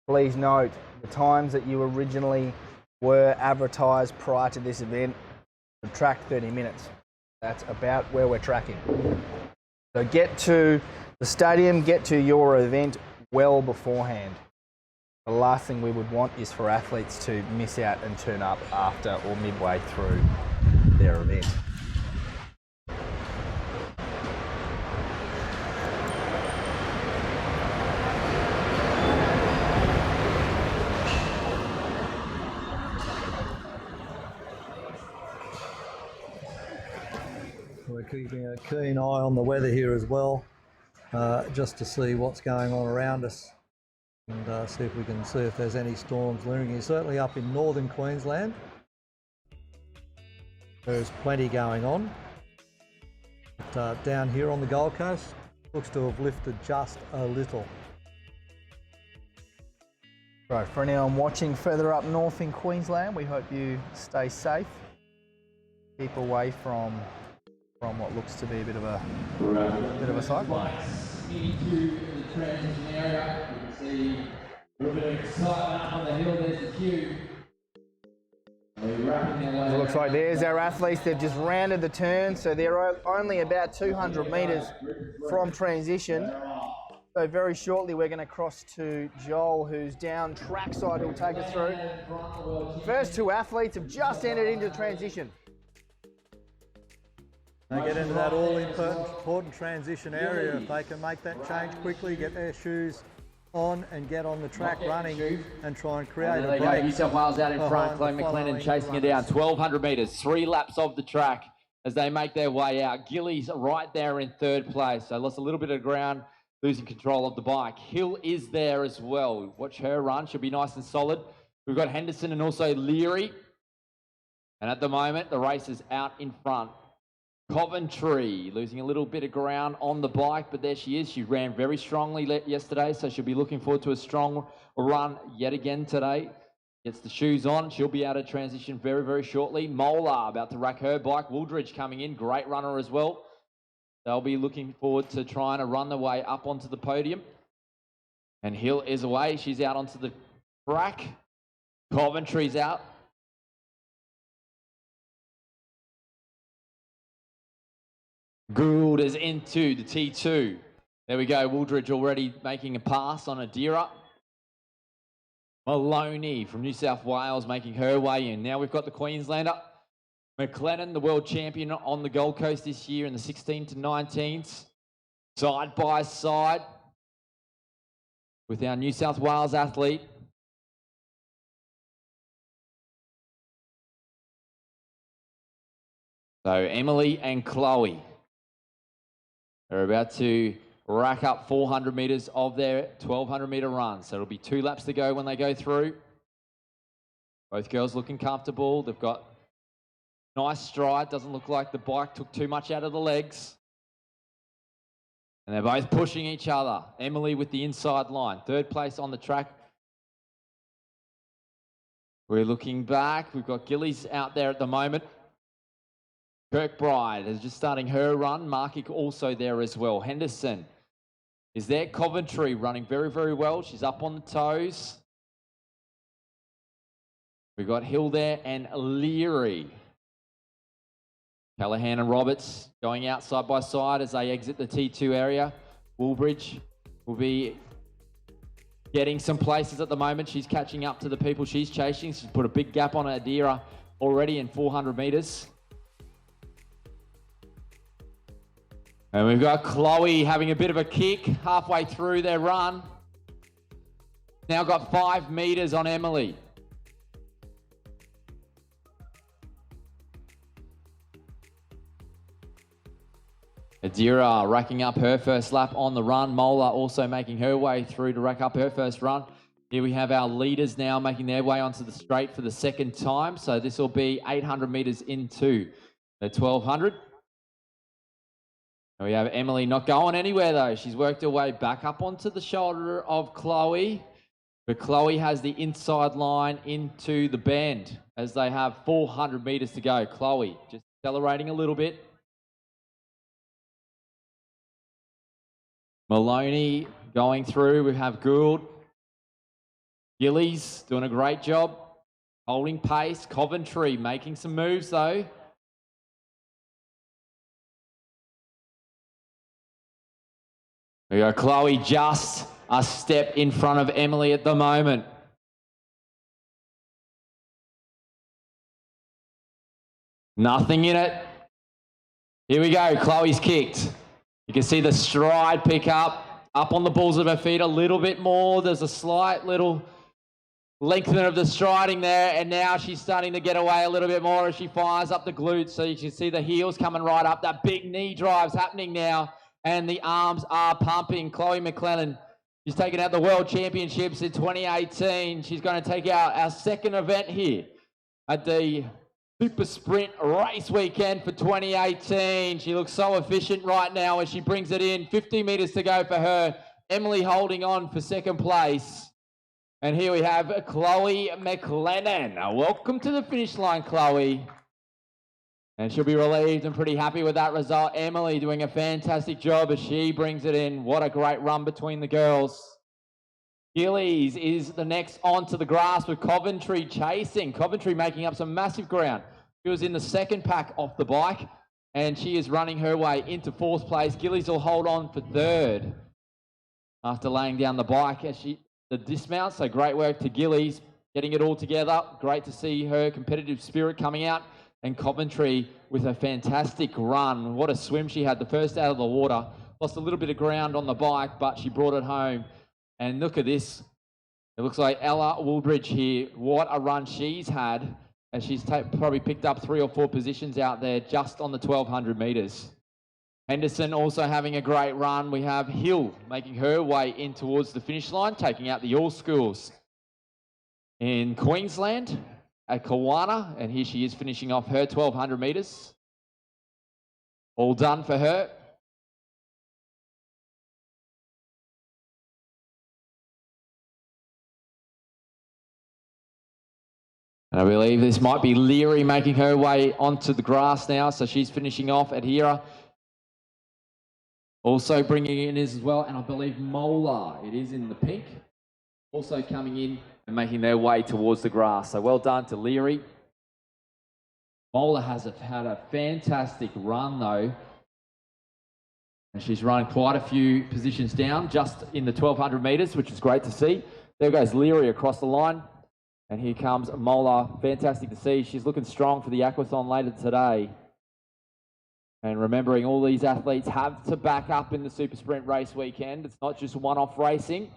[SPEAKER 2] please note the times that you originally were advertised prior to this event. Subtract 30 minutes. That's about where we're tracking. So get to the stadium, get to your event well beforehand. The last thing we would want is for athletes to miss out and turn up after or midway through their event.
[SPEAKER 1] We're keeping a keen eye on the weather here as well, just to see what's going on around us and see if we can see if there's any storms looming here. Certainly up in northern Queensland, there's plenty going on. But down here on the Gold Coast, looks to have lifted just a little.
[SPEAKER 2] Right, for anyone watching further up north in Queensland, we hope you stay safe. Keep away from what looks to be a bit of a cyclone.
[SPEAKER 3] Into the transition area, you can see a little bit of excitement up on the hill. There's the queue.
[SPEAKER 2] It looks like there's our athletes. They've just rounded the turn, so they're only about 200 metres from transition. So very shortly we're going to cross to Joel, who's down trackside, who'll take us through. First 2 athletes have just entered into transition.
[SPEAKER 1] They get into that all-important transition area. If they can make that change quickly, get their shoes on and get on the track running and try and create a break.
[SPEAKER 7] New South Wales out in front, Chloe McLennan chasing it down. 1,200 metres, 3 laps of the track as they make their way out. Gillies right there in 3rd place, so lost a little bit of ground, losing control of the bike. Hill is there as well. Watch her run, she'll be nice and solid. We've got Henderson and also Leary. And at the moment, the race is out in front. Coventry losing a little bit of ground on the bike, but there she is. She ran very strongly yesterday, so she'll be looking forward to a strong run yet again today. Gets the shoes on. She'll be able to transition very, very shortly. Molar about to rack her bike. Wooldridge coming in. Great runner as well. they'll be looking forward to trying to run their way up onto the podium. And Hill is away. She's out onto the track. Coventry's out. Gould is into the T2. There we go. Wooldridge already making a pass on Adira. Maloney from New South Wales making her way in. Now we've got the Queenslander. McLennan, the world champion on the Gold Coast this year in the 16 to 19s. Side by side with our New South Wales athlete. So Emily and Chloe are about to rack up 400 metres of their 1,200 metre run. So it'll be 2 laps to go when they go through. Both girls looking comfortable. They've got nice stride. Doesn't look like the bike took too much out of the legs. And they're both pushing each other. Emily with the inside line. 3rd place on the track. We're looking back. We've got Gillies out there at the moment. Kirkbride is just starting her run. Markick also there as well. Henderson is there. Coventry running very, very well. She's up on the toes. We've got Hill there and Leary. Callahan and Roberts going out side by side as they exit the T2 area. Woolbridge will be getting some places at the moment. She's catching up to the people she's chasing. She's put a big gap on Adira already in 400 metres. And we've got Chloe having a bit of a kick halfway through their run. Now got 5 metres on Emily. Adira racking up her first lap on the run. Mola also making her way through to rack up her first run. Here we have our leaders now making their way onto the straight for the 2nd time. So this will be 800 metres into the 1,200. We have Emily not going anywhere though. She's worked her way back up onto the shoulder of Chloe. But Chloe has the inside line into the bend as they have 400 metres to go. Chloe just accelerating a little bit. Maloney going through. We have Gould. Gillies doing a great job. Holding pace. Coventry making some moves though. We got Chloe just a step in front of Emily at the moment. Nothing in it. Here we go. Chloe's kicked. You can see the stride pick up on the balls of her feet a little bit more. There's a slight little lengthening of the striding there, and now she's starting to get away a little bit more as she fires up the glutes. So you can see the heels coming right up. That big knee drive's happening now. And the arms are pumping. Chloe McLennan, she's taken out the World Championships in 2018. She's going to take out our 2nd event here at the Super Sprint race weekend for 2018. She looks so efficient right now as she brings it in. 50 metres to go for her. Emily holding on for 2nd place. And here we have Chloe McLennan. Welcome to the finish line, Chloe. And she'll be relieved and pretty happy with that result. Emily doing a fantastic job as she brings it in. What a great run between the girls. Gillies is the next onto the grass with Coventry chasing. Coventry making up some massive ground. She was in the 2nd pack off the bike and she is running her way into 4th place. Gillies will hold on for 3rd after laying down the bike as the dismount. So great work to Gillies, getting it all together. Great to see her competitive spirit coming out. And Coventry with a fantastic run. What a swim she had, the first out of the water. Lost a little bit of ground on the bike, but she brought it home. And look at this. It looks like Ella Woolbridge here. What a run she's had. And she's probably picked up 3 or 4 positions out there just on the 1,200 metres. Henderson also having a great run. We have Hill making her way in towards the finish line, taking out the All Schools in Queensland at Kawana, and here she is finishing off her 1,200 metres. All done for her. And I believe this might be Leary making her way onto the grass now, so she's finishing off Adira. Also bringing in as well, and I believe Mola, it is in the pink, also coming in and making their way towards the grass. So well done to Leary. Mola has had a fantastic run though. And she's run quite a few positions down just in the 1200 metres, which is great to see. There goes Leary across the line. And here comes Mola. Fantastic to see. She's looking strong for the Aquathon later today. And remembering all these athletes have to back up in the Super Sprint race weekend. It's not just one-off racing.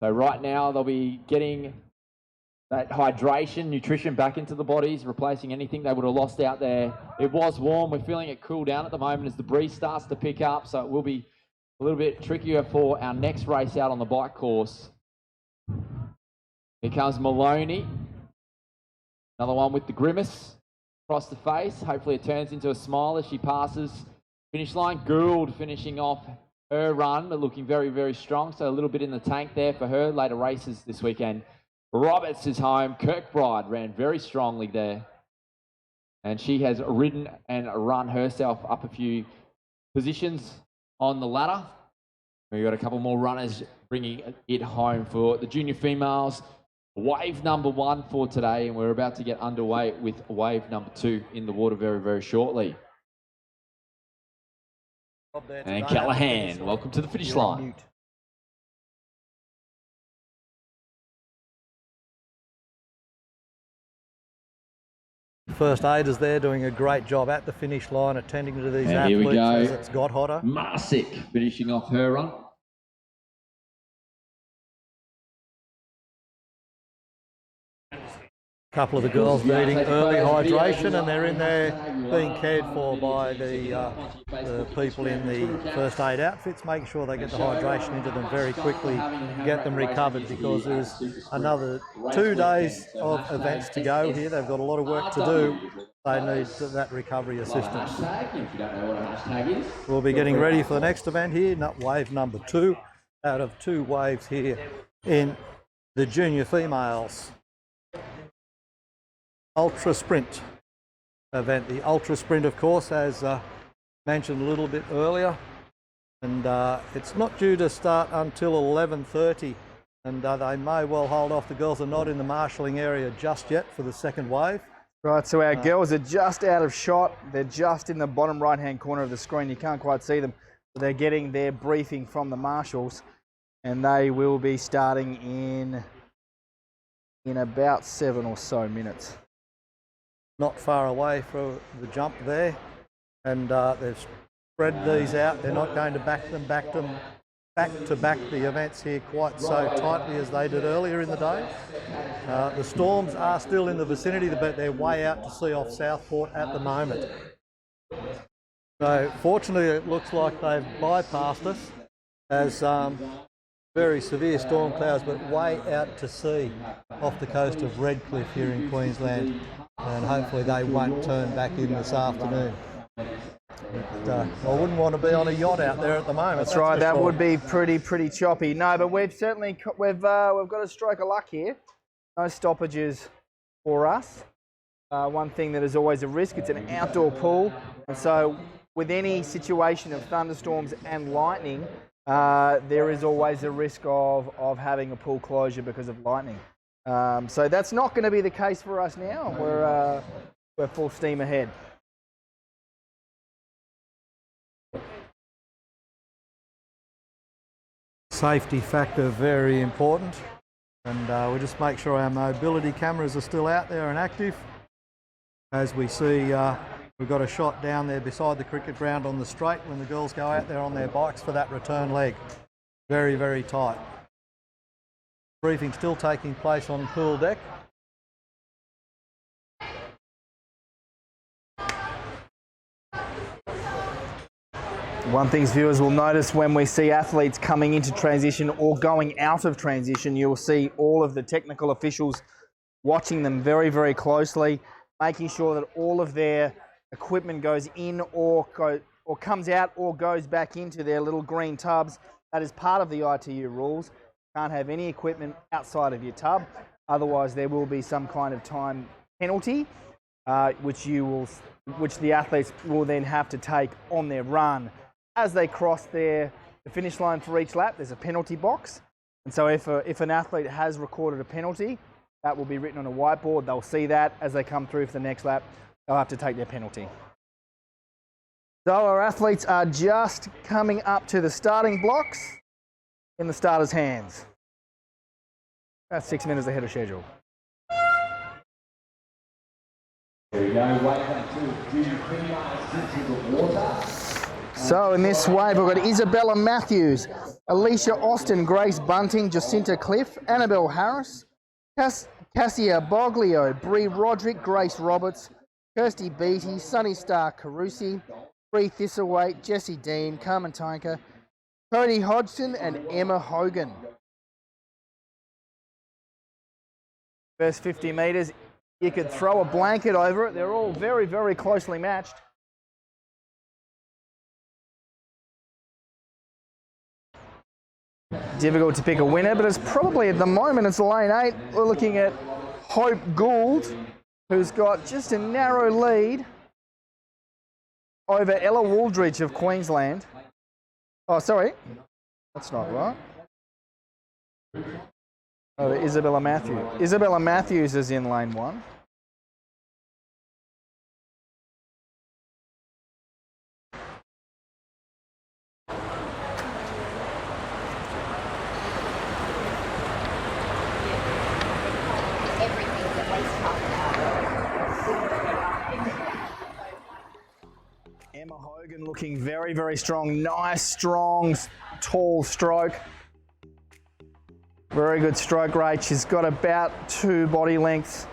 [SPEAKER 7] So right now they'll be getting that hydration, nutrition back into the bodies, replacing anything they would have lost out there. It was warm. We're feeling it cool down at the moment as the breeze starts to pick up. So it will be a little bit trickier for our next race out on the bike course. Here comes Maloney. Another one with the grimace across the face. Hopefully it turns into a smile as she passes finish line. Gould finishing off her run, but looking very, very strong. So a little bit in the tank there for her later races this weekend. Roberts is home. Kirkbride ran very strongly there. And she has ridden and run herself up a few positions on the ladder. We've got a couple more runners bringing it home for the junior females. Wave number 1 for today, and we're about to get underway with wave number 2 in the water very, very shortly. And Callahan, welcome to the finish line.
[SPEAKER 1] First aiders there doing a great job at the finish line, attending to these
[SPEAKER 7] and
[SPEAKER 1] athletes
[SPEAKER 7] here we go.
[SPEAKER 1] as it's got hotter.
[SPEAKER 7] Marsick finishing off her run.
[SPEAKER 1] A couple of the girls needing early hydration, and they're in there being cared for by the people in the first aid outfits, making sure they get the hydration into them very quickly, get them recovered, because there's another 2 days of events to go here. They've got a lot of work to do. They need that recovery assistance. We'll be getting ready for the next event here, wave number 2 out of 2 waves here in the junior females Ultra Sprint event. The Ultra Sprint, of course, as mentioned a little bit earlier, and it's not due to start until 11:30, and they may well hold off. The girls are not in the marshalling area just yet for the second wave.
[SPEAKER 2] Right, so our girls are just out of shot. They're just in the bottom right-hand corner of the screen. You can't quite see them, but they're getting their briefing from the marshals, and they will be starting in about 7 or so minutes.
[SPEAKER 1] Not far away for the jump there, and they've spread these out. They're not going to back to back the events here quite so tightly as they did earlier in the day. The Storms are still in the vicinity, but they're way out to sea off Southport at the moment. So fortunately it looks like they've bypassed us as very severe storm clouds, but way out to sea off the coast of Redcliffe here in Queensland, and hopefully they won't turn back in this afternoon. But, I wouldn't want to be on a yacht out there at the moment.
[SPEAKER 2] That's right, that would be pretty choppy. No, but we've got a stroke of luck here. No stoppages for us. One thing that is always a risk, it's an outdoor pool, and so with any situation of thunderstorms and lightning, there is always a risk of having a pool closure because of lightning. So that's not going to be the case for us now. We're full steam ahead.
[SPEAKER 1] Safety factor very important, and we just make sure our mobility cameras are still out there and active. As we see, we've got a shot down there beside the cricket ground on the straight when the girls go out there on their bikes for that return leg. Very, very tight. Briefing still taking place on pool deck.
[SPEAKER 2] One thing viewers will notice when we see athletes coming into transition or going out of transition, you'll see all of the technical officials watching them very, very closely, making sure that all of their equipment goes in or comes out or goes back into their little green tubs. That is part of the ITU rules. Can't have any equipment outside of your tub, otherwise there will be some kind of time penalty, which you will which the athletes will then have to take on their run. As they cross the finish line for each lap, there's a penalty box. And so if an athlete has recorded a penalty, that will be written on a whiteboard. They'll see that as they come through for the next lap. They'll have to take their penalty. So our athletes are just coming up to the starting blocks in the starters' hands. About 6 minutes ahead of schedule.
[SPEAKER 3] There we go, wave that to Judy Prima into the water.
[SPEAKER 2] So in this wave, we've got Isabella Matthews, Alicia Austin, Grace Bunting, Jacinta Cliff, Annabelle Harris, Cassia Boglio, Bree Roderick, Grace Roberts, Kirsty Beattie, Sunny Star Carusi, Bree Thistlethwaite, Jessie Dean, Carmen Tynker, Cody Hodgson and Emma Hogan. First 50 metres, you could throw a blanket over it. They're all very, very closely matched. Difficult to pick a winner, but it's probably at the moment, it's lane 8. We're looking at Hope Gould, who's got just a narrow lead over Ella Wooldridge of Queensland. Oh, sorry, that's not right. Oh, Isabella Matthews. Isabella Matthews is in lane 1. Emma Hogan looking very, very strong. Nice, strong, tall stroke. Very good stroke rate. She's got about 2 body lengths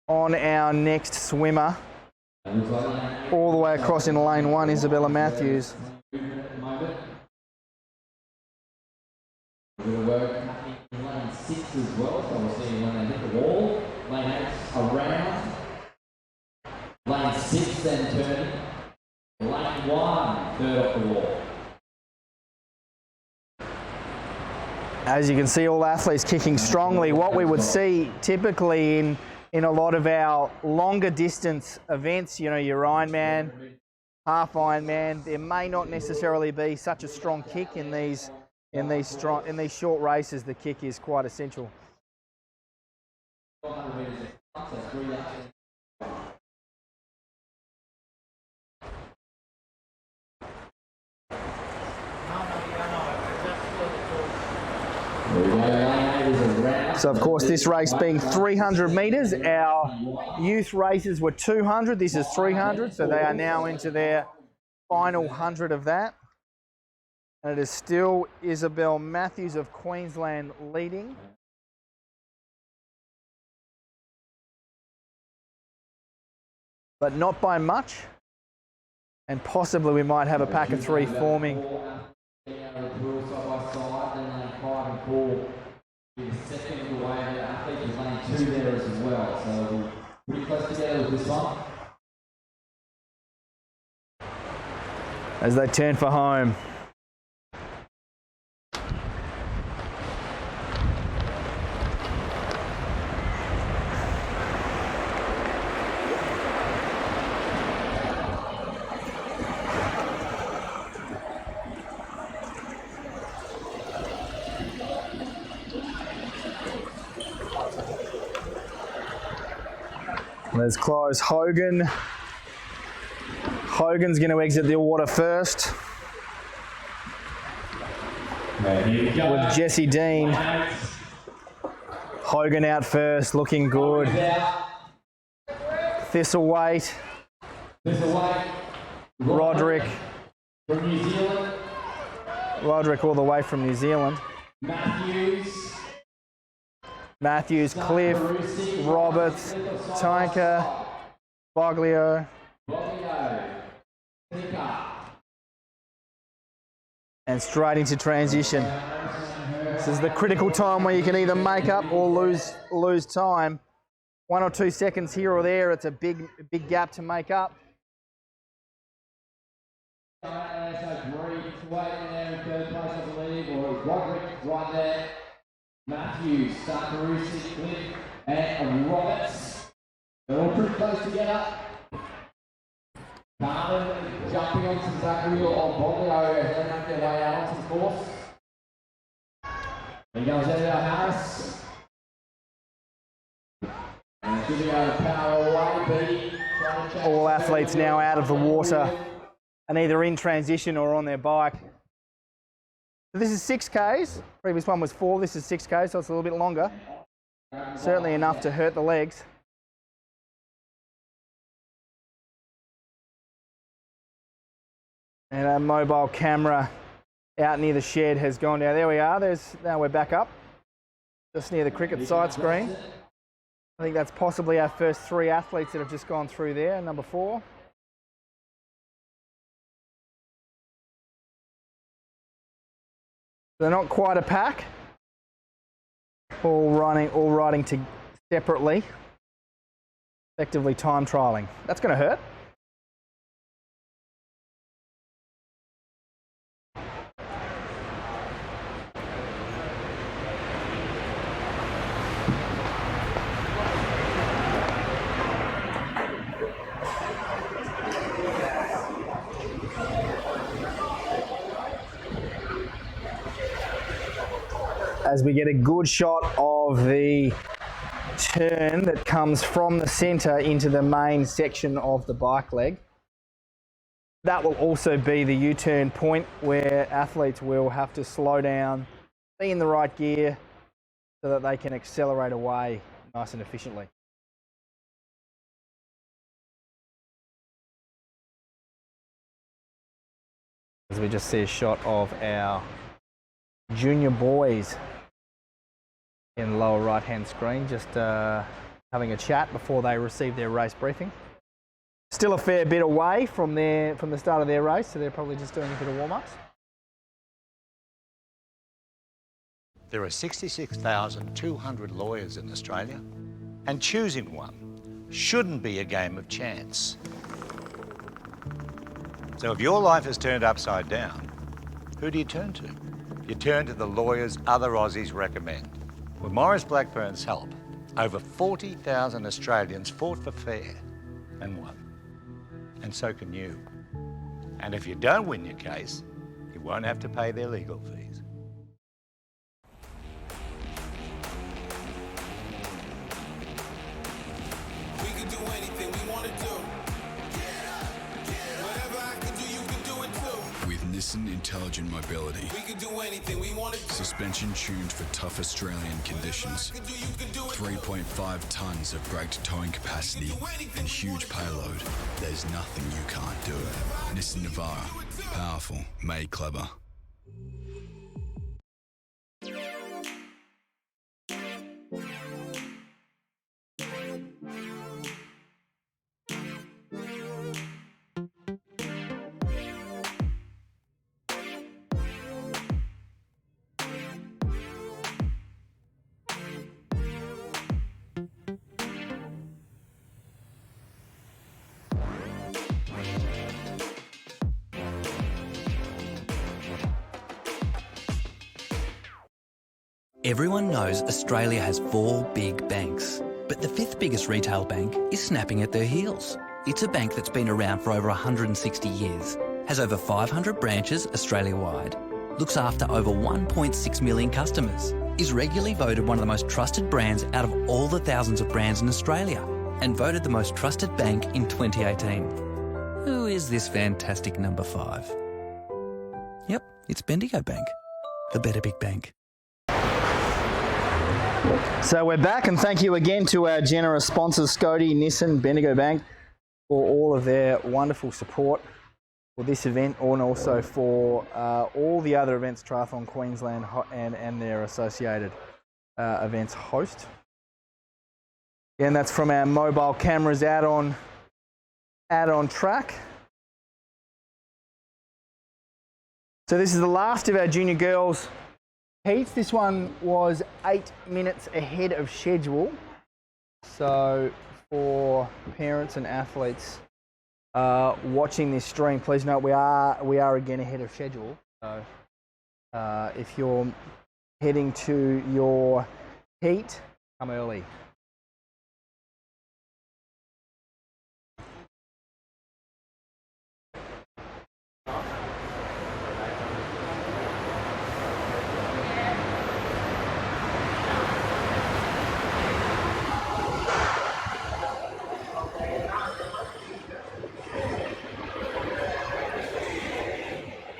[SPEAKER 2] on our next swimmer. All the way across in lane 1, Isabella Matthews.
[SPEAKER 3] We'll work in lane 6 as well, so we'll see when they hit the wall. Lane 8 around. Lane 6 then turning. Lane 1, third off the wall.
[SPEAKER 2] As you can see, all athletes kicking strongly. What we would see typically in a lot of our longer distance events, you know, your Ironman, half Ironman, there may not necessarily be such a strong kick in these short races. The kick is quite essential. So of course this race being 300 metres, our youth races were 200, this is 300, so they are now into their final 100 of that. And it is still Isabel Matthews of Queensland leading. But not by much, and possibly we might have a pack of 3 forming.
[SPEAKER 3] Second of the way, the athlete is lane 2 there as well, so we're pretty close together with this one.
[SPEAKER 2] As they turn for home. Let's close Hogan. Hogan's going to exit the water first. With Jessie Dean. Hogan out first, looking good. Thistlethwaite. Roderick.
[SPEAKER 3] From New Zealand.
[SPEAKER 2] Roderick all the way from New Zealand. Matthews, Cliff, Roberts, Tynker, Boglio. And straight into transition. This is the critical time where you can either make up or lose time. 1 or 2 seconds here or there, it's a big gap to make up.
[SPEAKER 3] Matthews, Sakarusi, Cliff, and Roberts. They're all pretty close together. Carmen jumping on some Zachary or Boglio as they make their way out onto the course. There goes Annabelle Harris. And Julia power away,
[SPEAKER 2] All athletes now out of the water and either in transition or on their bike. So this is 6Ks. Previous one was 4. This is 6K, so it's a little bit longer. Certainly enough to hurt the legs. And our mobile camera out near the shed has gone down. There we are. Now we're back up, just near the cricket side screen. I think that's possibly our first 3 athletes that have just gone through there, number 4. They're not quite a pack. All riding separately, effectively time trialling. That's going to hurt. As we get a good shot of the turn that comes from the centre into the main section of the bike leg. That will also be the U-turn point where athletes will have to slow down, be in the right gear so that they can accelerate away nice and efficiently. As we just see a shot of our junior boys in the lower right hand screen, just having a chat before they receive their race briefing. Still a fair bit away from the start of their race, so they're probably just doing a bit of warm-ups.
[SPEAKER 4] There are 66,200 lawyers in Australia, and choosing one shouldn't be a game of chance. So if your life is turned upside down, who do you turn to? You turn to the lawyers other Aussies recommend. With Maurice Blackburn's help, over 40,000 Australians fought for fair and won. And so can you. And if you don't win your case, you won't have to pay their legal fees.
[SPEAKER 6] We can do anything we want to do. Whatever I can do, you can do it too.
[SPEAKER 5] With Nissan Intelligent Mobility.
[SPEAKER 6] We can do anything we want to do.
[SPEAKER 5] Suspension tuned for tough Australian conditions. 3.5 tonnes of braked towing capacity and huge payload. There's nothing you can't do. Nissan Navara. Powerful, made clever.
[SPEAKER 11] Everyone knows Australia has 4 big banks, but the 5th biggest retail bank is snapping at their heels. It's a bank that's been around for over 160 years, has over 500 branches Australia-wide, looks after over 1.6 million customers, is regularly voted one of the most trusted brands out of all the thousands of brands in Australia, and voted the most trusted bank in 2018. Who is this fantastic number 5? Yep, it's Bendigo Bank, the better big bank.
[SPEAKER 2] So we're back, and thank you again to our generous sponsors, Scody, Nissan, Bendigo Bank, for all of their wonderful support for this event, and also for all the other events Triathlon Queensland and their associated events host. And that's from our mobile cameras out on track. So this is the last of our junior girls heats. This one was 8 minutes ahead of schedule. So for parents and athletes watching this stream, please note we are again ahead of schedule. So if you're heading to your heat, come early.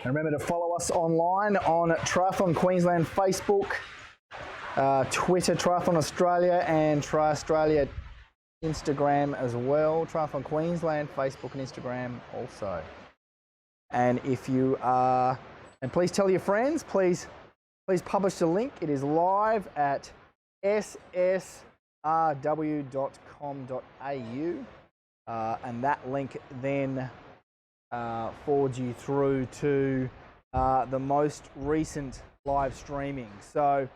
[SPEAKER 2] And remember to follow us online on Triathlon Queensland Facebook, Twitter, Triathlon Australia, and Tri Australia Instagram as well. Triathlon Queensland, Facebook and Instagram also. And if you are, and please tell your friends, please publish the link. It is live at ssrw.com.au, and that link then forwards you through to the most recent live streaming. So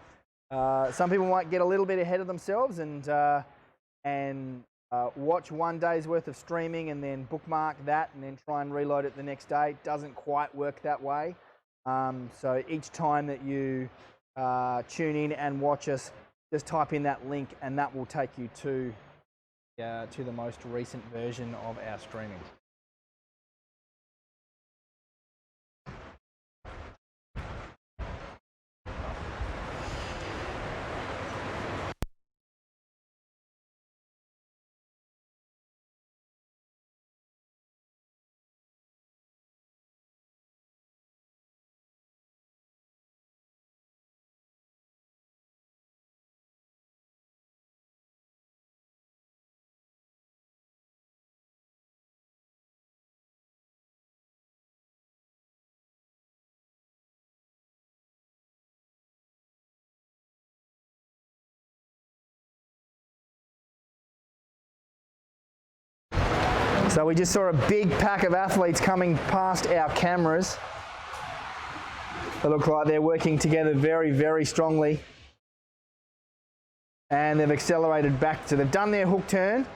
[SPEAKER 2] some people might get a little bit ahead of themselves and watch one day's worth of streaming and then bookmark that and then try and reload it the next day. It doesn't quite work that way. So each time that you tune in and watch us, just type in that link and that will take you to the most recent version of our streaming. So we just saw a big pack of athletes coming past our cameras. They look like they're working together very, very strongly. And they've accelerated back. So they've done their hook turn.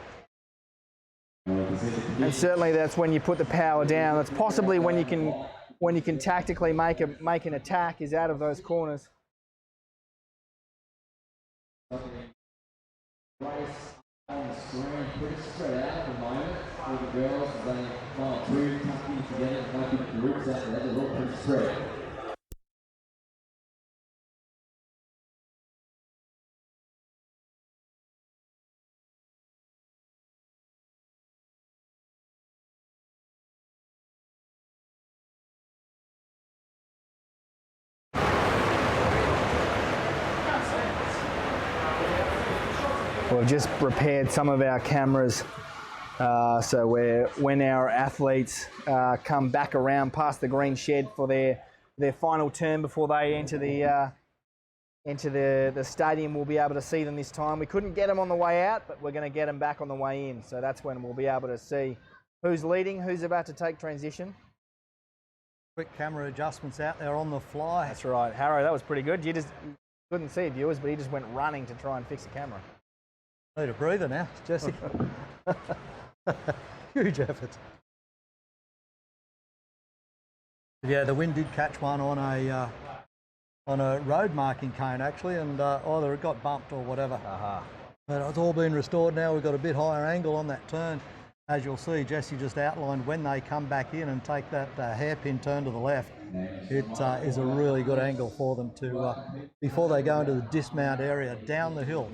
[SPEAKER 2] And certainly that's when you put the power down. That's possibly when you can tactically make an attack, is out of those corners.
[SPEAKER 3] On the screen, pretty spread out at the moment for the girls. They final two tucking together and making groups out there. They're all pretty spread.
[SPEAKER 2] We've just prepared some of our cameras so when our athletes come back around past the green shed for their final turn before they enter the stadium, we'll be able to see them this time. We couldn't get them on the way out, but we're going to get them back on the way in. So that's when we'll be able to see who's leading, who's about to take transition.
[SPEAKER 1] Quick camera adjustments out there on the fly.
[SPEAKER 2] That's right. Harrow, that was pretty good. You just couldn't see it, viewers, but he just went running to try and fix the camera.
[SPEAKER 1] Need a breather now, Jesse. Huge effort. Yeah, the wind did catch one on a road marking cone actually, and either it got bumped or whatever. But it's all been restored now. We've got a bit higher angle on that turn. As you'll see, Jesse just outlined when they come back in and take that hairpin turn to the left. It is a really good angle for them to before they go into the dismount area down the hill.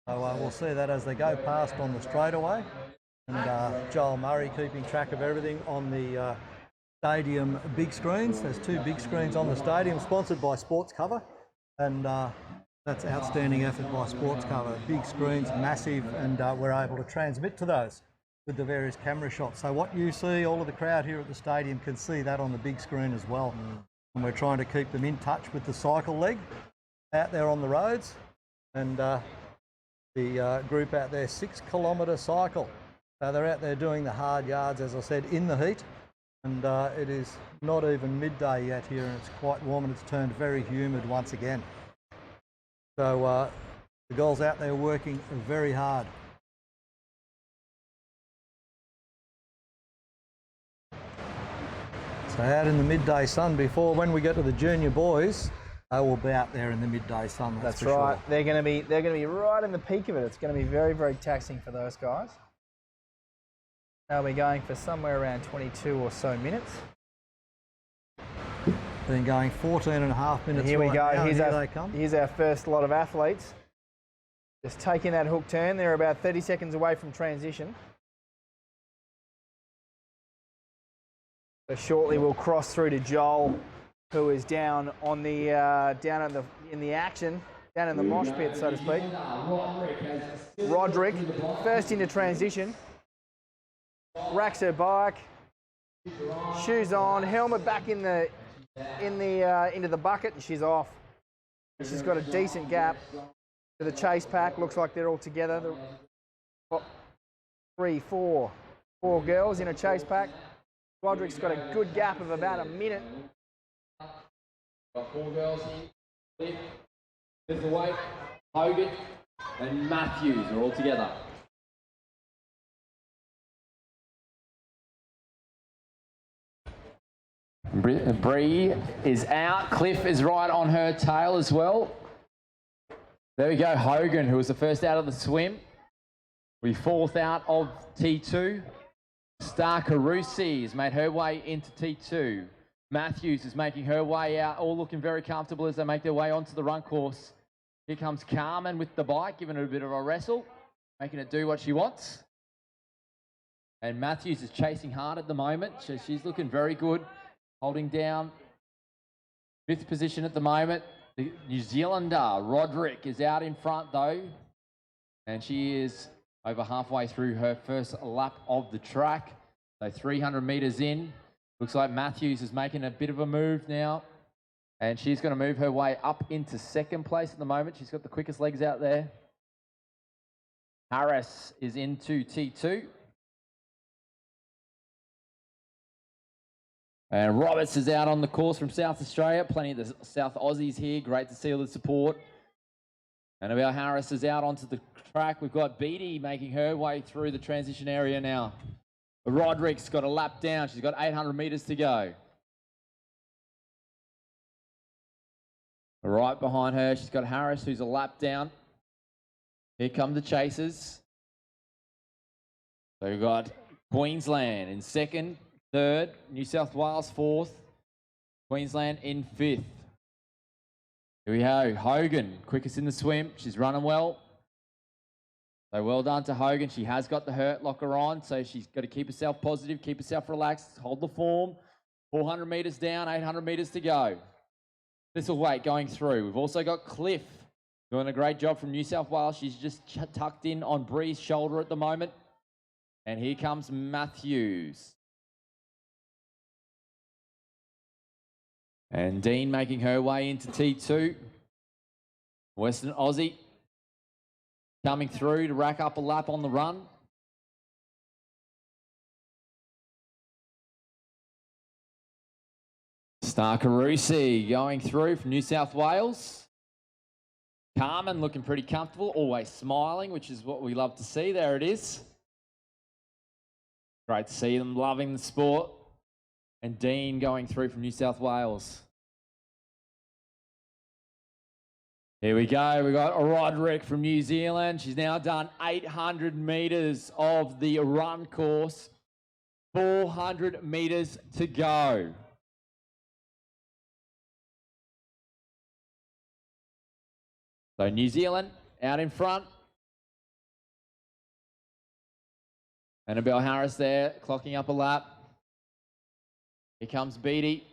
[SPEAKER 1] So we'll see that as they go past on the straightaway, and Joel Murray keeping track of everything on the stadium big screens. There's two big screens on the stadium, sponsored by Sports Cover, and that's outstanding effort by Sports Cover. Big screens, massive, and we're able to transmit to those with the various camera shots. So what you see, all of the crowd here at the stadium can see that on the big screen as well. And we're trying to keep them in touch with the cycle leg out there on the roads, and the group out there, 6 kilometre cycle. They're out there doing the hard yards, as I said, in the heat, and it is not even midday yet here, and it's quite warm, and it's turned very humid once again. So the girls out there working very hard. So out in the midday sun before, when we get to the junior boys, they will be out there in the midday sun.
[SPEAKER 2] That's right. Sure. They're going to be right in the peak of it. It's going to be very, very taxing for those guys. They'll be going for somewhere around 22 or so minutes.
[SPEAKER 1] Been going 14 and a half minutes.
[SPEAKER 2] Here we go.
[SPEAKER 1] Now.
[SPEAKER 2] Here's our first lot of athletes. Just taking that hook turn. They're about 30 seconds away from transition. So shortly we'll cross through to Joel, who is down on the in the action, down in the mosh pit, so to speak. Roderick, first into transition, racks her bike, shoes on, helmet back into the bucket, and she's off. She's got a decent gap to the chase pack. Looks like they're all together. Four girls in a chase pack. Roderick's got a good gap of about a minute.
[SPEAKER 7] Got 4 girls in. Cliff, Hogan, and Matthews are all together. Bree is out. Cliff is right on her tail as well. There we go. Hogan, who was the first out of the swim. We 4th out of T2. Star Carusi has made her way into T2. Matthews is making her way out, all looking very comfortable as they make their way onto the run course. Here comes Carmen with the bike, giving it a bit of a wrestle, making it do what she wants. And Matthews is chasing hard at the moment, so she's looking very good, holding down 5th position at the moment. The New Zealander, Roderick, is out in front though, and she is over halfway through her first lap of the track. So 300 metres in. Looks like Matthews is making a bit of a move now. And she's going to move her way up into 2nd place at the moment. She's got the quickest legs out there. Harris is into T2. And Roberts is out on the course from South Australia. Plenty of the South Aussies here. Great to see all the support. Annabelle Harris is out onto the track. We've got Beattie making her way through the transition area now. Roderick's got a lap down. She's got 800 metres to go. Right behind her, she's got Harris, who's a lap down. Here come the chasers. So we've got Queensland in 2nd, 3rd, New South Wales 4th, Queensland in 5th. Here we go, Hogan, quickest in the swim. She's running well. So well done to Hogan. She has got the hurt locker on, so she's got to keep herself positive, keep herself relaxed, hold the form. 400 metres down, 800 metres to go. Thistlethwaite going through. We've also got Cliff doing a great job from New South Wales. She's just tucked in on Bree's shoulder at the moment. And here comes Matthews. And Dean making her way into T2. Western Aussie coming through to rack up a lap on the run. Star Carusi going through from New South Wales. Carmen looking pretty comfortable, always smiling, which is what we love to see. There it is. Great to see them loving the sport. And Dean going through from New South Wales. Here we go. We got Roderick from New Zealand. She's now done 800 metres of the run course. 400 metres to go. So New Zealand out in front. Annabelle Harris there, clocking up a lap. Here comes Beattie.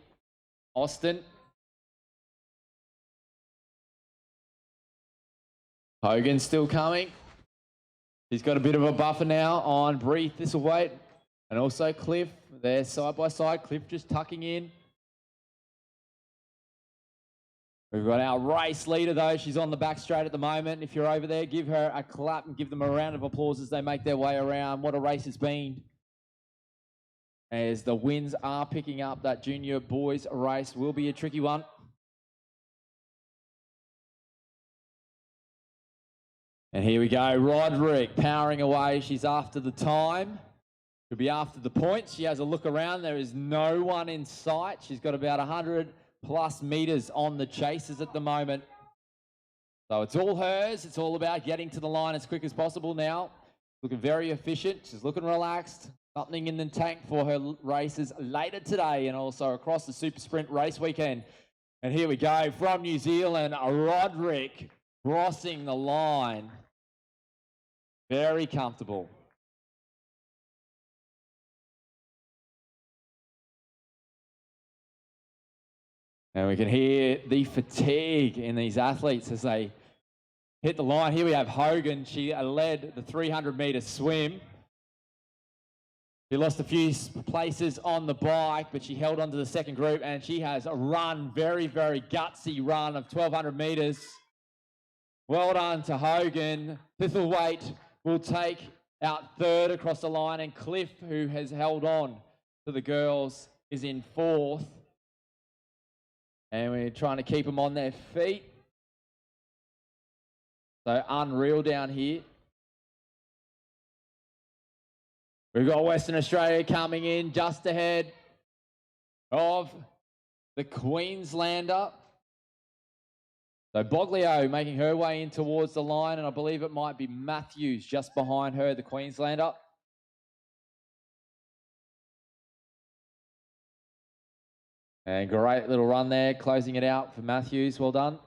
[SPEAKER 7] Austin. Hogan still coming. He's got a bit of a buffer now on Bree Thistlethwaite and also Cliff. They're side by side. Cliff just tucking in. We've got our race leader, though. She's on the back straight at the moment. If you're over there, give her a clap and give them a round of applause as they make their way around. What a race it's been. As the winds are picking up, that junior boys race will be a tricky one. And here we go. Roderick powering away. She's after the time. She'll be after the points. She has a look around. There is no one in sight. She's got about 100 plus metres on the chasers at the moment. So it's all hers. It's all about getting to the line as quick as possible now. Looking very efficient. She's looking relaxed. Something in the tank for her races later today and also across the Super Sprint race weekend. And here we go from New Zealand, Roderick crossing the line. Very comfortable. And we can hear the fatigue in these athletes as they hit the line. Here we have Hogan. She led the 300-metre swim. She lost a few places on the bike, but she held on to the second group, and she has a run, very, very gutsy run of 1,200 metres. Well done to Hogan. Thistlethwaite will take out third across the line, and Cliff, who has held on to the girls, is in fourth. And we're trying to keep them on their feet. So unreal down here. We've got Western Australia coming in just ahead of the Queenslander. So Boglio making her way in towards the line, and I believe it might be Matthews just behind her, the Queenslander. And great little run there, closing it out for Matthews. Well done.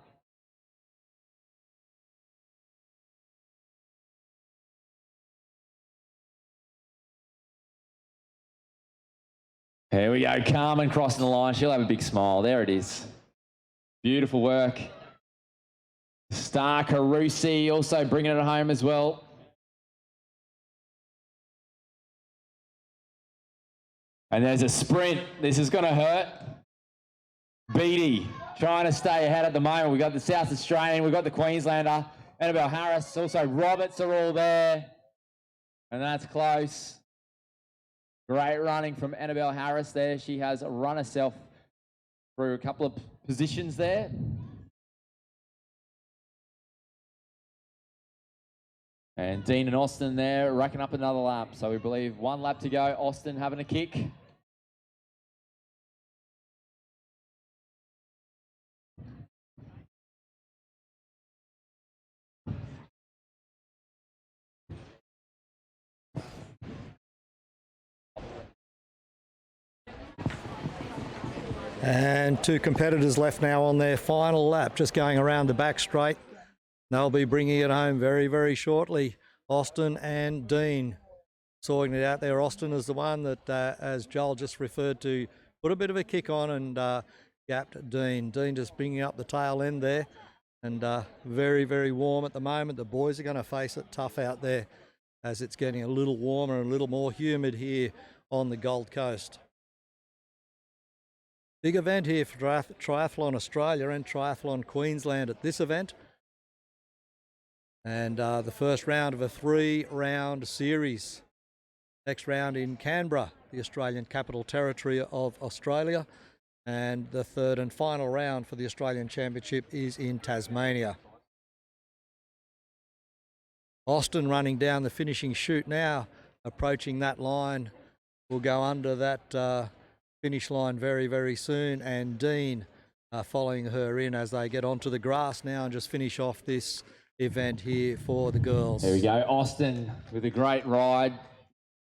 [SPEAKER 7] Here we go, Carmen crossing the line. She'll have a big smile. There it is. Beautiful work. Star Carusi also bringing it home as well. And there's a sprint. This is going to hurt. Beattie trying to stay ahead at the moment. We've got the South Australian, we've got the Queenslander, Annabelle Harris, also Roberts are all there. And that's close. Great running from Annabelle Harris there. She has run herself through a couple of positions there. And Dean and Austin there racking up another lap. So we believe 1 lap to go. Austin having a kick.
[SPEAKER 1] And 2 competitors left now on their final lap, just going around the back straight. They'll be bringing it home very, very shortly. Austin and Dean sorting it out there. Austin is the one that, as Joel just referred to, put a bit of a kick on and gapped Dean. Dean just bringing up the tail end there, and very, very warm at the moment. The boys are going to face it tough out there as it's getting a little warmer and a little more humid here on the Gold Coast. Big event here for Triathlon Australia and Triathlon Queensland at this event. And the first round of a 3-round series. Next round in Canberra, the Australian Capital Territory of Australia. And the third and final round for the Australian Championship is in Tasmania. Austin running down the finishing chute now, approaching that line. Will go under that finish line very, very soon, and Dean following her in as they get onto the grass now and just finish off this event here for the girls.
[SPEAKER 7] There we go, Austin with a great ride,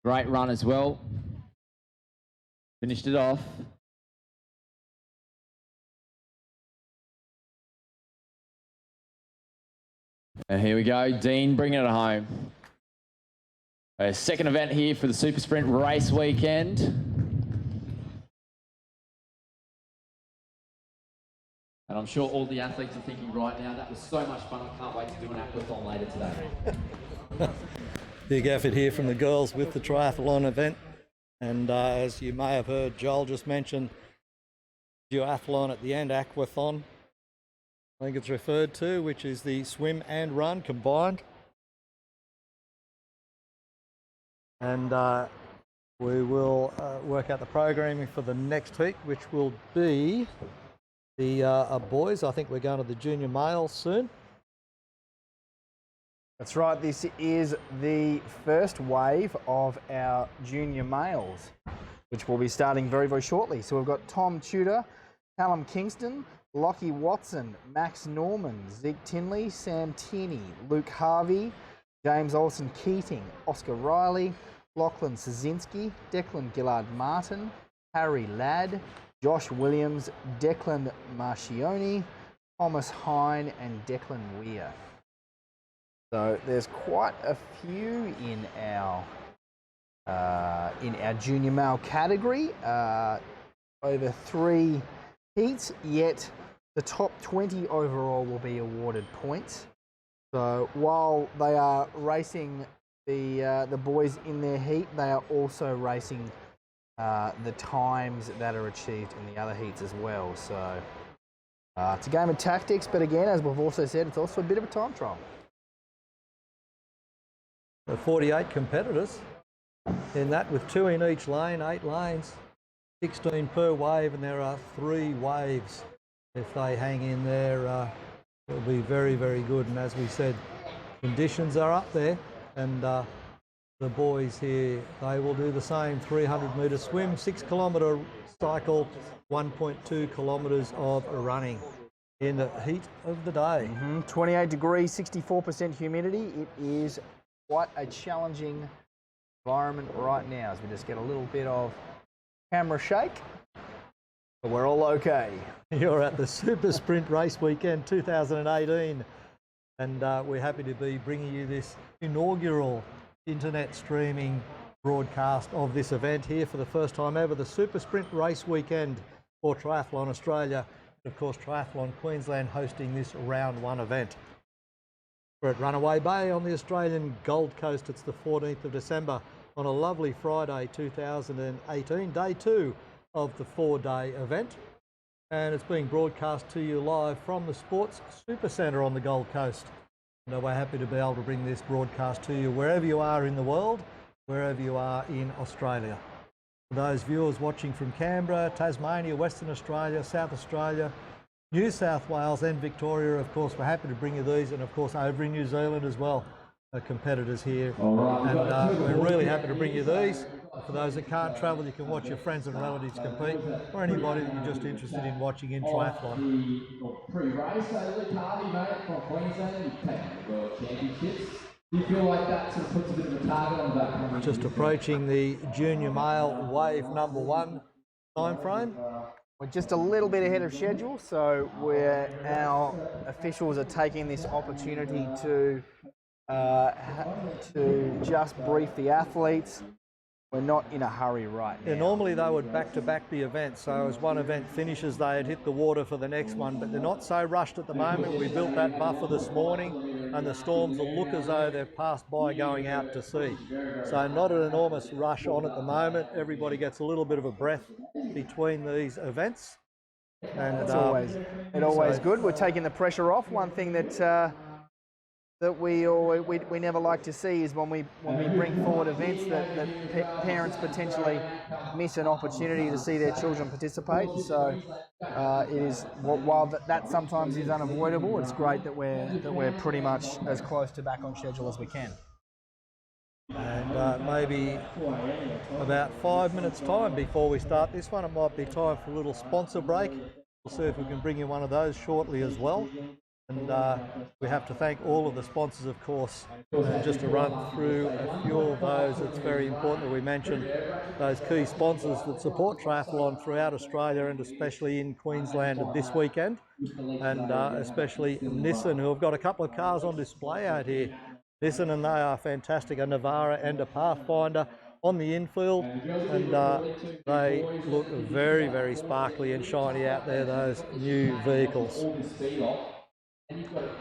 [SPEAKER 7] great run as well. Finished it off. And here we go, Dean bringing it home. A second event here for the Super Sprint race weekend. And I'm sure all the athletes are thinking right now, that was so much fun, I can't wait to do an aquathon later today.
[SPEAKER 1] Big effort here from the girls with the triathlon event. And as you may have heard, Joel just mentioned duathlon at the end, aquathon, I think it's referred to, which is the swim and run combined. And we will work out the programming for the next heat, which will be the boys. I think we're going to the junior males soon.
[SPEAKER 2] That's right, this is the first wave of our junior males, which will be starting very, very shortly. So we've got Tom Tudor, Callum Kingston, Lockie Watson, Max Norman, Zeke Tinley, Sam Tierney, Luke Harvey, James Olsen Keating, Oscar Riley, Lachlan Szynski, Declan Gillard Martin, Harry Ladd, Josh Williams, Declan Marchioni, Thomas Hine and Declan Weir. So there's quite a few in our junior male category. Over 3 heats, yet the top 20 overall will be awarded points. So while they are racing the boys in their heat, they are also racing the times that are achieved in the other heats as well. So it's a game of tactics, but again, as we've also said, it's also a bit of a time trial.
[SPEAKER 1] The 48 competitors in that, with 2 in each lane, 8 lanes, 16 per wave, and there are 3 waves. If they hang in there, it'll be very, very good. And as we said, conditions are up there, and the boys here, they will do the same. 300-metre swim, 6-kilometre cycle, 1.2 kilometres of running in the heat of the day.
[SPEAKER 2] 28 degrees, 64% humidity. It is quite a challenging environment right now, as we just get a little bit of camera shake, but we're all okay.
[SPEAKER 1] You're at the Super Sprint Race Weekend 2018, and we're happy to be bringing you this inaugural internet streaming broadcast of this event here for the first time ever, the Super Sprint Race Weekend for Triathlon Australia. Of course, Triathlon Queensland hosting this round 1 event. We're at Runaway Bay on the Australian Gold Coast. It's the 14th of December on a lovely Friday 2018, day 2 of the 4-day event. And it's being broadcast to you live from the Sports Super Centre on the Gold Coast. And we're happy to be able to bring this broadcast to you wherever you are in the world, wherever you are in Australia. For those viewers watching from Canberra, Tasmania, Western Australia, South Australia, New South Wales and Victoria, of course, we're happy to bring you these, and of course over in New Zealand as well, competitors here. And we're really happy to bring you these. For those that can't travel, you can watch your friends and relatives compete, or anybody that you're just interested in watching in triathlon.
[SPEAKER 3] Pre-race, so Luke Harvey, mate, from Queensland, he's taking the World Championships. Do you feel like that sort of puts a bit of a target on that?
[SPEAKER 1] Just approaching the junior male wave number 1 time frame.
[SPEAKER 2] We're just a little bit ahead of schedule, so our officials are taking this opportunity to just brief the athletes. We're not in a hurry right now.
[SPEAKER 1] Yeah, normally they would back-to-back the events, so as one event finishes, they'd hit the water for the next one, but they're not so rushed at the moment. We built that buffer this morning, and the storms will look as though they've passed by going out to sea. So not an enormous rush on at the moment. Everybody gets a little bit of a breath between these events. And
[SPEAKER 2] it's always good. We're taking the pressure off. One thing that we never like to see is when we bring forward events that parents potentially miss an opportunity to see their children participate. So it is, while that sometimes is unavoidable, it's great that we're pretty much as close to back on schedule as we can.
[SPEAKER 1] And maybe about 5 minutes time before we start this one, it might be time for a little sponsor break. We'll see if we can bring you one of those shortly as well. And we have to thank all of the sponsors, of course. Just to run through a few of those, it's very important that we mention those key sponsors that support triathlon throughout Australia and especially in Queensland this weekend. And especially Nissan, who have got a couple of cars on display out here. Nissan, and they are fantastic, a Navara and a Pathfinder on the infield, and they look very, very sparkly and shiny out there, those new vehicles.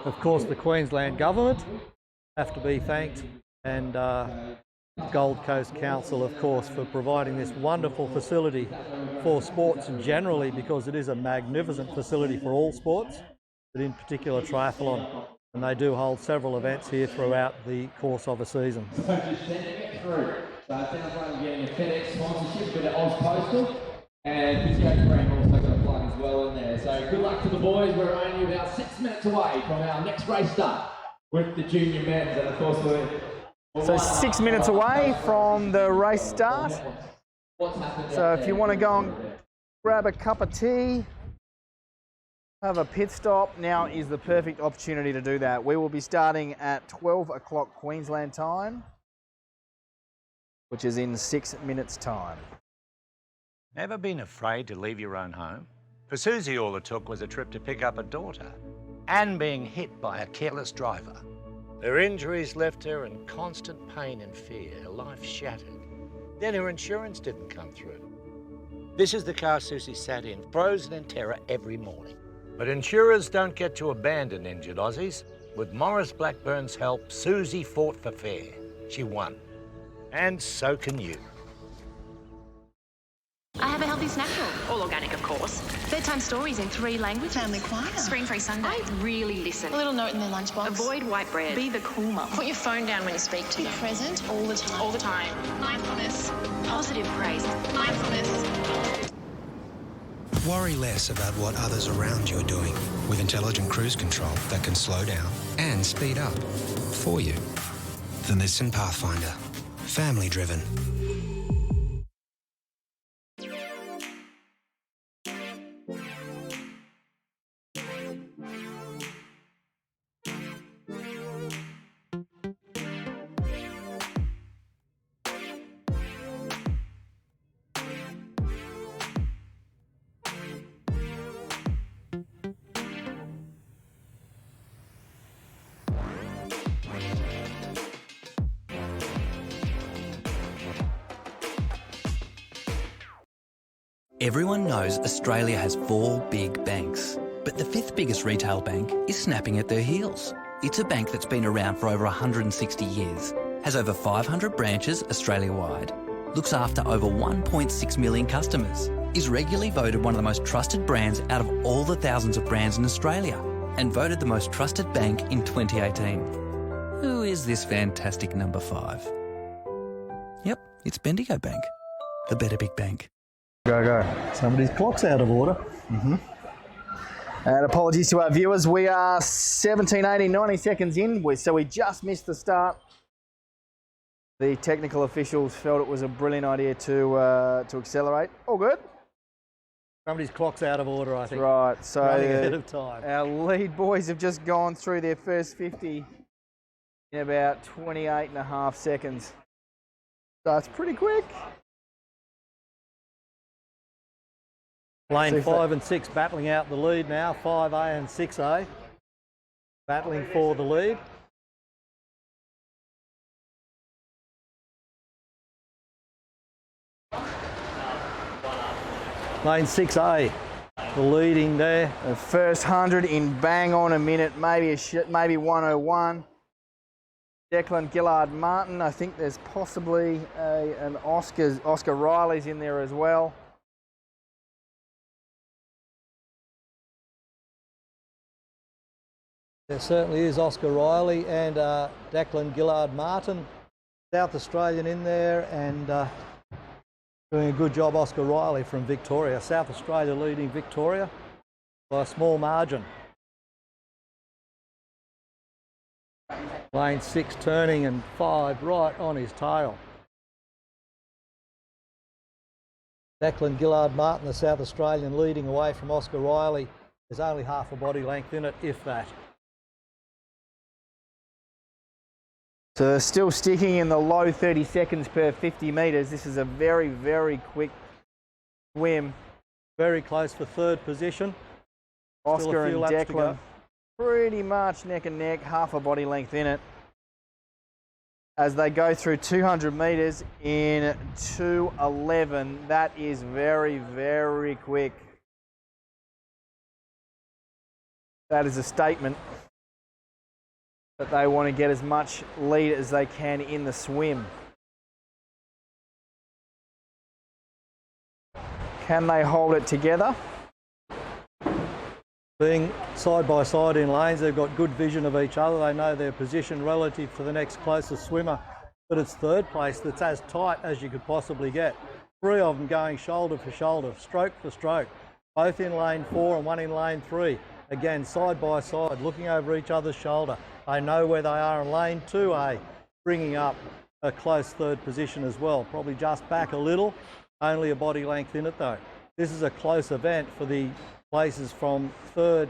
[SPEAKER 1] Of course, the Queensland government have to be thanked, and Gold Coast Council, of course, for providing this wonderful facility for sports generally, because it is a magnificent facility for all sports, but in particular triathlon. And they do hold several events here throughout the course of a season.
[SPEAKER 3] So just sending it through. So it sounds like we're getting a FedEx sponsorship, bit of Oz Postal, and Physio Cream also got a plug as well in there. So good luck to the boys. We're only about 6 minutes away from our next race start with the junior men's, and of course
[SPEAKER 2] so 6 minutes away from the race start. So if you want to go and grab a cup of tea, have a pit stop, now is the perfect opportunity to do that. We will be starting at 12 o'clock Queensland time, which is in 6 minutes time.
[SPEAKER 4] Never been afraid to leave your own home? For Susie, all it took was a trip to pick up a daughter and being hit by a careless driver. Her injuries left her in constant pain and fear, her life shattered. Then her insurance didn't come through. This is the car Susie sat in, frozen in terror every morning. But insurers don't get to abandon injured Aussies. With Morris Blackburn's help, Susie fought for fair. She won. And so can you.
[SPEAKER 8] I have a healthy snack book, all organic of course. Bedtime stories in 3 languages.
[SPEAKER 9] Family choir.
[SPEAKER 8] Screen-free Sunday. I really listen.
[SPEAKER 9] A little note in their lunchbox.
[SPEAKER 8] Avoid white bread. Be the cool mum.
[SPEAKER 9] Put your phone down when you speak to. Be present all the time.
[SPEAKER 8] All the time.
[SPEAKER 9] Mindfulness.
[SPEAKER 8] Positive praise.
[SPEAKER 9] Mindfulness.
[SPEAKER 10] Worry less about what others around you are doing with intelligent cruise control that can slow down and speed up for you. The Nissan Pathfinder. Family driven.
[SPEAKER 11] Everyone knows Australia has 4 big banks, but the 5th biggest retail bank is snapping at their heels. It's a bank that's been around for over 160 years, has over 500 branches Australia-wide, looks after over 1.6 million customers, is regularly voted one of the most trusted brands out of all the thousands of brands in Australia, and voted the most trusted bank in 2018. Who is this fantastic number 5? Yep, it's Bendigo Bank, the better big bank.
[SPEAKER 2] Go.
[SPEAKER 1] Somebody's clock's out of order.
[SPEAKER 2] And apologies to our viewers. We are 17, 18, 90 seconds in, so we just missed the start. The technical officials felt it was a brilliant idea to accelerate. All good.
[SPEAKER 1] Somebody's clock's out of order, I think.
[SPEAKER 2] Right, so
[SPEAKER 1] running ahead of time.
[SPEAKER 2] Our lead boys have just gone through their first 50 in about 28 and a half seconds. So it's pretty quick.
[SPEAKER 1] Lane 5 and 6 battling out the lead now, 5A and 6A battling for the lead. Lane 6A, the leading there.
[SPEAKER 2] The first 100 in bang on a minute, maybe 101. Declan Gillard Martin, I think there's possibly an Oscar Riley's in there as well.
[SPEAKER 1] There certainly is Oscar Riley and Declan Gillard Martin, South Australian in there, and doing a good job, Oscar Riley from Victoria. South Australia leading Victoria by a small margin. Lane 6 turning and 5 right on his tail. Declan Gillard Martin, the South Australian, leading away from Oscar Riley. There's only half a body length in it, if that.
[SPEAKER 2] So they're still sticking in the low 30 seconds per 50 metres. This is a very, very quick swim.
[SPEAKER 1] Very close for 3rd position.
[SPEAKER 2] Oscar and Declan pretty much neck and neck, half a body length in it. As they go through 200 metres in 2:11. That is very, very quick. That is a statement that they want to get as much lead as they can in the swim. Can they hold it together?
[SPEAKER 1] Being side by side in lanes, they've got good vision of each other. They know their position relative to the next closest swimmer, but it's 3rd place that's as tight as you could possibly get. 3 of them going shoulder for shoulder, stroke for stroke, both in lane 4 and one in lane 3. Again, side by side, looking over each other's shoulder. They know where they are in lane 2A, bringing up a close 3rd position as well. Probably just back a little, only a body length in it though. This is a close event for the places from 3rd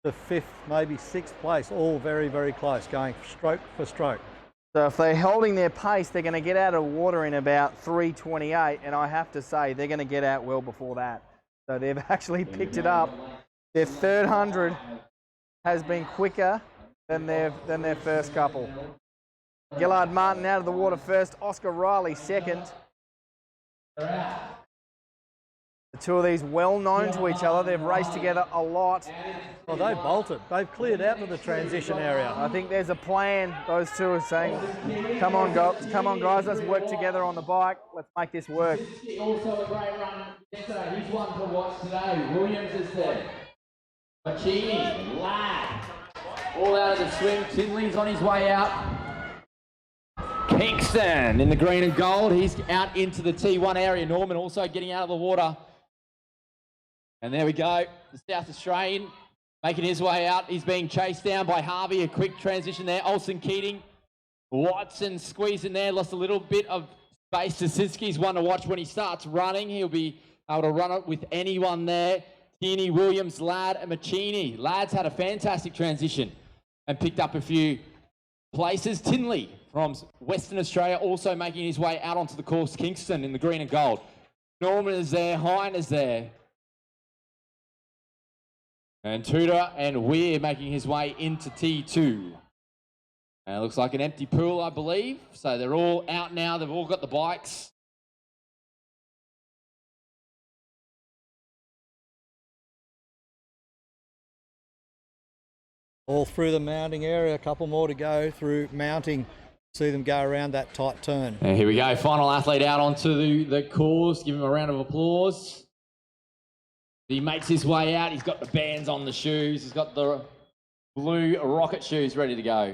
[SPEAKER 1] to 5th, maybe 6th place, all very, very close, going stroke for stroke.
[SPEAKER 2] So if they're holding their pace, they're going to get out of water in about 3:28, and I have to say they're going to get out well before that. So they've actually picked it up. Their 3rd 100 has been quicker than their first couple. Gillard Martin out of the water first, Oscar Riley second. The two of these well known to each other. They've raced together a lot.
[SPEAKER 1] Well, they bolted. They've cleared out to the transition area.
[SPEAKER 2] I think there's a plan. Those two are saying, come on guys, let's work together on the bike. Let's make this work.
[SPEAKER 3] Also a great run yesterday. He's one to watch today. Williams is there. Machini, Ladd.
[SPEAKER 7] All out of the swim. Tinley's on his way out. Kingston in the green and gold. He's out into the T1 area. Norman also getting out of the water. And there we go. The South Australian making his way out. He's being chased down by Harvey. A quick transition there. Olsen Keating. Watson squeezing there. Lost a little bit of space. Sisinski's one to watch when he starts running. He'll be able to run it with anyone there. Tierney, Williams, Ladd and Machini. Ladd's had a fantastic transition and picked up a few places. Tinley from Western Australia also making his way out onto the course. Kingston in the green and gold. Norman is there. Hine is there. And Tudor and Weir making his way into T2. And it looks like an empty pool, I believe. So they're all out now. They've all got the bikes.
[SPEAKER 1] All through the mounting area, a couple more to go through mounting. See them go around that tight turn.
[SPEAKER 7] And here we go. Final athlete out onto the course. Give him a round of applause. He makes his way out. He's got the bands on the shoes. He's got the blue rocket shoes ready to go.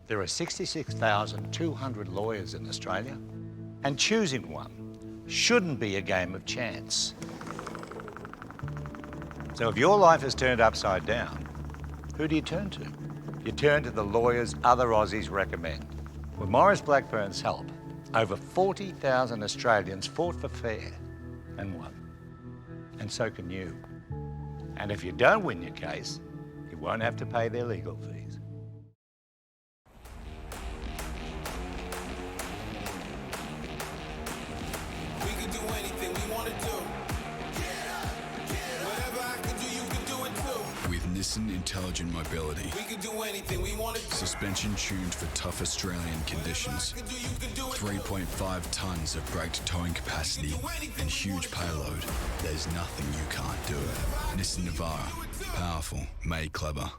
[SPEAKER 4] There are 66,200 lawyers in Australia, and choosing one shouldn't be a game of chance. So if your life is turned upside down, who do you turn to? You turn to the lawyers other Aussies recommend. With Maurice Blackburn's help, over 40,000 Australians fought for fair and won. And so can you. And if you don't win your case, you won't have to pay their legal fees.
[SPEAKER 5] Nissan Intelligent Mobility.
[SPEAKER 6] We can do anything we want to do.
[SPEAKER 5] Suspension tuned for tough Australian conditions. 3.5 tons of braked towing capacity and huge payload. There's nothing you can't do. Nissan Navara. Powerful, made clever.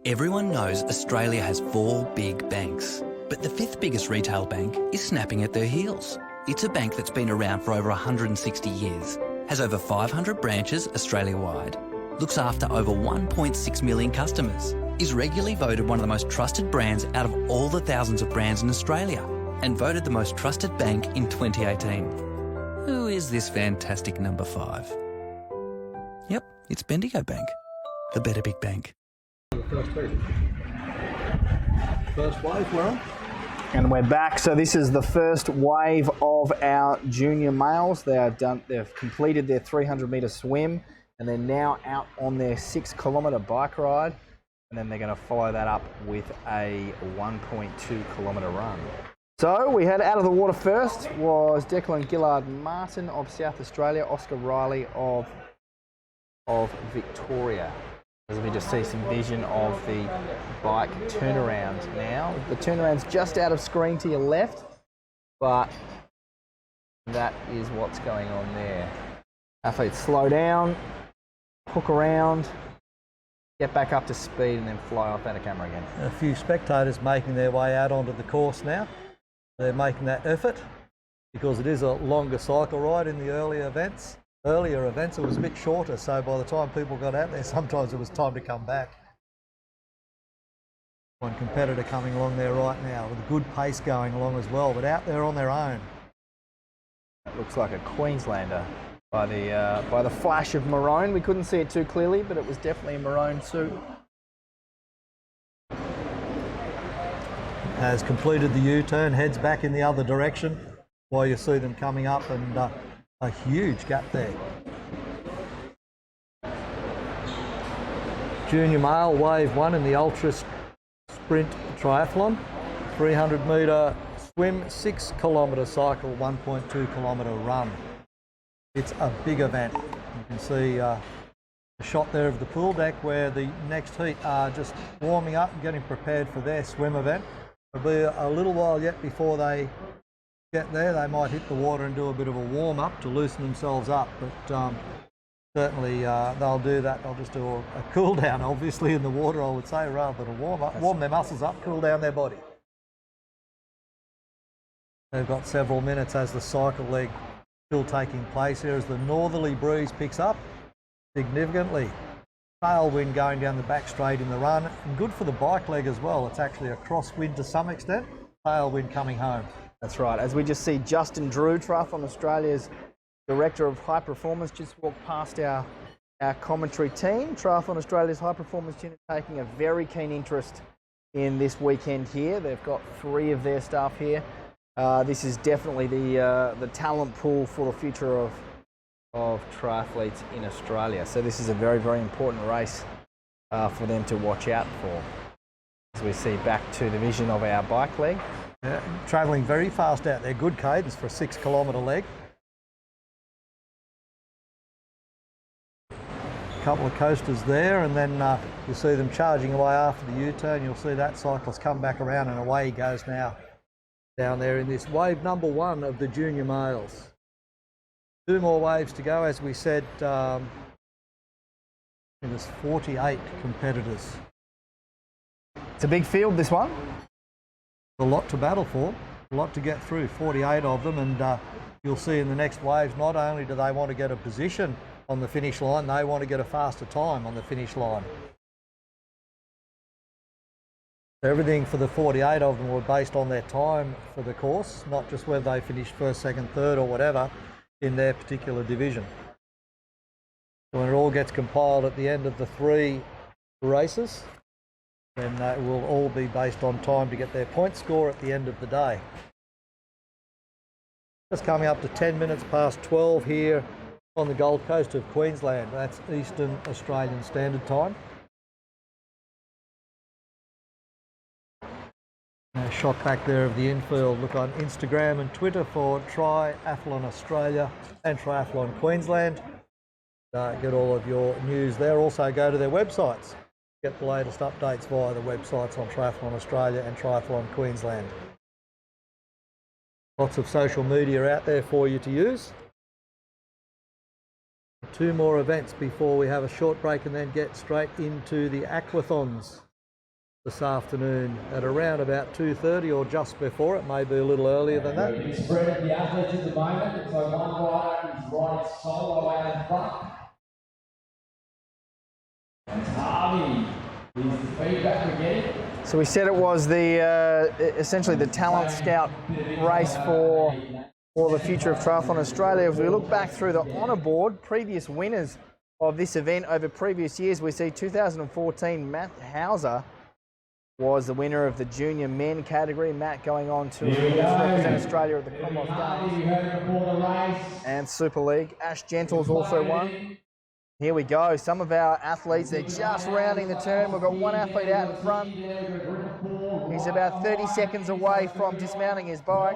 [SPEAKER 11] Everyone knows Australia has 4 big banks, but the 5th biggest retail bank is snapping at their heels. It's a bank that's been around for over 160 years, has over 500 branches Australia-wide, looks after over 1.6 million customers, is regularly voted one of the most trusted brands out of all the thousands of brands in Australia, and voted the most trusted bank in 2018. Who is this fantastic number 5? Yep, it's Bendigo Bank, the better big bank.
[SPEAKER 14] First piece.
[SPEAKER 1] First wave, we're on.
[SPEAKER 2] And we're back. So this is the first wave of our junior males. They've completed their 300-metre swim, and they're now out on their 6-kilometre bike ride. And then they're going to follow that up with a 1.2-kilometre run. So we had out of the water first was Declan Gillard Martin of South Australia, Oscar Riley of Victoria. As we just see some vision of the bike turnaround now. The turnaround's just out of screen to your left, but that is what's going on there. Athletes slow down, hook around, get back up to speed, and then fly off out of camera again.
[SPEAKER 1] A few spectators making their way out onto the course now. They're making that effort because it is a longer cycle ride in the earlier events. Earlier events, it was a bit shorter, so by the time people got out there, sometimes it was time to come back. One competitor coming along there right now with a good pace going along as well, but out there on their own.
[SPEAKER 2] That looks like a Queenslander by the flash of maroon. We couldn't see it too clearly, but it was definitely a maroon suit.
[SPEAKER 1] Has completed the U-turn, heads back in the other direction while you see them coming up, and a huge gap there. Junior male, wave 1 in the ultra sprint triathlon. 300 metre swim, 6-kilometre cycle, 1.2 kilometre run. It's a big event. You can see a shot there of the pool deck where the next heat are just warming up and getting prepared for their swim event. It'll be a little while yet before they get there. They might hit the water and do a bit of a warm-up to loosen themselves up, but certainly they'll do that. They'll just do a cool down, obviously, in the water, I would say, rather than a warm-up. Warm their muscles up, cool down their body. They've got several minutes as the cycle leg still taking place here as the northerly breeze picks up significantly. Tailwind going down the back straight in the run, and good for the bike leg as well. It's actually a crosswind to some extent, tailwind coming home.
[SPEAKER 2] That's right. As we just see Justin Drew, Triathlon Australia's Director of High Performance, just walked past our commentary team. Triathlon Australia's High Performance unit taking a very keen interest in this weekend here. They've got 3 of their staff here. This is definitely the talent pool for the future of triathletes in Australia. So this is a very, very important race for them to watch out for. As we see back to the vision of our bike leg.
[SPEAKER 1] Yeah, travelling very fast out there, good cadence for a 6-kilometre leg. A couple of coasters there, and then you'll see them charging away after the U-turn. You'll see that cyclist come back around, and away he goes now down there in this wave number 1 of the junior males. 2 more waves to go. As we said, there's 48 competitors.
[SPEAKER 2] It's a big field, this one.
[SPEAKER 1] A lot to battle for, a lot to get through, 48 of them, and you'll see in the next waves, not only do they want to get a position on the finish line, they want to get a faster time on the finish line. Everything for the 48 of them were based on their time for the course, not just whether they finished first, second, third or whatever in their particular division. So when it all gets compiled at the end of the 3 races, then it will all be based on time to get their point score at the end of the day. Just coming up to 10 minutes past 12 here on the Gold Coast of Queensland. That's Eastern Australian Standard Time. A shot back there of the infield. Look on Instagram and Twitter for Triathlon Australia and Triathlon Queensland. Get all of your news there. Also go to their websites. Get the latest updates via the websites on Triathlon Australia and Triathlon Queensland. Lots of social media out there for you to use. 2 more events before we have a short break and then get straight into the aquathons this afternoon at around about 2:30 or just before. It may be a little earlier than that.
[SPEAKER 3] The spread of the athletes at the moment, so one rider is riding solo out in front. And Harvey is the feedback we're getting.
[SPEAKER 2] So we said it was the essentially the talent scout race for the future of Triathlon Australia. If we look back through the honour board, previous winners of this event over previous years, we see 2014 Matt Hauser was the winner of the junior men category. Matt going on to represent Australia at the Commonwealth Games and Super League. Ash Gentle's also won. Here we go. Some of our athletes, they're just rounding the turn. We've got one athlete out in front. He's about 30 seconds away from dismounting his bike.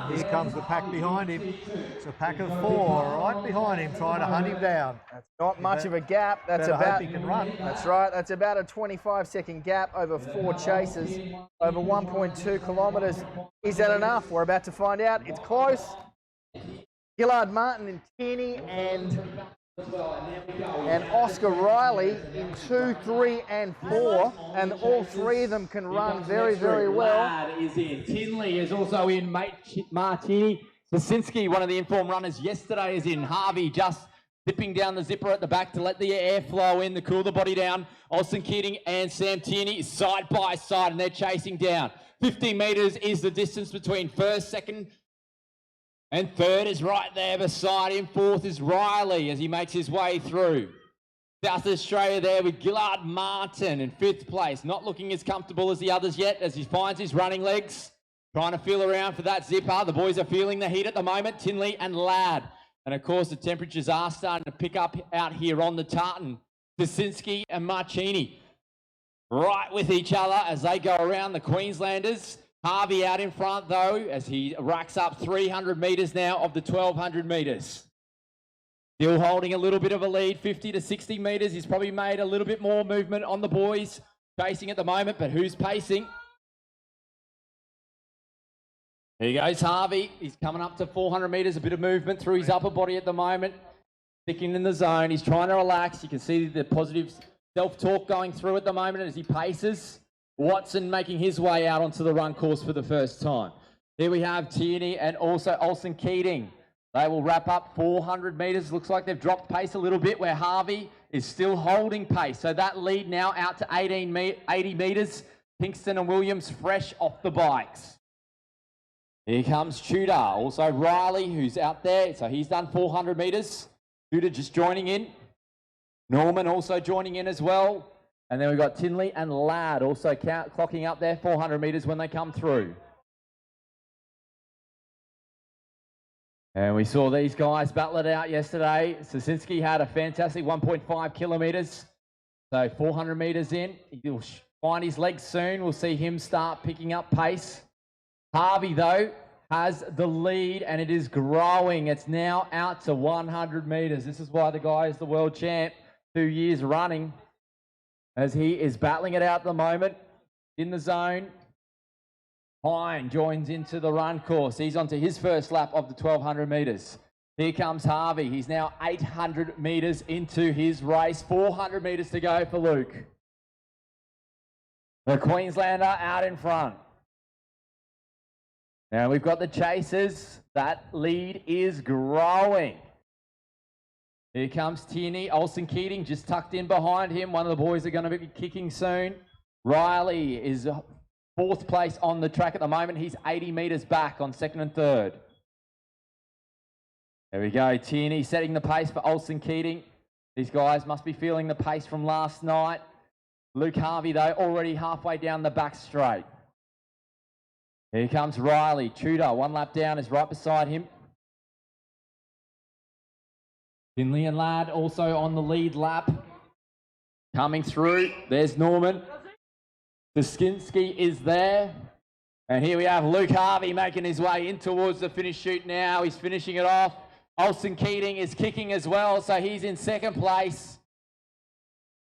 [SPEAKER 1] Here comes the pack behind him. It's a pack of 4 right behind him, trying to hunt him down.
[SPEAKER 2] That's not much of a gap. That's about,
[SPEAKER 1] hope he can run.
[SPEAKER 2] That's right. That's about a 25-second gap over 4 chases, over 1.2 kilometres. Is that enough? We're about to find out. It's close. Gillard Martin and Tierney and Oscar Riley in 2, 3 and 4, and all 3 of them can run very, very well.
[SPEAKER 7] Ladd is in. Tinley is also in. Martini. Sasinski, one of the informed runners yesterday, is in. Harvey just zipping down the zipper at the back to let the air flow in, to cool the body down. Olsen Keating and Sam Tierney side by side, and they're chasing down. 15 metres is the distance between first, second, and third is right there beside him. Fourth is Riley as he makes his way through. South Australia there with Gillard Martin in 5th place. Not looking as comfortable as the others yet as he finds his running legs. Trying to feel around for that zipper. The boys are feeling the heat at the moment. Tinley and Ladd. And of course the temperatures are starting to pick up out here on the tartan. Jasinski and Martini right with each other as they go around the Queenslanders. Harvey out in front though as he racks up 300 metres now of the 1200 metres. Still holding a little bit of a lead, 50 to 60 metres. He's probably made a little bit more movement on the boys pacing at the moment, but who's pacing? Here goes Harvey. He's coming up to 400 metres, a bit of movement through his upper body at the moment. Sticking in the zone. He's trying to relax. You can see the positive self-talk going through at the moment as he paces. Watson making his way out onto the run course for the first time. Here we have Tierney and also Olsen Keating. They will wrap up 400 metres. Looks like they've dropped pace a little bit where Harvey is still holding pace. So that lead now out to 80 metres. Pinkston and Williams fresh off the bikes. Here comes Tudor. Also Riley who's out there. So he's done 400 metres. Tudor just joining in. Norman also joining in as well. And then we've got Tinley and Ladd also clocking up there 400 metres when they come through. And we saw these guys battle it out yesterday. Sasinski had a fantastic 1.5 kilometres. So 400 metres in. He'll find his legs soon. We'll see him start picking up pace. Harvey, though, has the lead and it is growing. It's now out to 100 metres. This is why the guy is the world champ 2 years running as he is battling it out at the moment in the zone. Hine joins into the run course. He's onto his first lap of the 1200 metres. Here comes Harvey. He's now 800 metres into his race. 400 metres to go for Luke. The Queenslander out in front. Now we've got the chasers. That lead is growing. Here comes Tierney. Olsen Keating just tucked in behind him. One of the boys are going to be kicking soon. Riley is 4th place on the track at the moment. He's 80 metres back on 2nd and 3rd. There we go. Tierney setting the pace for Olsen Keating. These guys must be feeling the pace from last night. Luke Harvey, though, already halfway down the back straight. Here comes Riley. Tudor, 1 lap down, is right beside him. Finley and Ladd also on the lead lap. Coming through. There's Norman. Sasinski is there. And here we have Luke Harvey making his way in towards the finish chute now. He's finishing it off. Olsen Keating is kicking as well, so he's in 2nd place.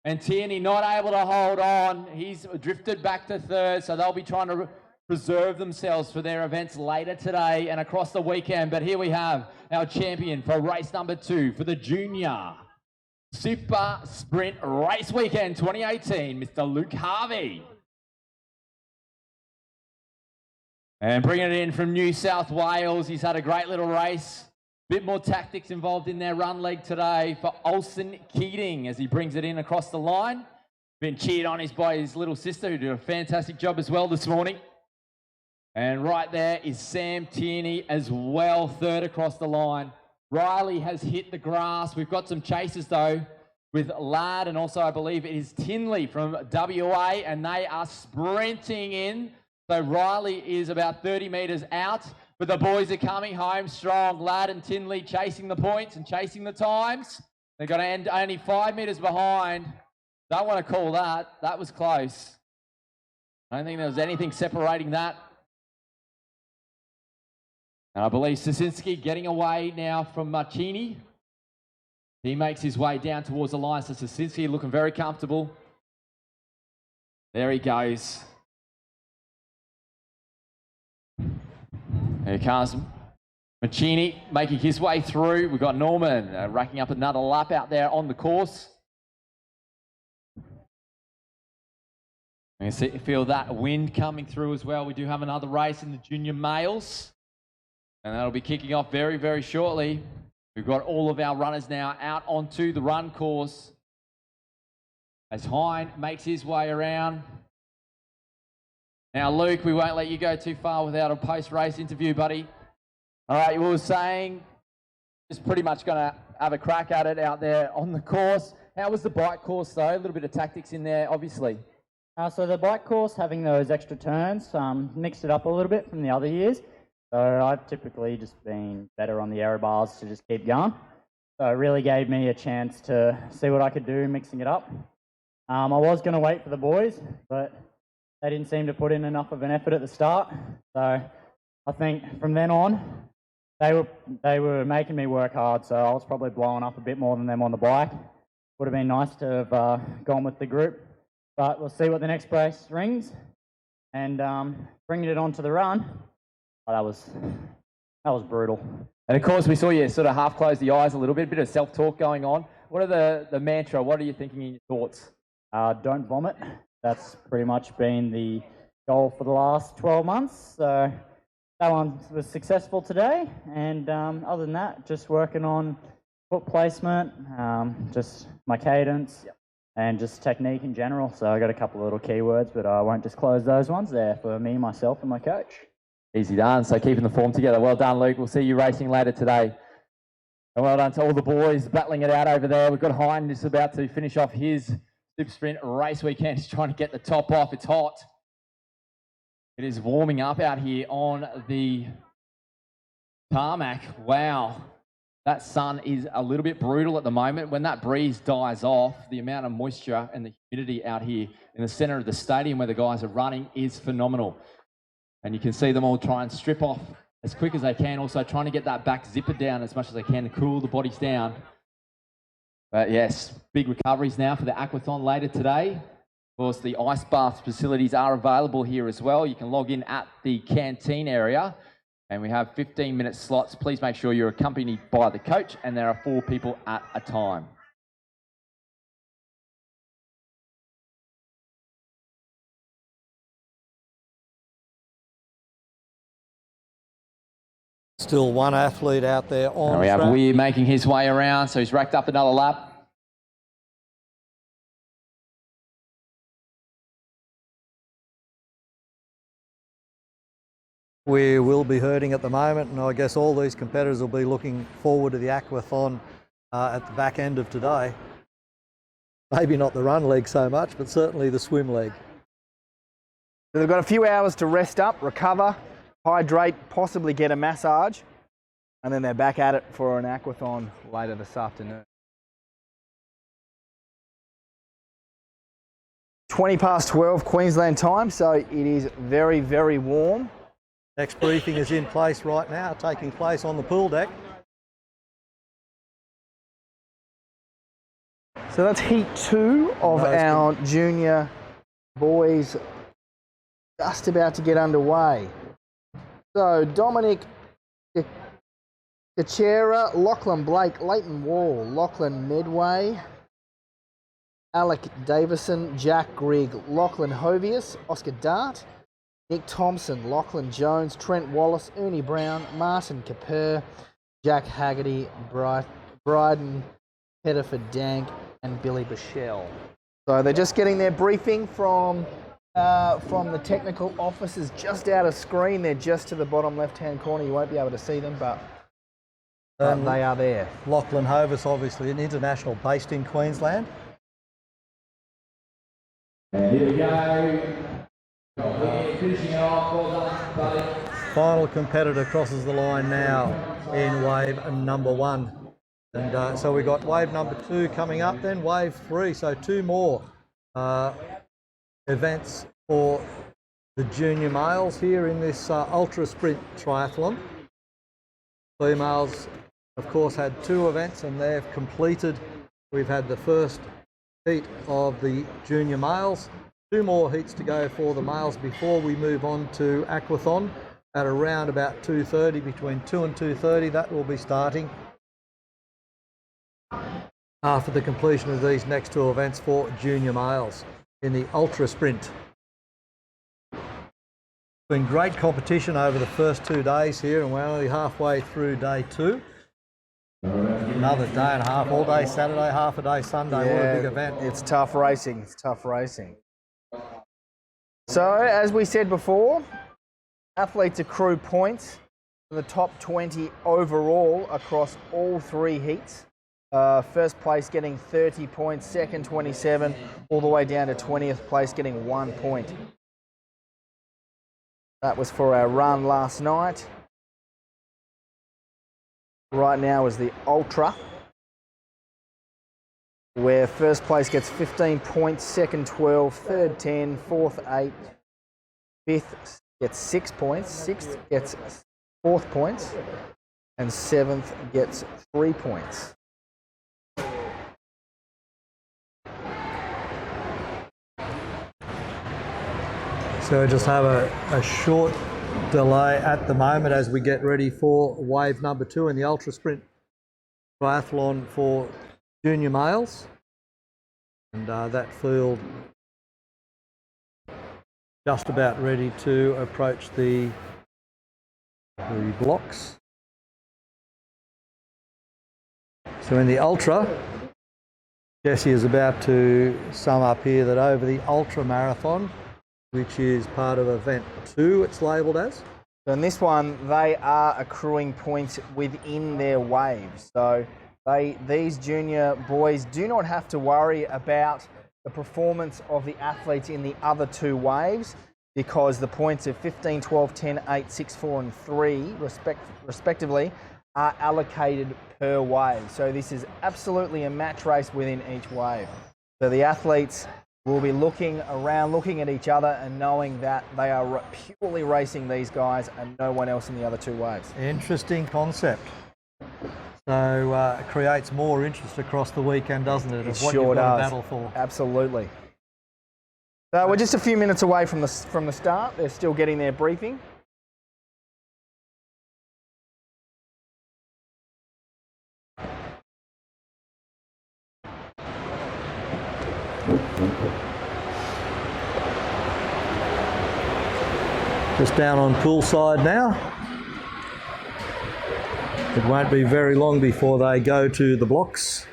[SPEAKER 7] And Tierney not able to hold on. He's drifted back to 3rd, so they'll be trying to preserve themselves for their events later today and across the weekend. But here we have our champion for race number 2 for the Junior Super Sprint Race Weekend 2018, Mr. Luke Harvey. And bringing it in from New South Wales, he's had a great little race. Bit more tactics involved in their run leg today for Olsen Keating as he brings it in across the line. Been cheered on by his little sister who did a fantastic job as well this morning. And right there is Sam Tierney as well, 3rd across the line. Riley has hit the grass. We've got some chasers though. with Ladd, and also I believe it is Tinley from WA, and they are sprinting in. So Riley is about 30 metres out, but the boys are coming home strong. Ladd and Tinley chasing the points and chasing the times. They're going to end only 5 metres behind. Don't want to call that. That was close. I don't think there was anything separating that. And I believe Sosinski getting away now from Marchini. He makes his way down towards the line. So Sosinski looking very comfortable. There he goes. Here comes Marchini making his way through. We've got Norman racking up another lap out there on the course. You can feel that wind coming through as well. We do have another race in the junior males, and that'll be kicking off very, very shortly. We've got all of our runners now out onto the run course as Hine makes his way around. Now, Luke, we won't let you go too far without a post-race interview, buddy. All right, we were saying just pretty much going to have a crack at it out there on the course. How was the bike course, though? A little bit of tactics in there, obviously.
[SPEAKER 14] So the bike course, having those extra turns, mixed it up a little bit from the other years. So I've typically just been better on the aero bars to just keep going. So it really gave me a chance to see what I could do mixing it up. I was going to wait for the boys, but they didn't seem to put in enough of an effort at the start. So I think from then on, they were making me work hard. So I was probably blowing up a bit more than them on the bike. Would have been nice to have gone with the group. But we'll see what the next race brings, and bringing it onto the run. Oh, that was brutal.
[SPEAKER 7] And of course, we saw you sort of half close the eyes a little bit of self-talk going on. What are the mantra? What are you thinking in your thoughts?
[SPEAKER 14] Don't vomit. That's pretty much been the goal for the last 12 months. So that one was successful today, and other than that, just working on foot placement, just my cadence. Yep. And just technique in general. So I got a couple of little keywords, but I won't disclose those ones there for me, myself, and my coach.
[SPEAKER 7] Easy done. So keeping the form together. Well done, Luke. We'll see you racing later today. And well done to all the boys battling it out over there. We've got Hine just about to finish off his super sprint race weekend. He's trying to get the top off. It's hot. It is warming up out here on the tarmac. Wow. That sun is a little bit brutal at the moment. When that breeze dies off, the amount of moisture and the humidity out here in the centre of the stadium where the guys are running is phenomenal. And you can see them all try and strip off as quick as they can, also trying to get that back zipper down as much as they can to cool the bodies down. But yes, big recoveries now for the aquathon later today. Of course, the ice bath facilities are available here as well. You can log in at the canteen area. And we have 15-minute slots. Please make sure you're accompanied by the coach, and there are 4 people at a time.
[SPEAKER 1] Still one athlete out there on
[SPEAKER 7] and we have
[SPEAKER 1] track.
[SPEAKER 7] Weir making his way around, so he's racked up another lap.
[SPEAKER 1] We will be hurting at the moment, and I guess all these competitors will be looking forward to the aquathon at the back end of today. Maybe not the run leg so much, but certainly the swim leg.
[SPEAKER 2] So they've got a few hours to rest up, recover, hydrate, possibly get a massage, and then they're back at it for an aquathon later this afternoon. 12:20 Queensland time, so it is very, very warm.
[SPEAKER 1] Next briefing is in place right now, taking place on the pool deck.
[SPEAKER 2] So that's heat 2 of our junior boys just about to get underway. So Dominic Kachera, Lachlan Blake, Leighton Wall, Lachlan Medway, Alec Davison, Jack Grigg, Lachlan Hovius, Oscar Dart, Nick Thompson, Lachlan Jones, Trent Wallace, Ernie Brown, Martin Capur, Jack Haggerty, Bryden Pettiford Dank, and Billy Bichelle. So they're just getting their briefing from the technical officers just out of screen. They're just to the bottom left-hand corner. You won't be able to see them, but They are there.
[SPEAKER 1] Lachlan Hovis, obviously an international based in Queensland.
[SPEAKER 3] And here we go. Finishing it off. Well done, buddy.
[SPEAKER 1] Final competitor crosses the line now in wave number 1. And so we got wave number 2 coming up, then wave 3. So 2 more events for the junior males here in this ultra sprint triathlon. Females, of course, had 2 events and they've completed. We've had the first heat of the junior males. 2 more heats to go for the males before we move on to aquathon at around about 2:30, between 2 and 2:30. That will be starting after the completion of these next 2 events for junior males in the ultra sprint. Been great competition over the first 2 days here, and we're only halfway through day 2. Another day and a half, all day Saturday, half a day Sunday. What a big event.
[SPEAKER 2] It's tough racing. It's tough racing. So, as we said before, athletes accrue points for the top 20 overall across all 3 heats. First place getting 30 points, second 27, all the way down to 20th place getting 1 point. That was for our run last night. Right now is the Ultra, where first place gets 15 points, second 12, third 10, fourth 8, fifth gets 6 points, sixth gets 4th points, and 7th gets 3 points.
[SPEAKER 1] So we just have a short delay at the moment as we get ready for wave number 2 in the ultra sprint triathlon for junior males. And that field just about ready to approach the blocks. So in the ultra, Jesse is about to sum up here that over the ultra marathon, which is part of event 2, it's labelled as.
[SPEAKER 2] In this one, they are accruing points within their waves. So these junior boys do not have to worry about the performance of the athletes in the other 2 waves, because the points of 15, 12, 10, 8, 6, 4 and 3 respectively are allocated per wave. So this is absolutely a match race within each wave. So the athletes will be looking around, looking at each other and knowing that they are purely racing these guys and no one else in the other 2 waves.
[SPEAKER 1] Interesting concept. So it creates more interest across the weekend, doesn't it?
[SPEAKER 2] It
[SPEAKER 1] of what
[SPEAKER 2] sure
[SPEAKER 1] you've got
[SPEAKER 2] does.
[SPEAKER 1] to battle for.
[SPEAKER 2] Absolutely. So we're just a few minutes away from the start. They're still getting their briefing.
[SPEAKER 1] Just down on poolside now. It won't be very long before they go to the blocks.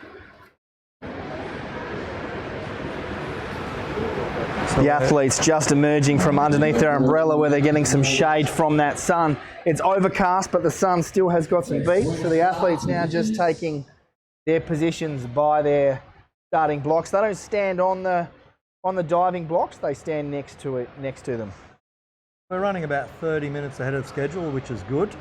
[SPEAKER 2] The athletes just emerging from underneath their umbrella where they're getting some shade from that sun. It's overcast, but the sun still has got some beat. So the athletes now just taking their positions by their starting blocks. They don't stand on the diving blocks, they stand next to them.
[SPEAKER 1] We're running about 30 minutes ahead of schedule, which is good.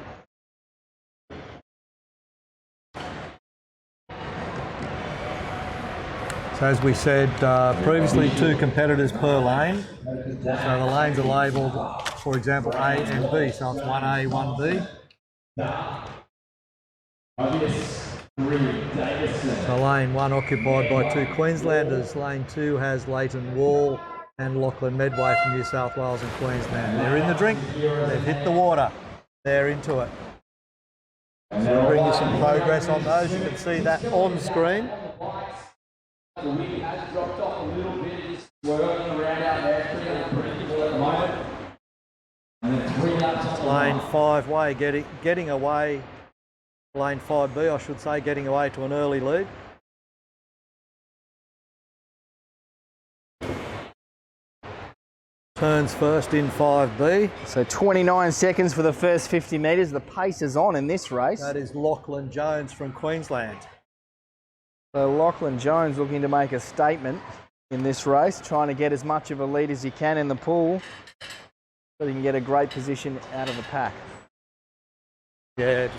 [SPEAKER 1] So as we said previously, 2 competitors per lane. So the lanes are labelled, for example, A and B. So it's 1A, 1B. So lane 1 occupied by 2 Queenslanders. Lane 2 has Leighton Wall and Lachlan Medway from New South Wales and Queensland. They're in the drink, they've hit the water, they're into it. So we'll bring you some progress on those. You can see that on screen.
[SPEAKER 3] The wind has dropped off a little bit. It's swirling around out there. Pretty unpredictable at the moment. And then 3 laps on the
[SPEAKER 1] Lane 5-way getting away. Lane 5B, I should say, getting away to an early lead. Turns first in 5B.
[SPEAKER 2] So 29 seconds for the first 50 metres. The pace is on in this race.
[SPEAKER 1] That is Lachlan Jones from Queensland.
[SPEAKER 2] So Lachlan Jones looking to make a statement in this race, trying to get as much of a lead as he can in the pool so he can get a great position out of the pack.
[SPEAKER 1] Yeah.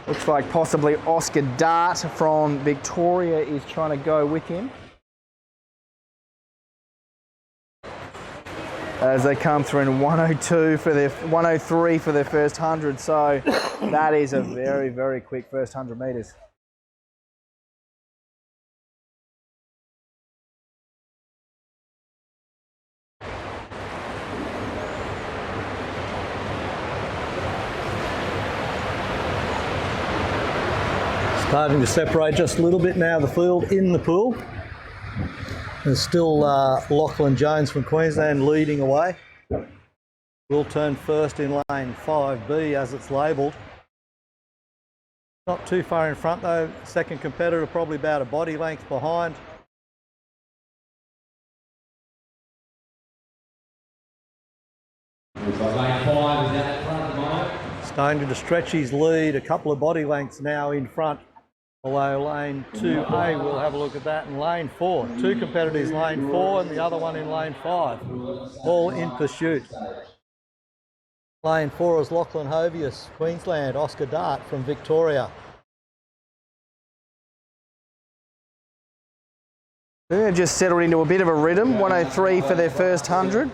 [SPEAKER 2] Looks like possibly Oscar Dart from Victoria is trying to go with him as they come through in 102 for their 103 for their first 100. So that is a very, very quick first 100 metres.
[SPEAKER 1] Starting to separate just a little bit now, the field in the pool. There's still Lachlan Jones from Queensland leading away. Will turn first in lane 5B as it's labelled. Not too far in front though. Second competitor probably about a body length behind.
[SPEAKER 3] Lane 5 is out in front at the moment.
[SPEAKER 1] Starting to stretch his lead, a couple of body lengths now in front. Although lane 2A, we'll have a look at that, and lane 4. Two competitors, lane 4 and the other one in lane 5. All in pursuit. Lane 4 is Lachlan Hovius, Queensland. Oscar Dart from Victoria.
[SPEAKER 2] They've just settled into a bit of a rhythm. 103 for their first 100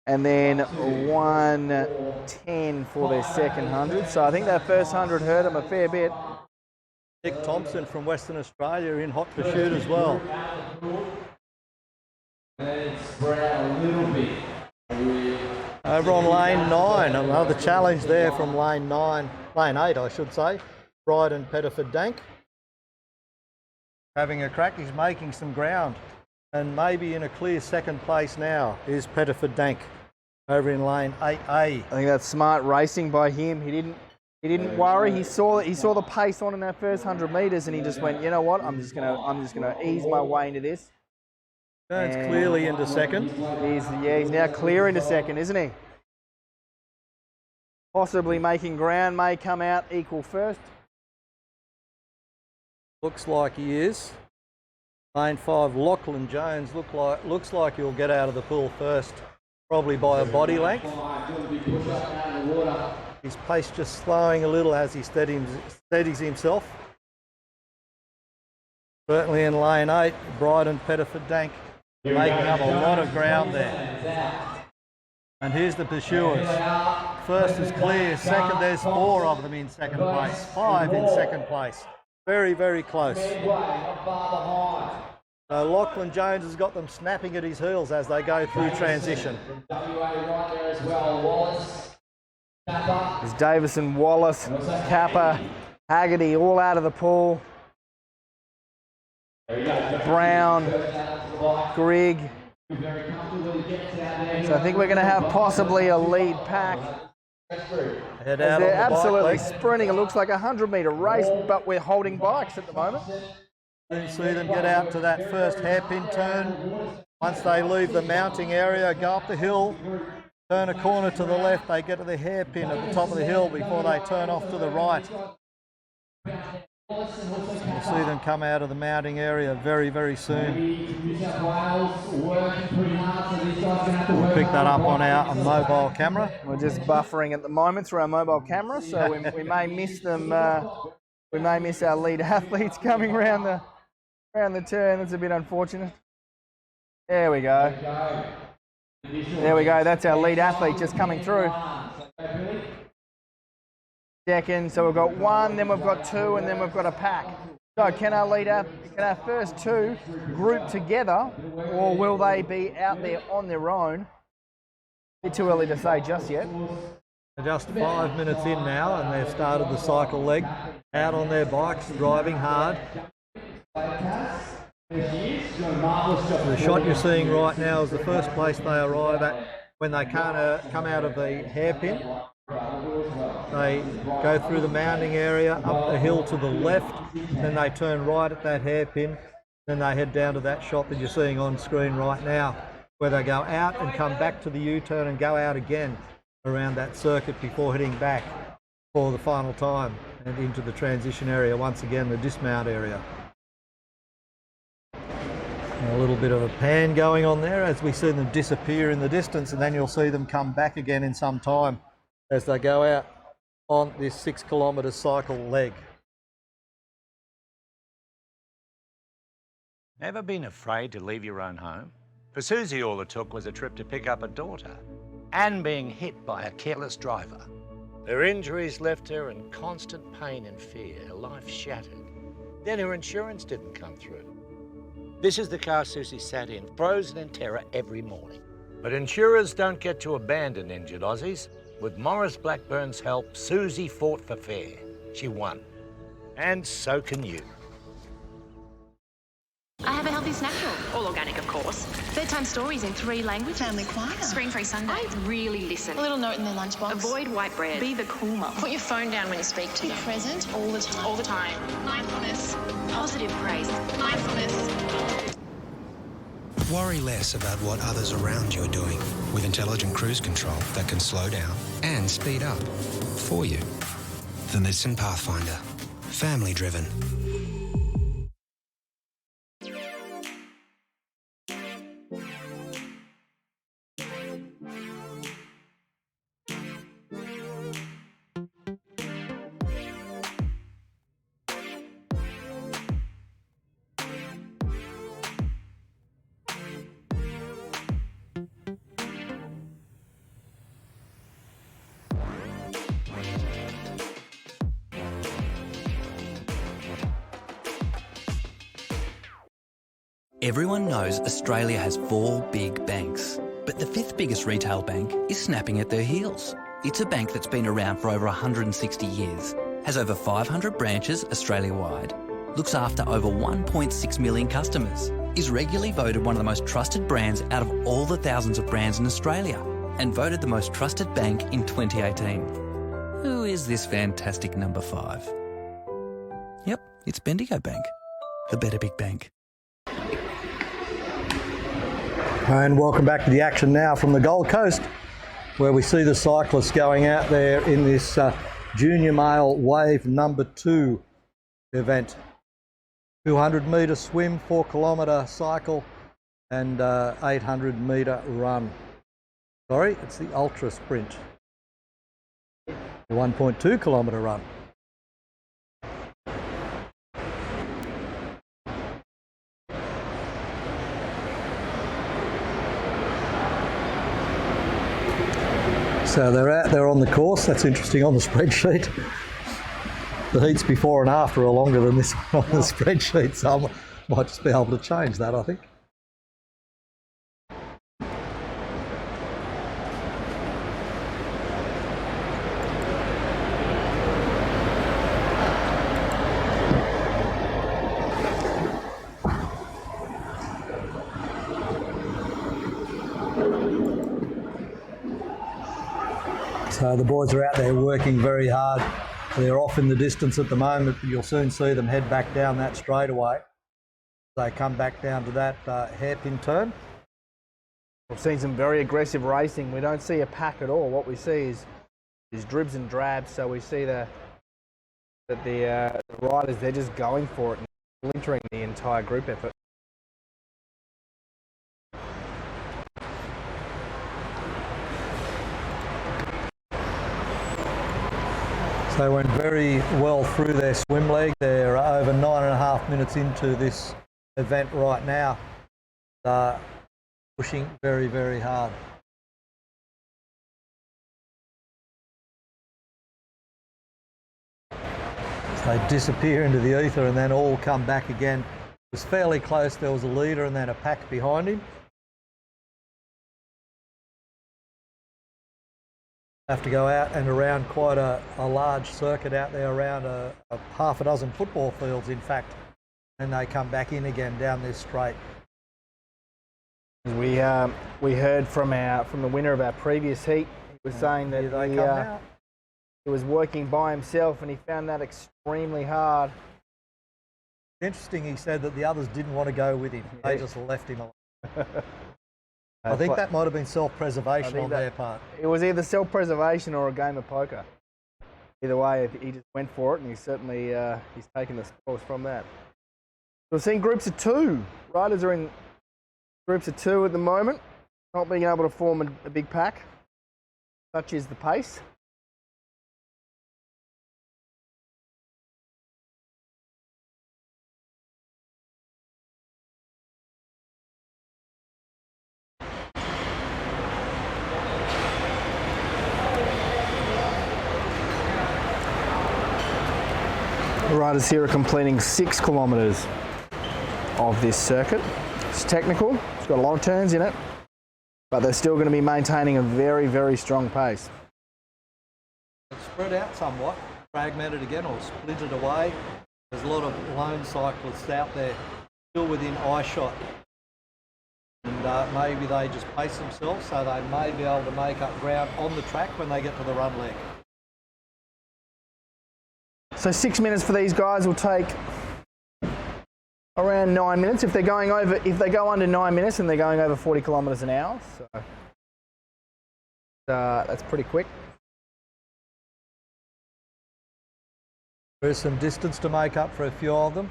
[SPEAKER 2] and then 110 for their second 100. So I think that first 100 hurt them a fair bit.
[SPEAKER 1] Nick Thompson from Western Australia in hot pursuit as well. Over on lane 9, another challenge there from lane 8 I should say. Bryden Pettiford Dank. Having a crack, he's making some ground. And maybe in a clear second place now is Pettiford Dank over in lane 8A.
[SPEAKER 2] I think that's smart racing by him. He didn't worry. He saw the pace on in that first 100 metres, and he just went, you know what? I'm just gonna ease my way into this.
[SPEAKER 1] Turns clearly into second.
[SPEAKER 2] He's now clear into second, isn't he? Possibly making ground, may come out equal first.
[SPEAKER 1] Looks like he is. Lane 5, Lachlan Jones looks like he'll get out of the pool first, probably by a body length. His pace just slowing a little as he steadies himself. Certainly in lane 8, Bryden Pettiford Dank making up a lot of ground there. And here's the pursuers. First is clear, second there's 4 of them in second place, 5 in second place. Very, very close. So Lachlan Jones has got them snapping at his heels as they go through transition.
[SPEAKER 2] There's Davison, Wallace, Kappa, Haggerty all out of the pool. Brown, Grigg. So I think we're going to have possibly a lead pack.
[SPEAKER 1] Head out
[SPEAKER 2] They're
[SPEAKER 1] on the
[SPEAKER 2] absolutely
[SPEAKER 1] bike
[SPEAKER 2] sprinting. It looks like a 100-metre race, but we're holding bikes at the moment.
[SPEAKER 1] You see them get out to that first hairpin turn. Once they leave the mounting area, go up the hill, turn a corner to the left, they get to the hairpin at the top of the hill before they turn off to the right. You'll see them come out of the mounting area very, very soon. We'll pick that up on our mobile camera.
[SPEAKER 2] We're just buffering at the moment through our mobile camera, so we may miss them. We may miss our lead athletes coming around the turn. That's a bit unfortunate. There we go. There we go. That's our lead athlete just coming through. Second, so we've got 1, then we've got 2, and then we've got a pack. So can our first 2 group together, or will they be out there on their own? A bit too early to say just yet.
[SPEAKER 1] Just 5 minutes in now, and they've started the cycle leg out on their bikes, driving hard. The shot you're seeing right now is the first place they arrive at when they can't come out of the hairpin. They go through the mounting area, up the hill to the left, then they turn right at that hairpin, Then they head down to that shot that you're seeing on screen right now, where they go out and come back to the U-turn and go out again around that circuit before heading back for the final time and into the transition area, once again the dismount area. A little bit of a pan going on there as we see them disappear in the distance, and then you'll see them come back again in some time as they go out on this 6 kilometre cycle leg.
[SPEAKER 4] Never been afraid to leave your own home? For Susie, all it took was a trip to pick up a daughter and being hit by a careless driver. Her injuries left her in constant pain and fear, her life shattered. Then her insurance didn't come through. This is the car Susie sat in, frozen in terror every morning. But insurers don't get to abandon injured Aussies. With Maurice Blackburn's help, Susie fought for fair. She won. And so can you.
[SPEAKER 8] I have a healthy snack drawer, all organic of course. Bedtime stories in 3 languages.
[SPEAKER 9] Family choir.
[SPEAKER 8] Screen-free Sunday. I really listen.
[SPEAKER 9] A little note in their lunchbox.
[SPEAKER 8] Avoid white bread. Be the cool mum.
[SPEAKER 9] Put your phone down when you speak to them. Be present all the time.
[SPEAKER 8] All the time.
[SPEAKER 9] Mindfulness.
[SPEAKER 8] Positive praise.
[SPEAKER 9] Mindfulness.
[SPEAKER 10] Worry less about what others around you are doing with intelligent cruise control that can slow down and speed up for you. The Nissan Pathfinder. Family driven.
[SPEAKER 11] Everyone knows Australia has 4 big banks, but the 5th biggest retail bank is snapping at their heels. It's a bank that's been around for over 160 years, has over 500 branches Australia-wide, looks after over 1.6 million customers, is regularly voted one of the most trusted brands out of all the thousands of brands in Australia, and voted the most trusted bank in 2018. Who is this fantastic number 5? Yep, it's Bendigo Bank, the better big bank.
[SPEAKER 1] And welcome back to the action now from the Gold Coast, where we see the cyclists going out there in this junior male wave number 2 event. 200 metre swim, 4 kilometre cycle and 800 metre run. Sorry, it's the ultra sprint. The 1.2 kilometre run. So they're out there on the course. That's interesting on the spreadsheet. The heats before and after are longer than this one on the spreadsheet, so I might just be able to change that, I think. So the boys are out there working very hard. They're off in the distance at the moment, but you'll soon see them head back down that straightaway. They come back down to that hairpin turn.
[SPEAKER 2] We've seen some very aggressive racing. We don't see a pack at all. What we see is dribs and drabs. So we see that the riders, they're just going for it and splintering the entire group effort.
[SPEAKER 1] They went very well through their swim leg. They're over 9.5 minutes into this event right now. Pushing very, very hard. So they disappear into the ether and then all come back again. It was fairly close. There was a leader and then a pack behind him. Have to go out and around quite a large circuit out there, around a half a dozen football fields in fact, and they come back in again down this straight.
[SPEAKER 2] We heard from the winner of our previous heat. He was saying that he was working by himself and he found that extremely hard.
[SPEAKER 1] Interesting, he said that the others didn't want to go with him. They just left him alone. I think that might have been self-preservation on their part.
[SPEAKER 2] It was either self-preservation or a game of poker. Either way, he just went for it, and he's certainly he's taken the spoils from that. We're seeing groups of 2. Riders are in groups of 2 at the moment, not being able to form a big pack. Such is the pace. The riders here are completing 6 kilometres of this circuit. It's technical, it's got a lot of turns in it, but they're still going to be maintaining a very, very strong pace.
[SPEAKER 1] It's spread out somewhat, fragmented again or splintered away. There's a lot of lone cyclists out there still within eye shot. And maybe they just pace themselves so they may be able to make up ground on the track when they get to the run leg.
[SPEAKER 2] So 6 minutes for these guys will take around 9 minutes. If they go under 9 minutes, and they're going over 40 kilometres an hour. So that's pretty quick.
[SPEAKER 1] There is some distance to make up for a few of them.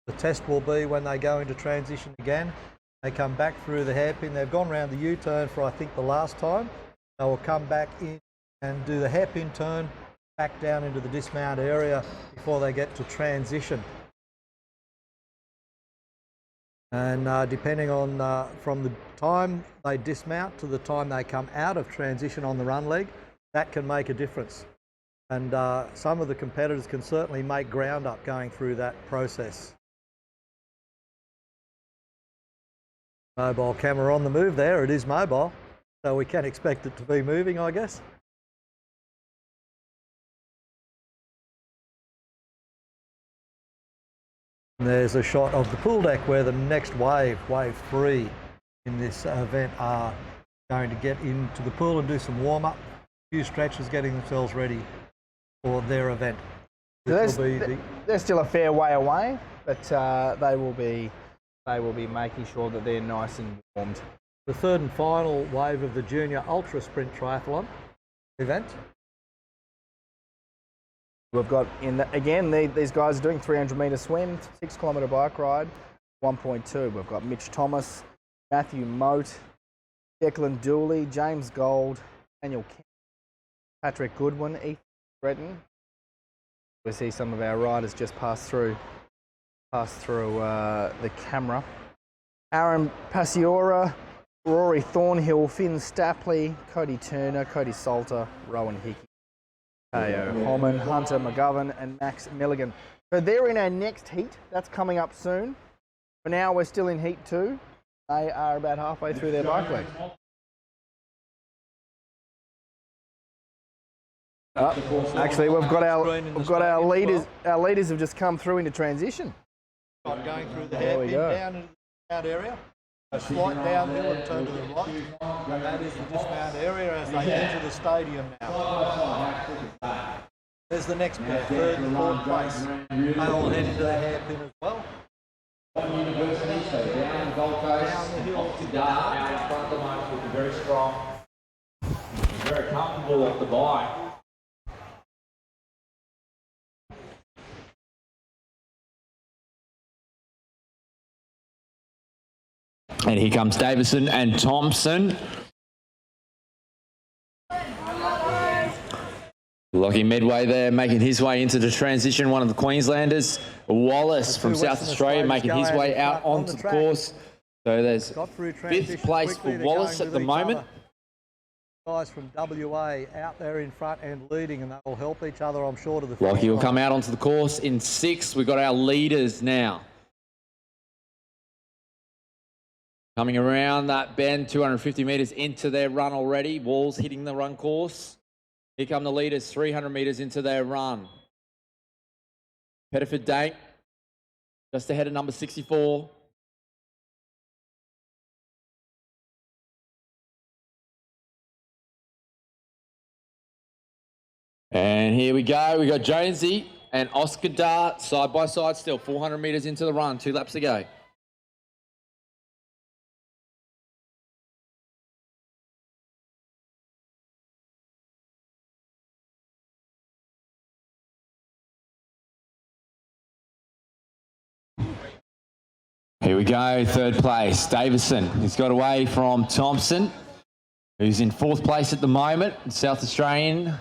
[SPEAKER 1] The test will be when they go into transition again. They come back through the hairpin. They've gone around the U-turn for I think the last time. They will come back in and do the hairpin turn back down into the dismount area before they get to transition. And depending on from the time they dismount to the time they come out of transition on the run leg, that can make a difference. And some of the competitors can certainly make ground up going through that process. Mobile camera on the move there. It is mobile, so we can expect it to be moving, I guess. And there's a shot of the pool deck where the next wave, wave 3 in this event, are going to get into the pool and do some warm-up. A few stretchers getting themselves ready for their event.
[SPEAKER 2] They're still a fair way away, but they will be making sure that they're nice and warmed.
[SPEAKER 1] The third and final wave of the Junior Ultra Sprint Triathlon event.
[SPEAKER 2] We've got, these guys are doing 300 metre swim, 6 kilometre bike ride, 1.2. We've got Mitch Thomas, Matthew Moat, Declan Dooley, James Gold, Daniel Kemp, Patrick Goodwin, Ethan Breton. We see some of our riders just pass through the camera. Aaron Paciora, Rory Thornhill, Finn Stapley, Cody Turner, Cody Salter, Rowan Hickey, Teo Holman, Hunter McGovern and Max Milligan. So they're in our next heat. That's coming up soon. For now, we're still in heat 2. They are about halfway through their bike leg. Actually, we've got our leaders. Our leaders have just come through into transition.
[SPEAKER 1] I'm going through the hairpin down into the dismount area. A slight downhill and turn to the right. And that is the dismount area as they enter the stadium now. There's the next pair, third and fourth place. They all head into the hairpin as well.
[SPEAKER 3] University, so down the Gold Coast, off to Dart, out in front of the moment, looking very strong, very comfortable off the bike.
[SPEAKER 7] And here comes Davison and Thompson. Lockie Medway there, making his way into the transition. One of the Queenslanders, Wallace from South Australia, making his way out onto the course. So there's 5th place for Wallace at the moment.
[SPEAKER 1] Guys from WA out there in front and leading, and that will help each other, I'm sure, to the finish.
[SPEAKER 7] Lockie will come out onto the course in 6th. We've got our leaders now. Coming around that bend, 250 metres into their run already. Walls hitting the run course. Here come the leaders, 300 metres into their run. Pettiford Dank, just ahead of number 64. And here we go. We got Jonesy and Oscar Dart side by side still, 400 metres into the run, 2 laps to go. Here we go, third place, Davison. He's got away from Thompson, who's in 4th place at the moment. South Australian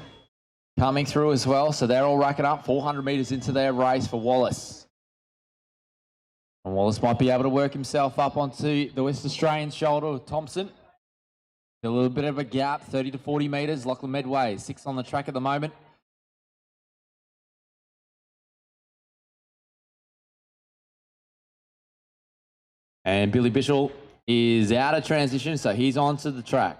[SPEAKER 7] coming through as well, so they're all racking up 400 metres into their race for Wallace. And Wallace might be able to work himself up onto the West Australian shoulder with Thompson. A little bit of a gap, 30 to 40 metres. Lachlan Medway, 6th on the track at the moment. And Billy Bishop is out of transition, so he's onto the track.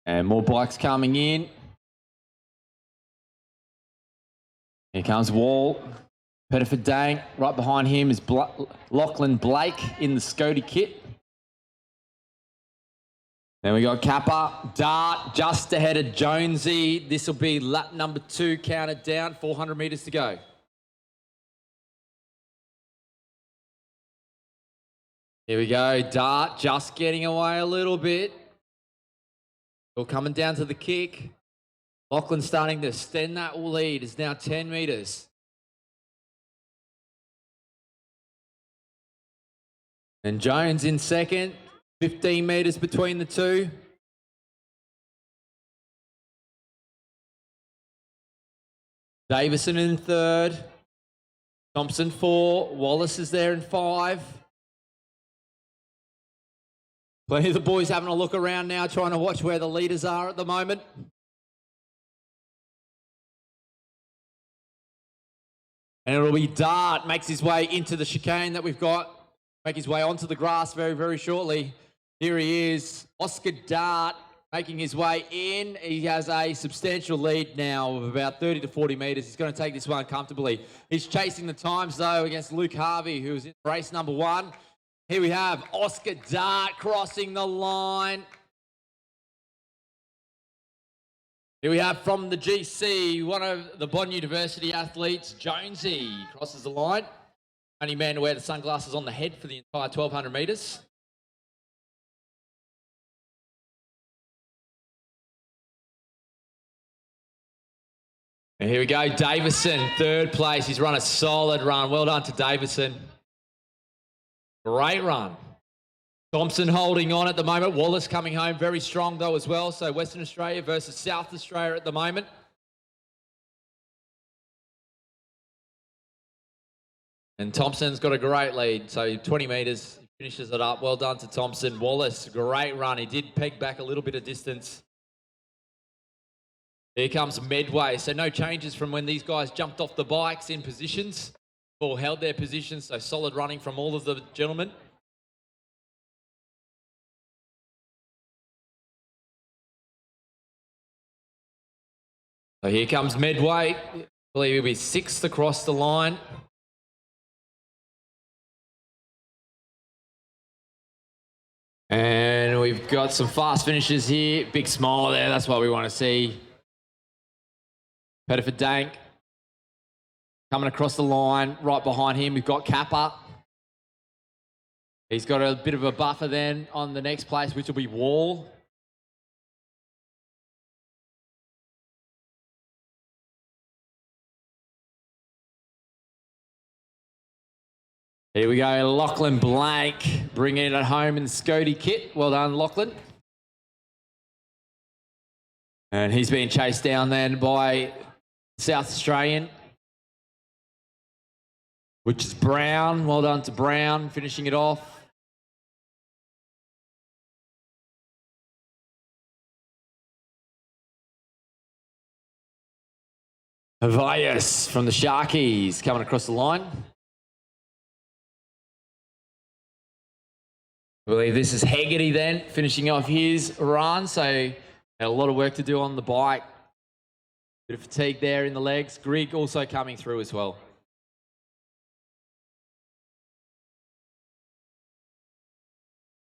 [SPEAKER 7] And more bikes coming in. Here comes Wall. Pettiford Dang. Right behind him is Lachlan Blake in the Scody kit. Then we got Kappa, Dart, just ahead of Jonesy. This will be lap number 2 counted down, 400 metres to go. Here we go, Dart just getting away a little bit. Still coming down to the kick. Lachlan starting to extend that lead. It's now 10 metres. And Jones in second. 15 metres between the two. Davison in third. Thompson 4. Wallace is there in 5. Plenty of the boys having a look around now, trying to watch where the leaders are at the moment. And it'll be Dart, makes his way into the chicane that we've got. Make his way onto the grass very, very shortly. Here he is, Oscar Dart, making his way in. He has a substantial lead now of about 30 to 40 metres. He's going to take this one comfortably. He's chasing the times, though, against Luke Harvey, who was in race number 1. Here we have Oscar Dart crossing the line. Here we have from the GC, one of the Bond University athletes, Jonesy, crosses the line. Only man to wear the sunglasses on the head for the entire 1,200 metres. And here we go, Davison, 3rd place. He's run a solid run. Well done to Davison. Great run. Thompson holding on at the moment. Wallace coming home very strong though as well. So Western Australia versus South Australia at the moment. And Thompson's got a great lead. So 20 metres, finishes it up. Well done to Thompson. Wallace, great run. He did peg back a little bit of distance. Here comes Medway. So no changes from when these guys jumped off the bikes in positions or held their positions. So solid running from all of the gentlemen. So here comes Medway. I believe he'll be 6th across the line. And we've got some fast finishes here. Big smile there. That's what we want to see. Pettiford Dank coming across the line. Right behind him, we've got Kappa. He's got a bit of a buffer then on the next place, which will be Wall. Here we go, Lachlan Blake bringing it at home in the Scody kit. Well done, Lachlan. And he's being chased down then by South Australian, which is Brown. Well done to Brown, finishing it off. Havayas from the Sharkies coming across the line. I believe this is Hegarty then, finishing off his run. So had a lot of work to do on the bike. Bit of fatigue there in the legs. Grigg also coming through as well.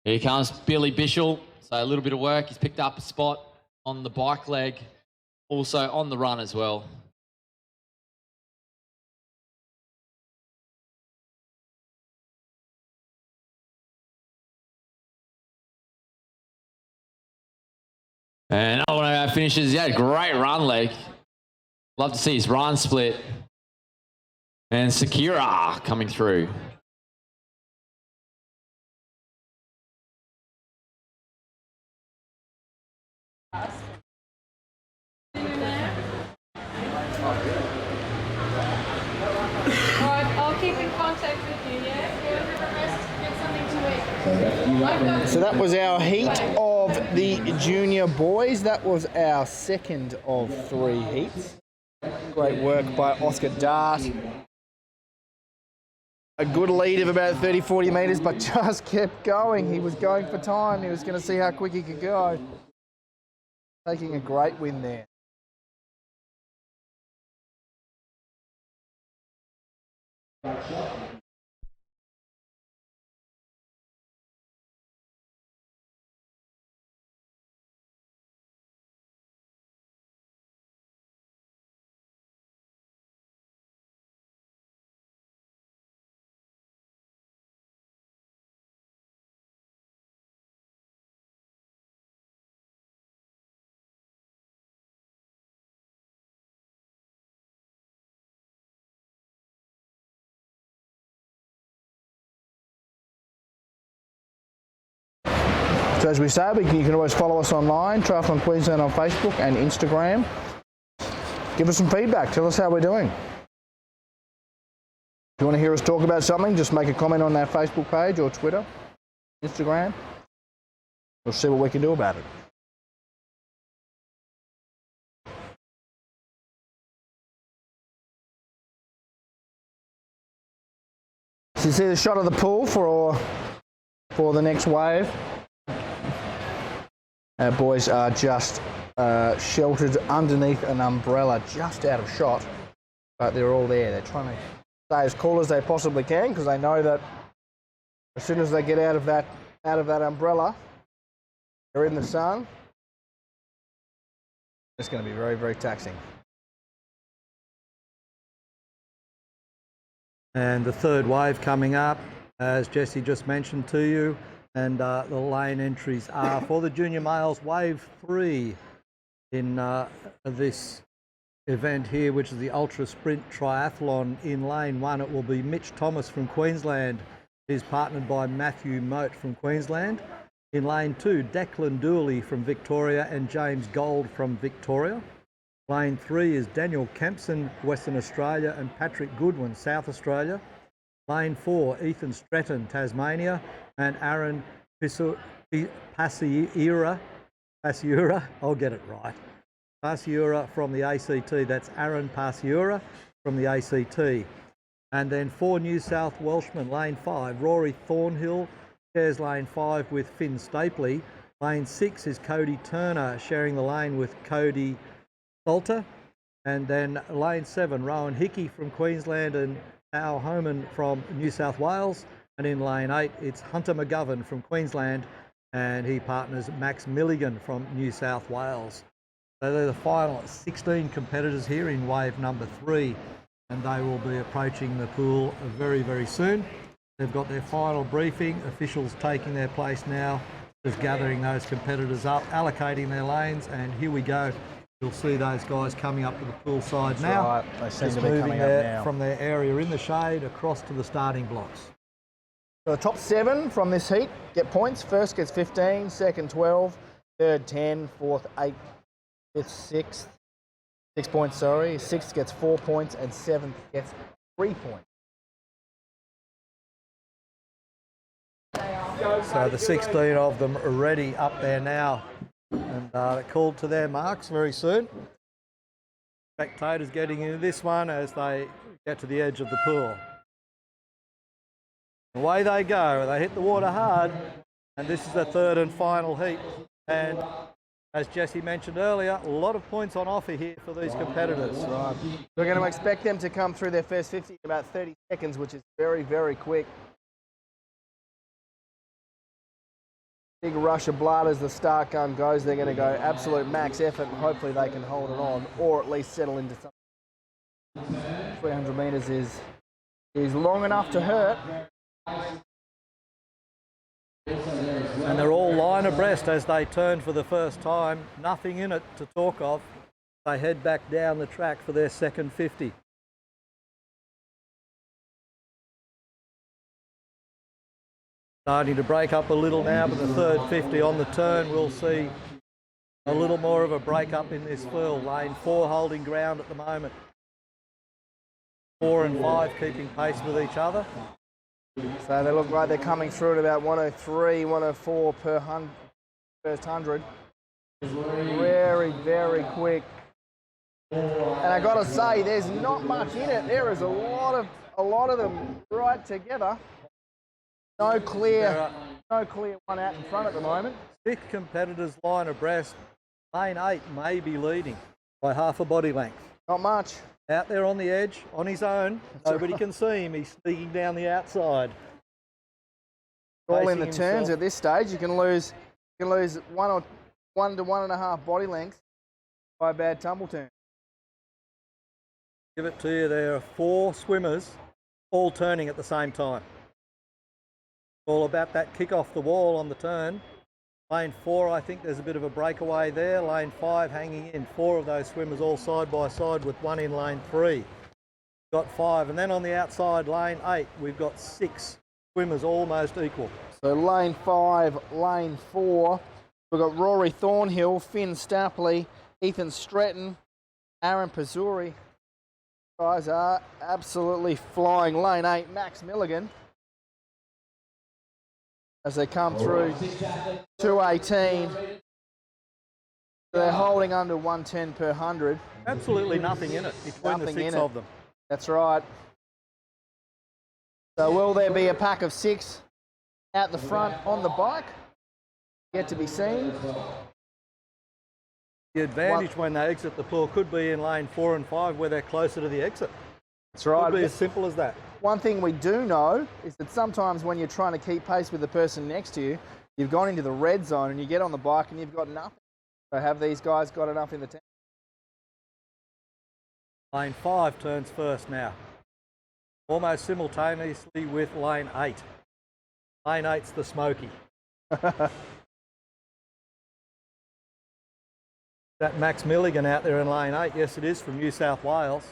[SPEAKER 7] Here comes Billy Bishop. So a little bit of work. He's picked up a spot on the bike leg, also on the run as well. And I want to finishes. Yeah, great run leg. Love to see his run split. And Sakura coming through.
[SPEAKER 9] Alright, I'll keep in contact with you, yeah? Whoever the rest, get something to eat.
[SPEAKER 2] So that was our heat of the junior boys. That was our second of 3 heats. Great work by Oscar Dart. A good lead of about 30-40 metres, but just kept going. He was going for time. He was going to see how quick he could go. Taking a great win there. So as we say, you can always follow us online, Triathlon Queensland on Facebook and Instagram. Give us some feedback, tell us how we're doing. If you want to hear us talk about something, just make a comment on our Facebook page or Twitter, Instagram. We'll see what we can do about it. So you see the shot of the pool for the next wave. Our boys are just sheltered underneath an umbrella, just out of shot, but they're all there. They're trying to stay as cool as they possibly can because they know that as soon as they get out of that umbrella, they're in the sun. It's going to be very, very taxing.
[SPEAKER 1] And the third wave coming up, as Jesse just mentioned to you, and the lane entries are for the junior males, wave 3 in this event here, which is the Ultra Sprint Triathlon. In lane 1, it will be Mitch Thomas from Queensland. He's partnered by Matthew Moat from Queensland. In lane 2, Declan Dooley from Victoria and James Gold from Victoria. Lane 3 is Daniel Kempson, Western Australia, and Patrick Goodwin, South Australia. Lane 4, Ethan Stratton, Tasmania, and Aaron Pasiura, I'll get it right, Pasiura from the ACT. That's Aaron Pasiura from the ACT. And then 4 New South Welshmen, lane 5, Rory Thornhill shares lane 5 with Finn Stapley. Lane 6 is Cody Turner sharing the lane with Cody Salter. And then lane 7, Rowan Hickey from Queensland and Al Homan from New South Wales. And in lane 8, it's Hunter McGovern from Queensland, and he partners Max Milligan from New South Wales. So they're the final 16 competitors here in wave number 3, and they will be approaching the pool very, very soon. They've got their final briefing, officials taking their place now, just gathering those competitors up, allocating their lanes, and here we go. You'll see those guys coming up to the pool side now.
[SPEAKER 2] Right. They seem
[SPEAKER 1] just
[SPEAKER 2] to be
[SPEAKER 1] moving
[SPEAKER 2] coming up now.
[SPEAKER 1] from their area in the shade across to the starting blocks.
[SPEAKER 2] So the top 7 from this heat get points. First gets 15, second 12, third 10, fourth 8, fifth 6. 6 points, sorry. Sixth gets 4 points, and seventh gets 3 points.
[SPEAKER 1] So the 16 of them are already up there now, and called to their marks very soon. Spectators getting into this one as they get to the edge of the pool. Away they go. They hit the water hard, and this is the third and final heat. And as Jesse mentioned earlier, a lot of points on offer here for these competitors.
[SPEAKER 2] Right. We're going to expect them to come through their first 50 in about 30 seconds, which is very, very quick. Big rush of blood as the start gun goes. They're going to go absolute max effort and hopefully they can hold it on or at least settle into something. 300 metres is long enough to hurt.
[SPEAKER 1] And they're all line abreast as they turn for the first time. Nothing in it to talk of. They head back down the track for their second 50. Starting to break up a little now, but the third 50 on the turn, we'll see a little more of a break up in this field. Lane 4 holding ground at the moment. 4 and 5 keeping pace with each other.
[SPEAKER 2] So they look like they're coming through at about 103, 104 per first 100. It's very, very quick. And I got to say, there's not much in it. There is a lot of them right together. No clear one out in front at the moment.
[SPEAKER 1] 6 competitors line abreast. Lane 8 may be leading by half a body length.
[SPEAKER 2] Not much.
[SPEAKER 1] Out there on the edge, on his own. Nobody can see him. He's sneaking down the outside.
[SPEAKER 2] All in the turns at this stage. You can lose 1 to 1.5 body lengths by a bad tumble turn.
[SPEAKER 1] Give it to you. There are 4 swimmers all turning at the same time. All about that kick off the wall on the turn. Lane 4, I think there's a bit of a breakaway there. Lane 5 hanging in. 4 of those swimmers all side by side with 1 in lane 3. Got 5. And then on the outside, lane 8, we've got 6 swimmers almost equal.
[SPEAKER 2] So lane 5, lane 4. We've got Rory Thornhill, Finn Stapley, Ethan Stretton, Aaron Pizzuri. Guys are absolutely flying. Lane 8, Max Milligan. As they come through 218. They're holding under 110 per 100.
[SPEAKER 1] Absolutely nothing in it between the 6 of them.
[SPEAKER 2] That's right. So will there be a pack of 6 out the front on the bike? Yet to be seen.
[SPEAKER 1] The advantage when they exit the pool could be in lane 4 and 5 where they're closer to the exit.
[SPEAKER 2] That's right.
[SPEAKER 1] Could be as simple as that.
[SPEAKER 2] One thing we do know is that sometimes when you're trying to keep pace with the person next to you, you've gone into the red zone and you get on the bike and you've got nothing. So have these guys got enough in the tank?
[SPEAKER 1] Lane 5 turns first now. Almost simultaneously with lane 8. Lane 8's the Smoky. That Max Milligan out there in lane 8, yes it is, from New South Wales.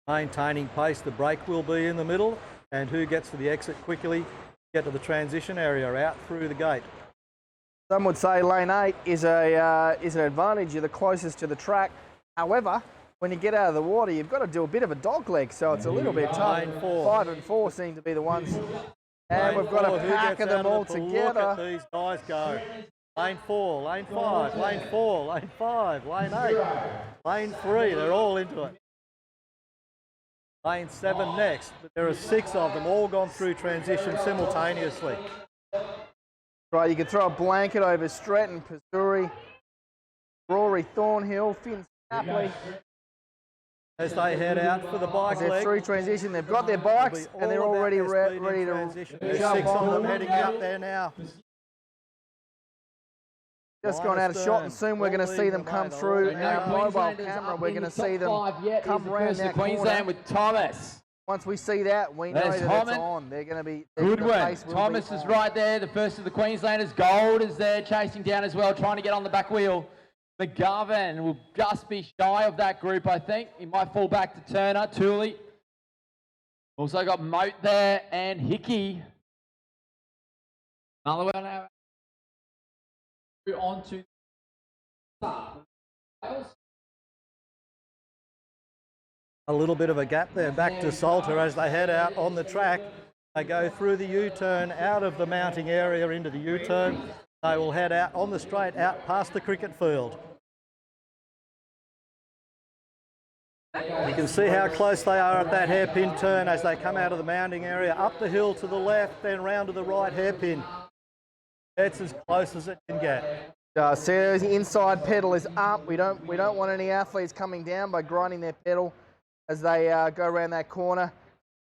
[SPEAKER 1] Maintaining pace, the break will be in the middle, and who gets to the exit quickly, get to the transition area, out through the gate.
[SPEAKER 2] Some would say lane 8 is an advantage, you're the closest to the track. However, when you get out of the water, you've got to do a bit of a dog leg, so it's a little bit tough.
[SPEAKER 1] Lane 4.
[SPEAKER 2] 5 and 4 seem to be the ones. And we've got a pack of them all together.
[SPEAKER 1] Look at these guys go. Lane 4, lane 5, lane 4, lane 5, lane 8, lane 3, they're all into it. Lane 7 next, but there are 6 of them, all gone through transition simultaneously.
[SPEAKER 2] Right, you can throw a blanket over Stratton, Pizzuri, Rory Thornhill, Finn Stapley.
[SPEAKER 1] As they head out for the bike
[SPEAKER 2] they're
[SPEAKER 1] leg.
[SPEAKER 2] through transition, they've got their bikes and they're already ready to
[SPEAKER 1] transition. There's 6 of them heading out there now.
[SPEAKER 2] Just gone out of shot, and soon we're going to see them come through our mobile camera. We're going to see them come round that
[SPEAKER 7] Queensland with Thomas.
[SPEAKER 2] Once we see that, we know that it's on. They're going to be...
[SPEAKER 7] Good one. Thomas is right there, the first of the Queenslanders. Gold is there, chasing down as well, trying to get on the back wheel. McGovern will just be shy of that group, I think. He might fall back to Turner, Tooley. Also got Moat there and Hickey. Another one now. On to
[SPEAKER 1] a little bit of a gap there, back to Salter as they head out on the track. They go through the U-turn, out of the mounting area into the U-turn. They will head out on the straight, out past the cricket field. You can see how close they are at that hairpin turn as they come out of the mounting area, up the hill to the left, then round to the right hairpin. It's as close as it can get.
[SPEAKER 2] So the inside pedal is up. We don't want any athletes coming down by grinding their pedal as they go around that corner.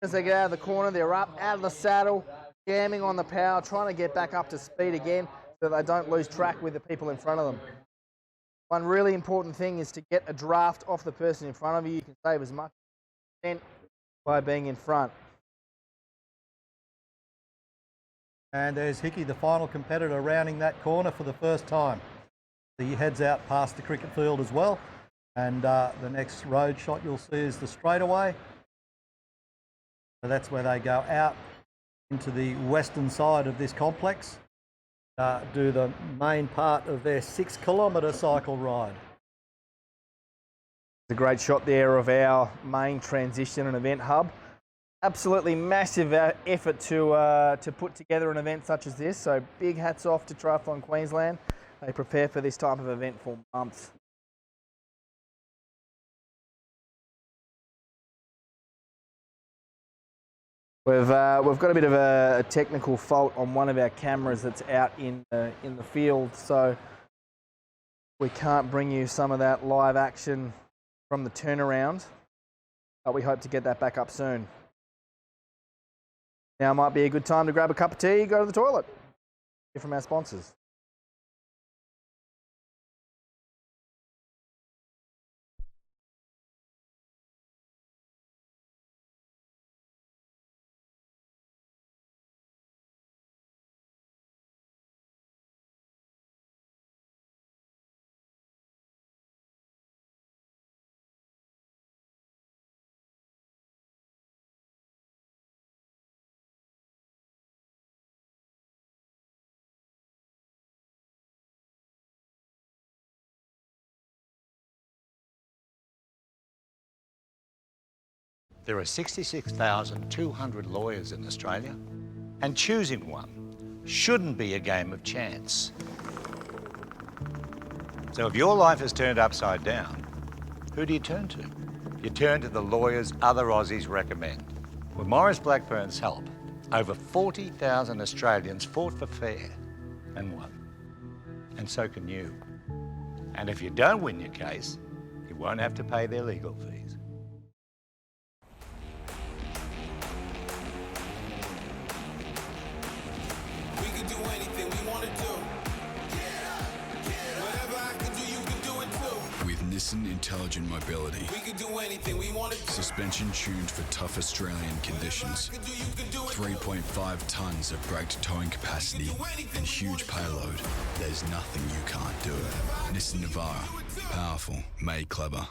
[SPEAKER 2] As they get out of the corner, they're up, out of the saddle, jamming on the power, trying to get back up to speed again so they don't lose track with the people in front of them. One really important thing is to get a draft off the person in front of you. You can save as much percent by being in front.
[SPEAKER 1] And there's Hickey, the final competitor, rounding that corner for the first time. He heads out past the cricket field as well. And the next road shot you'll see is the straightaway. So that's where they go out into the western side of this complex, do the main part of their 6-kilometre cycle ride.
[SPEAKER 2] It's a great shot there of our main transition and event hub. Absolutely massive effort to put together an event such as this. So big hats off to Triathlon Queensland. They prepare for this type of event for months. We've got a bit of a technical fault on one of our cameras that's out in the field, so we can't bring you some of that live action from the turnaround, but we hope to get that back up soon. Now might be a good time to grab a cup of tea, go to the toilet. Hear from our sponsors.
[SPEAKER 4] There are 66,200 lawyers in Australia, and choosing one shouldn't be a game of chance. So if your life is turned upside down, who do you turn to? You turn to the lawyers other Aussies recommend. With Maurice Blackburn's help, over 40,000 Australians fought for fair and won. And so can you. And if you don't win your case, you won't have to pay their legal fees.
[SPEAKER 5] Nissan Intelligent Mobility.
[SPEAKER 6] We can do anything we want to.
[SPEAKER 5] Suspension tuned for tough Australian conditions. 3.5 tonnes of braked towing capacity and huge payload. There's nothing you can't do. Nissan Navara. Powerful, made clever.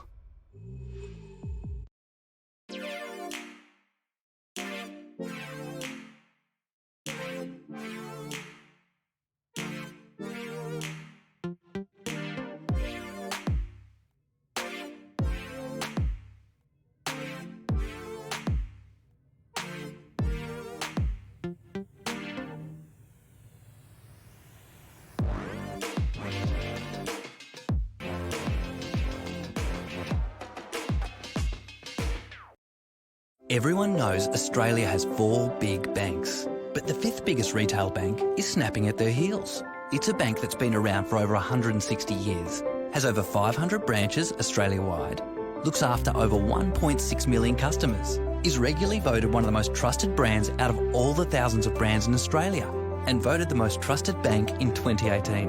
[SPEAKER 11] Everyone knows Australia has 4 big banks, but the 5th biggest retail bank is snapping at their heels. It's a bank that's been around for over 160 years, has over 500 branches Australia-wide, looks after over 1.6 million customers, is regularly voted one of the most trusted brands out of all the thousands of brands in Australia, and voted the most trusted bank in 2018.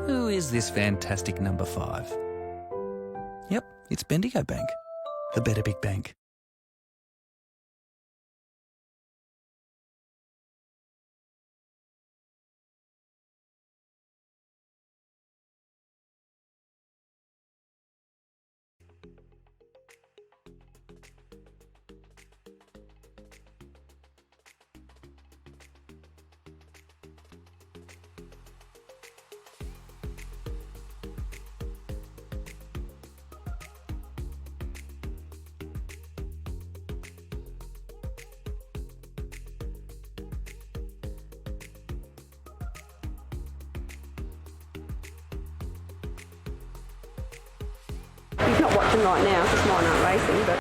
[SPEAKER 11] Who is this fantastic number 5? Yep, it's Bendigo Bank, the better big bank.
[SPEAKER 15] He's not watching right now because mine aren't racing, but...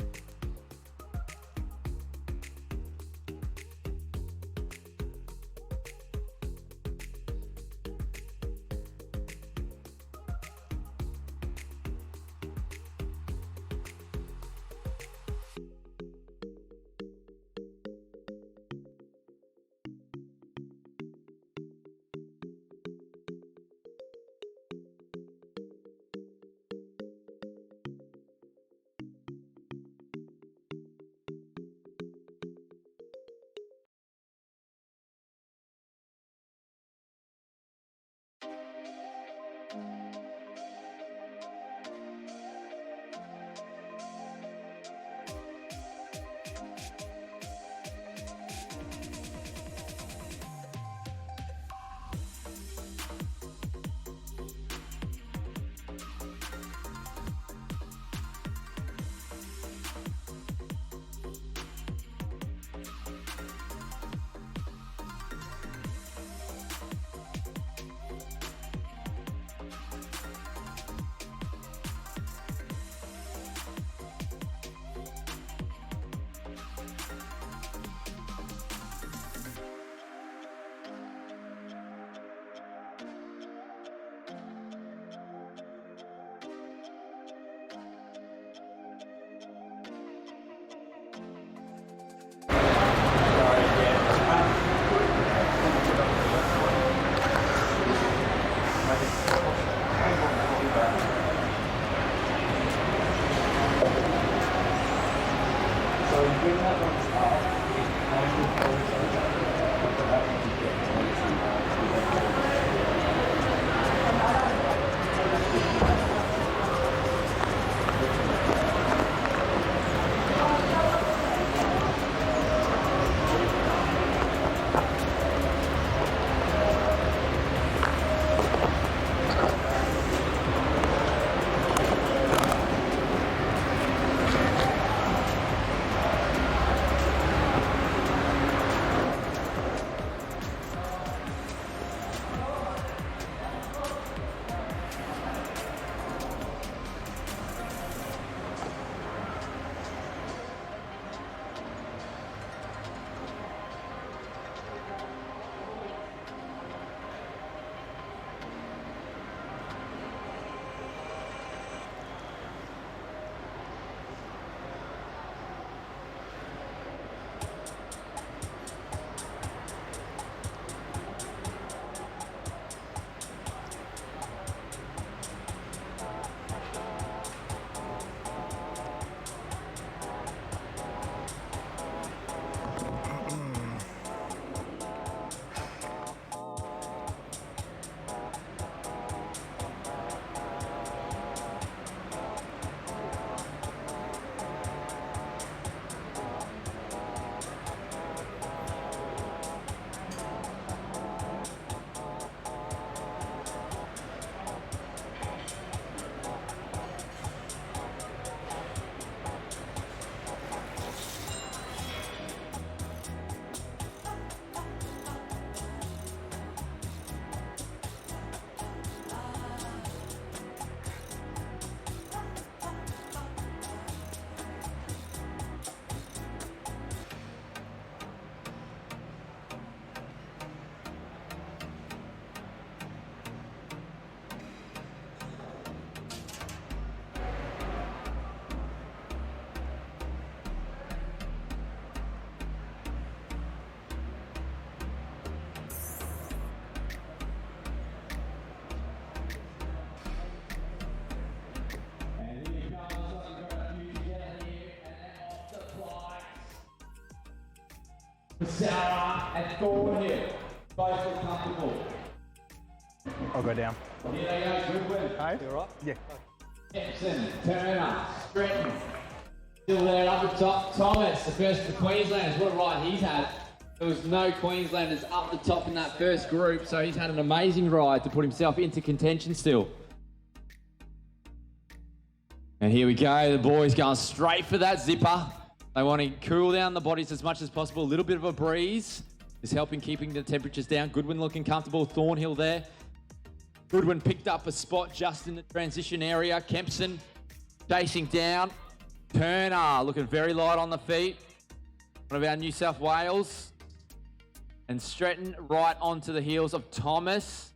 [SPEAKER 7] Sarah and Thornhill. Both look comfortable.
[SPEAKER 2] I'll go down.
[SPEAKER 7] Here they go, Goodwin.
[SPEAKER 2] Hey? You alright? Yeah.
[SPEAKER 7] Kempson, Turner, Stretton. Still there up the top. Thomas, the first for Queenslanders. What a ride he's had. There was no Queenslanders up the top in that first group, so he's had an amazing ride to put himself into contention still. And here we go, the boys going straight for that zipper. They want to cool down the bodies as much as possible. A little bit of a breeze is helping keeping the temperatures down. Goodwin looking comfortable, Thornhill there. Goodwin picked up a spot just in the transition area. Kempson chasing down. Turner looking very light on the feet. One of our New South Wales. And Stretton right onto the heels of Thomas.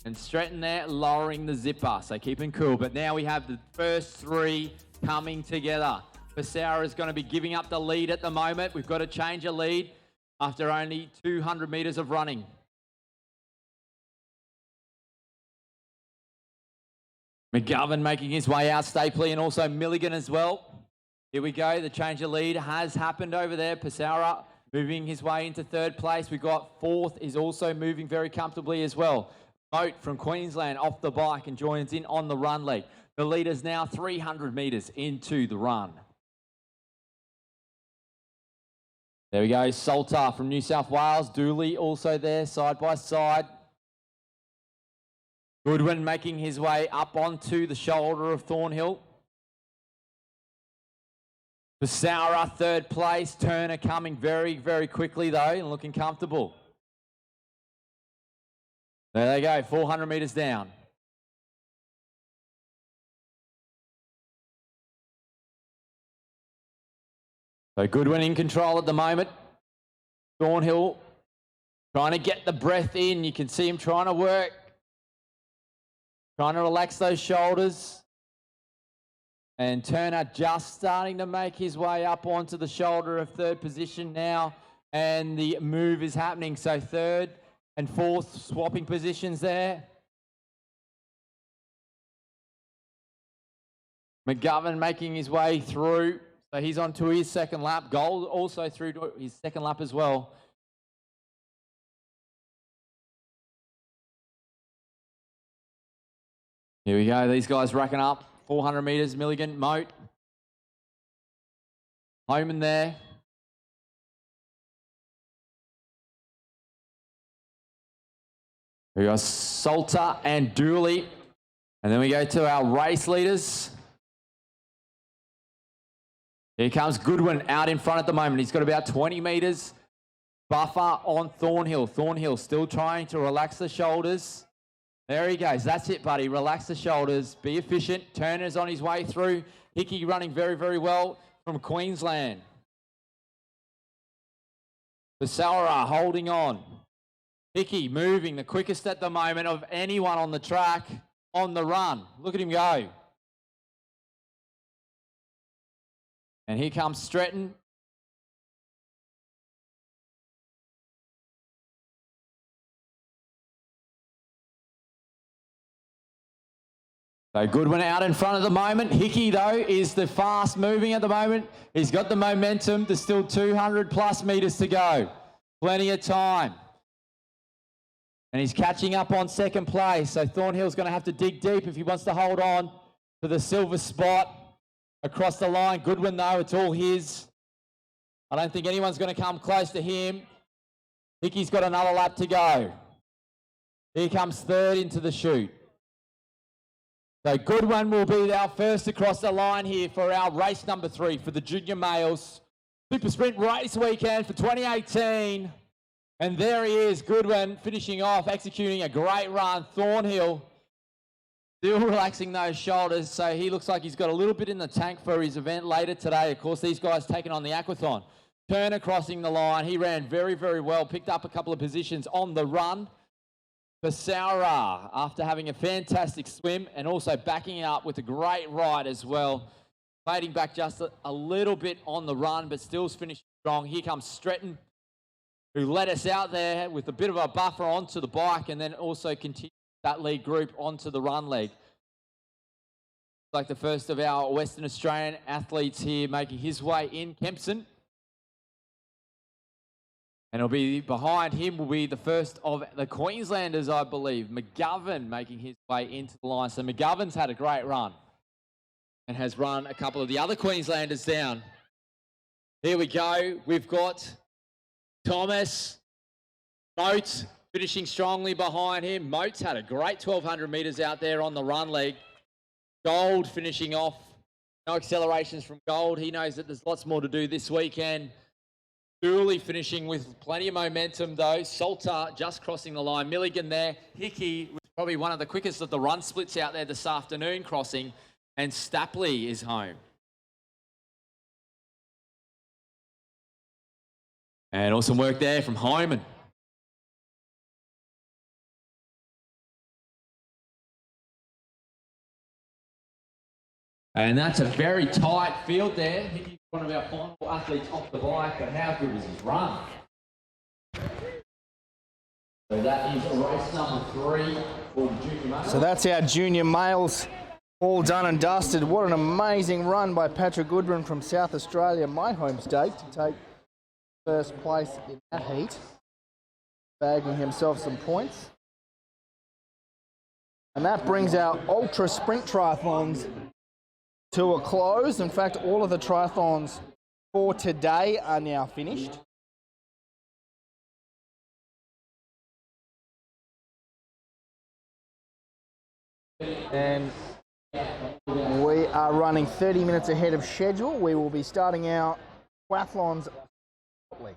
[SPEAKER 7] And Stretton there lowering the zipper, so keeping cool. But now we have the first three coming together. Pessoa is going to be giving up the lead at the moment. We've got to change a lead after only 200 metres of running. McGovern making his way out, Stapley, and also Milligan as well. Here we go, the change of lead has happened over there. Pessoa moving his way into third place. We've got fourth is also moving very comfortably as well. Moat from Queensland off the bike and joins in on the run leg. The leader's now 300 metres into the run. There we go, Salter from New South Wales. Dooley also there, side by side. Goodwin making his way up onto the shoulder of Thornhill. Pessoa, third place. Turner coming very, very quickly though and looking comfortable. There they go, 400 metres down. So Goodwin in control at the moment. Thornhill trying to get the breath in. You can see him trying to work. Trying to relax those shoulders. And Turner just starting to make his way up onto the shoulder of third position now. And the move is happening. So third and fourth swapping positions there. McGovern making his way through. So he's on to his second lap. Gold also through to his second lap as well. Here we go. These guys racking up 400 metres. Milligan, Moat. Homan there. We got Salter and Dooley. And then we go to our race leaders. Here comes Goodwin out in front at the moment. He's got about 20 metres buffer on Thornhill. Thornhill still trying to relax the shoulders. There he goes. That's it, buddy. Relax the shoulders. Be efficient. Turner's on his way through. Hickey running very, very well from Queensland. Pessoa holding on. Hickey moving the quickest at the moment of anyone on the track on the run. Look at him go. And here comes Stretton. So Goodwin out in front at the moment. Hickey, though, is the fast moving at the moment. He's got the momentum. There's still 200 plus metres to go. Plenty of time. And he's catching up on second place. So Thornhill's going to have to dig deep if he wants to hold on to the silver spot. Across the line, Goodwin though, it's all his. I don't think anyone's going to come close to him. Hickey's got another lap to go. Here comes third into the chute. So Goodwin will be our first across the line here for our race number 3 for the junior males. Super Sprint race weekend for 2018. And there he is, Goodwin finishing off, executing a great run. Thornhill still relaxing those shoulders, so he looks like he's got a little bit in the tank for his event later today. Of course, these guys taking on the Aquathon. Turner crossing the line. He ran very, very well, picked up a couple of positions on the run. Pessoa, after having a fantastic swim and also backing up with a great ride as well. Fading back just a little bit on the run, but still finishing strong. Here comes Stretton, who led us out there with a bit of a buffer onto the bike and then also continued that lead group onto the run leg. Like the first of our Western Australian athletes here making his way in. Kempson And it'll be behind him will be the first of the Queenslanders, I believe. McGovern making his way into the line. So McGovern's had a great run and has run a couple of the other Queenslanders down. Here we go. We've got Thomas, Moat finishing strongly behind him. Moat's had a great 1,200 metres out there on the run leg. Gold finishing off. No accelerations from Gold. He knows that there's lots more to do this weekend. Dooley finishing with plenty of momentum though. Salter just crossing the line. Milligan there. Hickey was probably one of the quickest of the run splits out there this afternoon crossing. And Stapley is home. And awesome work there from Hyman. And that's a very tight field there. Hickey's one of our final athletes off the bike, but how good was his run? So that is race number 3 for the junior males.
[SPEAKER 2] So that's our junior males all done and dusted. What an amazing run by Patrick Goodwin from South Australia, my home state, to take first place in that heat, bagging himself some points. And that brings our ultra sprint triathlons to a close. In fact, all of the triathlons for today are now finished. And we are running 30 minutes ahead of schedule. We will be starting our triathlons shortly.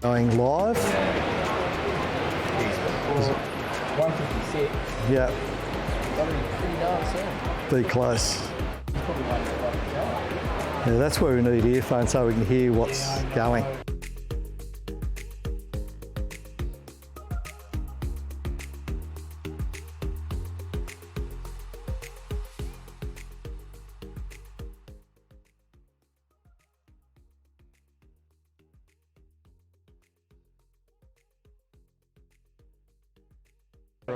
[SPEAKER 1] Going live.
[SPEAKER 2] 156.
[SPEAKER 1] Yeah,
[SPEAKER 2] Pretty darn soon.
[SPEAKER 1] be close. Yeah, that's where we need earphones so we can hear what's going.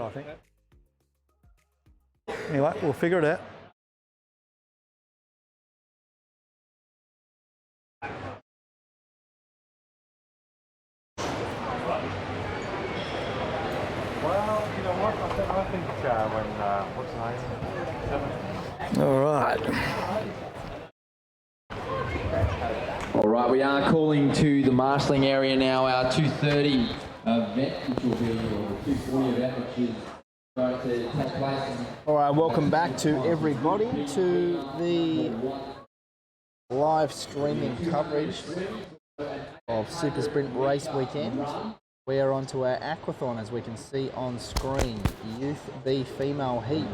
[SPEAKER 1] I think. Anyway, we'll figure it out.
[SPEAKER 12] Well, you know what? I think when what's the name?
[SPEAKER 1] All right.
[SPEAKER 7] All right, we are calling to the marshalling area now, our 2:30 event, which will be your 2:40 event, which is going to take place.
[SPEAKER 2] All right, welcome back to everybody to the live streaming coverage of Super Sprint Race Weekend. We are on to our aquathon, as we can see on screen. Youth B female heat.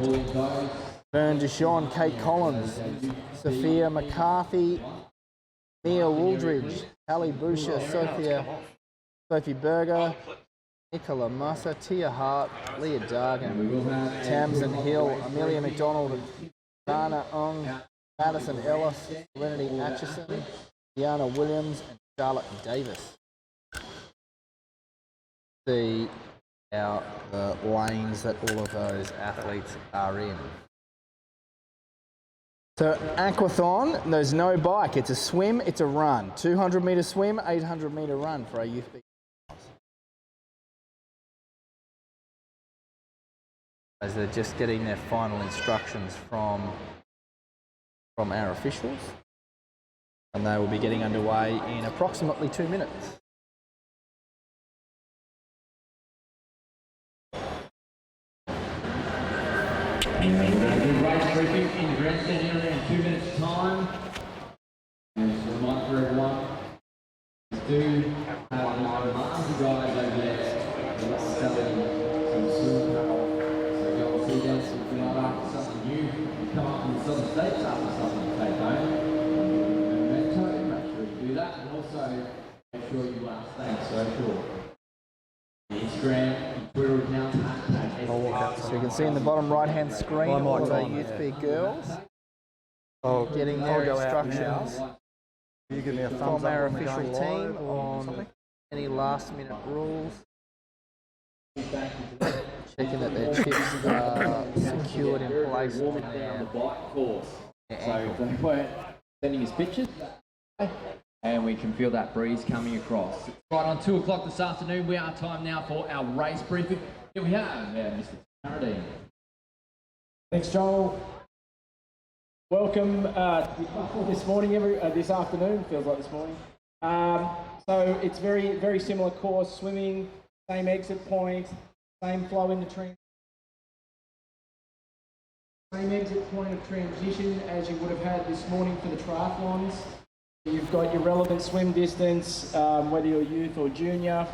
[SPEAKER 2] Vern Deshawn, Kate Collins, Sophia McCarthy, Mia Wooldridge, Hallie Boucher, Sophie Berger, Nicola Massa, Tia Hart, Leah Dargan, Tamsin Hill, Amelia McDonald, Dana Ong, Madison Ellis, Serenity Atchison, Deanna Williams, and Charlotte Davis. See the lanes that all of those athletes are in. So aquathon, there's no bike, it's a swim, it's a run. 200 metre swim, 800 metre run for our youth B. As they're just getting their final instructions from our officials. And they will be getting underway in approximately 2 minutes.
[SPEAKER 7] And we're going to do race briefing in the grandstand area in 2 minutes' time. And just a reminder for everyone, we do have a master guys over there that's selling some swim. So go and see them. So if you're not after something new, you come up from the southern states after something to take home. And make sure you do that. And also make sure you are staying social. The Instagram, Twitter accounts,
[SPEAKER 2] so you can see in the bottom right-hand screen all of our Youth B girls getting their instructions
[SPEAKER 1] You give me a thumbs
[SPEAKER 2] from
[SPEAKER 1] up
[SPEAKER 2] our
[SPEAKER 1] when we're
[SPEAKER 2] official
[SPEAKER 1] going
[SPEAKER 2] team
[SPEAKER 1] live or
[SPEAKER 2] on
[SPEAKER 1] something.
[SPEAKER 2] any last-minute rules. Checking that their chips are secured in place on their
[SPEAKER 7] bike course. So if they weren't sending us pictures, and we can feel that breeze coming across. Right on 2 o'clock this afternoon, we are time now for our race briefing. Here we have Mr. Carradine.
[SPEAKER 16] Thanks, Joel. Welcome this morning, this afternoon, feels like this morning. So it's very, very similar course, swimming, same exit point, same flow in the transition. Same exit point of transition as you would have had this morning for the triathlons. You've got your relevant swim distance, whether you're youth or junior,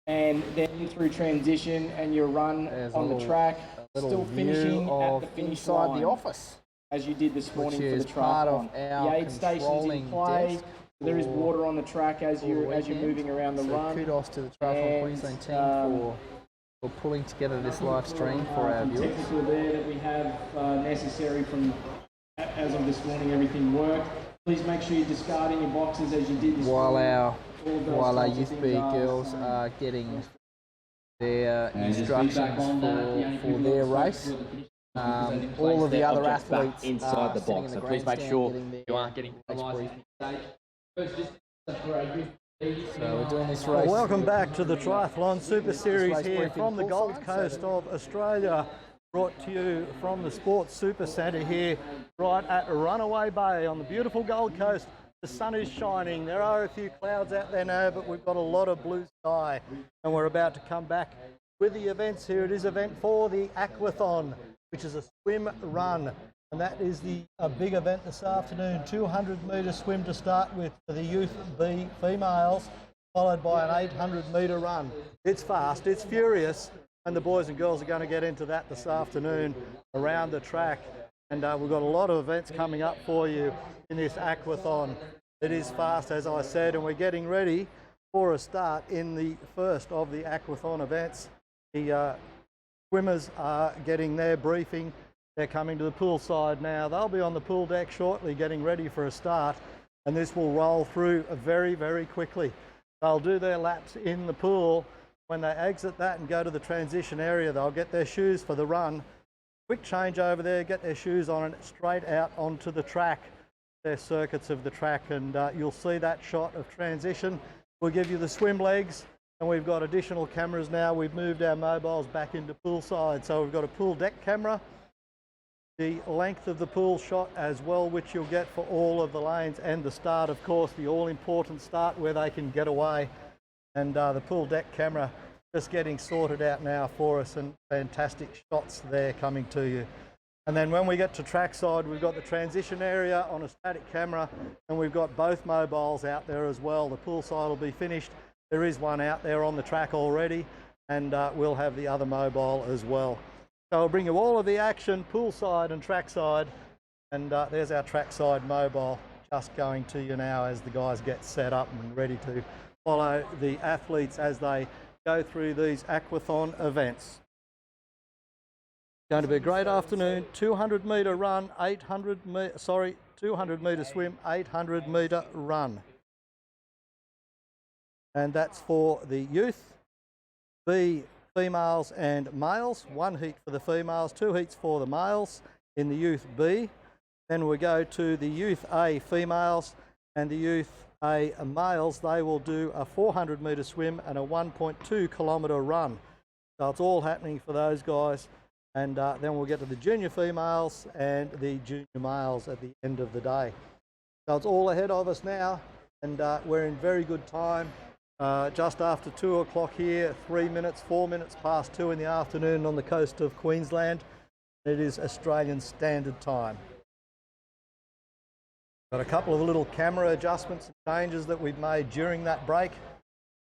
[SPEAKER 16] and then you're through transition and your run on the track, still finishing at the finish line
[SPEAKER 2] inside the office,
[SPEAKER 16] as you did this morning for the
[SPEAKER 2] part
[SPEAKER 16] triathlon.
[SPEAKER 2] of our
[SPEAKER 16] The aid stations in play.
[SPEAKER 2] desk.
[SPEAKER 16] There is water on the track as you're moving around the run.
[SPEAKER 2] Kudos to the Triathlon Queensland team for pulling together this live stream for our viewers.
[SPEAKER 16] Technical there that we have necessary from as of this morning. Everything worked. Please make sure you're discarding your boxes as you did this morning.
[SPEAKER 2] While our Youth B girls are getting their instructions for their race. All of the other athletes
[SPEAKER 7] inside the box, so please make sure you aren't getting
[SPEAKER 2] penalised. So we're doing this race.
[SPEAKER 1] Welcome back to the Triathlon Super Series here from the Gold Coast of Australia, brought to you from the Sports Super Centre here right at Runaway Bay on the beautiful Gold Coast. The sun is shining. There are a few clouds out there now, but we've got a lot of blue sky, and we're about to come back with the events here. It is event 4, the Aquathon, which is a swim run, and that is a big event this afternoon. 200 metre swim to start with for the Youth B females, followed by an 800-metre run. It's fast, it's furious, and the boys and girls are going to get into that this afternoon around the track. And we've got a lot of events coming up for you in this aquathon. It is fast, as I said, and we're getting ready for a start in the first of the aquathon events. The swimmers are getting their briefing. They're coming to the pool side now. They'll be on the pool deck shortly getting ready for a start, and this will roll through very, very quickly. They'll do their laps in the pool. When they exit that and go to the transition area, they'll get their shoes for the run. Quick change over there, get their shoes on and straight out onto the track, their circuits of the track, and you'll see that shot of transition. We'll give you the swim legs, and we've got additional cameras now. We've moved our mobiles back into poolside, so we've got a pool deck camera, the length of the pool shot as well, which you'll get for all of the lanes, and the start, of course, the all-important start where they can get away. And the pool deck camera just getting sorted out now for us, and fantastic shots there coming to you. And then when we get to trackside, we've got the transition area on a static camera, and we've got both mobiles out there as well. The pool side will be finished. There is one out there on the track already, and we'll have the other mobile as well. So I'll bring you all of the action, poolside and trackside, and there's our trackside mobile just going to you now as the guys get set up and ready to follow the athletes as they go through these aquathon events. Going to be a great afternoon. 200-metre run, 200-metre swim, 800-metre run. And that's for the youth, B, females and males. 1 heat for the females, 2 heats for the males in the youth B. Then we go to the youth A females and the youth A males. They will do a 400-metre swim and a 1.2 kilometre run. So it's all happening for those guys. And then we'll get to the junior females and the junior males at the end of the day. So it's all ahead of us now, and we're in very good time. Just after 2 o'clock here, 4 minutes past 2 in the afternoon on the coast of Queensland. It is Australian Standard Time. Got a couple of little camera adjustments and changes that we've made during that break.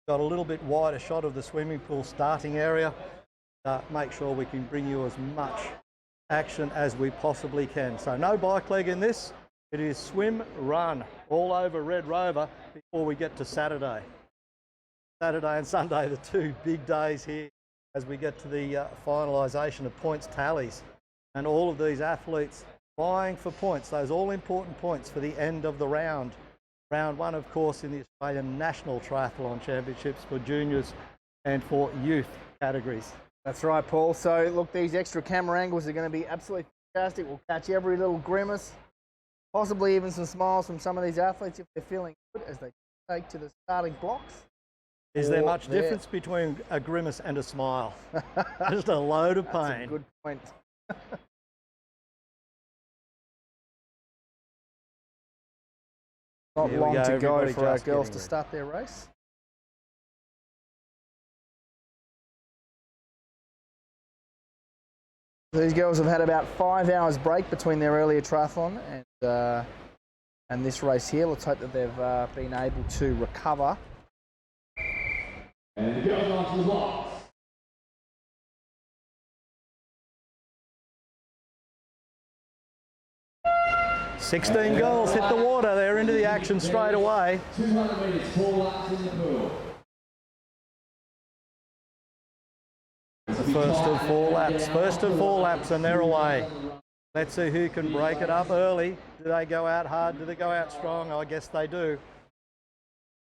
[SPEAKER 1] Got a little bit wider shot of the swimming pool starting area. Make sure we can bring you as much action as we possibly can. So no bike leg in this. It is swim, run, all over Red Rover before we get to Saturday. Saturday and Sunday, the 2 big days here as we get to the finalisation of points tallies. And all of these athletes vying for points, those all-important points for the end of the round. Round 1, of course, in the Australian National Triathlon Championships for juniors and for youth categories.
[SPEAKER 2] That's right, Paul. So, look, these extra camera angles are going to be absolutely fantastic. We'll catch every little grimace, possibly even some smiles from some of these athletes if they're feeling good as they take to the starting blocks.
[SPEAKER 1] Is there much difference between a grimace and a smile? Just a load of pain.
[SPEAKER 2] That's a good point. Not long to go for our girls to start their race. These girls have had about 5 hours break between their earlier triathlon and this race here. Let's hope that they've been able to recover.
[SPEAKER 3] And the girls on to the blocks.
[SPEAKER 1] 16 girls hit the water. They're into the action straight away.
[SPEAKER 3] 200 metres, 4 laps in the pool.
[SPEAKER 1] First of 4 laps. First of 4 laps and they're away. Let's see who can break it up early. Do they go out hard? Do they go out strong? I guess they do.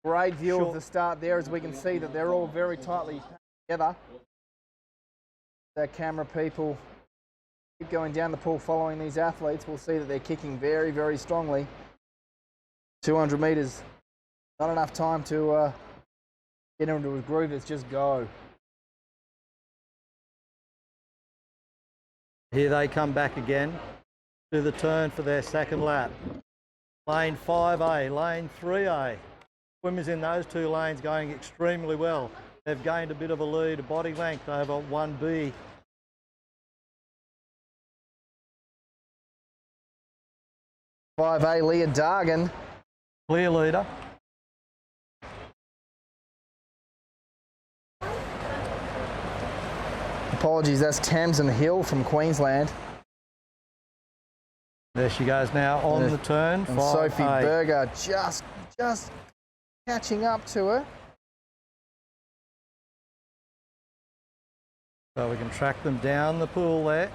[SPEAKER 2] Great view of the start there as we can see that they're all very tightly together. The camera people keep going down the pool following these athletes. We'll see that they're kicking very, very strongly. 200 metres. Not enough time to get into a groove. It's just go.
[SPEAKER 1] Here they come back again to the turn for their second lap. Lane 5A, lane 3A. Swimmers in those 2 lanes going extremely well. They've gained a bit of a lead, a body length over 1B.
[SPEAKER 2] A Leah Dargan.
[SPEAKER 1] Clear leader.
[SPEAKER 2] Apologies, that's Tamsin Hill from Queensland.
[SPEAKER 1] There she goes now on the turn.
[SPEAKER 2] And Sophie Berger just catching up to her.
[SPEAKER 1] So we can track them down the pool there.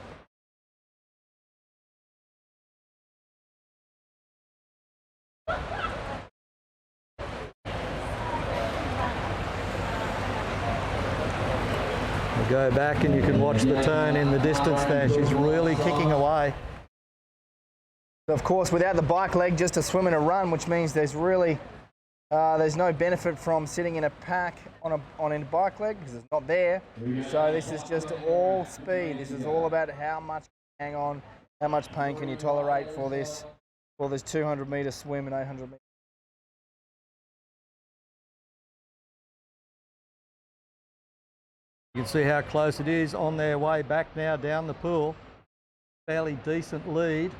[SPEAKER 1] We'll go back and you can watch the turn in the distance there. She's really kicking away.
[SPEAKER 2] Of course, without the bike leg, just a swim and a run, which means there's really there's no benefit from sitting in a pack on a bike leg because it's not there. So this is just all speed. This is all about how much you hang on, how much pain can you tolerate for this 200-metre swim and 800 metres.
[SPEAKER 1] You can see how close it is on their way back now down the pool. Fairly decent lead.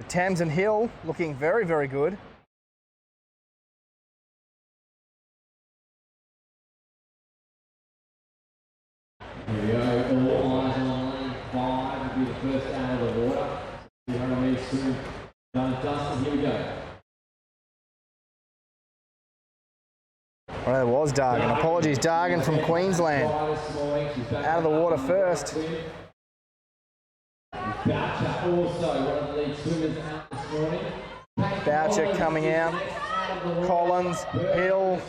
[SPEAKER 2] Tamsin Hill looking very, very good.
[SPEAKER 3] Here we go, all eyes on lane 5 will be the first out of the water. 200 metres swim done. Dustin, here we go.
[SPEAKER 2] Well, that was Dargan. Apologies, Dargan from Queensland. Out of the water first.
[SPEAKER 3] Boucher also one of the lead swimmers out this morning.
[SPEAKER 2] Boucher coming out. Collins, Hill.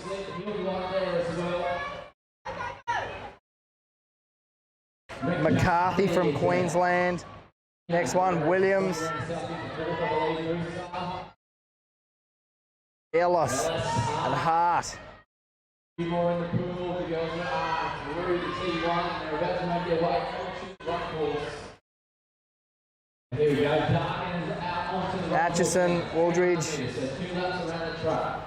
[SPEAKER 2] McCarthy from Queensland. Next one, Williams. Ellis and Hart.
[SPEAKER 3] Two more in the pool. The girls are through the T1. They're about to make their way onto the run course. Here we go. Dargan is out onto the run course.
[SPEAKER 2] Atchison, Aldridge.
[SPEAKER 3] So 2 laps around the track.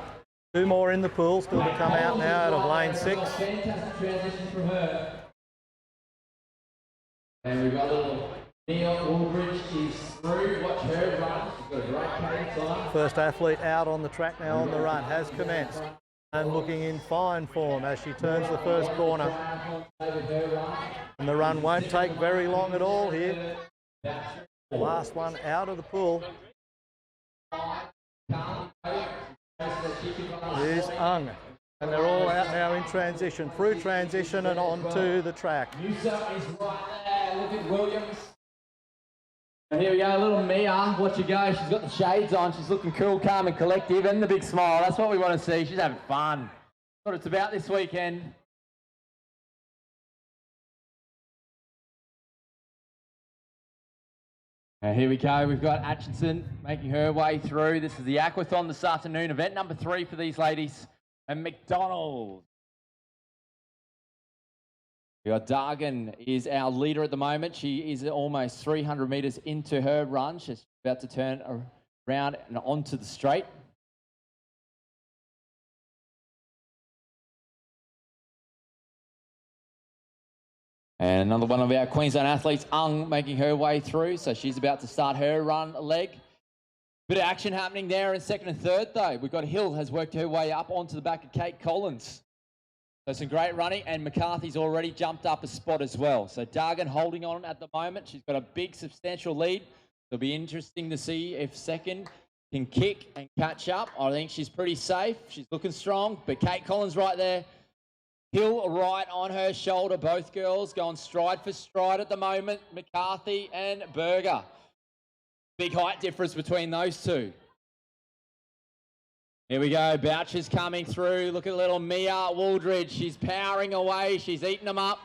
[SPEAKER 1] Two more in the pool, still to come out now out of lane 6.
[SPEAKER 3] Fantastic transition from her. And we've got a little Neil Aldridge is through. Watch her run. She's got a great cadence on.
[SPEAKER 1] First athlete out on the track now on the run has commenced and looking in fine form as she turns the first corner. And the run won't take very long at all here. The last one out of the pool is Ung. And they're all out now in transition, through transition and onto the track.
[SPEAKER 3] Musa is right there. Look at Williams. And here we go, little Mia. Watch her go. She's got the shades on. She's looking cool, calm and collective and the big smile. That's what we want to see. She's having fun. That's what it's about this weekend. And here we go. We've got Atchison making her way through. This is the Aquathon this afternoon. Event number 3 for these ladies. And McDonald. We got Dargan is our leader at the moment. She is almost 300 metres into her run. She's about to turn around and onto the straight. And another one of our Queensland athletes, Ung, making her way through. So she's about to start her run leg. Bit of action happening there in second and third, though. We've got Hill has worked her way up onto the back of Kate Collins. So some great running, and McCarthy's already jumped up a spot as well. So Dargan holding on at the moment. She's got a big, substantial lead. It'll be interesting to see if second can kick and catch up. I think she's pretty safe. She's looking strong, but Kate Collins right there. Hill right on her shoulder. Both girls going stride for stride at the moment. McCarthy and Berger. Big height difference between those two. Here we go, Boucher's coming through. Look at little Mia Wooldridge. She's powering away. She's eating them up.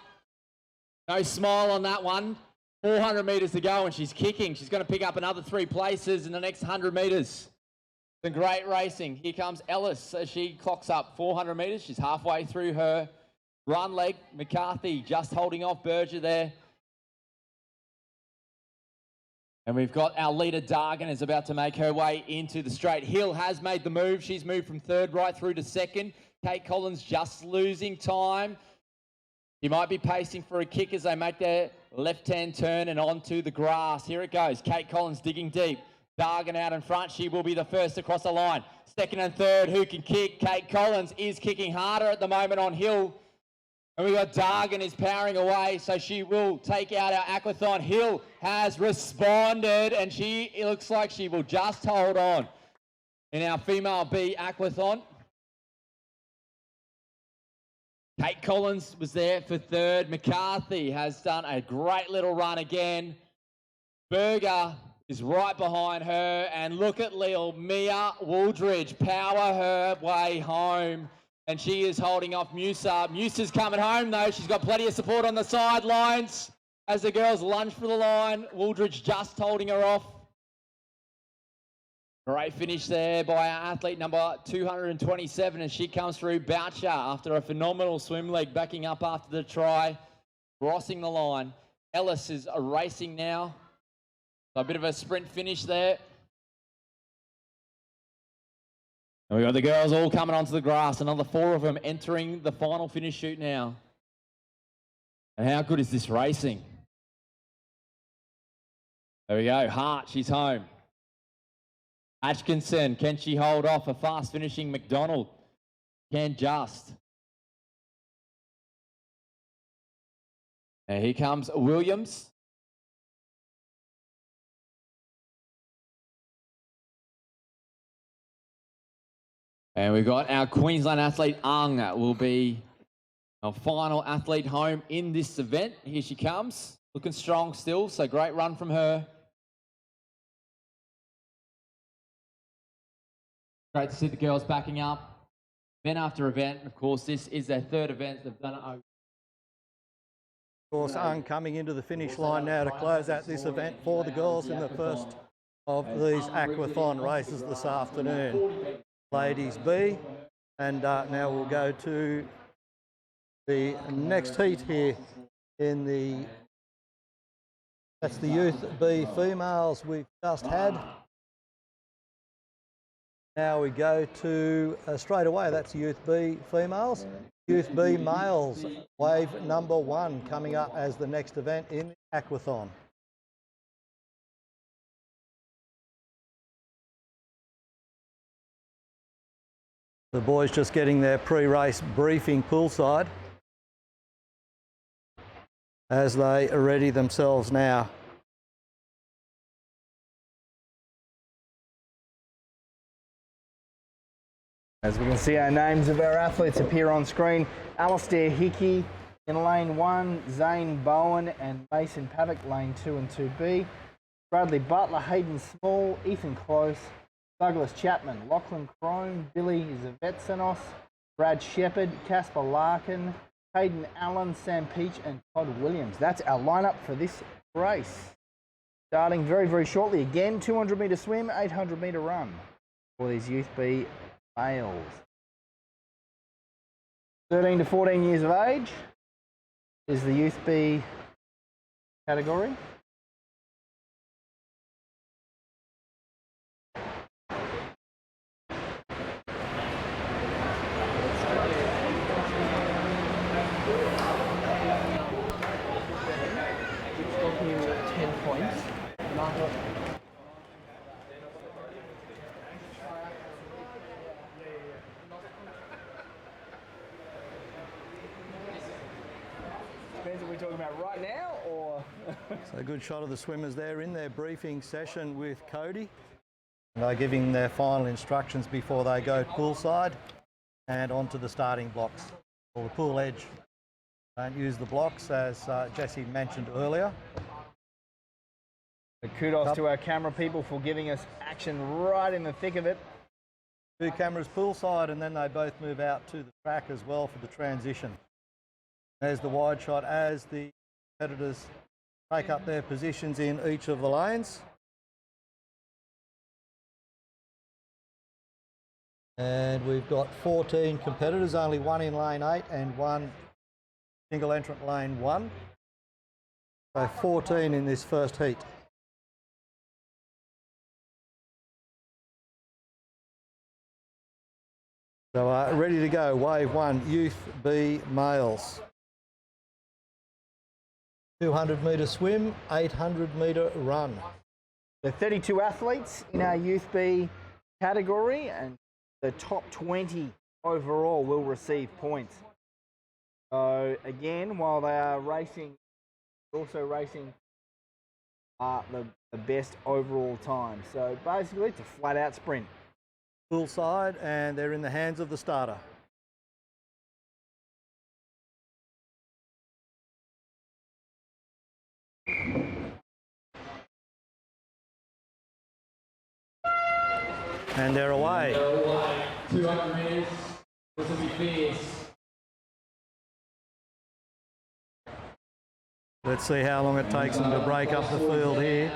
[SPEAKER 3] No smile on that one. 400 metres to go and she's kicking. She's going to pick up another 3 places in the next 100 metres. Some great racing. Here comes Ellis as she clocks up 400 metres. She's halfway through her run leg. McCarthy just holding off Berger there. And we've got our leader, Dargan, is about to make her way into the straight. Hill has made the move. She's moved from third right through to second. Kate Collins just losing time. She might be pacing for a kick as they make their left-hand turn and onto the grass. Here it goes. Kate Collins digging deep. Dargan out in front. She will be the first across the line. Second and third, who can kick? Kate Collins is kicking harder at the moment on Hill.
[SPEAKER 7] And we got Dargan is powering away, so she will take out our aquathon. Hill has responded, and it looks like she will just hold on in our female B aquathon. Kate Collins was there for third. McCarthy has done a great little run again. Berger is right behind her, and look at Lil Mia Wooldridge power her way home. And she is holding off Musa. Musa's coming home, though. She's got plenty of support on the sidelines as the girls lunge for the line. Wooldridge just holding her off. Great finish there by our athlete number 227 as she comes through. Boucher after a phenomenal swim leg, backing up after the try, crossing the line. Ellis is racing now. So a bit of a sprint finish there. And we've got the girls all coming onto the grass. Another 4 of them entering the final finish shoot now. And how good is this racing? There we go. Hart, she's home. Atkinson, can she hold off a fast finishing McDonald? Can just. And here comes Williams. And we've got our Queensland athlete, Ang, will be our final athlete home in this event. Here she comes, looking strong still, so great run from her. Great to see the girls backing up. Event after event, of course, this is their third event. They've done it over.
[SPEAKER 1] Of course, Ang coming into the finish line now to close out this event for the girls in the first of these aquathon races this afternoon. Ladies B, and now we'll go to the next heat here in that's the Youth B females we've just had. Now we go to straight away, that's Youth B females. Youth B males, wave number 1 coming up as the next event in aquathon. The boys just getting their pre-race briefing poolside as they ready themselves now.
[SPEAKER 2] As we can see, our names of our athletes appear on screen. Alistair Hickey in lane 1, Zane Bowen and Mason Paddock, lane 2 and 2B. Bradley Butler, Hayden Small, Ethan Close, Douglas Chapman, Lachlan Crone, Billy Zavetsanos, Brad Shepherd, Casper Larkin, Hayden Allen, Sam Peach and Todd Williams. That's our lineup for this race. Starting very, very shortly. Again, 200 metre swim, 800 metre run for these Youth B males. 13 to 14 years of age is the Youth B category. Depends what we're talking about right now, or?
[SPEAKER 1] So a good shot of the swimmers there in their briefing session with Cody. And they're giving their final instructions before they go poolside and onto the starting blocks or the pool edge. Don't use the blocks, as Jesse mentioned earlier.
[SPEAKER 2] Kudos to our camera people for giving us action right in the thick of it.
[SPEAKER 1] 2 cameras poolside, and then they both move out to the track as well for the transition. There's the wide shot as the competitors take up their positions in each of the lanes. And we've got 14 competitors, only 1 in lane 8 and 1 single entrant lane 1. So 14 in this first heat. So ready to go, wave 1, Youth B males. 200 metre swim, 800 metre run.
[SPEAKER 2] The 32 athletes in our Youth B category, and the top 20 overall will receive points. So again, while they are racing, also racing the best overall time. So basically, it's a flat-out sprint.
[SPEAKER 1] Full side, and they're in the hands of the starter. And they're away.
[SPEAKER 7] 200 metres. This will be fierce.
[SPEAKER 1] Let's see how long it takes them to break up the field here.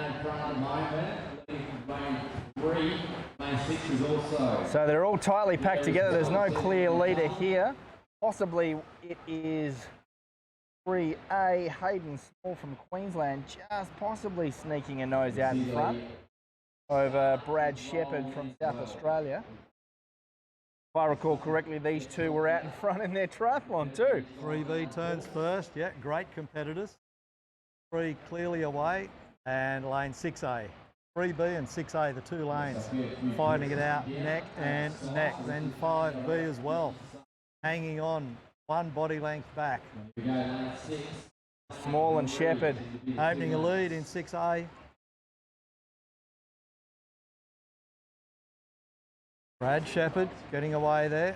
[SPEAKER 2] So they're all tightly packed together. There's no clear leader here. Possibly it is 3A Hayden Small from Queensland, just possibly sneaking a nose out in front over Brad Shepherd from South Australia. If I recall correctly, these two were out in front in their triathlon too.
[SPEAKER 1] 3B turns first, yeah, great competitors. 3 clearly away, and lane 6A. 3B and 6A, the two lanes, fighting it out neck and neck. Then 5B as well, hanging on one body length back.
[SPEAKER 2] Small and Shepherd
[SPEAKER 1] opening a lead in 6A. Brad Shepherd getting away there.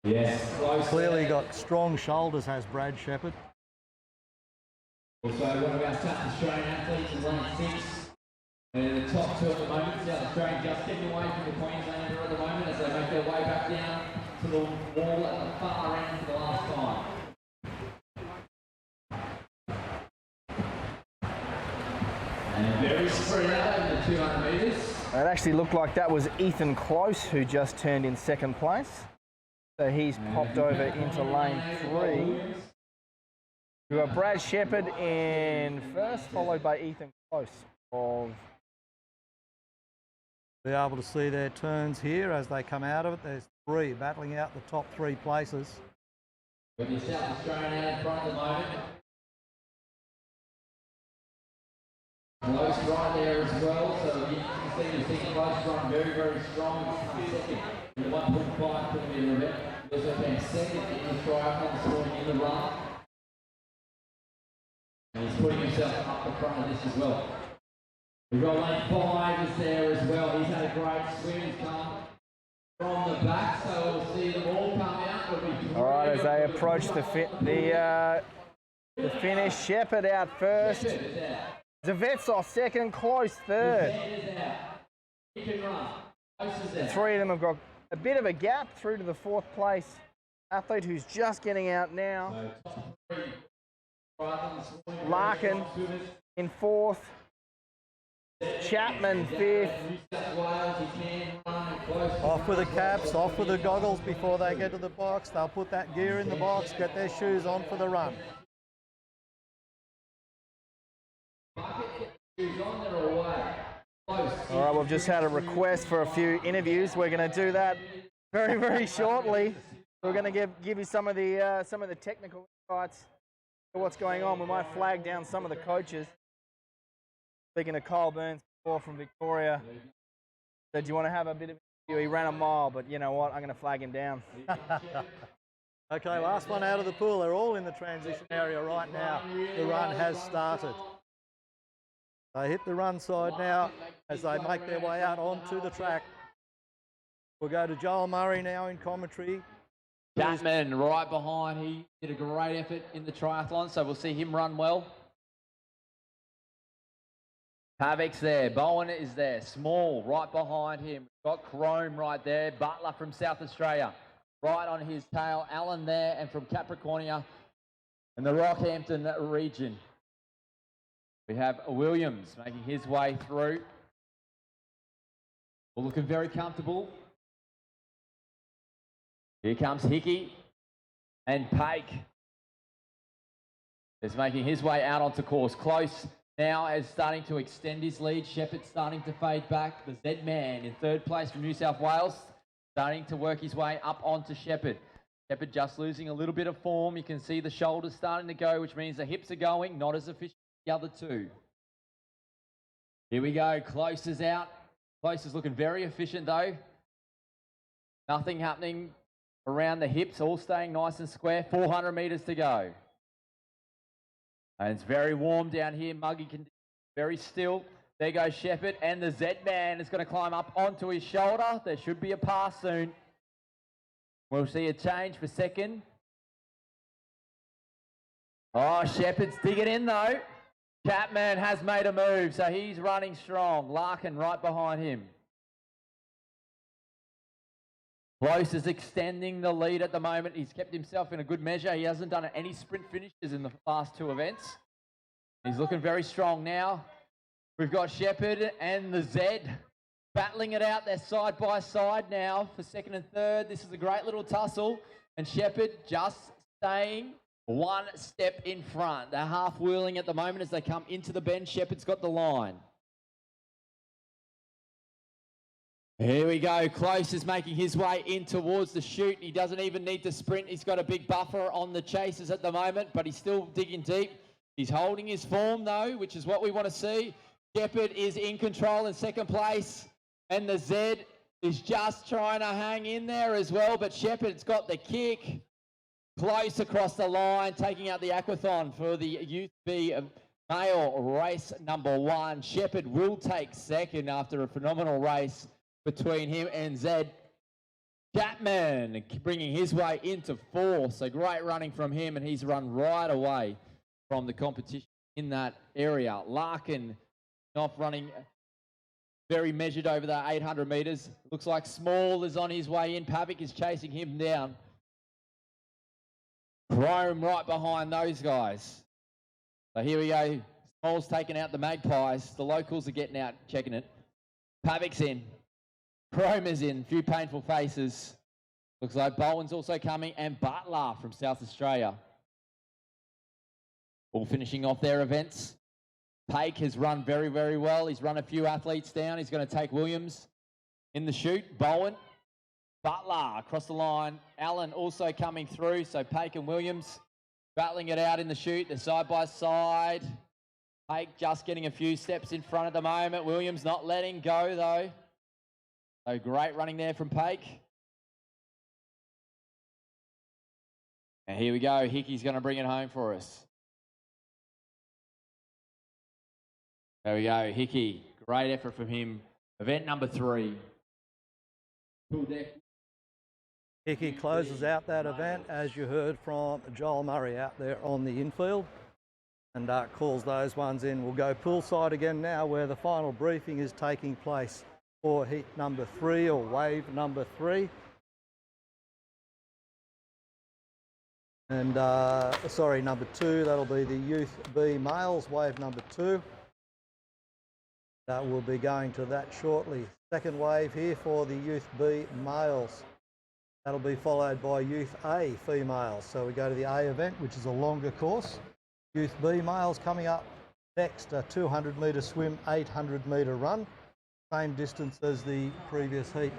[SPEAKER 7] Yes.
[SPEAKER 1] Clearly got strong shoulders, has Brad Shepherd.
[SPEAKER 7] Also, one of our South Australian athletes is lane 6. And the top two at the moment, South Australian just getting away from the Queenslander at the moment as they make their way back down to the wall at the far end for the last time. And very spread out in the 200 metres.
[SPEAKER 2] It actually looked like that was Ethan Close who just turned in second place. So he's popped over into lane 3. We've got Brad Shepherd in first, followed by Ethan Close.
[SPEAKER 1] Be able to see their turns here as they come out of it. There's 3 battling out the top 3 places.
[SPEAKER 7] With your South Australian out in front at the moment. Close right there as well, so you can see Close run very, very strong. Second in the 1.5 kilometre event. He also came second in the triathlon this morning in the run. And he's putting himself up the front of this as well. We've got lane 5 is there as well. He's had a great swim. He's come from the back, so we'll see them all come out.
[SPEAKER 2] All right, as they approach the finish, Shepherd out first. Zavetsov second, Close third. The 3 of them have got a bit of a gap through to the 4th place athlete who's just getting out now. Larkin in 4th. Chapman 5th.
[SPEAKER 1] Off with the caps, off with the goggles before they get to the box. They'll put that gear in the box, get their shoes on for the run.
[SPEAKER 2] All right, we've just had a request for a few interviews. We're going to do that very, very shortly. We're going to give you some of the technical insights to what's going on. We might flag down some of the coaches. Speaking to Kyle Burns before from Victoria, said, do you want to have a bit of interview? He ran a mile, but you know what? I'm going to flag him down.
[SPEAKER 1] Okay, last one out of the pool. They're all in the transition area right now. The run has started. They hit the run side now as they make their way out onto the track. We'll go to Joel Murray now in commentary.
[SPEAKER 7] Chapman right behind. He did a great effort in the triathlon, so we'll see him run well. Pavek's there. Bowen is there. Small right behind him. Got Chrome right there. Butler from South Australia right on his tail. Allen there, and from Capricornia and the Rockhampton region. We have Williams making his way through. We're looking very comfortable. Here comes Hickey and Pake. Is making his way out onto course. Close now is starting to extend his lead. Shepherd's starting to fade back. The Z-Man in 3rd place from New South Wales, starting to work his way up onto Shepherd. Shepherd just losing a little bit of form. You can see the shoulders starting to go, which means the hips are going, not as efficient as the other 2. Here we go. Close is out. Close is looking very efficient though. Nothing happening around the hips, all staying nice and square. 400 metres to go. And it's very warm down here, muggy conditions, very still. There goes Shepherd, and the Z-Man is going to climb up onto his shoulder. There should be a pass soon. We'll see a change for second. Oh, Shepherd's digging in though. Catman has made a move, so he's running strong. Larkin right behind him. Close is extending the lead at the moment. He's kept himself in a good measure. He hasn't done any sprint finishes in the last two events. He's looking very strong now. We've got Shepherd and the Z battling it out. They're side by side now for second and third. This is a great little tussle. And Shepherd just staying one step in front. They're half wheeling at the moment as they come into the bend. Shepherd's got the line. Here we go. Close is making his way in towards the chute. He doesn't even need to sprint. He's got a big buffer on the chasers at the moment, but he's still digging deep. He's holding his form though, which is what we want to see. Shepherd is in control in second place, and the Z is just trying to hang in there as well, but Shepherd's got the kick. Close across the line, taking out the aquathon for the Youth B male race number 1. Shepherd will take second after a phenomenal race between him and Zed. Chapman bringing his way into 4th. So great running from him, and he's run right away from the competition in that area. Larkin not running very measured over the 800 metres. Looks like Small is on his way in. Pavic is chasing him down. Chrome right behind those guys. So here we go. Small's taking out the Magpies. The locals are getting out, checking it. Pavic's in. Chrome is in. A few painful faces. Looks like Bowen's also coming, and Butler from South Australia. All finishing off their events. Paik has run very, very well. He's run a few athletes down. He's going to take Williams in the chute. Bowen. Butler across the line. Allen also coming through. So Paik and Williams battling it out in the chute. They're side by side. Paik just getting a few steps in front at the moment. Williams not letting go though. So great running there from Paik. And here we go. Hickey's going to bring it home for us. There we go. Hickey. Great effort from him. Event number 3. Full deck.
[SPEAKER 1] Hickey closes out that event, as you heard from Joel Murray out there on the infield, and calls those ones in. We'll go poolside again now, where the final briefing is taking place for heat number 3, or wave number 3. And sorry, number 2, that'll be the Youth B males, wave number 2. That will be going to that shortly. Second wave here for the Youth B males. That'll be followed by Youth A females. So we go to the A event, which is a longer course. Youth B males coming up next, a 200 metre swim, 800 metre run. Same distance as the previous heat.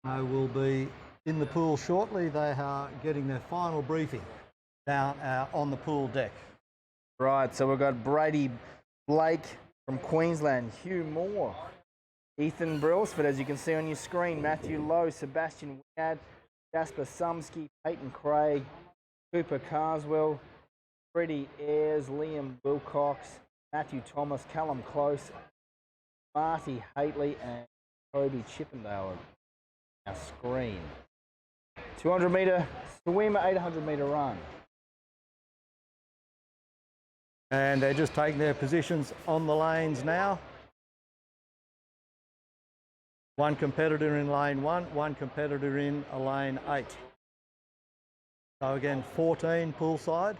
[SPEAKER 1] Will be in the pool shortly. They are getting their final briefing down on the pool deck.
[SPEAKER 2] Right, so we've got Brady Blake from Queensland, Hugh Moore, Ethan Brailsford, as you can see on your screen, Matthew Lowe, Sebastian Wingad, Jasper Sumsky, Peyton Craig, Cooper Carswell, Freddie Ayres, Liam Wilcox, Matthew Thomas, Callum Close, Marty Haitley, and Toby Chippendale on our screen. 200 metre swim, 800 metre run.
[SPEAKER 1] And they're just taking their positions on the lanes now. One competitor in lane 1, one competitor in lane 8. So again, 14 poolside.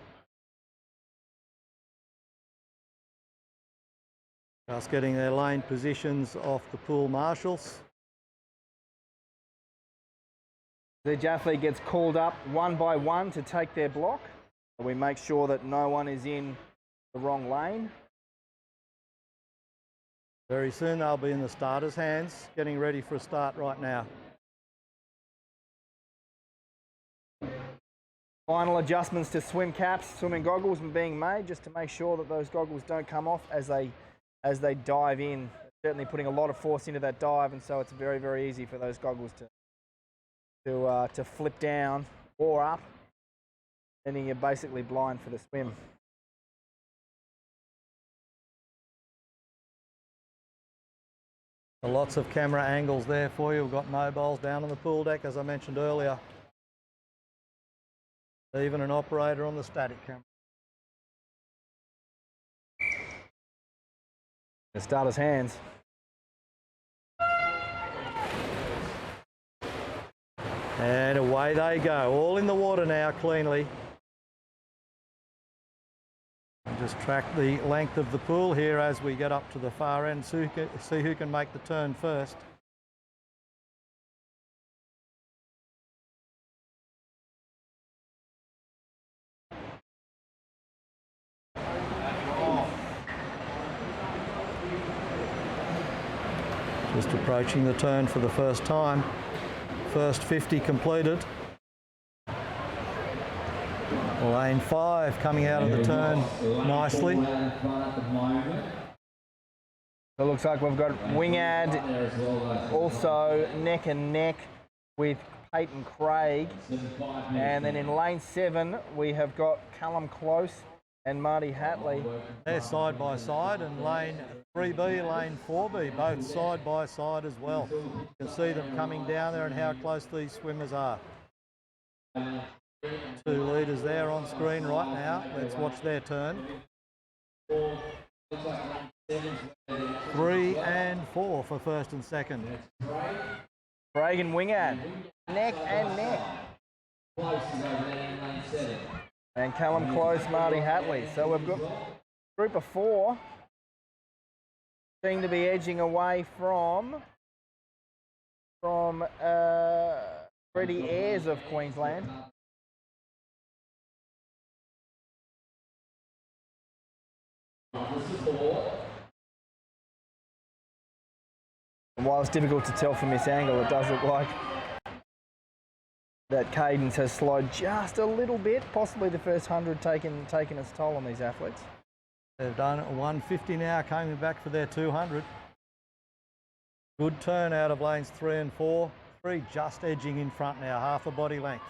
[SPEAKER 1] Just getting their lane positions off the pool marshals.
[SPEAKER 2] Each athlete gets called up one by one to take their block. We make sure that no one is in the wrong lane.
[SPEAKER 1] Very soon they'll be in the starters' hands, getting ready for a start right now.
[SPEAKER 2] Final adjustments to swim caps, swimming goggles being made, just to make sure that those goggles don't come off as they dive in. Certainly putting a lot of force into that dive, and so it's very, very easy for those goggles to to flip down or up, then you're basically blind for the swim.
[SPEAKER 1] Lots of camera angles there for you. We've got mobiles down on the pool deck, as I mentioned earlier. Even an operator on the static camera.
[SPEAKER 2] The starter's hands.
[SPEAKER 1] And away they go, all in the water now cleanly. Just track the length of the pool here as we get up to the far end, see who can make the turn first. Just approaching the turn for the first time. First 50 completed. Lane 5 coming out of the turn nicely.
[SPEAKER 2] It looks like we've got Wingad also neck and neck with Peyton Craig. And then in lane 7 we have got Callum Close and Marty Hatley.
[SPEAKER 1] They're side by side, and lane 3B, lane 4B, both side by side as well. You can see them coming down there and how close these swimmers are. 2 leaders there on screen right now. Let's watch their turn. 3 and 4 for first and second.
[SPEAKER 2] Craig and Wingad, neck and neck. And Callum Close, Marty Hatley. So we've got group of 4 seem to be edging away from Freddie Ayres of Queensland. And while it's difficult to tell from this angle, it does look like that cadence has slowed just a little bit, possibly the first 100 taking its toll on these athletes.
[SPEAKER 1] They've done 150 now, coming back for their 200. Good turn out of lanes 3 and 4. 3 just edging in front now, half a body length.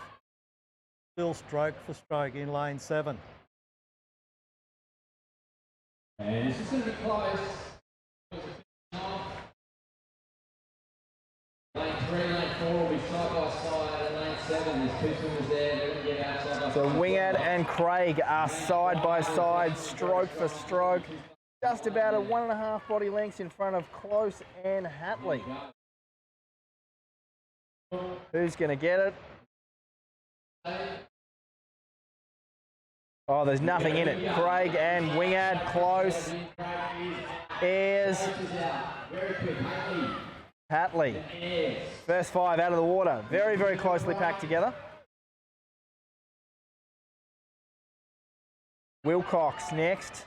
[SPEAKER 1] Still stroke for stroke in lane 7.
[SPEAKER 3] And this is going to be close. Lane 3, lane 4 will be side by side, and lane 7, there's 2 swimmers there, they're going to get out side by side.
[SPEAKER 2] So Wingad and Craig are side by side, stroke for stroke, just about a 1.5 body lengths in front of Close and Hatley. Who's going to get it? Oh, there's nothing in it. Craig and Wingad, Close, Ayres, Hatley. First 5 out of the water. Very, very closely packed together. Wilcox next.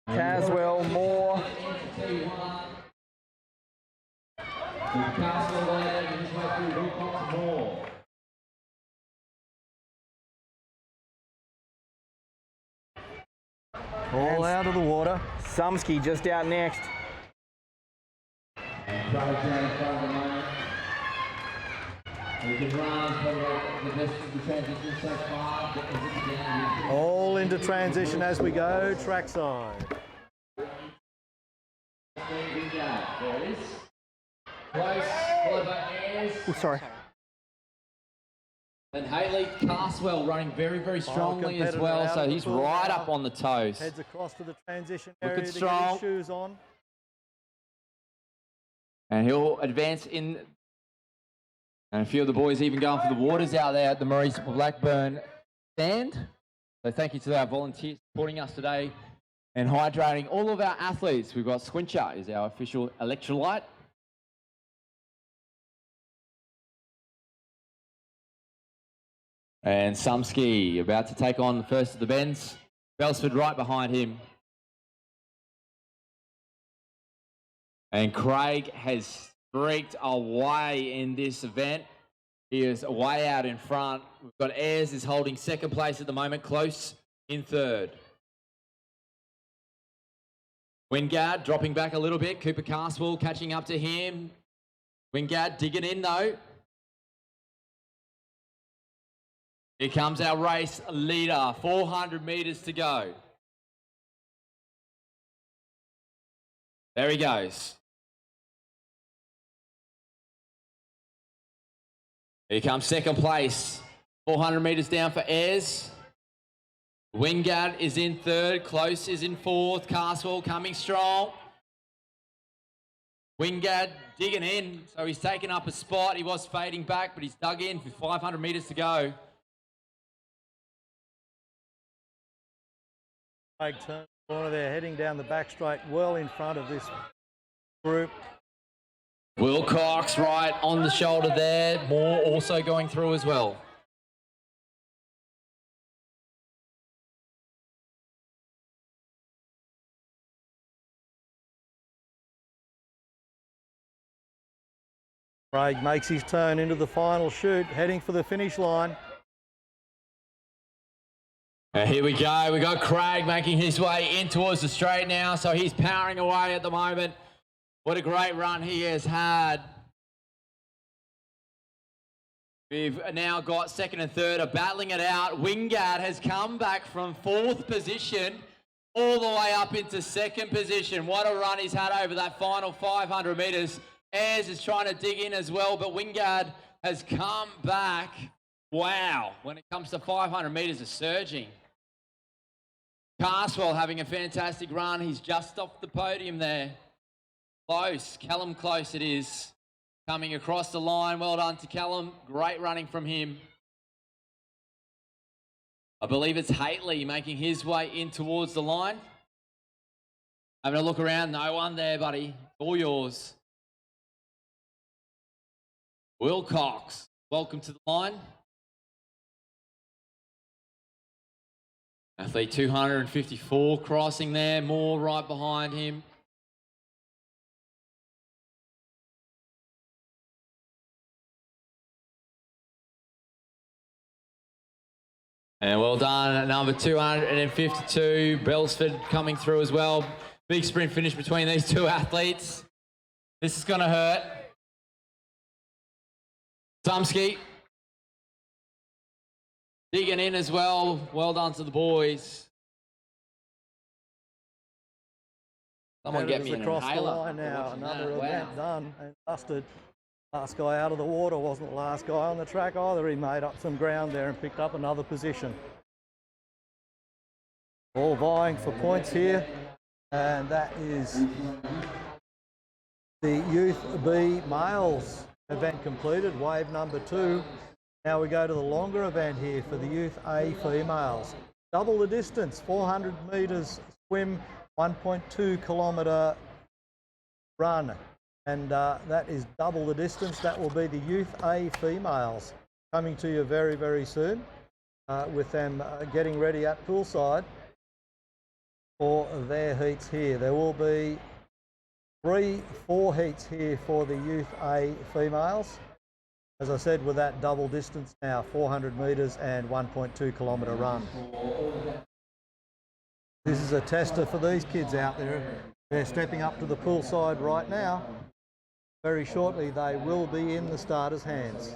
[SPEAKER 2] Caswell, Moore.
[SPEAKER 1] All out of the water.
[SPEAKER 2] Sumsky just out next.
[SPEAKER 1] All into transition as we go, trackside.
[SPEAKER 2] Oh, sorry.
[SPEAKER 7] And Haley Carswell running very, very strongly as well, so he's right up on the toes.
[SPEAKER 1] Heads across to the transition area
[SPEAKER 7] Looking
[SPEAKER 1] to
[SPEAKER 7] strong.
[SPEAKER 1] get his shoes on.
[SPEAKER 7] And he'll advance in. And a few of the boys even going for the waters out there at the Maurice Blackburn stand. So thank you to our volunteers supporting us today and hydrating all of our athletes. We've got Squincher is our official electrolyte. And Sumsky about to take on the first of the bends. Belsford right behind him. And Craig has streaked away in this event. He is way out in front. We've got Ayres is holding second place at the moment, Close in third. Wingard dropping back a little bit. Cooper Carswell catching up to him. Wingard digging in though. Here comes our race leader, 400 metres to go. There he goes. Here comes second place, 400 metres down for Ayres. Wingard is in third, Close is in fourth, Carswell coming strong. Wingard digging in, so he's taken up a spot. He was fading back, but he's dug in for 500 metres to go.
[SPEAKER 1] Craig turn corner there, heading down the back straight, well in front of this group.
[SPEAKER 7] Wilcox right on the shoulder there. Moore also going through as well.
[SPEAKER 1] Craig makes his turn into the final chute, heading for the finish line.
[SPEAKER 7] Here we go. We got Craig making his way in towards the straight now, so he's powering away at the moment. What a great run he has had. We've now got second and third are battling it out. Wingard has come back from fourth position all the way up into second position. What a run he's had over that final 500 metres. Ayres is trying to dig in as well, but Wingard has come back. Wow, when it comes to 500 metres of surging. Carswell having a fantastic run. He's just off the podium there. Close, Callum Close it is. Coming across the line, well done to Callum. Great running from him. I believe it's Haitley making his way in towards the line. Having a look around, no one there, buddy. All yours. Wilcox, welcome to the line. Athlete 254 crossing there, Moore right behind him. And well done at number 252, Belsford coming through as well. Big sprint finish between these two athletes. This is going to hurt. Tumsky digging in as well. Well done to the boys. Someone get me an
[SPEAKER 1] across
[SPEAKER 7] inhaler.
[SPEAKER 1] the line now. Another event done and dusted. Last guy out of the water wasn't the last guy on the track either. He made up some ground there and picked up another position. All vying for points here, and that is the Youth B males event completed, wave number 2. Now we go to the longer event here for the Youth A females. Double the distance, 400 metres swim, 1.2 kilometre run. And that is double the distance. That will be the Youth A females coming to you very, very soon with them getting ready at poolside for their heats here. There will be 4 heats here for the Youth A females. As I said, with that double distance now, 400 metres and 1.2 kilometre run. This is a tester for these kids out there. They're stepping up to the poolside right now. Very shortly, they will be in the starters' hands.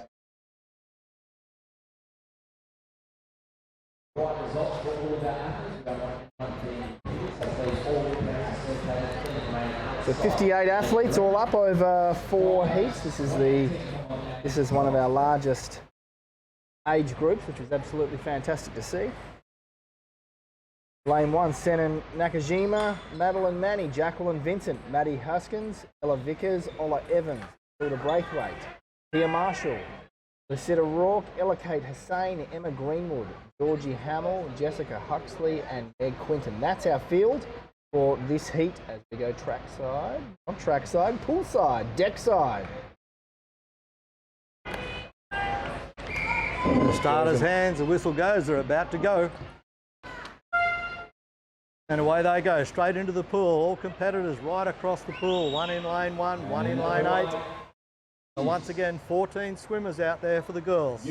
[SPEAKER 2] So 58 athletes all up over 4 heats. This is one of our largest age groups, which is absolutely fantastic to see. Lane 1, Senan Nakajima, Madeline Manny, Jacqueline Vincent, Maddie Huskins, Ella Vickers, Ola Evans, Hilda Braithwaite, Pia Marshall, Lucetta Rourke, Ella Kate Hussain, Emma Greenwood, Georgie Hamill, Jessica Huxley and Meg Quinton. That's our field for this heat as we go trackside, not trackside, poolside, deckside.
[SPEAKER 1] The starters' hands, the whistle goes, they're about to go. And away they go, straight into the pool. All competitors right across the pool. One in lane 1, one in lane 8. And once again, 14 swimmers out there for the girls.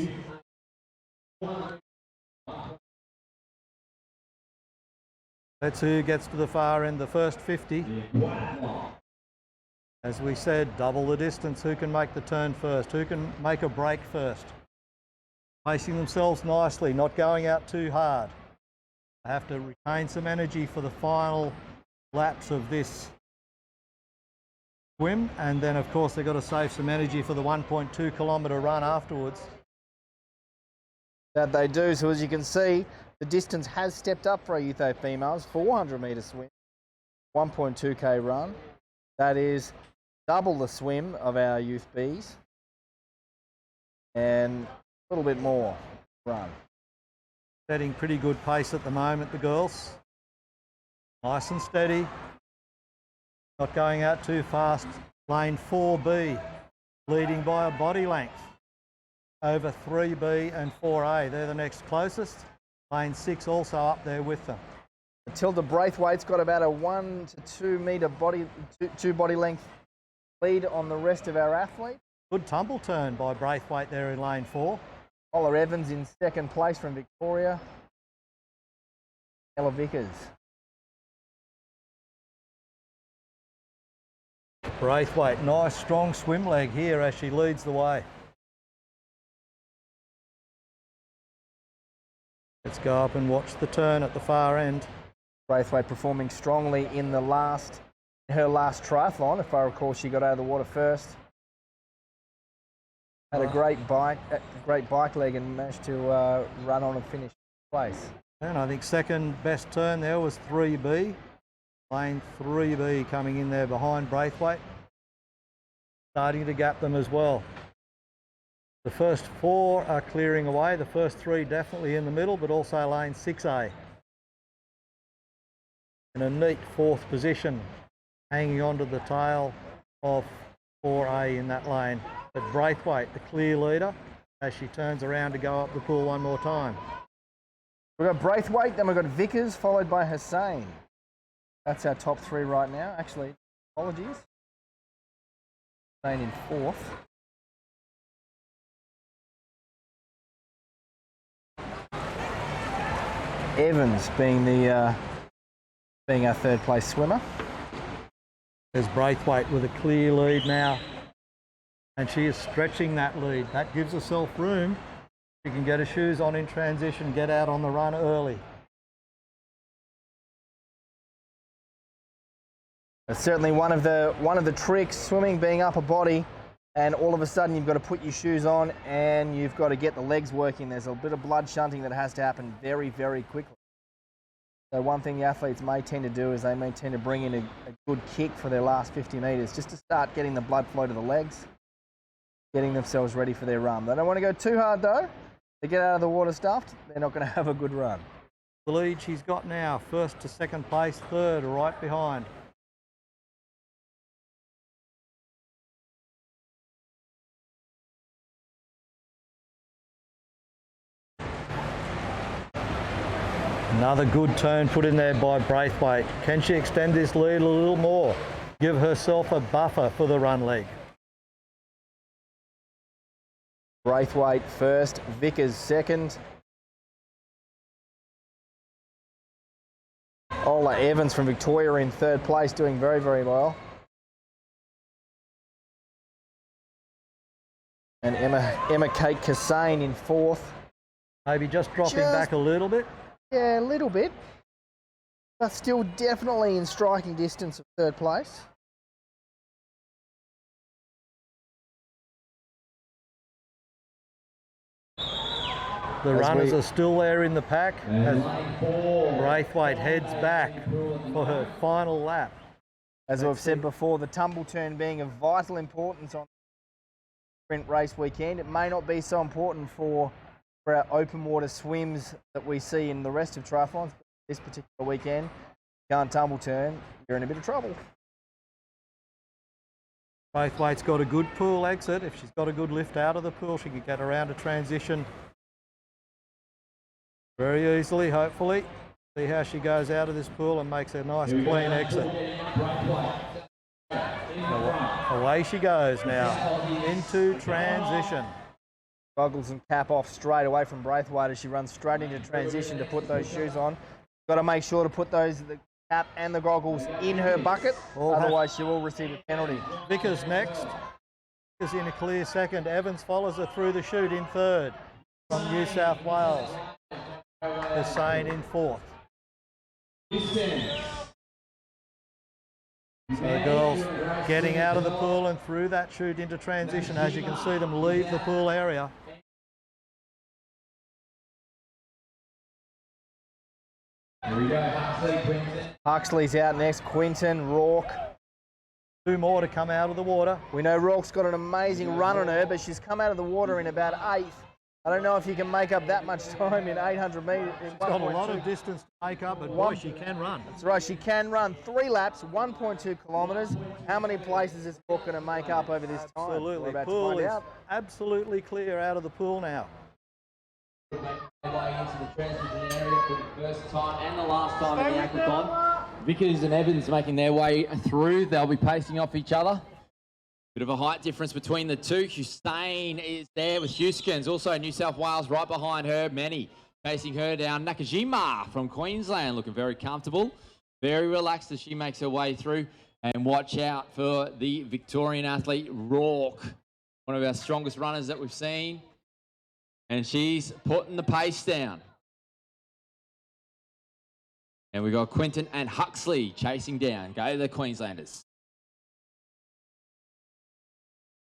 [SPEAKER 1] That's who gets to the far end, the first 50. As we said, double the distance. Who can make the turn first? Who can make a break first? Placing themselves nicely, not going out too hard. They have to retain some energy for the final laps of this swim, and then of course they've got to save some energy for the 1.2 kilometre run afterwards.
[SPEAKER 2] That they do. So as you can see, the distance has stepped up for our Youth A females. 400 metre swim, 1.2k run. That is double the swim of our Youth Bs, and a little bit more run.
[SPEAKER 1] Setting pretty good pace at the moment, the girls. Nice and steady. Not going out too fast. Lane 4B, leading by a body length over 3B and 4A. They're the next closest. Lane 6 also up there with them.
[SPEAKER 2] Matilda Braithwaite's got about a 1 to 2 metre two body length lead on the rest of our athletes.
[SPEAKER 1] Good tumble turn by Braithwaite there in lane 4.
[SPEAKER 2] Ola Evans in second place from Victoria. Ella Vickers.
[SPEAKER 1] Braithwaite, nice strong swim leg here as she leads the way. Let's go up and watch the turn at the far end.
[SPEAKER 2] Braithwaite performing strongly in her last triathlon. If I recall, she got out of the water first. Had a great bike leg and managed to run on and finish place.
[SPEAKER 1] And I think second best turn there was 3B. Lane 3B coming in there behind Braithwaite. Starting to gap them as well. The first 4 are clearing away. The first 3 definitely in the middle, but also lane 6A. In a neat 4th position, hanging onto the tail of 4A in that lane. But Braithwaite, the clear leader, as she turns around to go up the pool one more time.
[SPEAKER 2] We've got Braithwaite, then we've got Vickers, followed by Hussain. That's our top 3 right now. Actually, apologies. Hussain in 4th. Evans being our 3rd place swimmer.
[SPEAKER 1] There's Braithwaite with a clear lead now. And she is stretching that lead. That gives herself room. She can get her shoes on in transition, get out on the run early.
[SPEAKER 2] It's certainly one of the tricks, swimming being upper body, and all of a sudden you've got to put your shoes on and you've got to get the legs working. There's a bit of blood shunting that has to happen very, very quickly. So one thing the athletes may tend to do is they may tend to bring in a good kick for their last 50 metres just to start getting the blood flow to the legs, getting themselves ready for their run. They don't want to go too hard though. They get out of the water stuffed, they're not going to have a good run.
[SPEAKER 1] The lead she's got now, 1st to 2nd place, 3rd right behind. Another good turn put in there by Braithwaite. Can she extend this lead a little more? Give herself a buffer for the run leg.
[SPEAKER 2] Braithwaite first, Vickers second. Ola Evans from Victoria in 3rd place, doing very, very well. And Emma Kate Hussain in 4th.
[SPEAKER 1] Maybe just dropping back a little bit.
[SPEAKER 2] Yeah, a little bit, but still definitely in striking distance of 3rd place.
[SPEAKER 1] The runners are still there in the pack as Braithwaite heads back for her final lap.
[SPEAKER 2] As I've said before, the tumble turn being of vital importance on sprint race weekend. It may not be so important for our open water swims that we see in the rest of triathlons. This particular weekend, can't tumble turn, you're in a bit of trouble.
[SPEAKER 1] Braithwaite's got a good pool exit. If she's got a good lift out of the pool, she can get around a transition very easily, hopefully. See how she goes out of this pool and makes a nice clean exit. Away she goes now into transition.
[SPEAKER 2] Goggles and cap off straight away from Braithwaite as she runs straight into transition to put those shoes on. Got to make sure to put the cap and the goggles in her bucket, otherwise she will receive a penalty.
[SPEAKER 1] Vickers next. Vickers in a clear second. Evans follows her through the chute in 3rd. from New South Wales. Hussein in fourth. So the girls getting out of the pool and through that chute into transition as you can see them leave the pool area.
[SPEAKER 3] Here we go, Huxley, Quinton.
[SPEAKER 2] Huxley's out next, Quinton, Rourke.
[SPEAKER 1] 2 more to come out of the water.
[SPEAKER 2] We know Rourke's got an amazing run on her, but she's come out of the water in about 8th. I don't know if you can make up that much time in 800 metres.
[SPEAKER 1] She's got a lot of distance to make up, but boy, she can run.
[SPEAKER 2] That's right, she can run 3 laps, 1.2 kilometres. How many places is Rourke going to make up over this time?
[SPEAKER 1] Absolutely.
[SPEAKER 2] We're about
[SPEAKER 1] Pool
[SPEAKER 2] to find
[SPEAKER 1] is
[SPEAKER 2] out.
[SPEAKER 1] absolutely clear out of the pool now.
[SPEAKER 7] Way into the transition area for the first time and the last time in the aquathon. Vickers and Evans making their way through. They'll be pacing off each other. Bit of a height difference between the two. Hussein is there with Huskins. Also New South Wales right behind her. Manny chasing her down. Nakajima from Queensland looking very comfortable. Very relaxed as she makes her way through. And watch out for the Victorian athlete, Rourke. One of our strongest runners that we've seen. And she's putting the pace down. And we've got Quinton and Huxley chasing down. Go the Queenslanders.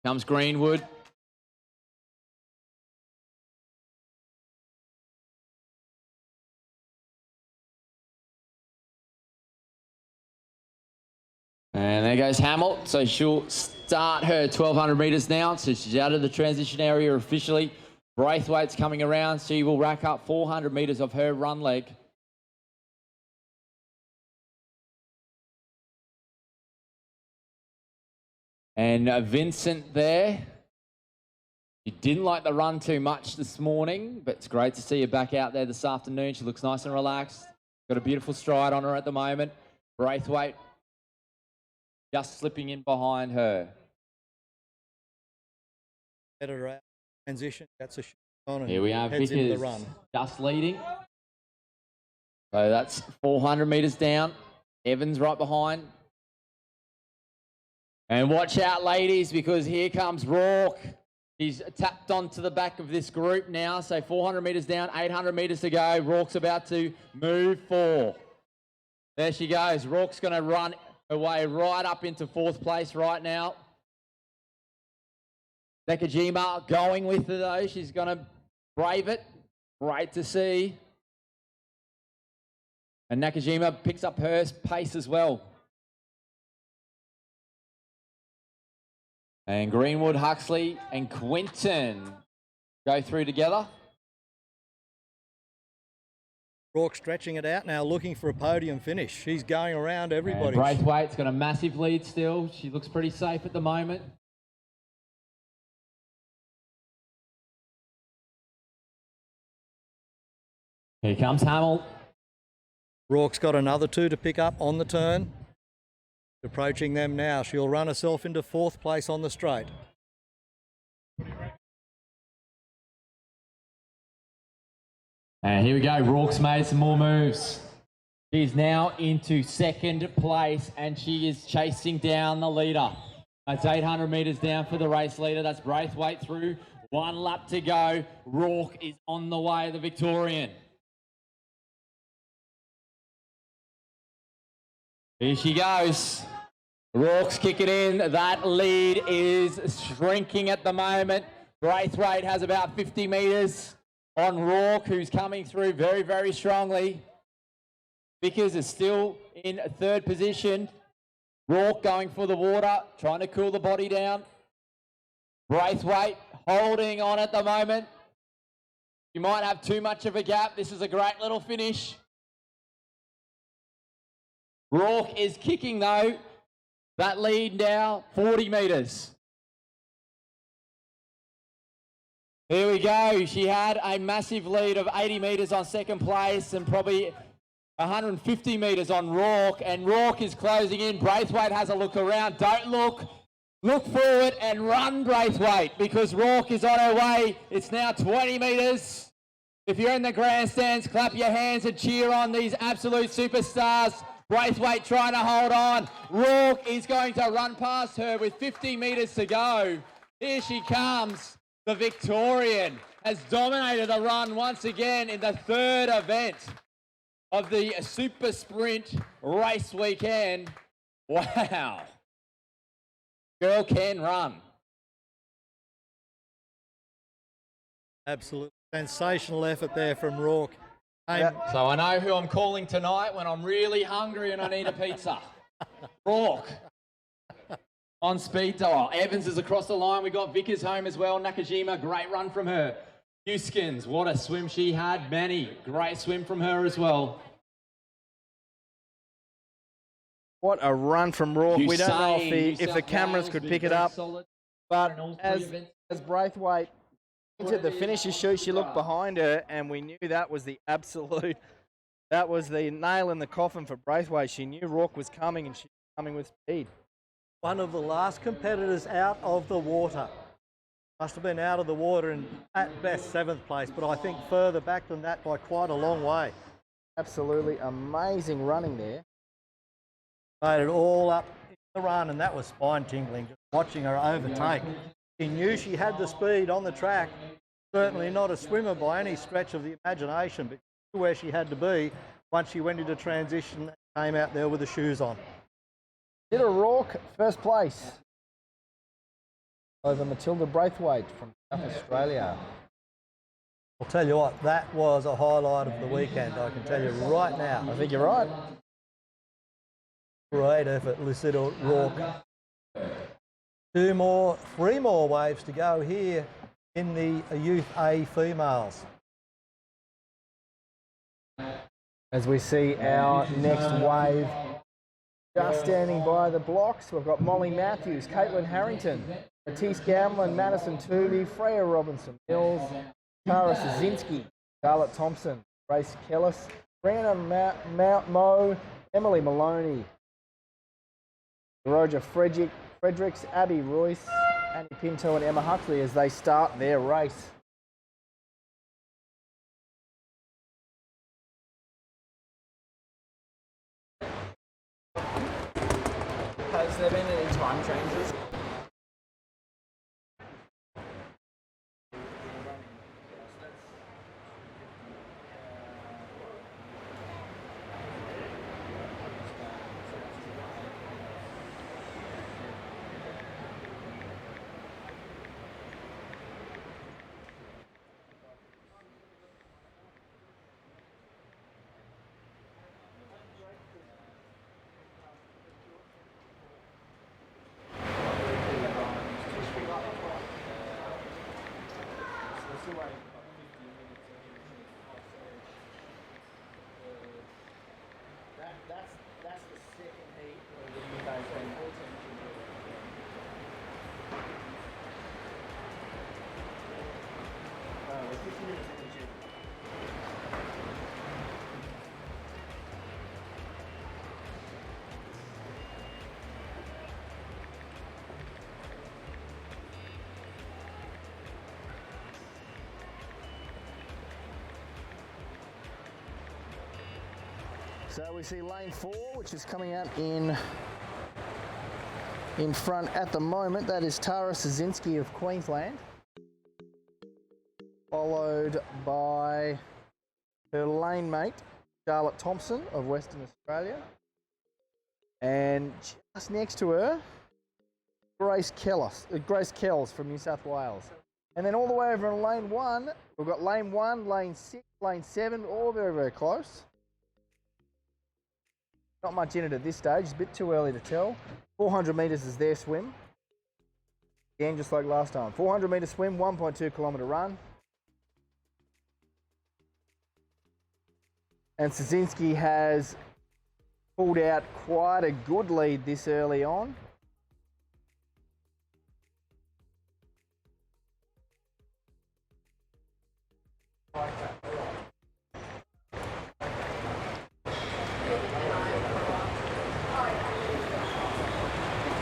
[SPEAKER 7] Comes Greenwood. And there goes Hamill. So she'll start her 1,200 metres now. So she's out of the transition area officially. Braithwaite's coming around. She will rack up 400 metres of her run leg. And Vincent there. She didn't like the run too much this morning, but it's great to see her back out there this afternoon. She looks nice and relaxed. Got a beautiful stride on her at the moment. Braithwaite just slipping in behind her.
[SPEAKER 1] Headed out. Transition, that's a shot on and
[SPEAKER 7] here we are,
[SPEAKER 1] heads into the
[SPEAKER 7] Vickers
[SPEAKER 1] run.
[SPEAKER 7] just leading. So that's 400 metres down. Evans right behind. And watch out, ladies, because here comes Rourke. He's tapped onto the back of this group now. So 400 metres down, 800 metres to go. Rourke's about to move 4. There she goes. Rourke's going to run her way right up into 4th place right now. Nakajima going with her though. She's going to brave it. Great to see. And Nakajima picks up her pace as well. And Greenwood, Huxley and Quinton go through together.
[SPEAKER 1] Rourke stretching it out now, looking for a podium finish. She's going around everybody.
[SPEAKER 7] And Braithwaite's got a massive lead still. She looks pretty safe at the moment. Here comes Hamill.
[SPEAKER 1] Rourke's got another 2 to pick up on the turn. Approaching them now. She'll run herself into 4th place on the straight.
[SPEAKER 7] And here we go. Rourke's made some more moves. She's now into 2nd place and she is chasing down the leader. That's 800 metres down for the race leader. That's Braithwaite through. 1 lap to go. Rourke is on the way, the Victorian. Here she goes. Rourke's kicking in. That lead is shrinking at the moment. Braithwaite has about 50 metres on Rourke, who's coming through very, very strongly. Vickers is still in 3rd position. Rourke going for the water, trying to cool the body down. Braithwaite holding on at the moment. You might have too much of a gap. This is a great little finish. Rourke is kicking though. That lead now, 40 metres. Here we go. She had a massive lead of 80 metres on 2nd place and probably 150 metres on Rourke. And Rourke is closing in. Braithwaite has a look around. Don't look. Look forward and run, Braithwaite, because Rourke is on her way. It's now 20 metres. If you're in the grandstands, clap your hands and cheer on these absolute superstars. Braithwaite trying to hold on. Rourke is going to run past her with 50 metres to go. Here she comes, the Victorian. has dominated the run once again in the third event of the Super Sprint race weekend. Wow. Girl can run.
[SPEAKER 1] Absolutely sensational effort there from Rourke.
[SPEAKER 7] So I know who I'm calling tonight when I'm really hungry and I need a pizza. Rourke. On speed dial. Evans is across the line. We got Vickers home as well. Nakajima, great run from her. Huskins, what a swim she had. Manny, great swim from her as well.
[SPEAKER 2] What a run from Rourke. We don't know if the cameras could pick it up, but as Braithwaite entered the finisher's chute, she looked behind her, and we knew that was the nail in the coffin for Braithwaite. She knew Rourke was coming, and she was coming with speed.
[SPEAKER 1] One of the last competitors out of the water. Must have been out of the water in, at best, 7th place, but I think further back than that by quite a long way.
[SPEAKER 2] Absolutely amazing running there.
[SPEAKER 1] Made it all up in the run, and that was spine-tingling, just watching her overtake. She knew she had the speed on the track, certainly not a swimmer by any stretch of the imagination, but she knew where she had to be once she went into transition and came out there with the shoes on.
[SPEAKER 2] Did Rourke, first place over Matilda Braithwaite from South Australia.
[SPEAKER 1] I'll tell you what, that was a highlight of the weekend, I can tell you right now.
[SPEAKER 2] I think you're right.
[SPEAKER 1] Great effort, Lucida Rourke. 3 more waves to go here in the Youth A females.
[SPEAKER 2] As we see our next wave just standing by the blocks, we've got Molly Matthews, Caitlin Harrington, Matisse Gamlin, Madison Tooby, Freya Robinson Mills, Tara Szynski, Charlotte Thompson, Grace Kellis, Brianna Moe, Emily Maloney, Roger Fredericks, Abby Royce, Annie Pinto and Emma Huxley as they start their race.
[SPEAKER 17] Has there been any time changes?
[SPEAKER 2] That's the second heat of the UK team. We're 50 minutes into June. So we see lane 4, which is coming out in front at the moment. That is Tara Szynski of Queensland, followed by her lane mate, Charlotte Thompson of Western Australia. And just next to her, Grace Kells from New South Wales. And then all the way over in lane 1, we've got lane 1, lane 6, lane 7, all very, very close. Not much in it at this stage, it's a bit too early to tell. 400 metres is their swim. Again, just like last time. 400 metre swim, 1.2 kilometre run. And Szynski has pulled out quite a good lead this early on.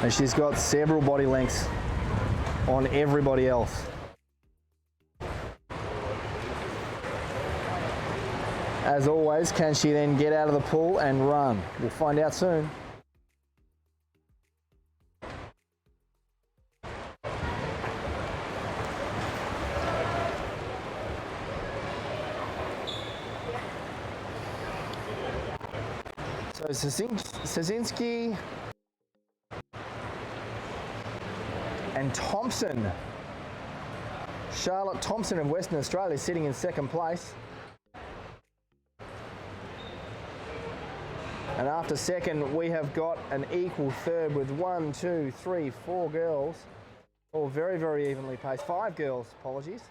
[SPEAKER 2] And she's got several body lengths on everybody else. As always, can she then get out of the pool and run? We'll find out soon. So Sazinski and Thompson. Charlotte Thompson of Western Australia sitting in second place. And after second, we have got an equal third with 1, 2, 3, 4 girls. All very, very evenly paced. 5 girls, apologies.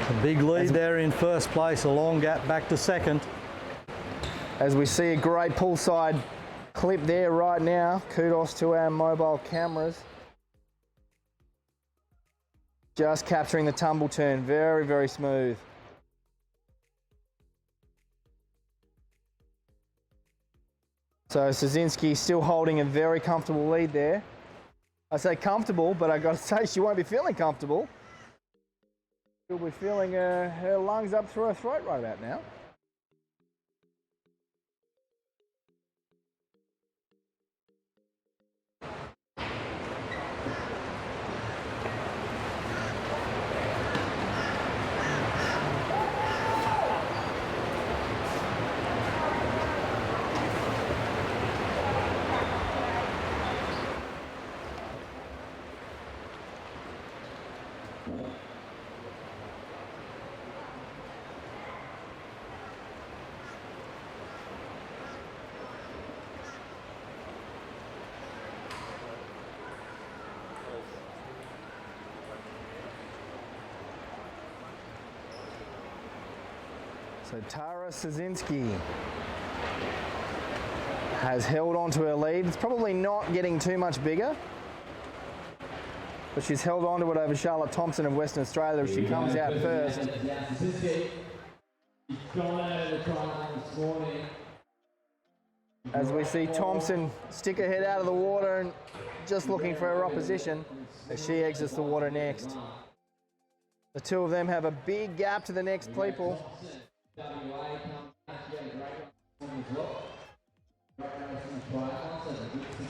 [SPEAKER 1] A big lead there in first place, a long gap back to second.
[SPEAKER 2] As we see a great poolside clip there right now. Kudos to our mobile cameras. Just capturing the tumble turn, very, very smooth. So Sazinski still holding a very comfortable lead there. I say comfortable, but I got to say she won't be feeling comfortable. She'll be feeling her lungs up through her throat right about now. So Tara Sazinski has held on to her lead. It's probably not getting too much bigger, but she's held on to it over Charlotte Thompson of Western Australia as she comes out first. As we see Thompson stick her head out of the water and just looking for her opposition as she exits the water next. The two of them have a big gap to the next people.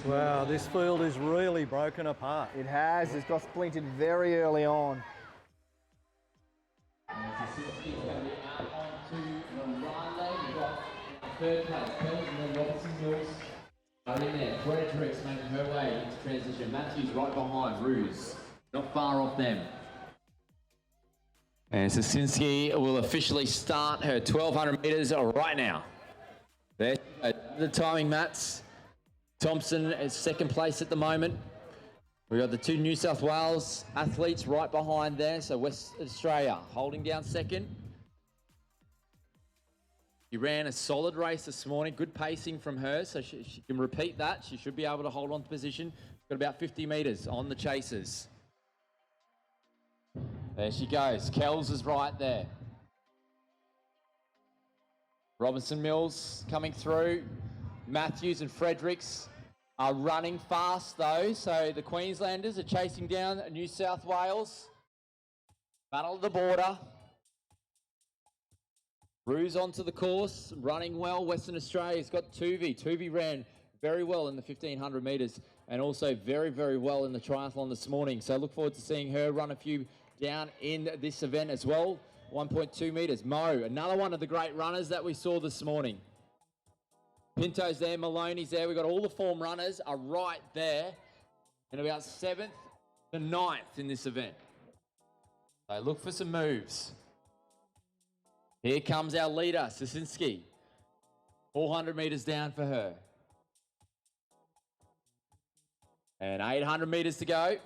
[SPEAKER 1] Wow, this field is really broken apart.
[SPEAKER 2] It has. It's got splintered very early on.
[SPEAKER 7] Third place, Kells and then Robertson Mills are in there. Fredericks making her way into transition. Matthews right behind. Ruse not far off them. And Sazinski will officially start her 1,200 metres right now. There's the timing mats. Thompson is second place at the moment. We've got the two New South Wales athletes right behind there. So West Australia holding down second. She ran a solid race this morning. Good pacing from her, so she can repeat that. She should be able to hold on to position. Got about 50 metres on the chasers. There she goes. Kells is right there. Robinson Mills coming through. Matthews and Fredericks are running fast though, so the Queenslanders are chasing down New South Wales. Battle of the border. Ruse onto the course, running well. Western Australia's got Tuvey. Tuvey ran very well in the 1,500 metres and also very, very well in the triathlon this morning. So look forward to seeing her run a few down in this event as well. 1.2 metres. Mo, another one of the great runners that we saw this morning. Pinto's there, Maloney's there. We've got all the form runners are right there in about 7th to 9th in this event. So look for some moves. Here comes our leader, Sazinski. 400 metres down for her. And 800 metres to go.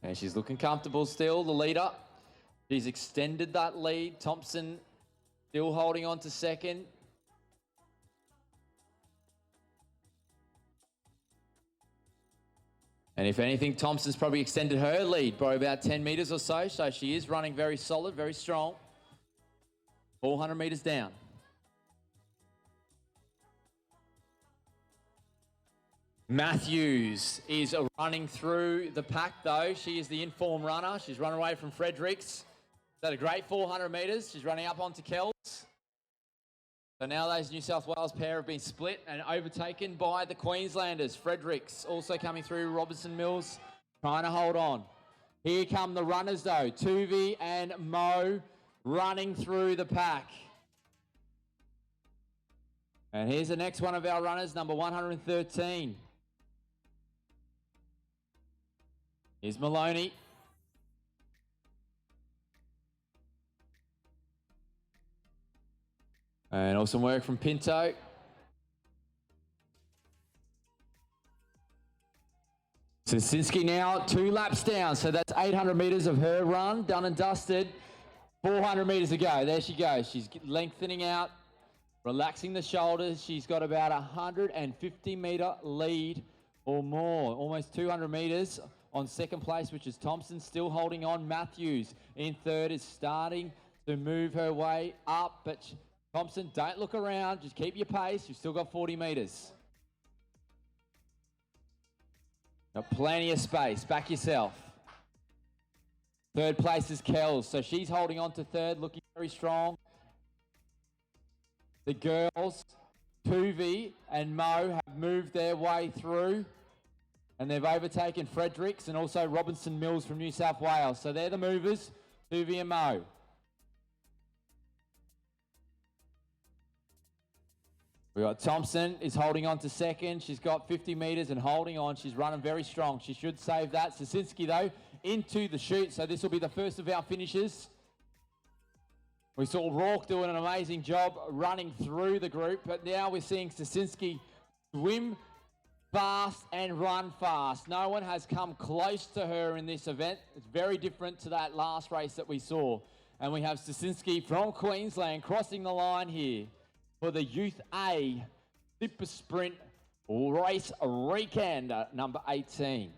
[SPEAKER 7] And she's looking comfortable still, the leader. She's extended that lead. Thompson still holding on to second. And if anything, Thompson's probably extended her lead by about 10 metres or so. So she is running very solid, very strong. 400 metres down. Matthews is running through the pack though. She is the informed runner. She's run away from Fredericks. She's had a great 400 metres. She's running up onto Kells. So now those New South Wales pair have been split and overtaken by the Queenslanders. Fredericks also coming through. Robertson Mills trying to hold on. Here come the runners though. Tuvi and Mo running through the pack. And here's the next one of our runners, number 113. Here's Maloney. And awesome work from Pinto. Sasinski now 2 laps down, so that's 800 metres of her run, done and dusted. 400 metres to go. There she goes. She's lengthening out, relaxing the shoulders. She's got about 150 metre lead or more, almost 200 metres on second place, which is Thompson, still holding on. Matthews in third is starting to move her way up, but Thompson, don't look around, just keep your pace. You've still got 40 metres. Got plenty of space, back yourself. Third place is Kells, so she's holding on to third, looking very strong. The girls, Tuvi and Mo, have moved their way through, and they've overtaken Fredericks and also Robinson Mills from New South Wales. So they're the movers, Tuvi and Mo. We got Thompson is holding on to second. She's got 50 metres and holding on. She's running very strong. She should save that. Sasinski, though, into the chute. So this will be the first of our finishes. We saw Rourke doing an amazing job running through the group, but now we're seeing Sasinski swim fast and run fast. No one has come close to her in this event. It's very different to that last race that we saw. And we have Sasinski from Queensland crossing the line here for the Youth A Super Sprint Race Weekend, number 18.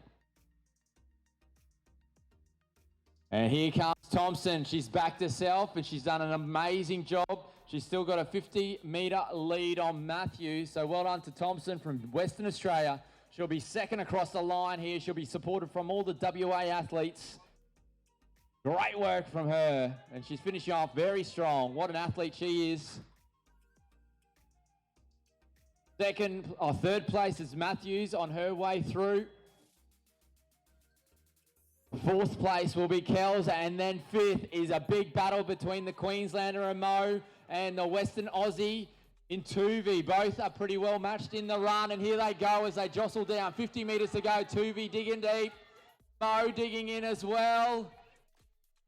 [SPEAKER 7] And here comes Thompson. She's backed herself and she's done an amazing job. She's still got a 50-metre lead on Matthews. So well done to Thompson from Western Australia. She'll be second across the line here. She'll be supported from all the WA athletes. Great work from her. And she's finishing off very strong. What an athlete she is. Third place is Matthews on her way through. Fourth place will be Kells, and then fifth is a big battle between the Queenslander and Mo and the Western Aussie in Tuvi. Both are pretty well matched in the run, and here they go as they jostle down. 50 metres to go. Tuvi digging deep. Mo digging in as well.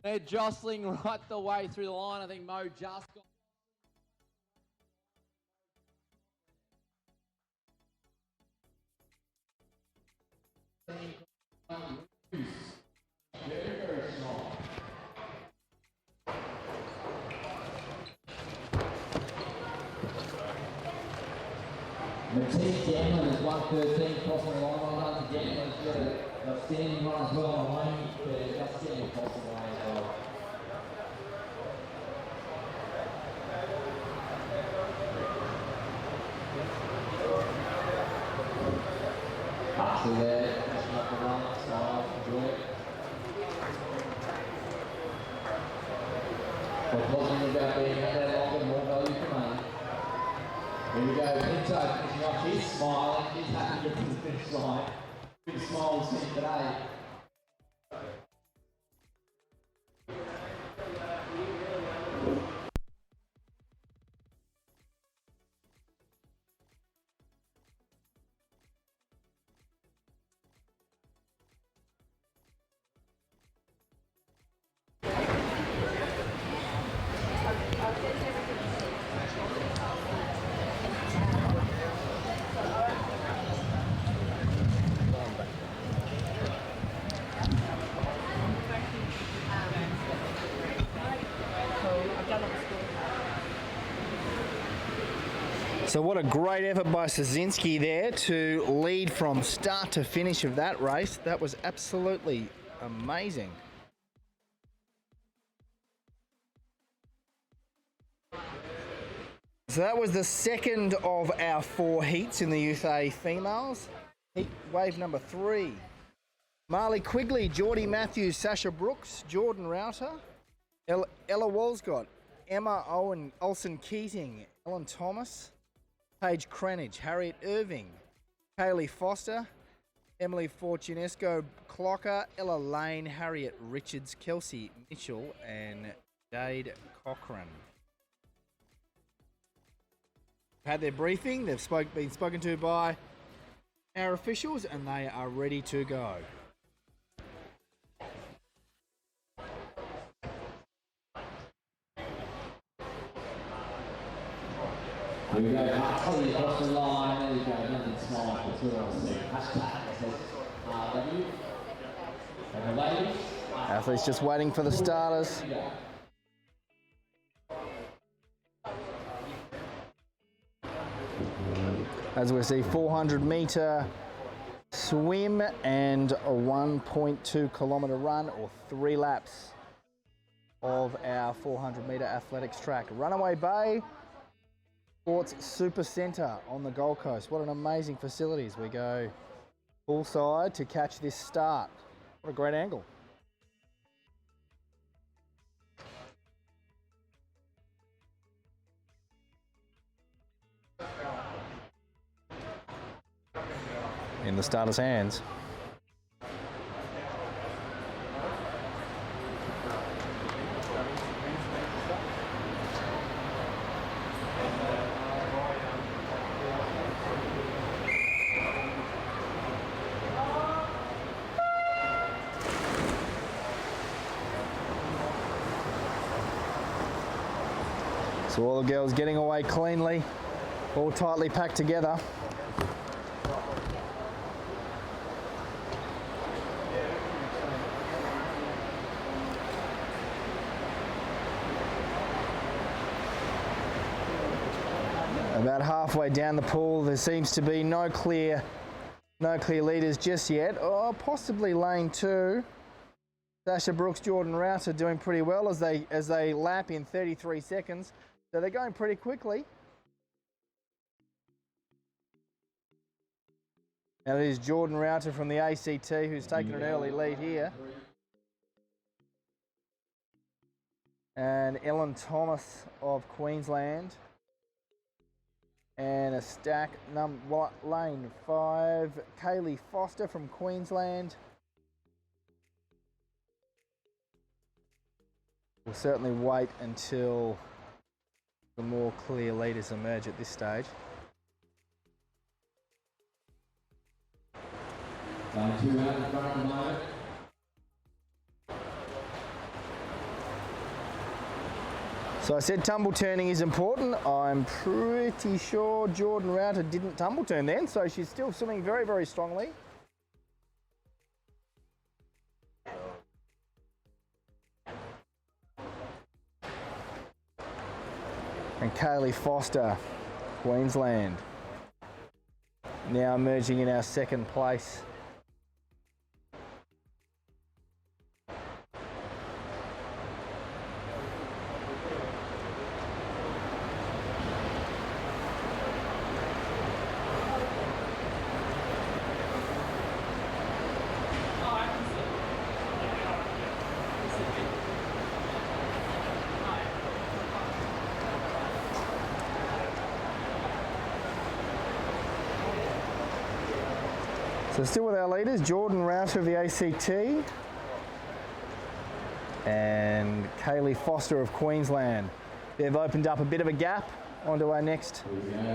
[SPEAKER 7] They're jostling right the way through the line. I think Mo just got...
[SPEAKER 3] Matisse Gamblin is 113, crossing the line. Well done to Gamblin. She's got an outstanding run as well. Maloney just getting across the line as well. Archer there, pushing up the run, side, enjoy it. We're positive about being out there longer, more value for money. Here we go, Pinto finishing off. She's smiling, she's happy to get to the finish line. Big smile we've seen today.
[SPEAKER 2] So what a great effort by Sasinski there to lead from start to finish of that race. That was absolutely amazing. So that was the second of our 4 heats in the Youth A females. Heat wave number 3. Marley Quigley, Geordie Matthews, Sasha Brooks, Jordan Router, Ella Walscott, Emma Olsen Keating, Ellen Thomas, Paige Cranage, Harriet Irving, Kaylee Foster, Emily Fortunesco Clocker, Ella Lane, Harriet Richards, Kelsey Mitchell, and Jade Cochran. Had their briefing, they've been spoken to by our officials, and they are ready to go.
[SPEAKER 3] Here we go, Hartley across the line. There we go, nothing small for 2 hours. Hashtag says RW. And the ladies.
[SPEAKER 2] Athletes just waiting for the starters. As we see, 400 metre swim and a 1.2 kilometre run, or 3 laps of our 400 metre athletics track. Runaway Bay Sports Super Centre on the Gold Coast. What an amazing facility as we go poolside to catch this start. What a great angle. In the starter's hands. So all the girls getting away cleanly, all tightly packed together. About halfway down the pool, there seems to be no clear leaders just yet. Oh, possibly lane 2. Sasha Brooks, Jordan Router doing pretty well as they lap in 33 seconds. So they're going pretty quickly. Now it is Jordan Router from the ACT who's taken an early lead here. And Ellen Thomas of Queensland. And a stack, lane 5, Kaylee Foster from Queensland. We'll certainly wait until the more clear leaders emerge at this stage.
[SPEAKER 3] Line 2 out in front of the moment.
[SPEAKER 2] So I said tumble turning is important. I'm pretty sure Jordan Router didn't tumble turn then, so she's still swimming very, very strongly. And Kaylee Foster, Queensland, now emerging in our second place. So still with our leaders, Jordan Router of the ACT and Kaylee Foster of Queensland. They've opened up a bit of a gap onto our next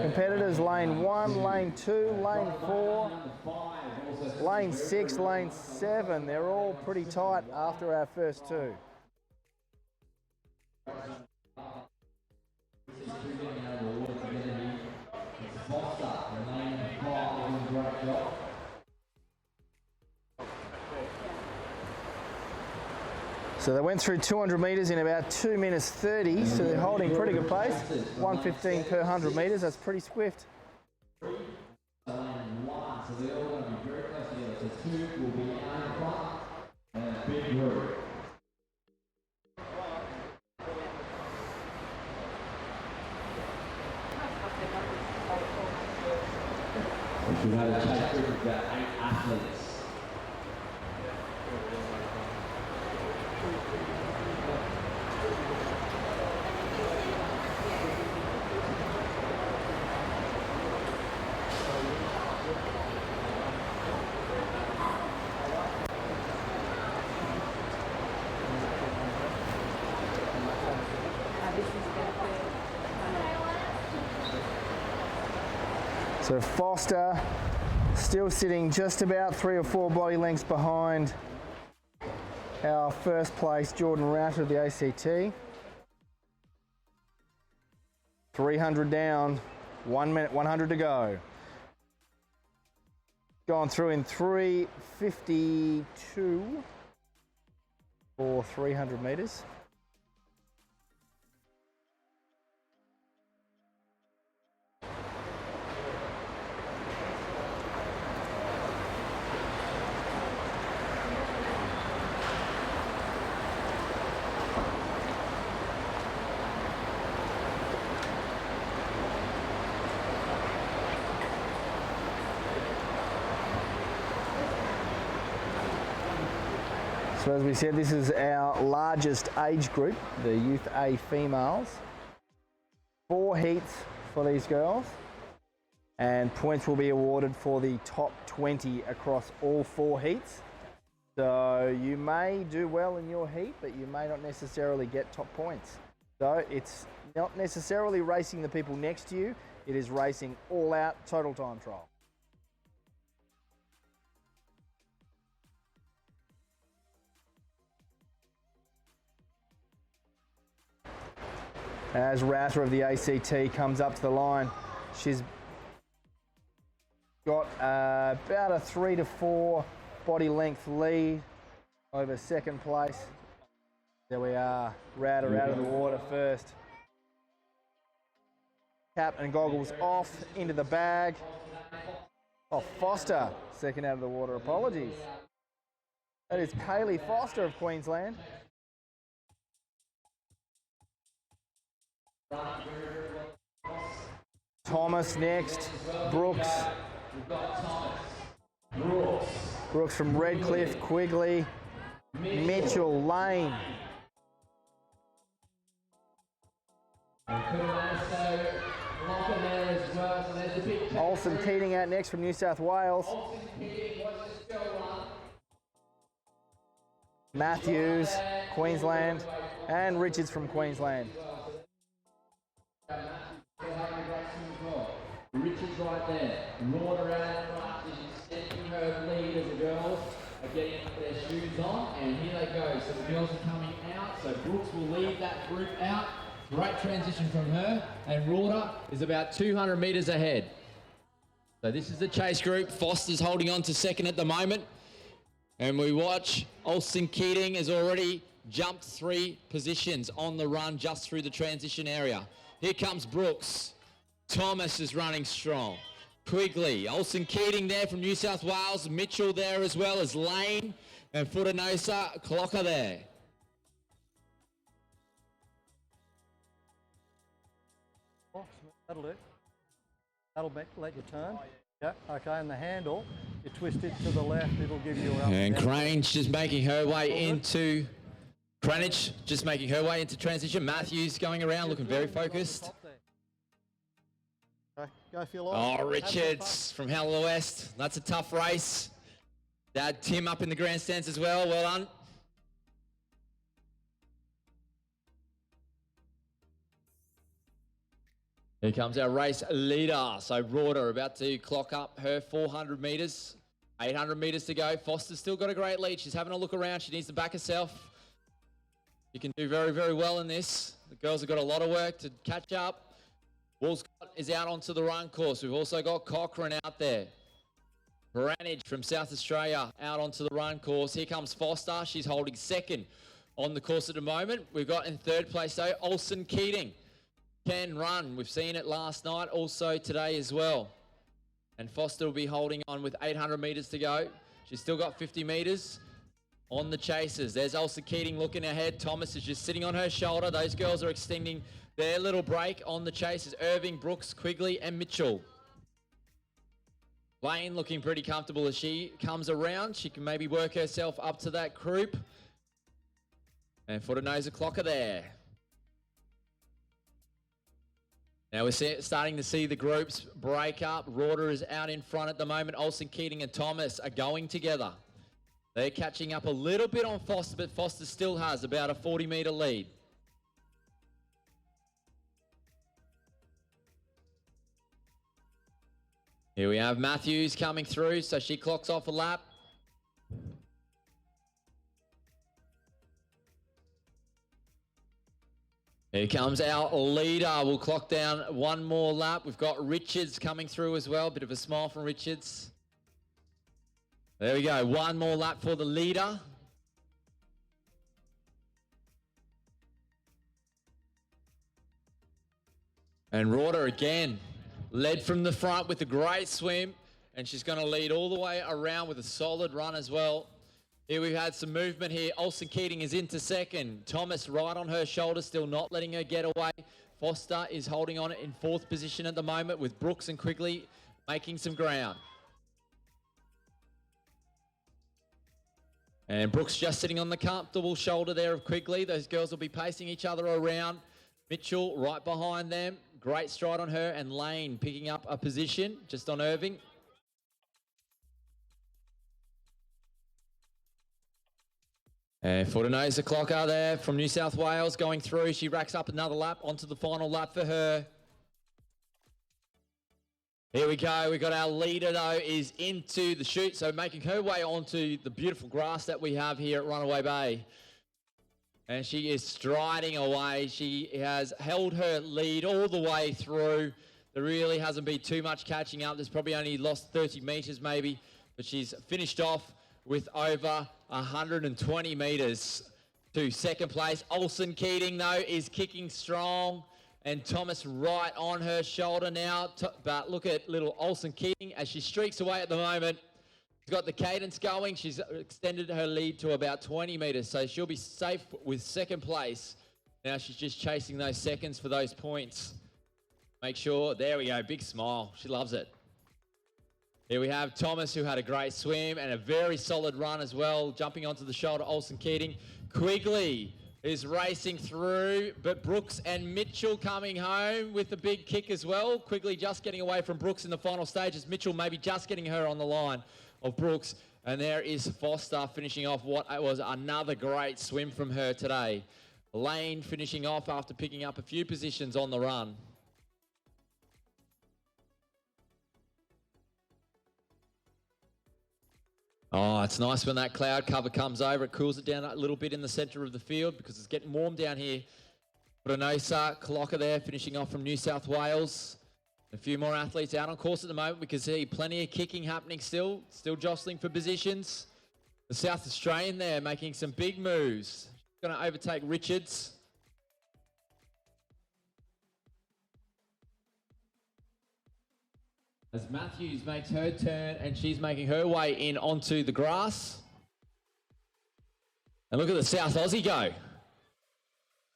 [SPEAKER 2] competitors. Lane 1, lane 2, lane 4, lane 6, lane 7. They're all pretty tight after our first 2. So they went through 200 metres in about 2 minutes 30, so they're holding pretty good pace. 1:15 per 100 metres, that's pretty swift.
[SPEAKER 3] So they're all going to be very close together. So 2 will be out in front and a big group. We've had a chase group of about 8 athletes.
[SPEAKER 2] So Foster still sitting just about 3 or 4 body lengths behind our first place Jordan Router of the ACT. 300 down, 1 minute, 100 to go. Gone through in 3:52 for 300 metres. So as we said, this is our largest age group, the Youth A females. 4 heats for these girls, and points will be awarded for the top 20 across all 4 heats. So you may do well in your heat, but you may not necessarily get top points. So it's not necessarily racing the people next to you, it is racing all out total time trial. As Router of the ACT comes up to the line, she's got about a 3 to 4 body length lead over second place. There we are, Router out of the water first. Cap and goggles off, into the bag. Oh, Foster, second out of the water, apologies. That is Kaylee Foster of Queensland. Thomas next, Brooks. Brooks from Redcliffe, Quigley, Mitchell, Lane. Olsen Keating out next from New South Wales. Matthews, Queensland, and Richards from Queensland.
[SPEAKER 7] Richards right there. Roared around front. She's extending her lead as the girls are getting their shoes on. And here they go. So the girls are coming out. So Brooks will lead that group out. Great transition from her. And Rorder is about 200 metres ahead. So this is the chase group. Foster's holding on to second at the moment. And we watch Olsen Keating has already jumped 3 positions on the run just through the transition area. Here comes Brooks. Thomas is running strong. Quigley, Olsen Keating there from New South Wales. Mitchell there as well as Lane. And Futanosa, Clocker there.
[SPEAKER 1] That'll do. That'll let you turn. Yeah, okay, and the handle, you twist it to the left, it'll give you a...
[SPEAKER 7] And Crane's just making her way into... Cranage just making her way into transition. Matthews going around looking very focused.
[SPEAKER 1] Okay, go for your life.
[SPEAKER 7] Oh, Richards from Hell West. That's a tough race. Dad Tim up in the grandstands as well. Well done. Here comes our race leader. So Rorder about to clock up her 400 metres. 800 metres to go. Foster's still got a great lead. She's having a look around. She needs to back herself. You can do very, very well in this. The girls have got a lot of work to catch up. Walscott is out onto the run course. We've also got Cochrane out there. Baranage from South Australia out onto the run course. Here comes Foster. She's holding second on the course at the moment. We've got in third place though, Olsen Keating. Can run. We've seen it last night, also today as well. And Foster will be holding on with 800 metres to go. She's still got 50 metres. On the chasers, there's Olsen Keating looking ahead. Thomas is just sitting on her shoulder. Those girls are extending their little break on the chasers. Irving, Brooks, Quigley and Mitchell. Lane looking pretty comfortable as she comes around. She can maybe work herself up to that group. And Futanosa Clocker there. Now we're starting to see the groups break up. Rorder is out in front at the moment. Olsen Keating and Thomas are going together. They're catching up a little bit on Foster, but Foster still has about a 40-metre lead. Here we have Matthews coming through, so she clocks off a lap. Here comes our leader. We'll clock down one more lap. We've got Richards coming through as well. Bit of a smile from Richards. There we go. One more lap for the leader. And Rorter again, led from the front with a great swim. And she's going to lead all the way around with a solid run as well. Here we've had some movement here. Olsen Keating is into second. Thomas right on her shoulder, still not letting her get away. Foster is holding on in fourth position at the moment with Brooks and Quigley making some ground. And Brooks just sitting on the comfortable shoulder there of Quigley. Those girls will be pacing each other around. Mitchell right behind them. Great stride on her. And Lane picking up a position just on Irving. And Fortinosa Clocker there from New South Wales going through. She racks up another lap onto the final lap for her. Here we go. We've got our leader, though, is into the chute. So making her way onto the beautiful grass that we have here at Runaway Bay. And she is striding away. She has held her lead all the way through. There really hasn't been too much catching up. There's probably only lost 30 metres maybe. But she's finished off with over 120 metres to second place. Olsen Keating, though, is kicking strong. And Thomas right on her shoulder now. But look at little Olsen Keating as she streaks away at the moment. She's got the cadence going. She's extended her lead to about 20 metres. So she'll be safe with second place. Now she's just chasing those seconds for those points. Make sure. There we go. Big smile. She loves it. Here we have Thomas, who had a great swim and a very solid run as well, jumping onto the shoulder, Olsen Keating. Quigley is racing through, but Brooks and Mitchell coming home with a big kick as well. Quigley just getting away from Brooks in the final stages. Mitchell maybe just getting her on the line of Brooks. And there is Foster finishing off what was another great swim from her today. Lane finishing off after picking up a few positions on the run. Oh, it's nice when that cloud cover comes over. It cools it down a little bit in the centre of the field because it's getting warm down here. Fortinosa Clocker there finishing off from New South Wales. A few more athletes out on course at the moment. We can see plenty of kicking happening still jostling for positions. The South Australian there making some big moves. Going to overtake Richards. As Matthews makes her turn and she's making her way in onto the grass. And look at the South Aussie go.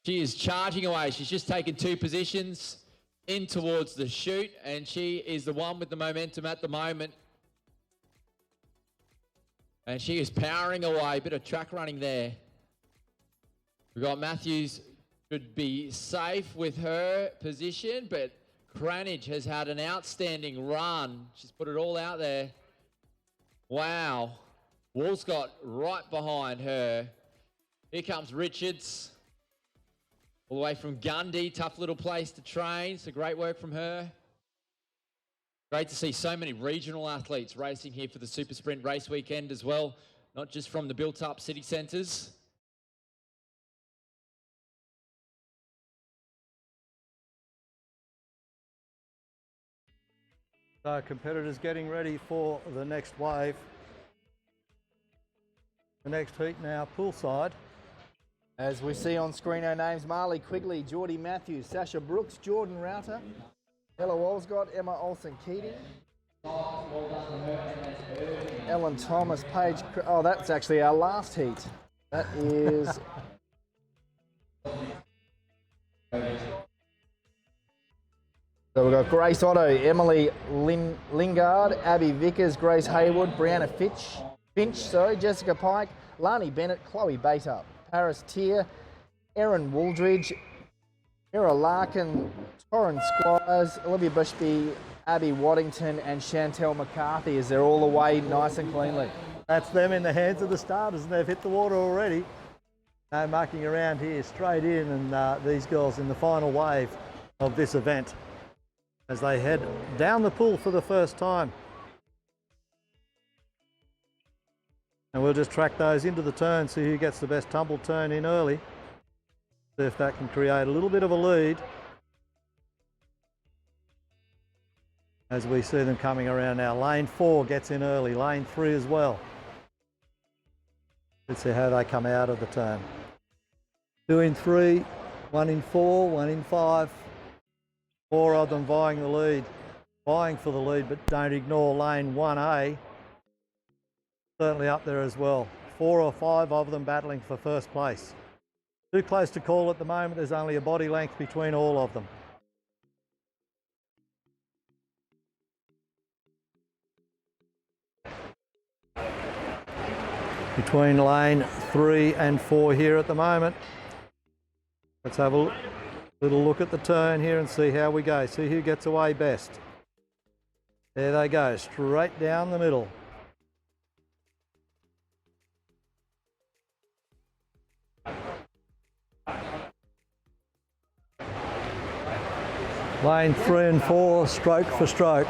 [SPEAKER 7] She is charging away. She's just taken two positions in towards the chute and she is the one with the momentum at the moment. And she is powering away. Bit of track running there. We've got Matthews should be safe with her position, but Cranage has had an outstanding run. She's put it all out there. Wow. Walscott right behind her. Here comes Richards. All the way from Gundy. Tough little place to train. So great work from her. Great to see so many regional athletes racing here for the Super Sprint race weekend as well. Not just from the built-up city centres.
[SPEAKER 1] So competitors getting ready for the next wave. The next heat now poolside.
[SPEAKER 2] As we see on screen, our names: Marley Quigley, Geordie Matthews, Sasha Brooks, Jordan Router, Ella Walscott, Emma Olsen Keating, Ellen Thomas, Paige. Oh, that's actually our last heat. That is. So we've got Grace Otto, Emily Lingard, Abby Vickers, Grace Haywood, Brianna Finch, Jessica Pike, Lani Bennett, Chloe Bater, Paris Tier, Erin Wooldridge, Mira Larkin, Torrin Squires, Olivia Bushby, Abby Waddington and Chantel McCarthy as they're all away nice and cleanly.
[SPEAKER 1] That's them in the hands of the starters and they've hit the water already. No mucking around here, straight in, and these girls in the final wave of this event. as they head down the pool for the first time. And we'll just track those into the turn, see who gets the best tumble turn in early. See if that can create a little bit of a lead as we see them coming around now. Lane 4 gets in early, lane 3 as well. Let's see how they come out of the turn. 2 in 3, 1 in 4, 1 in 5. 4 of them vying for the lead, but don't ignore lane 1A. Certainly up there as well. 4 or 5 of them battling for first place. Too close to call at the moment. There's only a body length between all of them. Between lane 3 and 4 here at the moment. Let's have a little look at the turn here and see how we go. See who gets away best. There they go, straight down the middle. Lane 3 and 4, stroke for stroke.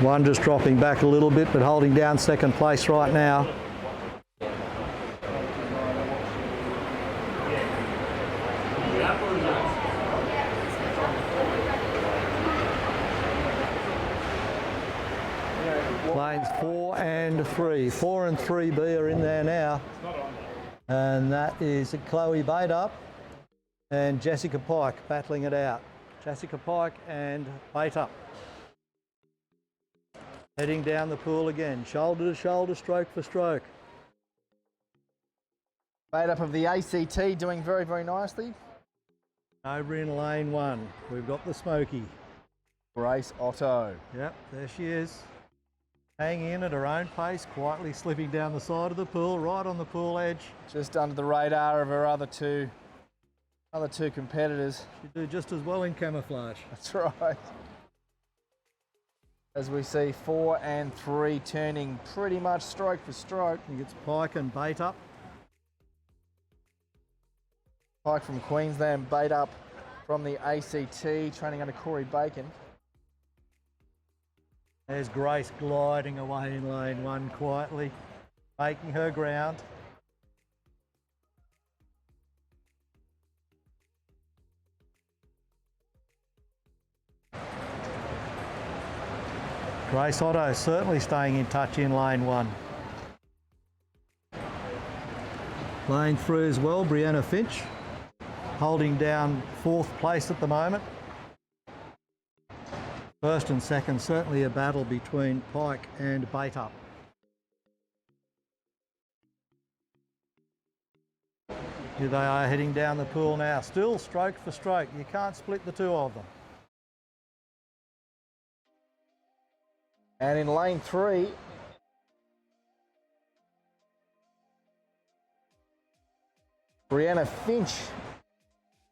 [SPEAKER 1] One just dropping back a little bit, but holding down second place right now. Lanes 4 and 3. 4 and 3B are in there now. And that is Chloe Baitup and Jessica Pike battling it out. Jessica Pike and Baitup. Heading down the pool again, shoulder to shoulder, stroke for stroke.
[SPEAKER 2] Baitup of the ACT doing very, very nicely.
[SPEAKER 1] Over in lane 1, we've got the Smoky.
[SPEAKER 2] Grace Otto.
[SPEAKER 1] Yep, there she is. Hanging in at her own pace, quietly slipping down the side of the pool, right on the pool edge.
[SPEAKER 2] Just under the radar of her other two competitors.
[SPEAKER 1] She'd do just as well in camouflage.
[SPEAKER 2] That's right. As we see 4 and 3 turning pretty much stroke for stroke.
[SPEAKER 1] I think it's Pike and Baitup.
[SPEAKER 2] Pike from Queensland, Baitup from the ACT, training under Corey Bacon.
[SPEAKER 1] There's Grace gliding away in lane 1 quietly, making her ground. Grace Otto certainly staying in touch in lane 1. Lane 3 as well, Brianna Finch, holding down 4th place at the moment. First and second, certainly a battle between Pike and Baitup. Here they are heading down the pool now, still stroke for stroke. You can't split the two of them.
[SPEAKER 2] And in lane 3, Brianna Finch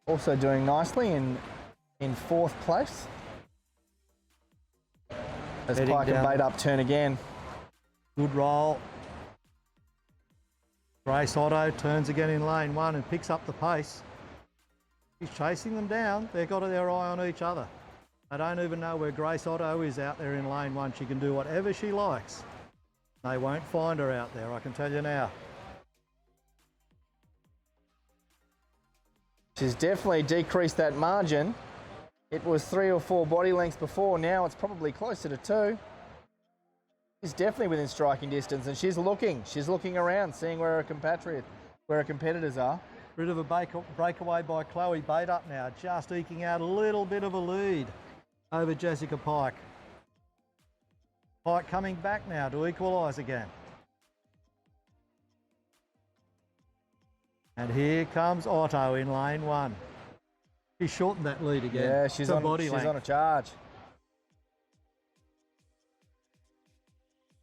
[SPEAKER 2] also doing nicely in 4th place. As
[SPEAKER 1] Heading
[SPEAKER 2] Pike and
[SPEAKER 1] down.
[SPEAKER 2] Baitup turn again.
[SPEAKER 1] Good roll. Grace Otto turns again in lane 1 and picks up the pace. She's chasing them down. They've got their eye on each other. I don't even know where Grace Otto is out there in lane 1. She can do whatever she likes. They won't find her out there, I can tell you now.
[SPEAKER 2] She's definitely decreased that margin. It was 3 or 4 body lengths before, now it's probably closer to 2. She's definitely within striking distance and she's looking around, seeing where her competitors are.
[SPEAKER 1] Bit of a breakaway by Chloe Baitup now, just eking out a little bit of a lead over Jessica Pike. Pike coming back now to equalise again. And here comes Otto in lane 1. She shortened that lead again.
[SPEAKER 2] Yeah, she's on a charge.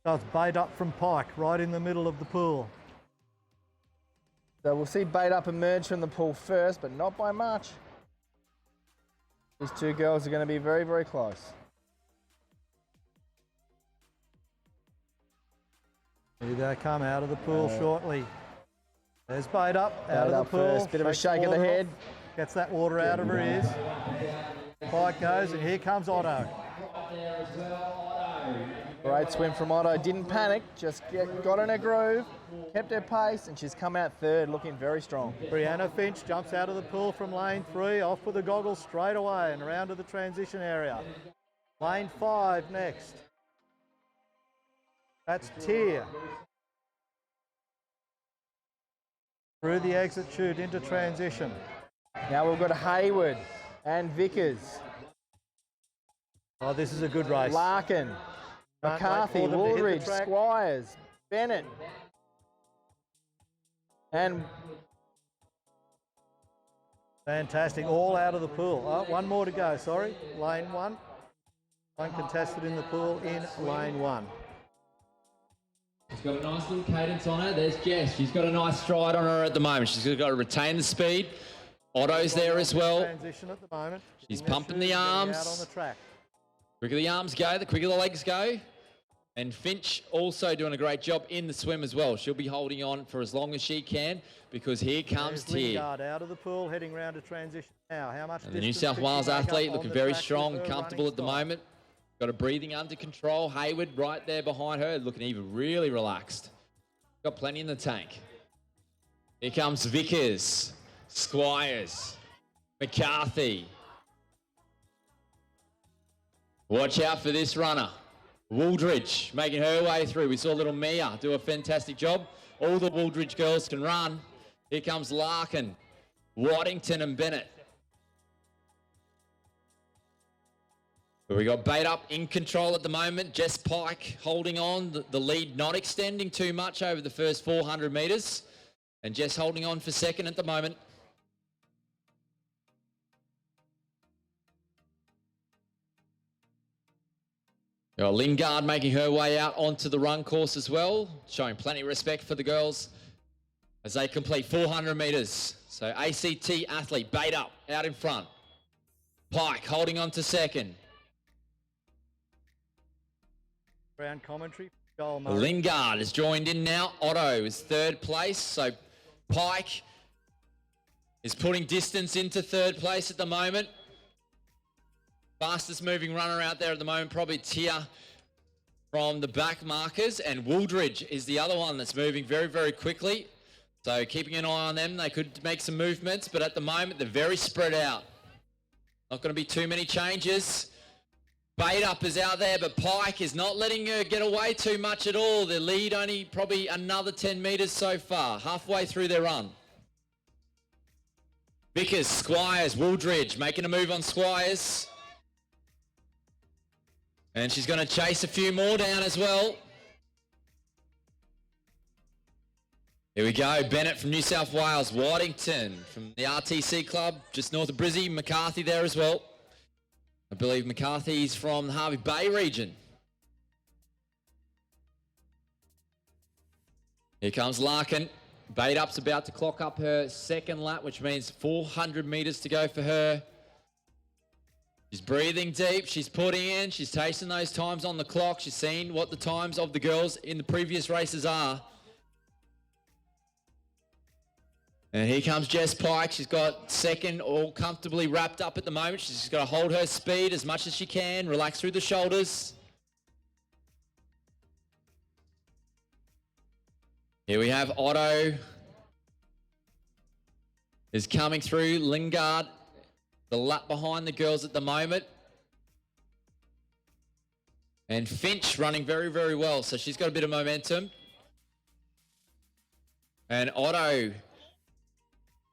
[SPEAKER 1] So it's Baitup from Pike, right in the middle of the pool.
[SPEAKER 2] So we'll see Baitup emerge from the pool first, but not by much. These two girls are going to be very, very close.
[SPEAKER 1] Here they come out of the pool shortly. There's Bait Up, out
[SPEAKER 2] Bait
[SPEAKER 1] of
[SPEAKER 2] Up
[SPEAKER 1] the pool.
[SPEAKER 2] first, bit of a
[SPEAKER 1] Shakes
[SPEAKER 2] shake of the
[SPEAKER 1] water
[SPEAKER 2] head.
[SPEAKER 1] off, gets that water out of her ears. Pike goes, and here comes Otto.
[SPEAKER 2] Great swim from Otto. Didn't panic, just got in her groove, kept her pace, and she's come out third, looking very strong.
[SPEAKER 1] Brianna Finch jumps out of the pool from lane 3, off with the goggles straight away and around to the transition area. Lane 5 next. That's Tier. Through the exit chute into transition.
[SPEAKER 2] Now we've got Hayward and Vickers.
[SPEAKER 1] Oh, this is a good race.
[SPEAKER 2] Larkin,
[SPEAKER 1] Can't
[SPEAKER 2] McCarthy,
[SPEAKER 1] wait for them to hit the
[SPEAKER 2] Woolridge,
[SPEAKER 1] track.
[SPEAKER 2] Squires, Bennett. And
[SPEAKER 1] Fantastic, all out of the pool. Oh, one more to go, sorry. Lane 1. One contested in the pool in lane 1.
[SPEAKER 7] She's got a nice little cadence on her. There's Jess. She's got a nice stride on her at the moment. She's got to retain the speed. Otto's there as well.
[SPEAKER 1] Transition at the moment.
[SPEAKER 7] She's
[SPEAKER 1] Getting
[SPEAKER 7] pumping
[SPEAKER 1] their
[SPEAKER 7] the
[SPEAKER 1] shoes, getting
[SPEAKER 7] arms.
[SPEAKER 1] Out on the track.
[SPEAKER 7] Quicker the arms go, the quicker the legs go. And Finch also doing a great job in the swim as well. She'll be holding on for as long as she can because here comes
[SPEAKER 1] There's
[SPEAKER 7] Tier.
[SPEAKER 1] Lingard out of the pool, heading round to transition now. How much
[SPEAKER 7] And the New
[SPEAKER 1] distance
[SPEAKER 7] South
[SPEAKER 1] can she
[SPEAKER 7] Wales
[SPEAKER 1] make up
[SPEAKER 7] athlete
[SPEAKER 1] on
[SPEAKER 7] looking
[SPEAKER 1] the
[SPEAKER 7] very
[SPEAKER 1] track with
[SPEAKER 7] strong
[SPEAKER 1] her
[SPEAKER 7] and comfortable
[SPEAKER 1] running
[SPEAKER 7] at the
[SPEAKER 1] style?
[SPEAKER 7] moment. Got her breathing under control. Hayward right there behind her, looking even really relaxed. Got plenty in the tank. Here comes Vickers, Squires, McCarthy. Watch out for this runner. Wooldridge making her way through. We saw little Mia do a fantastic job. All the Wooldridge girls can run. Here comes Larkin, Waddington and Bennett. But we got Bait Up in control at the moment. Jess Pike holding on. The lead not extending too much over the first 400 metres. And Jess holding on for second at the moment. Got Lingard making her way out onto the run course as well, showing plenty of respect for the girls as they complete 400 metres. So ACT athlete, Bait Up, out in front. Pike holding on to second.
[SPEAKER 1] Ground commentary. Joel Murray.
[SPEAKER 7] Lingard has joined in now. Otto is third place. So Pike is putting distance into third place at the moment. Fastest moving runner out there at the moment, probably Tier from the back markers. And Wooldridge is the other one that's moving very, very quickly. So keeping an eye on them. They could make some movements, but at the moment they're very spread out. Not going to be too many changes. Bait Up is out there, but Pike is not letting her get away too much at all. The lead only probably another 10 metres so far, halfway through their run. Vickers, Squires, Wooldridge making a move on Squires. And she's going to chase a few more down as well. Here we go, Bennett from New South Wales, Waddington from the RTC club, just north of Brizzy, McCarthy there as well. I believe McCarthy's from the Harvey Bay region. Here comes Larkin. Bait Up's about to clock up her second lap, which means 400 metres to go for her. She's breathing deep, she's putting in, she's tasting those times on the clock. She's seen what the times of the girls in the previous races are. And here comes Jess Pike. She's got second all comfortably wrapped up at the moment. She's just got to hold her speed as much as she can, relax through the shoulders. Here we have Otto is coming through. Lingard, the lap behind the girls at the moment. And Finch running very, very well. So she's got a bit of momentum. And Otto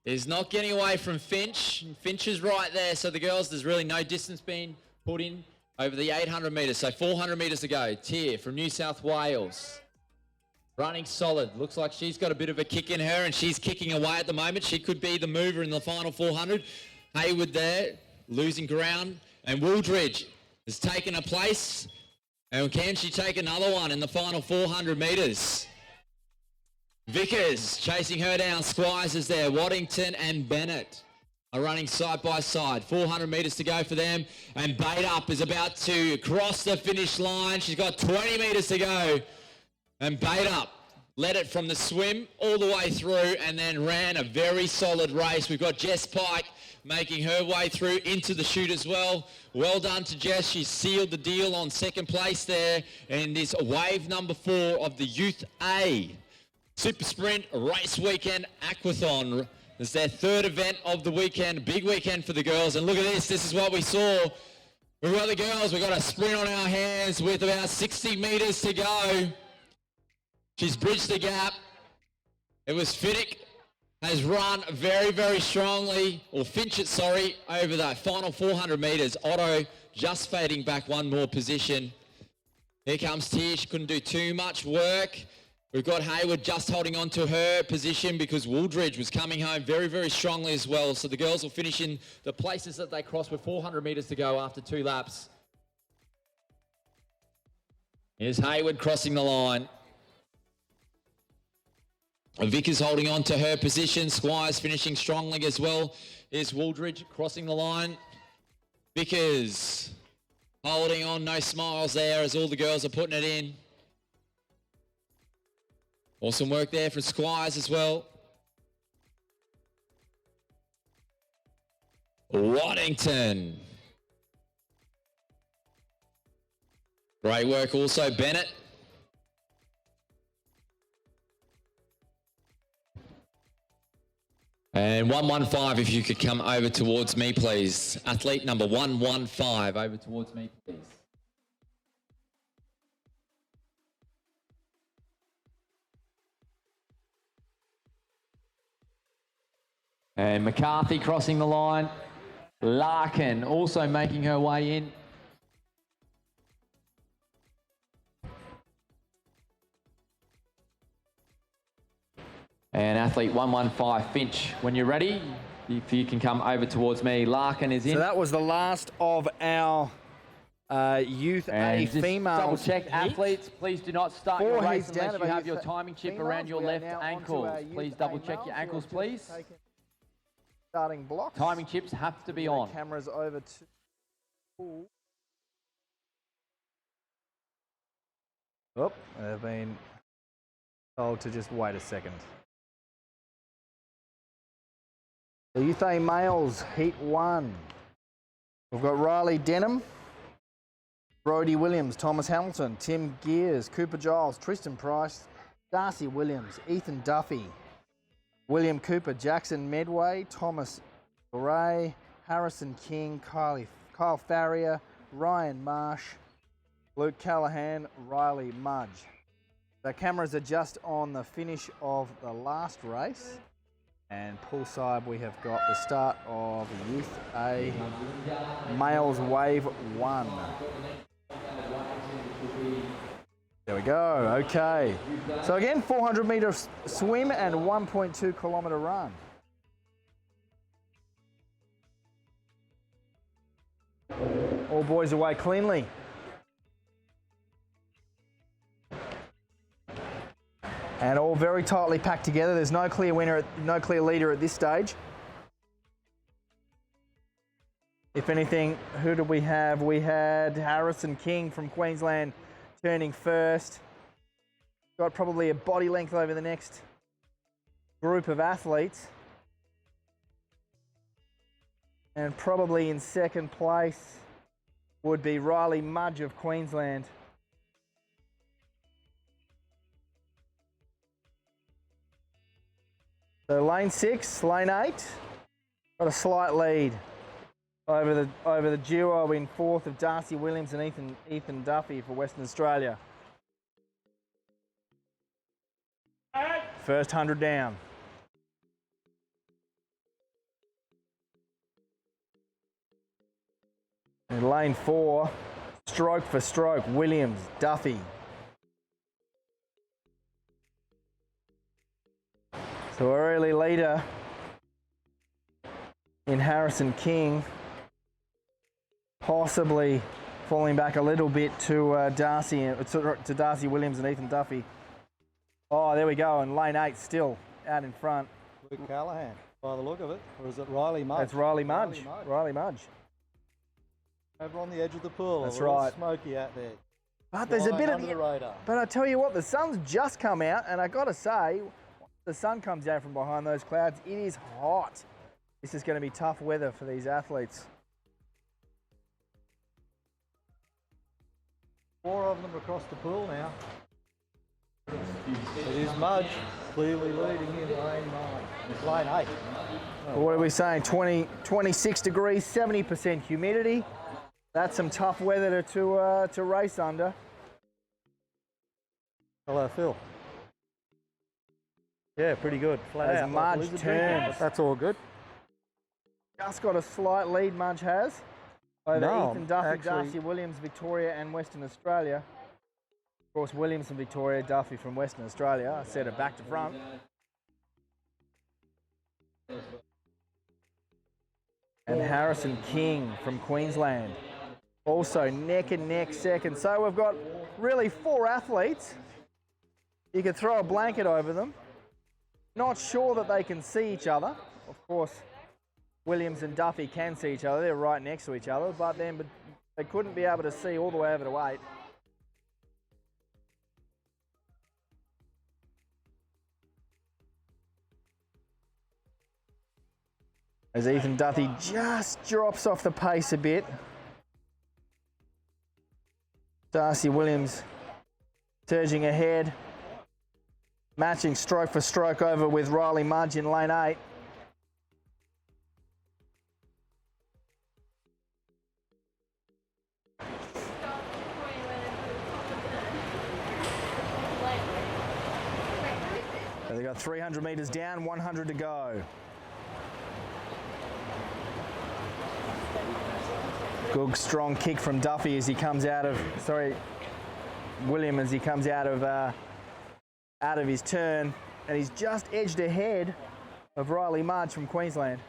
[SPEAKER 7] is not getting away from Finch. Finch is right there. So the girls, there's really no distance being put in over the 800 metres. So 400 metres to go. Tier from New South Wales. Running solid. Looks like she's got a bit of a kick in her and she's kicking away at the moment. She could be the mover in the final 400. Hayward there, losing ground. And Wooldridge has taken a place. And can she take another one in the final 400 metres? Vickers chasing her down. Squires is there. Waddington and Bennett are running side by side. 400 metres to go for them. And Bait Up is about to cross the finish line. She's got 20 metres to go. And Bait Up
[SPEAKER 18] led it from the swim all the way through and then ran a very solid race. We've got Jess Pike making her way through into the chute as well. Well done to Jess. She's sealed the deal on second place there in this wave number 4 of the Youth A Super Sprint Race Weekend Aquathon. It's their third event of the weekend, big weekend for the girls. And look at this, this is what we saw. We've got the girls, we've got a sprint on our hands with about 60 metres to go. She's bridged the gap. It was Fiddick, has run very, very strongly, or Finchett, sorry, over the final 400 metres. Otto just fading back one more position. Here comes Tish, couldn't do too much work. We've got Hayward just holding on to her position because Wooldridge was coming home very, very strongly as well. So the girls will finish in the places that they crossed with 400 metres to go after 2 laps. Here's Hayward crossing the line. Vickers holding on to her position. Squires finishing strongly as well. Here's Wooldridge crossing the line. Vickers holding on, no smiles there as all the girls are putting it in. Awesome work there for Squires as well. Waddington. Great work also, Bennett. And 115, if you could come over towards me, please. Athlete number 115, over towards me, please. And McCarthy crossing the line. Larkin also making her way in. And athlete 115, Finch, when you're ready, if you can come over towards me. Larkin is in.
[SPEAKER 2] So that was the last of our Youth A females.
[SPEAKER 18] Double check, athletes, please do not start your race unless you have your
[SPEAKER 2] youth
[SPEAKER 18] timing chip
[SPEAKER 2] females.
[SPEAKER 18] around your
[SPEAKER 2] We are
[SPEAKER 18] left
[SPEAKER 2] now
[SPEAKER 18] ankle.
[SPEAKER 2] onto our
[SPEAKER 18] Please
[SPEAKER 2] Youth
[SPEAKER 18] double
[SPEAKER 2] A
[SPEAKER 18] check your
[SPEAKER 2] males.
[SPEAKER 18] ankles,
[SPEAKER 2] We are just
[SPEAKER 18] please.
[SPEAKER 2] taking starting blocks.
[SPEAKER 18] Timing chips have to be on.
[SPEAKER 2] Cameras over to pool. Oh, they've been told to just wait a second. The Youth A males, Heat 1. We've got Riley Denham, Brodie Williams, Thomas Hamilton, Tim Gears, Cooper Giles, Tristan Price, Darcy Williams, Ethan Duffy, William Cooper, Jackson Medway, Thomas Gray, Harrison King, Kyle Farrier, Ryan Marsh, Luke Callahan, Riley Mudge. The cameras are just on the finish of the last race. And poolside we have got the start of Youth A Males Wave 1. There we go, okay. So again, 400 metre swim and 1.2 kilometre run. All boys away cleanly. And all very tightly packed together. There's no clear winner, no clear leader at this stage. If anything, who did we have? We had Harrison King from Queensland turning first. Got probably a body length over the next group of athletes. And probably in second place would be Riley Mudge of Queensland. So lane 6, lane 8, got a slight lead over the duo in fourth of Darcy Williams and Ethan Duffy for Western Australia. First 100 down. In lane 4, stroke for stroke, Williams, Duffy. So early leader in Harrison King, possibly falling back a little bit to Darcy Williams and Ethan Duffy. Oh, there we go, and lane 8 still out in front.
[SPEAKER 1] Luke Callahan, by the look of it, or is it Riley Mudge?
[SPEAKER 2] That's Riley Mudge. Riley Mudge.
[SPEAKER 1] Over on the edge of the pool.
[SPEAKER 2] That's
[SPEAKER 1] We're all
[SPEAKER 2] right.
[SPEAKER 1] smoky out there.
[SPEAKER 2] But there's a
[SPEAKER 1] Flying
[SPEAKER 2] bit of
[SPEAKER 1] under the radar.
[SPEAKER 2] But I tell you what, the sun's just come out, and I got to say, the sun comes out from behind those clouds. It is hot. This is going to be tough weather for these athletes.
[SPEAKER 1] 4 of them across the pool now. It is Mudge clearly leading in lane 9. Lane 8.
[SPEAKER 2] What are we saying? 26 degrees, 70% humidity. That's some tough weather to race under.
[SPEAKER 1] Hello, Phil. Yeah, pretty good. Flat
[SPEAKER 2] As
[SPEAKER 1] out.
[SPEAKER 2] Mudge
[SPEAKER 1] like
[SPEAKER 2] turns.
[SPEAKER 1] but that's all good.
[SPEAKER 2] Just got a slight lead, Mudge has, over
[SPEAKER 1] No,
[SPEAKER 2] Ethan Duffy,
[SPEAKER 1] actually-
[SPEAKER 2] Darcy Williams, Victoria and Western Australia. Of course, Williams and Victoria, Duffy from Western Australia. I said it back to front. And Harrison King from Queensland. Also neck and neck second. So we've got really 4 athletes. You could throw a blanket over them. Not sure that they can see each other. Of course, Williams and Duffy can see each other. They're right next to each other, but they couldn't be able to see all the way over to 8. As Ethan Duffy just drops off the pace a bit. Darcy Williams surging ahead, matching stroke for stroke over with Riley Mudge in lane 8. So they've got 300 metres down, 100 to go. Good strong kick from Duffy as he comes out of, William as he comes out of his turn, and he's just edged ahead of Riley Mudge from Queensland.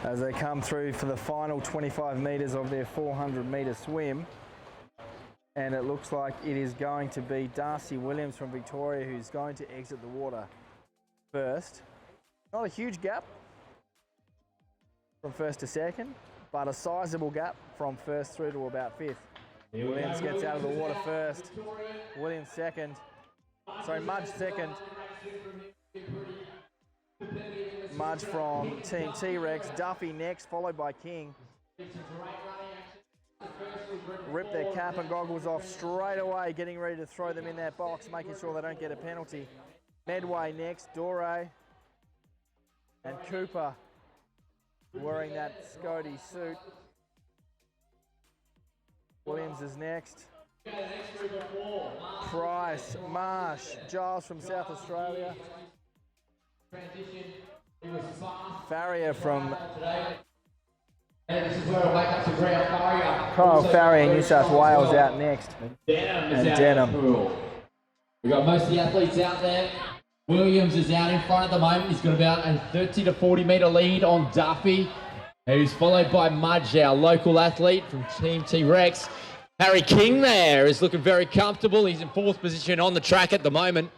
[SPEAKER 2] As they come through for the final 25 metres of their 400-metre swim. And it looks like it is going to be Darcy Williams from Victoria who's going to exit the water first. Not a huge gap from first to second, but a sizable gap from first through to about 5th. Williams gets out of the water first. Williams second. Sorry, Mudge second. Mudge from Team T-Rex. Duffy next, followed by King. Rip their cap and goggles off straight away, getting ready to throw them in that box, making sure they don't get a penalty. Medway next, Dore and Cooper wearing that Scotty suit. Williams is next. Price, Marsh, Giles from South Australia. Farrier from Kyle Farrier, New South Wales out next. And Denham.
[SPEAKER 7] We've got most of the athletes out there. Williams is out in front at the moment. He's got about a 30 to 40 metre lead on Duffy, who's followed by Mudge, our local athlete from Team T-Rex. Harry King there is looking very comfortable. He's in 4th position on the track at the moment.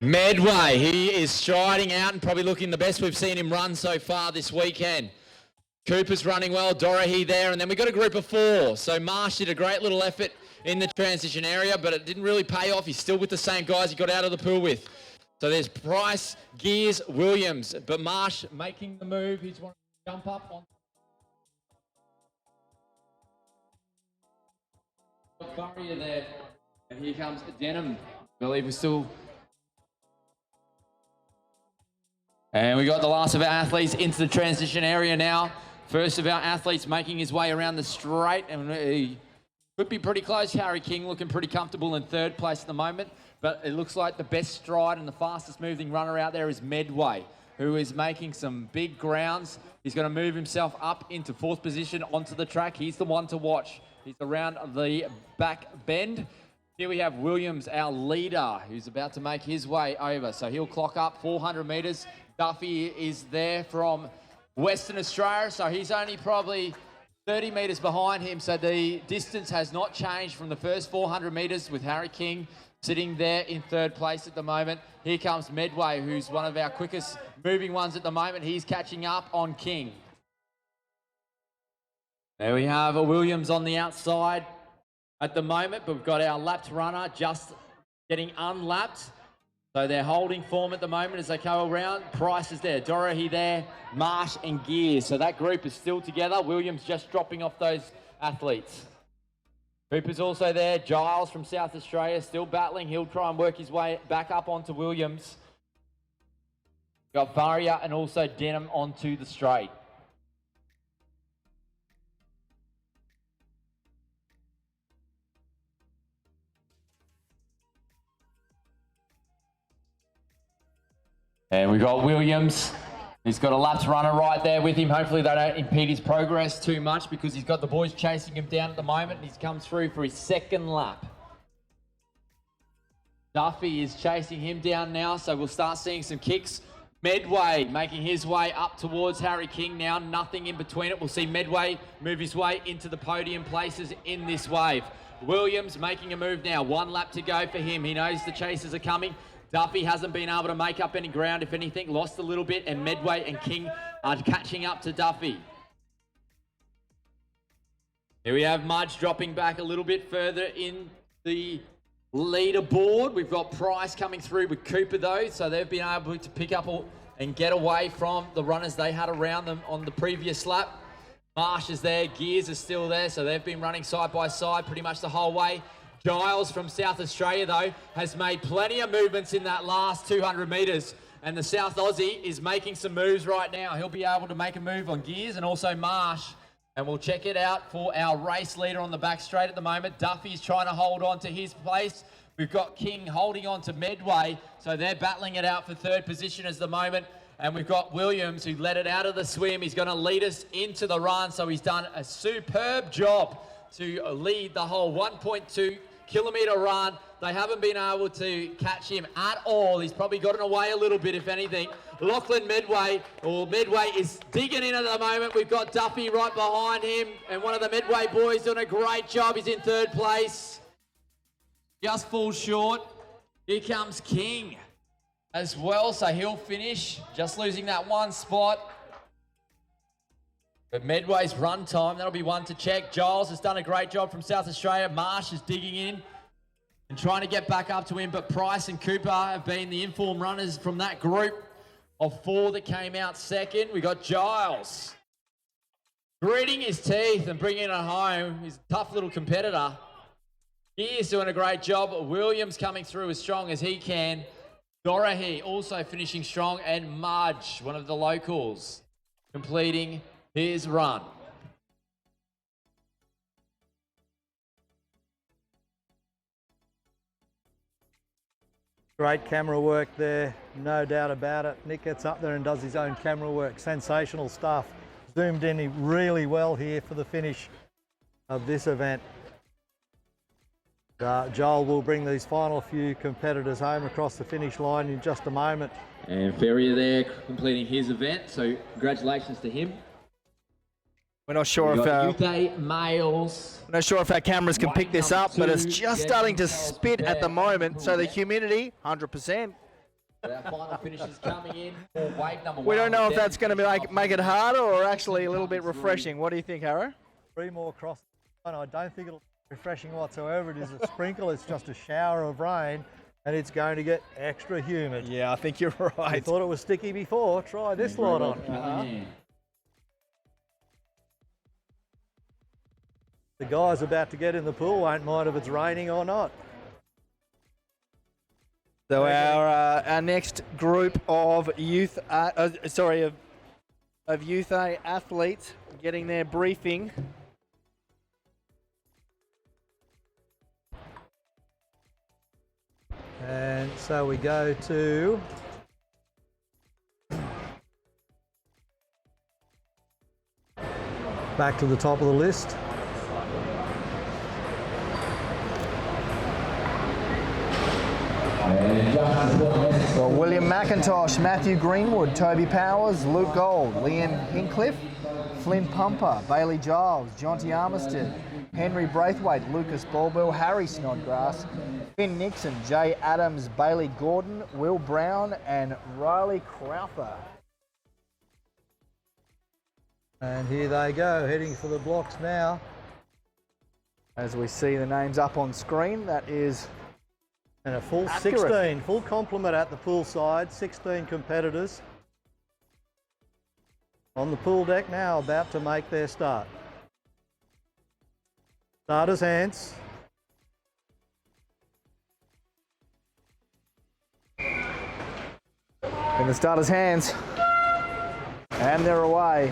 [SPEAKER 7] Medway, he is striding out and probably looking the best we've seen him run so far this weekend. Cooper's running well, Dorohey there, and then we've got a group of 4. So Marsh did a great little effort in the transition area, but it didn't really pay off. He's still with the same guys he got out of the pool with. So there's Price, Gears, Williams, but Marsh making the move. He's wanting to jump up on barrier there. And here comes Denham. I believe we're still... And we got the last of our athletes into the transition area now. First of our athletes making his way around the straight, and Could be pretty close. Harry King looking pretty comfortable in third place at the moment, but it looks like the best stride and the fastest moving runner out there is Medway, who is making some big grounds. He's going to move himself up into fourth position onto the track. He's the one to watch. He's around the back bend. Here we have Williams, our leader, who's about to make his way over. So he'll clock up 400 metres. Duffy is there from Western Australia, so he's only probably 30 metres behind him, so the distance has not changed from the first 400 metres with Harry King sitting there in third place at the moment. Here comes Medway, who's one of our quickest moving ones at the moment. He's catching up on King. There we have a Williams on the outside at the moment, but we've got our lapped runner just getting unlapped. So they're holding form at the moment as they go around. Price is there, Dorahy there, Marsh and Gears. So that group is still together. Williams just dropping off those athletes. Cooper's also there. Giles from South Australia still battling. He'll try and work his way back up onto Williams. Got Varia and also Denham onto the straight. And we've got Williams. He's got a lapped runner right there with him. Hopefully they don't impede his progress too much because he's got the boys chasing him down at the moment. He's come through for his second lap. Duffy is chasing him down now, so we'll start seeing some kicks. Medway making his way up towards Harry King now. Nothing in between it. We'll see Medway move his way into the podium places in this wave. Williams making a move now. 1 lap to go for him. He knows the chasers are coming. Duffy hasn't been able to make up any ground, if anything, lost a little bit, and Medway and King are catching up to Duffy. Here we have Mudge dropping back a little bit further in the leaderboard. We've got Price coming through with Cooper though, so they've been able to pick up and get away from the runners they had around them on the previous lap. Marsh is there, Gears is still there, so they've been running side by side pretty much the whole way. Giles from South Australia, though, has made plenty of movements in that last 200 metres. And the South Aussie is making some moves right now. He'll be able to make a move on Gears and also Marsh. And we'll check it out for our race leader on the back straight at the moment. Duffy's trying to hold on to his place. We've got King holding on to Medway. So they're battling it out for third position at the moment. And we've got Williams, who led it out of the swim. He's going to lead us into the run. So he's done a superb job to lead the whole 1.2 kilometre run. They haven't been able to catch him at all. He's probably gotten away a little bit, if anything. Lachlan Medway is digging in at the moment. We've got Duffy right behind him, and one of the Medway boys doing a great job. He's in third place. Just falls short. Here comes King as well, so he'll finish. Just losing that one spot. But Medway's run time, that'll be one to check. Giles has done a great job from South Australia. Marsh is digging in and trying to get back up to him. But Price and Cooper have been the informed runners from that group of 4 that came out second. We got Giles gritting his teeth and bringing it home. He's a tough little competitor. He is doing a great job. Williams coming through as strong as he can. Dorahy also finishing strong. And Mudge, one of the locals, completing his run.
[SPEAKER 1] Great camera work there, no doubt about it. Nick gets up there and does his own camera work. Sensational stuff. Zoomed in really well here for the finish of this event. Joel will bring these final few competitors home across the finish line in just a moment.
[SPEAKER 7] And Ferrier there completing his event, so congratulations to him.
[SPEAKER 2] We're not sure if
[SPEAKER 7] males.
[SPEAKER 2] We're not sure if our cameras can pick this up, but it's just starting to spit at the moment. So the humidity, 100%.
[SPEAKER 7] Our final finishes coming in for wave number 1.
[SPEAKER 2] We don't know if that's going to be make it harder or actually a little bit refreshing. What do you think, Harrow?
[SPEAKER 1] 3 more across the line. I don't think it'll be refreshing whatsoever. It is a sprinkle. It's just a shower of rain, and it's going to get extra humid.
[SPEAKER 2] Yeah, I think you're right.
[SPEAKER 1] I thought it was sticky before. Try this lot on. The guys about to get in the pool won't mind if it's raining or not.
[SPEAKER 2] So our next group of youth, of Youth A athletes getting their briefing.
[SPEAKER 1] So we go to back to the top of the list.
[SPEAKER 2] Well, William McIntosh, Matthew Greenwood, Toby Powers, Luke Gold, Liam Hincliffe, Flynn Pumper, Bailey Giles, Jonty Armistead, Henry Braithwaite, Lucas Bulbell, Harry Snodgrass, Finn Nixon, Jay Adams, Bailey Gordon, Will Brown and Riley Crowther.
[SPEAKER 1] And here they go, heading for the blocks now.
[SPEAKER 2] As we see the names up on screen, that is
[SPEAKER 1] and a full
[SPEAKER 2] accurate.
[SPEAKER 1] 16, full complement at the pool side, 16 competitors. On the pool deck now, about to make their start. Starters' hands.
[SPEAKER 2] In the starters' hands. And they're away.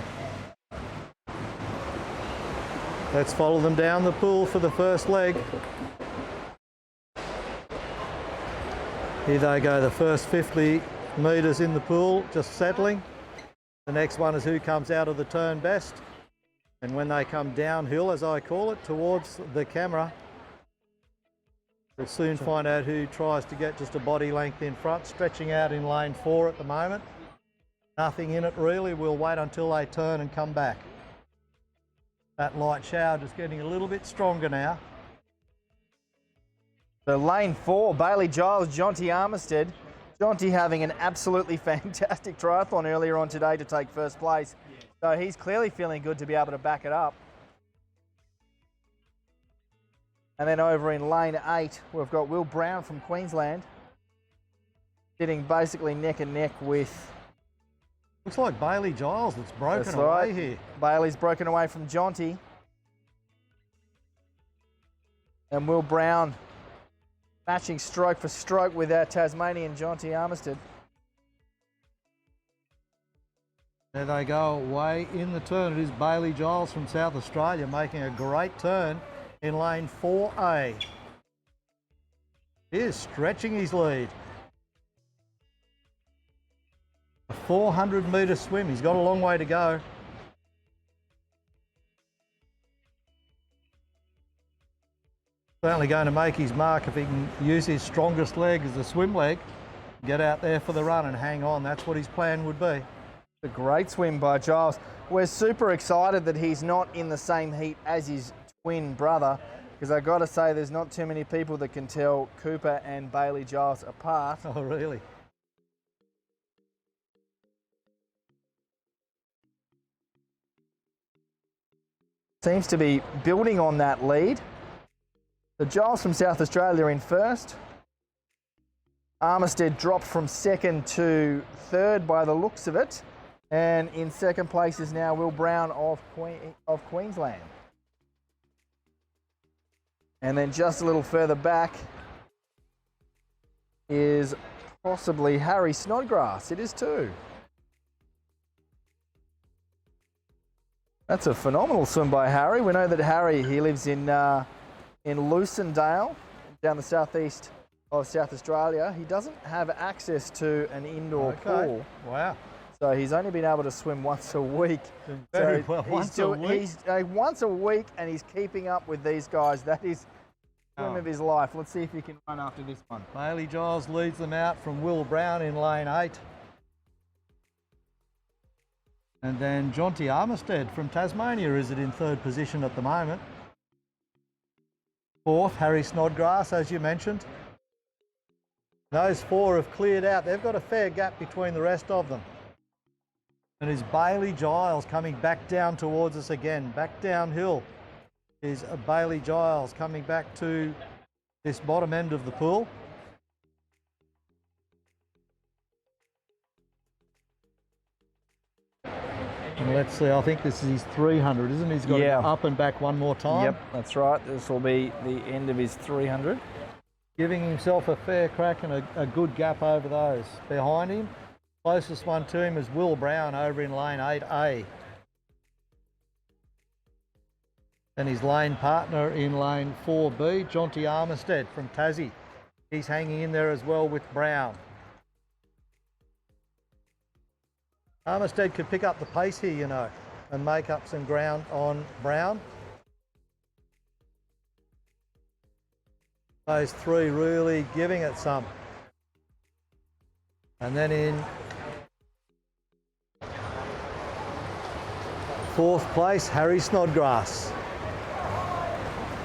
[SPEAKER 1] Let's follow them down the pool for the first leg. Here they go, the first 50 metres in the pool, just settling. The next one is who comes out of the turn best. And when they come downhill, as I call it, towards the camera, we'll soon find out who tries to get just a body length in front, stretching out in lane 4 at the moment. Nothing in it really, we'll wait until they turn and come back. That light shower just getting a little bit stronger now.
[SPEAKER 2] So lane 4, Bailey Giles, Jonty Armistead. Jonty having an absolutely fantastic triathlon earlier on today to take first place. So he's clearly feeling good to be able to back it up. And then over in lane 8, we've got Will Brown from Queensland, sitting basically neck and neck with...
[SPEAKER 1] Looks like Bailey Giles that's broken
[SPEAKER 2] That's
[SPEAKER 1] away
[SPEAKER 2] right.
[SPEAKER 1] here.
[SPEAKER 2] Bailey's broken away from Jonty. And Will Brown matching stroke for stroke with our Tasmanian Jonty Armistead.
[SPEAKER 1] There they go away in the turn. It is Bailey Giles from South Australia making a great turn in lane 4A. He is stretching his lead. A 400 metre swim. He's got a long way to go. Certainly going to make his mark if he can use his strongest leg as the swim leg, get out there for the run and hang on. That's what his plan would be.
[SPEAKER 2] A great swim by Giles. We're super excited that he's not in the same heat as his twin brother, because I've got to say there's not too many people that can tell Cooper and Bailey Giles apart.
[SPEAKER 1] Oh, really?
[SPEAKER 2] Seems to be building on that lead. So Giles from South Australia in first. Armistead dropped from second to third by the looks of it. And in second place is now Will Brown of Queensland. And then just a little further back is possibly Harry Snodgrass. It is too. That's a phenomenal swim by Harry. We know that Harry, he lives in Lucendale, down the southeast of South Australia. He doesn't have access to an indoor pool.
[SPEAKER 1] Wow.
[SPEAKER 2] So he's only been able to swim once a week.
[SPEAKER 1] Very
[SPEAKER 2] So
[SPEAKER 1] well,
[SPEAKER 2] he's
[SPEAKER 1] once a week.
[SPEAKER 2] He's once a week, and he's keeping up with these guys. That is the swim of his life. Let's see if he can run after this one.
[SPEAKER 1] Bailey Giles leads them out from Will Brown in lane 8. And then Jonty Armistead from Tasmania is in third position at the moment. Fourth, Harry Snodgrass, as you mentioned. Those 4 have cleared out. They've got a fair gap between the rest of them. And is Bailey Giles coming back down towards us again. Back downhill is Bailey Giles coming back to this bottom end of the pool. And let's see, I think this is his 300, isn't he? He's got to go up and back one more time.
[SPEAKER 2] Yep, that's right. This will be the end of his 300.
[SPEAKER 1] Giving himself a fair crack and a good gap over those. Behind him, closest one to him is Will Brown over in lane 8A. And his lane partner in lane 4B, Jonty Armistead from Tassie, He's hanging in there as well with Brown. Armistead could pick up the pace here, you know, and make up some ground on Brown. Those three really giving it some. And then in fourth place, Harry Snodgrass.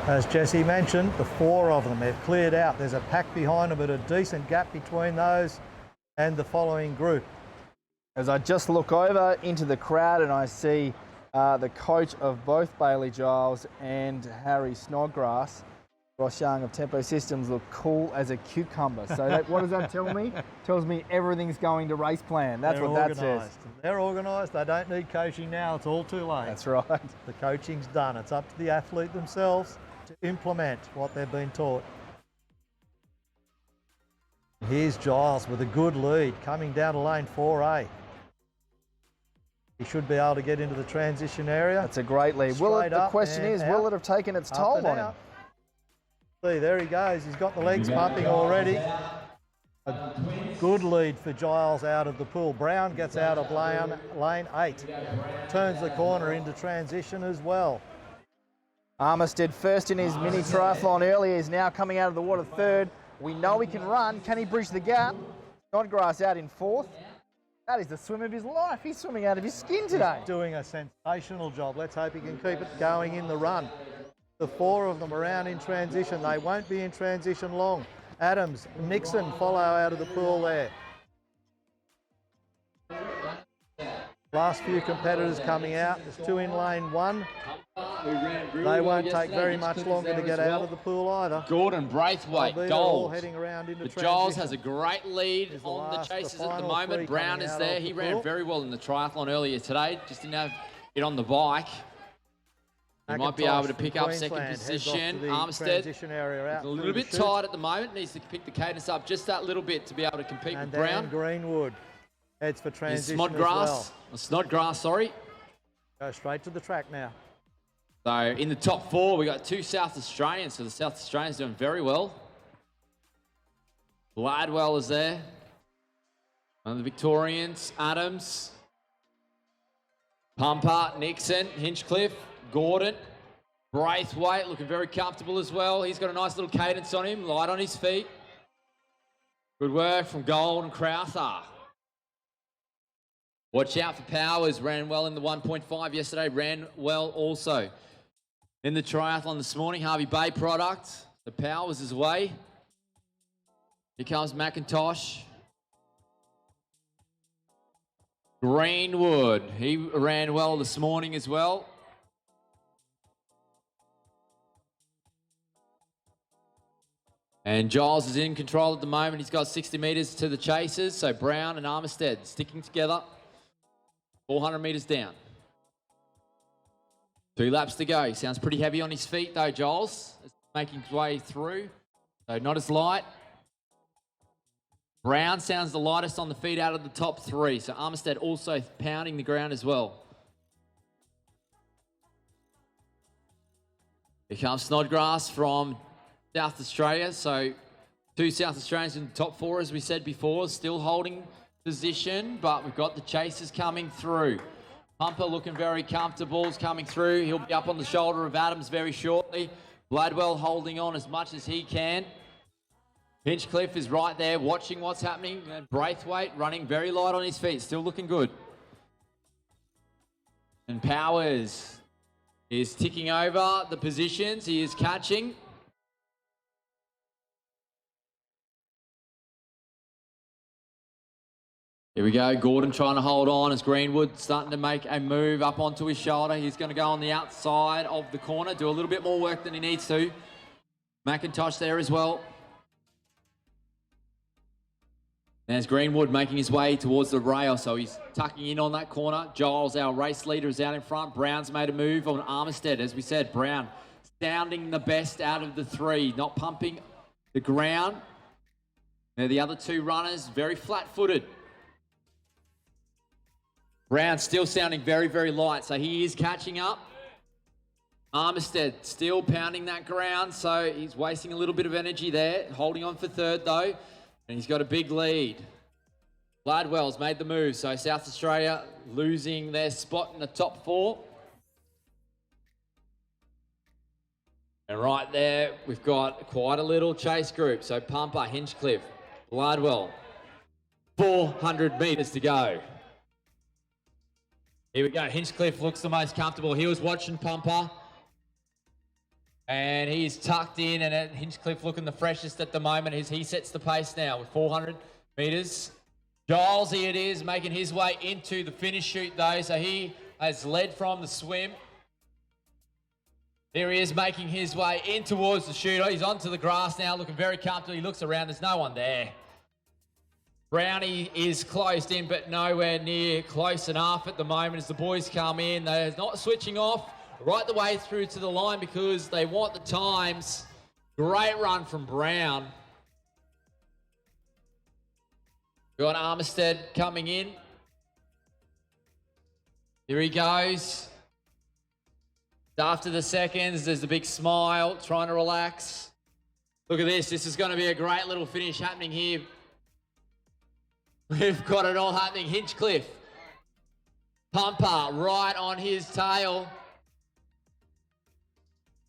[SPEAKER 1] As Jesse mentioned, the four of them, they've cleared out. There's a pack behind them, but a decent gap between those and the following group.
[SPEAKER 2] As I just look over into the crowd and I see the coach of both Bailey Giles and Harry Snodgrass, Ross Young of Tempo Systems, look cool as a cucumber. So what does that tell me? Tells me everything's going to race plan. That's what that says.
[SPEAKER 1] They're organised. They don't need coaching now. It's all too late.
[SPEAKER 2] That's right.
[SPEAKER 1] The coaching's done. It's up to the athlete themselves to implement what they've been taught. Here's Giles with a good lead coming down to lane 4A. He should be able to get into the transition area.
[SPEAKER 2] That's a great lead. The question is, will it have taken its toll on him?
[SPEAKER 1] See, there he goes. He's got the legs pumping already. A good lead for Giles out of the pool. Brown gets out of lane 8. Turns the corner into transition as well.
[SPEAKER 2] Armistead first in his mini triathlon earlier is now coming out of the water third. We know he can run. Can he bridge the gap? Snodgrass out in fourth. That is the swim of his life. He's swimming out of his skin today.
[SPEAKER 1] He's doing a sensational job. Let's hope he can keep it going in the run. The four of them around in transition. They won't be in transition long. Adams, Nixon follow out of the pool there. Last few competitors coming out. There's two in lane 1. They won't take very much longer to get out of the pool either.
[SPEAKER 7] Gordon Braithwaite,
[SPEAKER 1] All
[SPEAKER 7] gold.
[SPEAKER 1] heading around into
[SPEAKER 7] But
[SPEAKER 1] transition.
[SPEAKER 7] Giles has a great lead on the chasers at the moment. Brown is there. He ran very well in the triathlon earlier today. Just didn't have it on the bike. He might be able to pick up second position. Armistead a little bit tight at the moment. Needs to pick the cadence up just that little bit to be able to compete with Brown.
[SPEAKER 1] Greenwood heads for transition
[SPEAKER 7] Snodgrass,
[SPEAKER 1] as well.
[SPEAKER 7] Snodgrass, sorry.
[SPEAKER 1] Go straight to the track now.
[SPEAKER 7] So in the top 4, we got 2 South Australians. So the South Australians doing very well. Gladwell is there. One of the Victorians, Adams, Pumper, Nixon, Hinchcliffe, Gordon, Braithwaite looking very comfortable as well. He's got a nice little cadence on him, light on his feet. Good work from Gold and Crowther. Watch out for Powers, ran well in the 1.5 yesterday, ran well also in the triathlon this morning. Harvey Bay product, the Powers is away. Here comes McIntosh. Greenwood, he ran well this morning as well. And Giles is in control at the moment. He's got 60 metres to the chasers. So Brown and Armistead sticking together. 400 metres down. 2 laps to go. He sounds pretty heavy on his feet though, Giles. Making his way through. So not as light. Brown sounds the lightest on the feet out of the top 3. So Armistead also pounding the ground as well. Here comes Snodgrass from South Australia. So 2 South Australians in the top 4, as we said before, still holding position, but we've got the chasers coming through. Pumper looking very comfortable, is coming through. He'll be up on the shoulder of Adams very shortly. Gladwell holding on as much as he can. Hinchcliffe is right there watching what's happening. And Braithwaite running very light on his feet, still looking good. And Powers is ticking over the positions. He is catching. Here we go, Gordon trying to hold on as Greenwood starting to make a move up onto his shoulder. He's going to go on the outside of the corner, do a little bit more work than he needs to. McIntosh there as well. There's Greenwood making his way towards the rail, so he's tucking in on that corner. Giles, our race leader, is out in front. Brown's made a move on Armistead. As we said, Brown sounding the best out of the 3, not pumping the ground. Now the other 2 runners, very flat-footed. Brown still sounding very, very light, so he is catching up. Armistead still pounding that ground, so he's wasting a little bit of energy there. Holding on for third, though, and he's got a big lead. Gladwell's made the move, so South Australia losing their spot in the top 4. And right there, we've got quite a little chase group. So Pumper, Hinchcliffe, Gladwell, 400 metres to go. Here we go. Hinchcliffe looks the most comfortable. He was watching Pumper. And he's tucked in, and Hinchcliffe looking the freshest at the moment as he sets the pace now with 400 metres. Giles, here it is, making his way into the finish chute though. So he has led from the swim. There he is, making his way in towards the chute. He's onto the grass now, looking very comfortable. He looks around, there's no one there. Brownie is closed in, but nowhere near close enough at the moment as the boys come in. They're not switching off right the way through to the line because they want the times. Great run from Brown. We've got Armistead coming in. Here he goes. After the seconds, there's the big smile, trying to relax. Look at this. This is going to be a great little finish happening here. We've got it all happening. Hinchcliffe. Pumper right on his tail.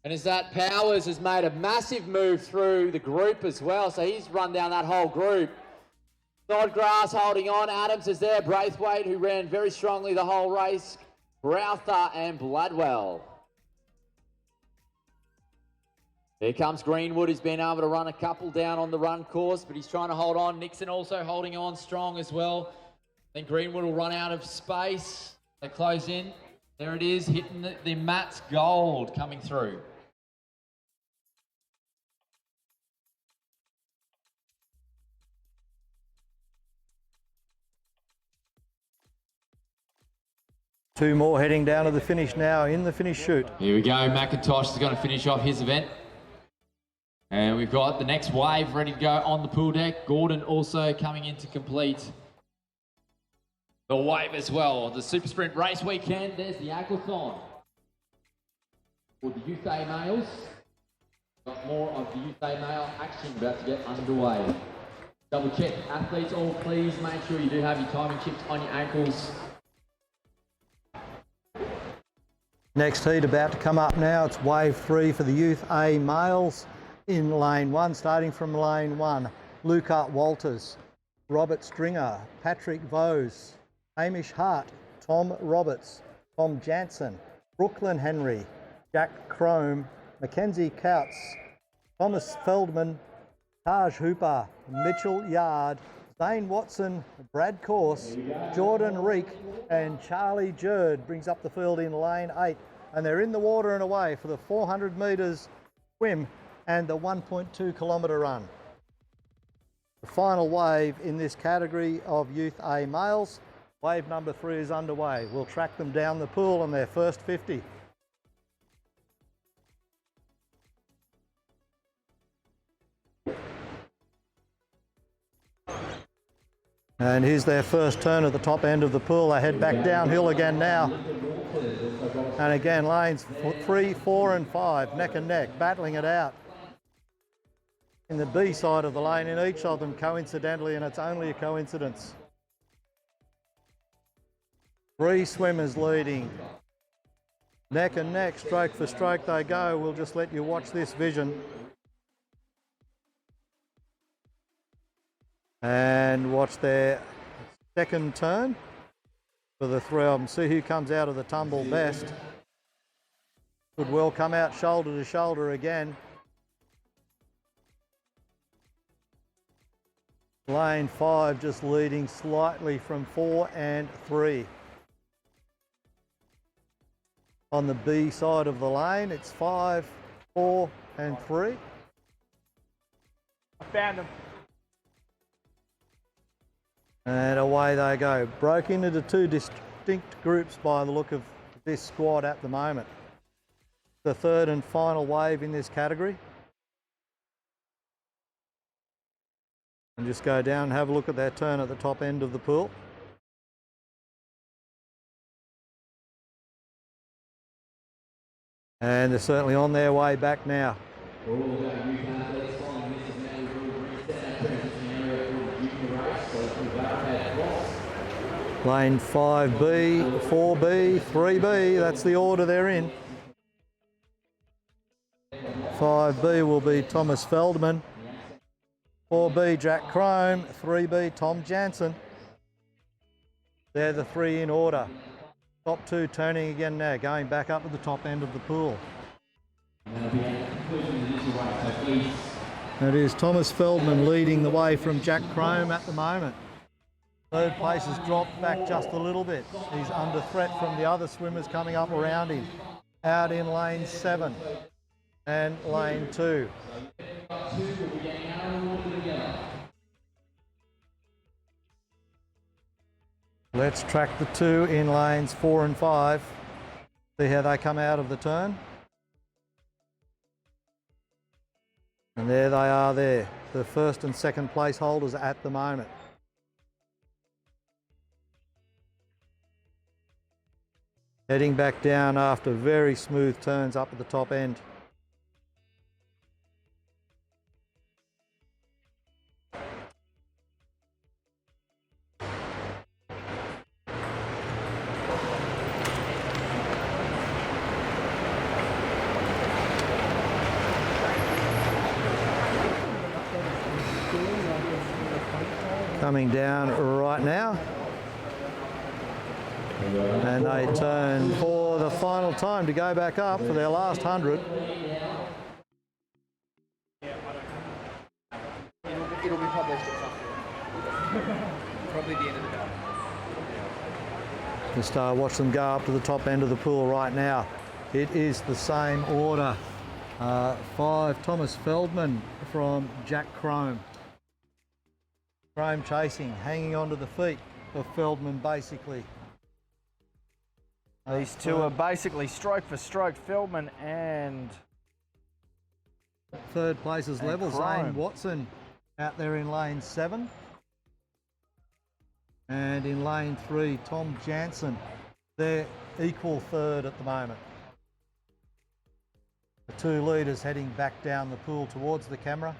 [SPEAKER 7] And as that Powers has made a massive move through the group as well. So he's run down that whole group. Snodgrass holding on. Adams is there. Braithwaite, who ran very strongly the whole race. Brouther and Bladwell. Here comes Greenwood, who's been able to run a couple down on the run course, but he's trying to hold on. Nixon also holding on strong as well. I think Greenwood will run out of space. They close in. There it is, hitting the Matt's gold coming through.
[SPEAKER 1] Two more heading down to the finish now in the finish chute.
[SPEAKER 7] Here we go. McIntosh is going to finish off his event. And we've got the next wave ready to go on the pool deck. Gordon also coming in to complete the wave as well. The Super Sprint race weekend. There's the aquathon for the Youth A males. Got more of the Youth A male action about to get underway. Double check. Athletes, all please make sure you do have your timing chips on your ankles.
[SPEAKER 1] Next heat about to come up now. It's wave 3 for the Youth A males in lane 1, starting from lane 1. Luca Walters, Robert Stringer, Patrick Vose, Hamish Hart, Tom Roberts, Tom Jansen, Brooklyn Henry, Jack Crome, Mackenzie Couts, Thomas Feldman, Taj Hooper, Mitchell Yard, Zane Watson, Brad Course, Jordan Reek and Charlie Jerd brings up the field in lane 8. And they're in the water and away for the 400 metres swim and the 1.2 kilometre run. The final wave in this category of Youth A males. Wave number 3 is underway. We'll track them down the pool on their first 50. And here's their first turn at the top end of the pool. They head back downhill again now. And again, lanes 3, 4 and 5, neck and neck, battling it out. In the B side of the lane, in each of them coincidentally, and it's only a coincidence. 3 swimmers leading. Neck and neck, stroke for stroke they go. We'll just let you watch this vision. And watch their second turn for the 3 of them. See who comes out of the tumble best. Could well come out shoulder to shoulder again. Lane 5 just leading slightly from 4 and 3. On the B side of the lane, it's 5, 4 and 3.
[SPEAKER 17] I found them.
[SPEAKER 1] And away they go. Broke into 2 distinct groups by the look of this squad at the moment. The third and final wave in this category. And just go down and have a look at their turn at the top end of the pool. And they're certainly on their way back now. Lane 5B, 4B, 3B, that's the order they're in. 5B will be Thomas Feldman, 4B Jack Crome, 3B Tom Jansen. They're the three in order. Top two turning again now, going back up to the top end of the pool. It is Thomas Feldman leading the way from Jack Crome at the moment. Third place has dropped back just a little bit. He's under threat from the other swimmers coming up around him. Out in lane 7 and lane 2. Let's track the two in lanes 4 and 5. See how they come out of the turn. And there they are there, the first and second place holders at the moment. Heading back down after very smooth turns up at the top end. Coming down right now. And they turn for the final time to go back up for their last 100.
[SPEAKER 2] It'll be published probably the end of the day.
[SPEAKER 1] Just watch them go up to the top end of the pool right now. It is the same order. 5 Thomas Feldman from Jack Crome. Crome chasing, hanging onto the feet of Feldman basically.
[SPEAKER 2] These two are basically stroke for stroke, Feldman and
[SPEAKER 1] third place is level.
[SPEAKER 2] Crome.
[SPEAKER 1] Zane Watson out there in lane 7. And in lane 3, Tom Jansen. They're equal third at the moment. The two leaders heading back down the pool towards the camera.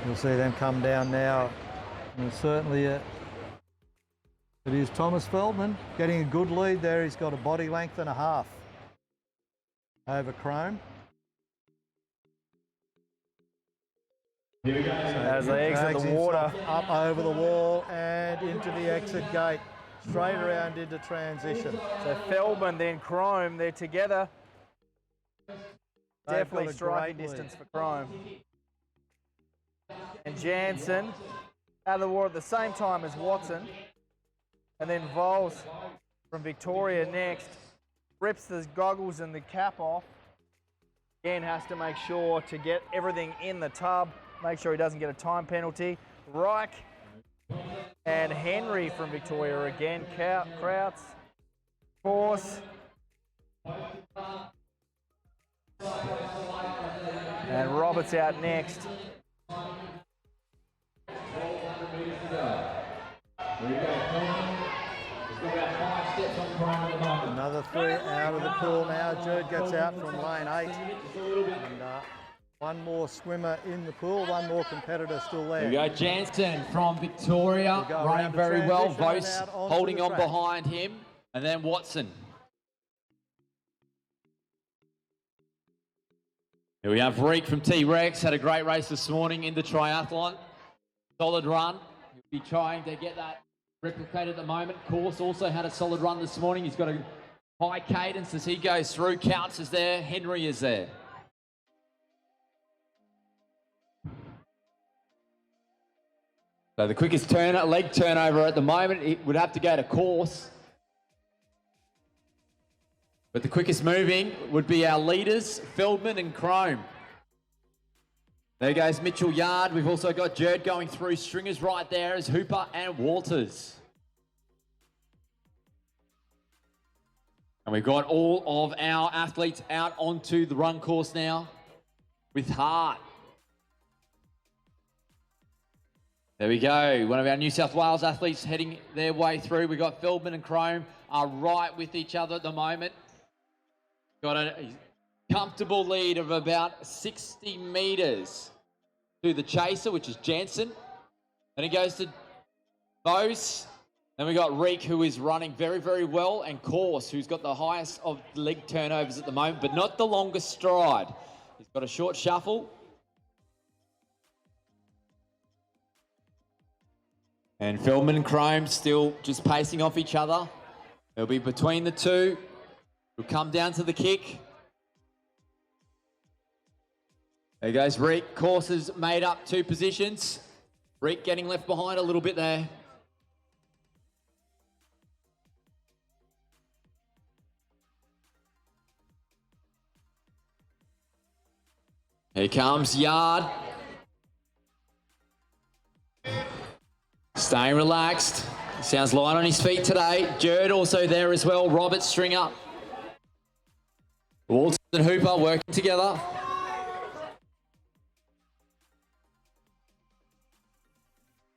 [SPEAKER 1] You'll see them come down now. And certainly it is Thomas Feldman getting a good lead there. He's got a body length and a half over Crome.
[SPEAKER 2] Here we go. As they exit the water.
[SPEAKER 1] Up over the wall and into the exit gate. Straight around into transition.
[SPEAKER 2] So Feldman, then Crome, they're together. Definitely striking distance for Crome. And Jansen out of the water at the same time as Watson. And then Vols from Victoria next. Rips the goggles and the cap off. Again, has to make sure to get everything in the tub. Make sure he doesn't get a time penalty. Reich and Henry from Victoria again. Krauts, Force. And Roberts out next.
[SPEAKER 1] Another 3 out of the pool now. Jude gets out from lane 8. And one more swimmer in the pool, one more competitor still there.
[SPEAKER 7] Here we go, Jansen from Victoria, running very well. Vos holding on behind him. And then Watson. Here we have Reek from T-Rex, had a great race this morning in the triathlon. Solid run. He'll be trying to get that replicated at the moment. Course also had a solid run this morning. He's got a high cadence as he goes through. Counts is there. Henry is there. So the quickest leg turnover at the moment, it would have to go to course. But the quickest moving would be our leaders, Feldman and Crome. There goes Mitchell Yard. We've also got Jerd going through. Stringers right there is Hooper and Walters. And we've got all of our athletes out onto the run course now with Hart. There we go. One of our New South Wales athletes heading their way through. We've got Feldman and Crome are right with each other at the moment. Got a comfortable lead of about 60 metres to the chaser, which is Jansen. And it goes to Bose. Then we got Reek, who is running very, very well, and Course, who's got the highest of leg turnovers at the moment, but not the longest stride. He's got a short shuffle. And Feldman and Crome still just pacing off each other. It'll be between the two. We'll come down to the kick. There goes Reek. Course has made up 2 positions. Reek getting left behind a little bit there. Here comes Yard. Staying relaxed. Sounds light on his feet today. Jerd also there as well. Robert Stringer. Walton and Hooper working together.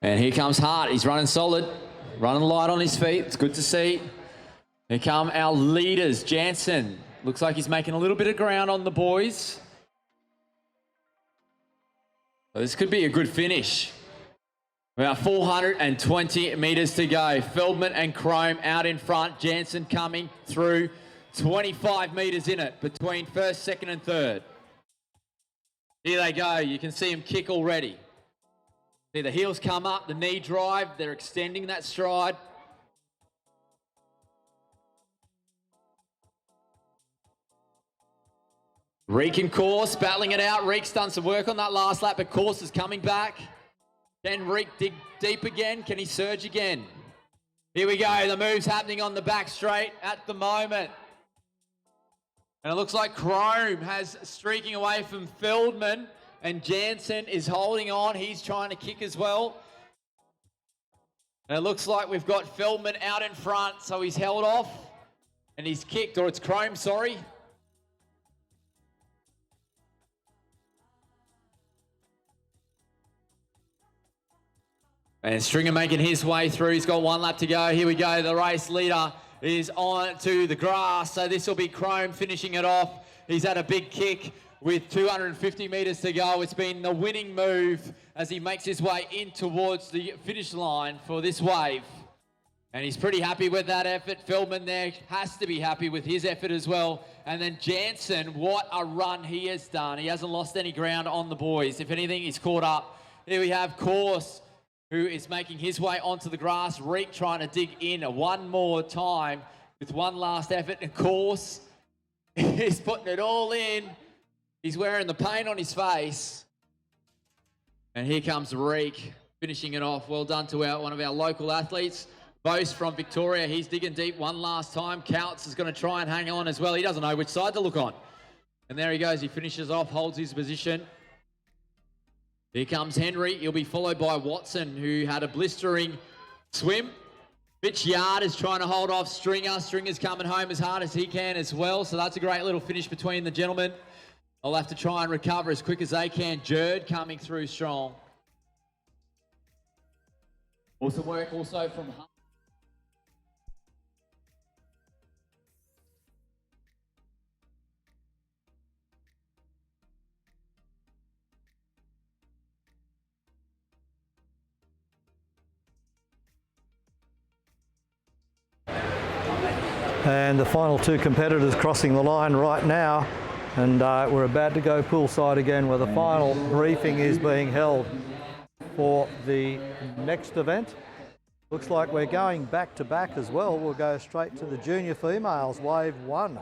[SPEAKER 7] And here comes Hart. He's running solid. Running light on his feet. It's good to see. Here come our leaders. Jansen. Looks like he's making a little bit of ground on the boys. So this could be a good finish. About 420 metres to go. Feldman and Crome out in front. Jansen coming through. 25 metres in it between first, second and third. Here they go. You can see him kick already. See the heels come up, the knee drive. They're extending that stride. Reek and Course battling it out. Reek's done some work on that last lap, but Course is coming back. Can Reek dig deep again? Can he surge again? Here we go. The move's happening on the back straight at the moment. And it looks like Crome has streaking away from Feldman, and Jansen is holding on. He's trying to kick as well. And it looks like we've got Feldman out in front, so he's held off and he's kicked, or it's Crome, sorry. And Stringer making his way through. He's got 1 lap to go. Here we go. The race leader is on to the grass. So this will be Crome finishing it off. He's had a big kick with 250 metres to go. It's been the winning move as he makes his way in towards the finish line for this wave. And he's pretty happy with that effort. Feldman there has to be happy with his effort as well. And then Jansen, what a run he has done. He hasn't lost any ground on the boys. If anything, he's caught up. Here we have Course, who is making his way onto the grass. Reek trying to dig in one more time with one last effort. And Course, he's putting it all in. He's wearing the paint on his face. And here comes Reek finishing it off. Well done to one of our local athletes. Bose from Victoria. He's digging deep one last time. Counts is going to try and hang on as well. He doesn't know which side to look on. And there he goes. He finishes off, holds his position. Here comes Henry. He'll be followed by Watson, who had a blistering swim. Mitch Yard is trying to hold off Stringer. Stringer's coming home as hard as he can as well. So that's a great little finish between the gentlemen. They'll have to try and recover as quick as they can. Jerd coming through strong. Awesome work also from Hunt.
[SPEAKER 1] And the final 2 competitors crossing the line right now, and we're about to go poolside again where the final briefing is being held for the next event. Looks like we're going back to back as well. We'll go straight to the junior females, wave 1.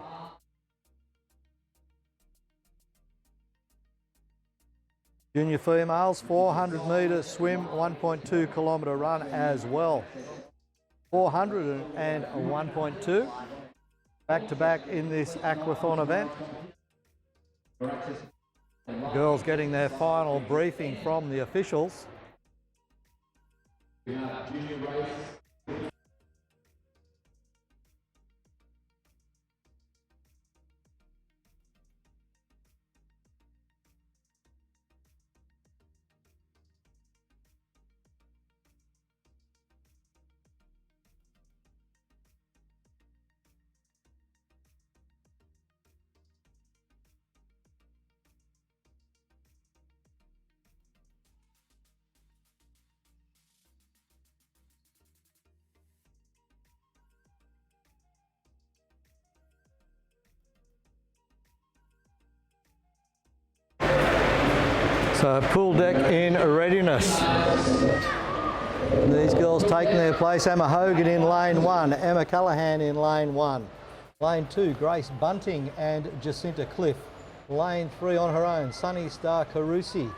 [SPEAKER 1] Junior females, 400 metre swim, 1.2 kilometre run as well. 400 and 1.2. Back to back in this aquathon event. Girls getting their final briefing from the officials. So pool deck in readiness. These girls taking their place. Emma Hogan in lane 1, Emma Callaghan in lane 1. Lane 2, Grace Bunting and Jacinta Cliff. Lane 3 on her own, Sunny Star Carusi.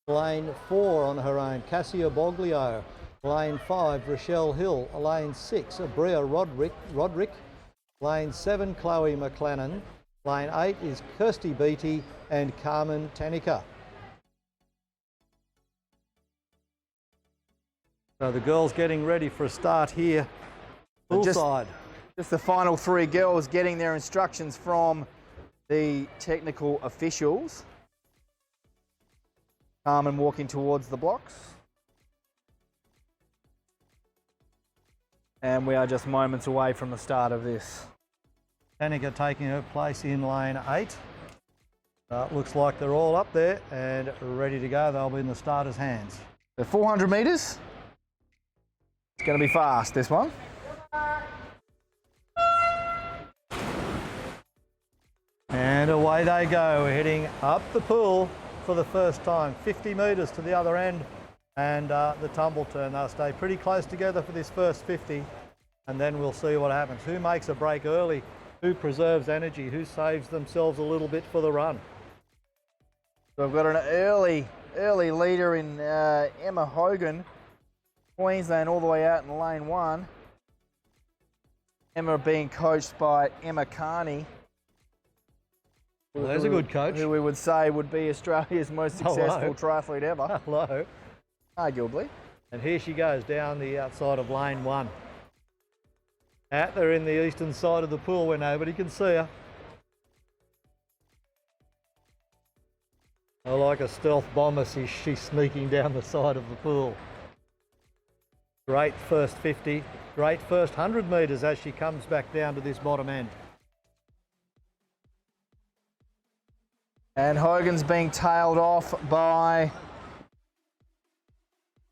[SPEAKER 1] Lane 4 on her own, Cassia Boglio. Lane 5, Rochelle Hill. Lane 6, Bria Roderick. Lane 7, Chloe McLennan. Lane 8 is Kirsty Beattie and Carmen Tanica. So the girls getting ready for a start here, poolside.
[SPEAKER 2] Just the final 3 girls getting their instructions from the technical officials. Carmen walking towards the blocks. And we are just moments away from the start of this.
[SPEAKER 1] Tanica taking her place in lane 8. Looks like they're all up there and ready to go. They'll be in the starters' hands.
[SPEAKER 2] The 400 metres. It's going to be fast, this one.
[SPEAKER 1] And away they go. We're heading up the pool for the first time. 50 metres to the other end and the tumble turn. They'll stay pretty close together for this first 50 and then we'll see what happens. Who makes a break early? Who preserves energy? Who saves themselves a little bit for the run?
[SPEAKER 2] So we've got an early leader in Emma Hogan. Queensland all the way out in lane 1. Emma being coached by Emma Carney.
[SPEAKER 1] Well, there's a good coach.
[SPEAKER 2] Who we would say would be Australia's most successful triathlete ever.
[SPEAKER 1] Hello.
[SPEAKER 2] Arguably.
[SPEAKER 1] And here she goes down the outside of lane 1. Out there in the eastern side of the pool where nobody can see her. Like a stealth bomber, she's sneaking down the side of the pool. Great first 50, great first 100 metres as she comes back down to this bottom end.
[SPEAKER 2] And Hogan's being tailed off by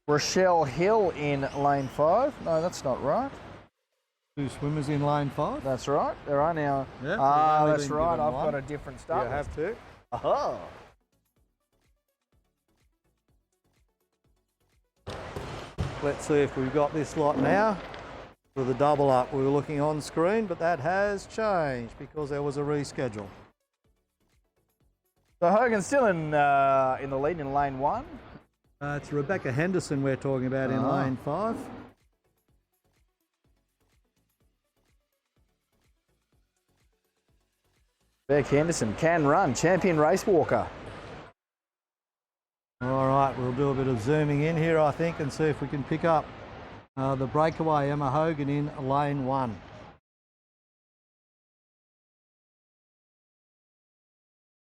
[SPEAKER 2] Rochelle Hill in lane 5. No, that's not right.
[SPEAKER 1] 2 swimmers in lane 5.
[SPEAKER 2] That's right. There are now.
[SPEAKER 1] Yeah,
[SPEAKER 2] that's right. I've got a different start.
[SPEAKER 1] You have to.
[SPEAKER 2] Aha.
[SPEAKER 1] Let's see if we've got this lot now for the double up. We were looking on screen, but that has changed because there was a reschedule.
[SPEAKER 2] So Hogan's still in the lead in lane 1.
[SPEAKER 1] It's Rebecca Henderson we're talking about in lane 5.
[SPEAKER 2] Beck Henderson can run, champion race walker.
[SPEAKER 1] All right, we'll do a bit of zooming in here, I think, and see if we can pick up the breakaway Emma Hogan in lane 1.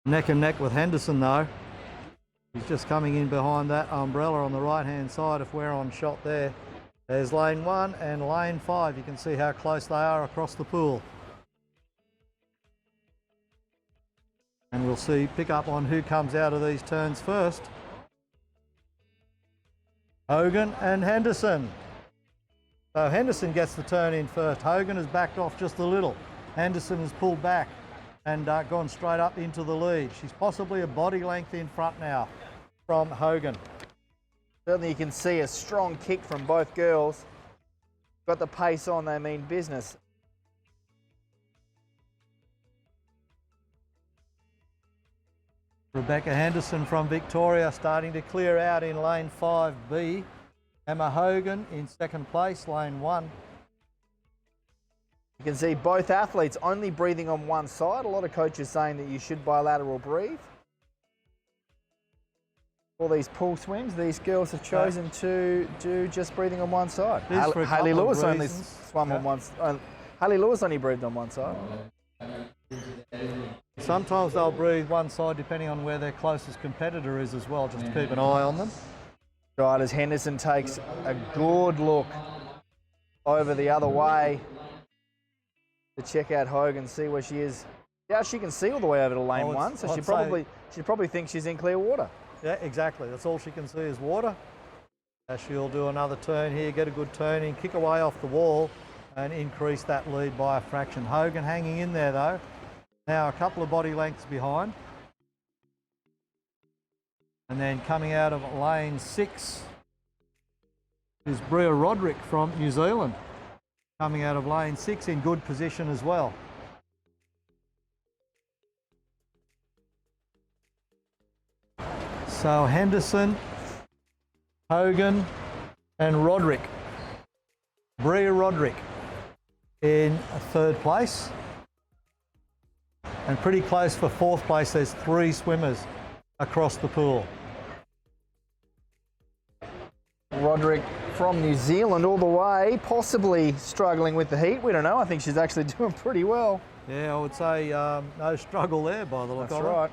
[SPEAKER 1] Neck and neck with Henderson though. He's just coming in behind that umbrella on the right-hand side if we're on shot there. There's lane 1 and lane 5. You can see how close they are across the pool. And we'll see, pick up on who comes out of these turns first. Hogan and Henderson. So Henderson gets the turn in first. Hogan has backed off just a little. Henderson has pulled back and gone straight up into the lead. She's possibly a body length in front now from Hogan.
[SPEAKER 2] Certainly you can see a strong kick from both girls. Got the pace on, they mean business.
[SPEAKER 1] Rebecca Henderson from Victoria starting to clear out in lane 5B. Emma Hogan in second place, lane 1.
[SPEAKER 2] You can see both athletes only breathing on one side. A lot of coaches saying that you should bilateral breathe. For these pool swims, these girls have chosen to do just breathing on one side. Hayley Lewis only swum on one side. Hayley Lewis only breathed on one side.
[SPEAKER 1] Sometimes they'll breathe one side depending on where their closest competitor is as well, just to keep an eye on them.
[SPEAKER 2] Right, as Henderson takes a good look over the other way to check out Hogan, see where she is. Yeah, she can see all the way over to lane 1, so she probably thinks she's in clear water.
[SPEAKER 1] Yeah, exactly. That's all she can see is water. She'll do another turn here, get a good turn in, kick away off the wall and increase that lead by a fraction. Hogan hanging in there though. Now a couple of body lengths behind. And then coming out of lane 6 is Bria Roderick from New Zealand. Coming out of lane 6 in good position as well. So Henderson, Hogan and Roderick. Bria Roderick in 3rd place. And pretty close for 4th place. There's 3 swimmers across the pool.
[SPEAKER 2] Roderick from New Zealand all the way, possibly struggling with the heat. We don't know. I think she's actually doing pretty well.
[SPEAKER 1] Yeah, I would say no struggle there by the look of it.
[SPEAKER 2] That's right.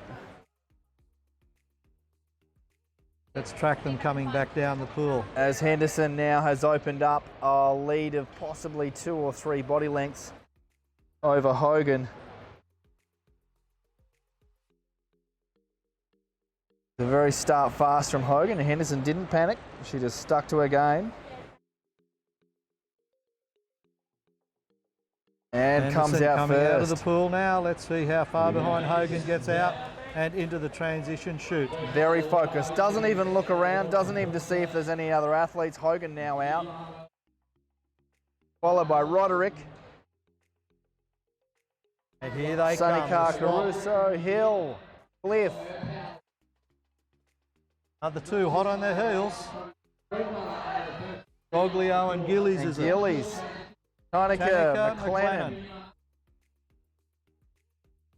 [SPEAKER 1] Let's track them coming back down the pool.
[SPEAKER 2] As Henderson now has opened up a lead of possibly 2 or 3 body lengths over Hogan. The very start fast from Hogan, and Henderson didn't panic. She just stuck to her game. And
[SPEAKER 1] Henderson
[SPEAKER 2] comes out
[SPEAKER 1] coming
[SPEAKER 2] first.
[SPEAKER 1] out of the pool now. Let's see how far behind Hogan gets out and into the transition chute.
[SPEAKER 2] Very focused. Doesn't even look around. Doesn't even to see if there's any other athletes. Hogan now out. Followed by Roderick.
[SPEAKER 1] And here they
[SPEAKER 2] Sanikar,
[SPEAKER 1] come.
[SPEAKER 2] Caruso, Hill, Cliff.
[SPEAKER 1] Another 2 hot on their heels. Boglio and Gillies is it?
[SPEAKER 2] Gillies. Tanaka, McLennan.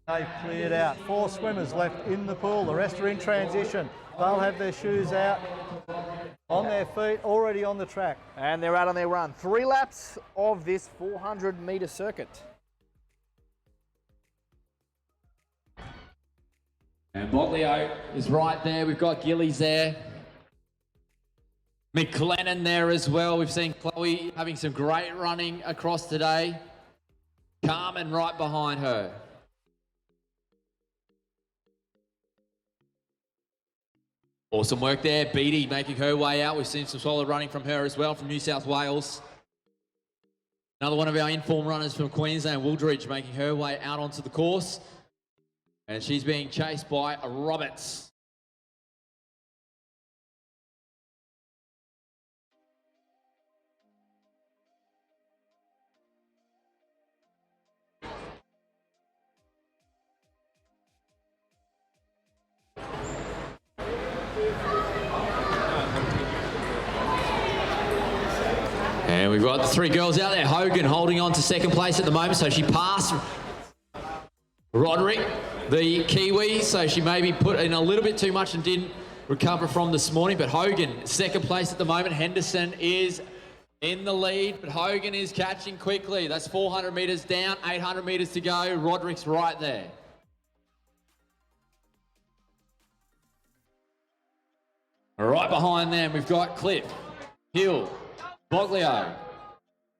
[SPEAKER 1] They've cleared out. 4 swimmers left in the pool. The rest are in transition. They'll have their shoes out, on their feet, already on the track.
[SPEAKER 2] And they're out on their run. 3 laps of this 400-metre circuit.
[SPEAKER 7] And Boglio is right there. We've got Gillies there. McLennan there as well. We've seen Chloe having some great running across today. Carmen right behind her. Awesome work there. Beattie making her way out. We've seen some solid running from her as well, from New South Wales. Another one of our informed runners from Queensland, Wooldridge, making her way out onto the course. And she's being chased by Roberts. And we've got the 3 girls out there. Hogan holding on to 2nd place at the moment, so she passed Roderick, the Kiwi, so she maybe put in a little bit too much and didn't recover from this morning. But Hogan, 2nd place at the moment. Henderson is in the lead, but Hogan is catching quickly. That's 400 metres down, 800 metres to go. Roderick's right there. Right behind them, we've got Cliff, Hill, Boglio,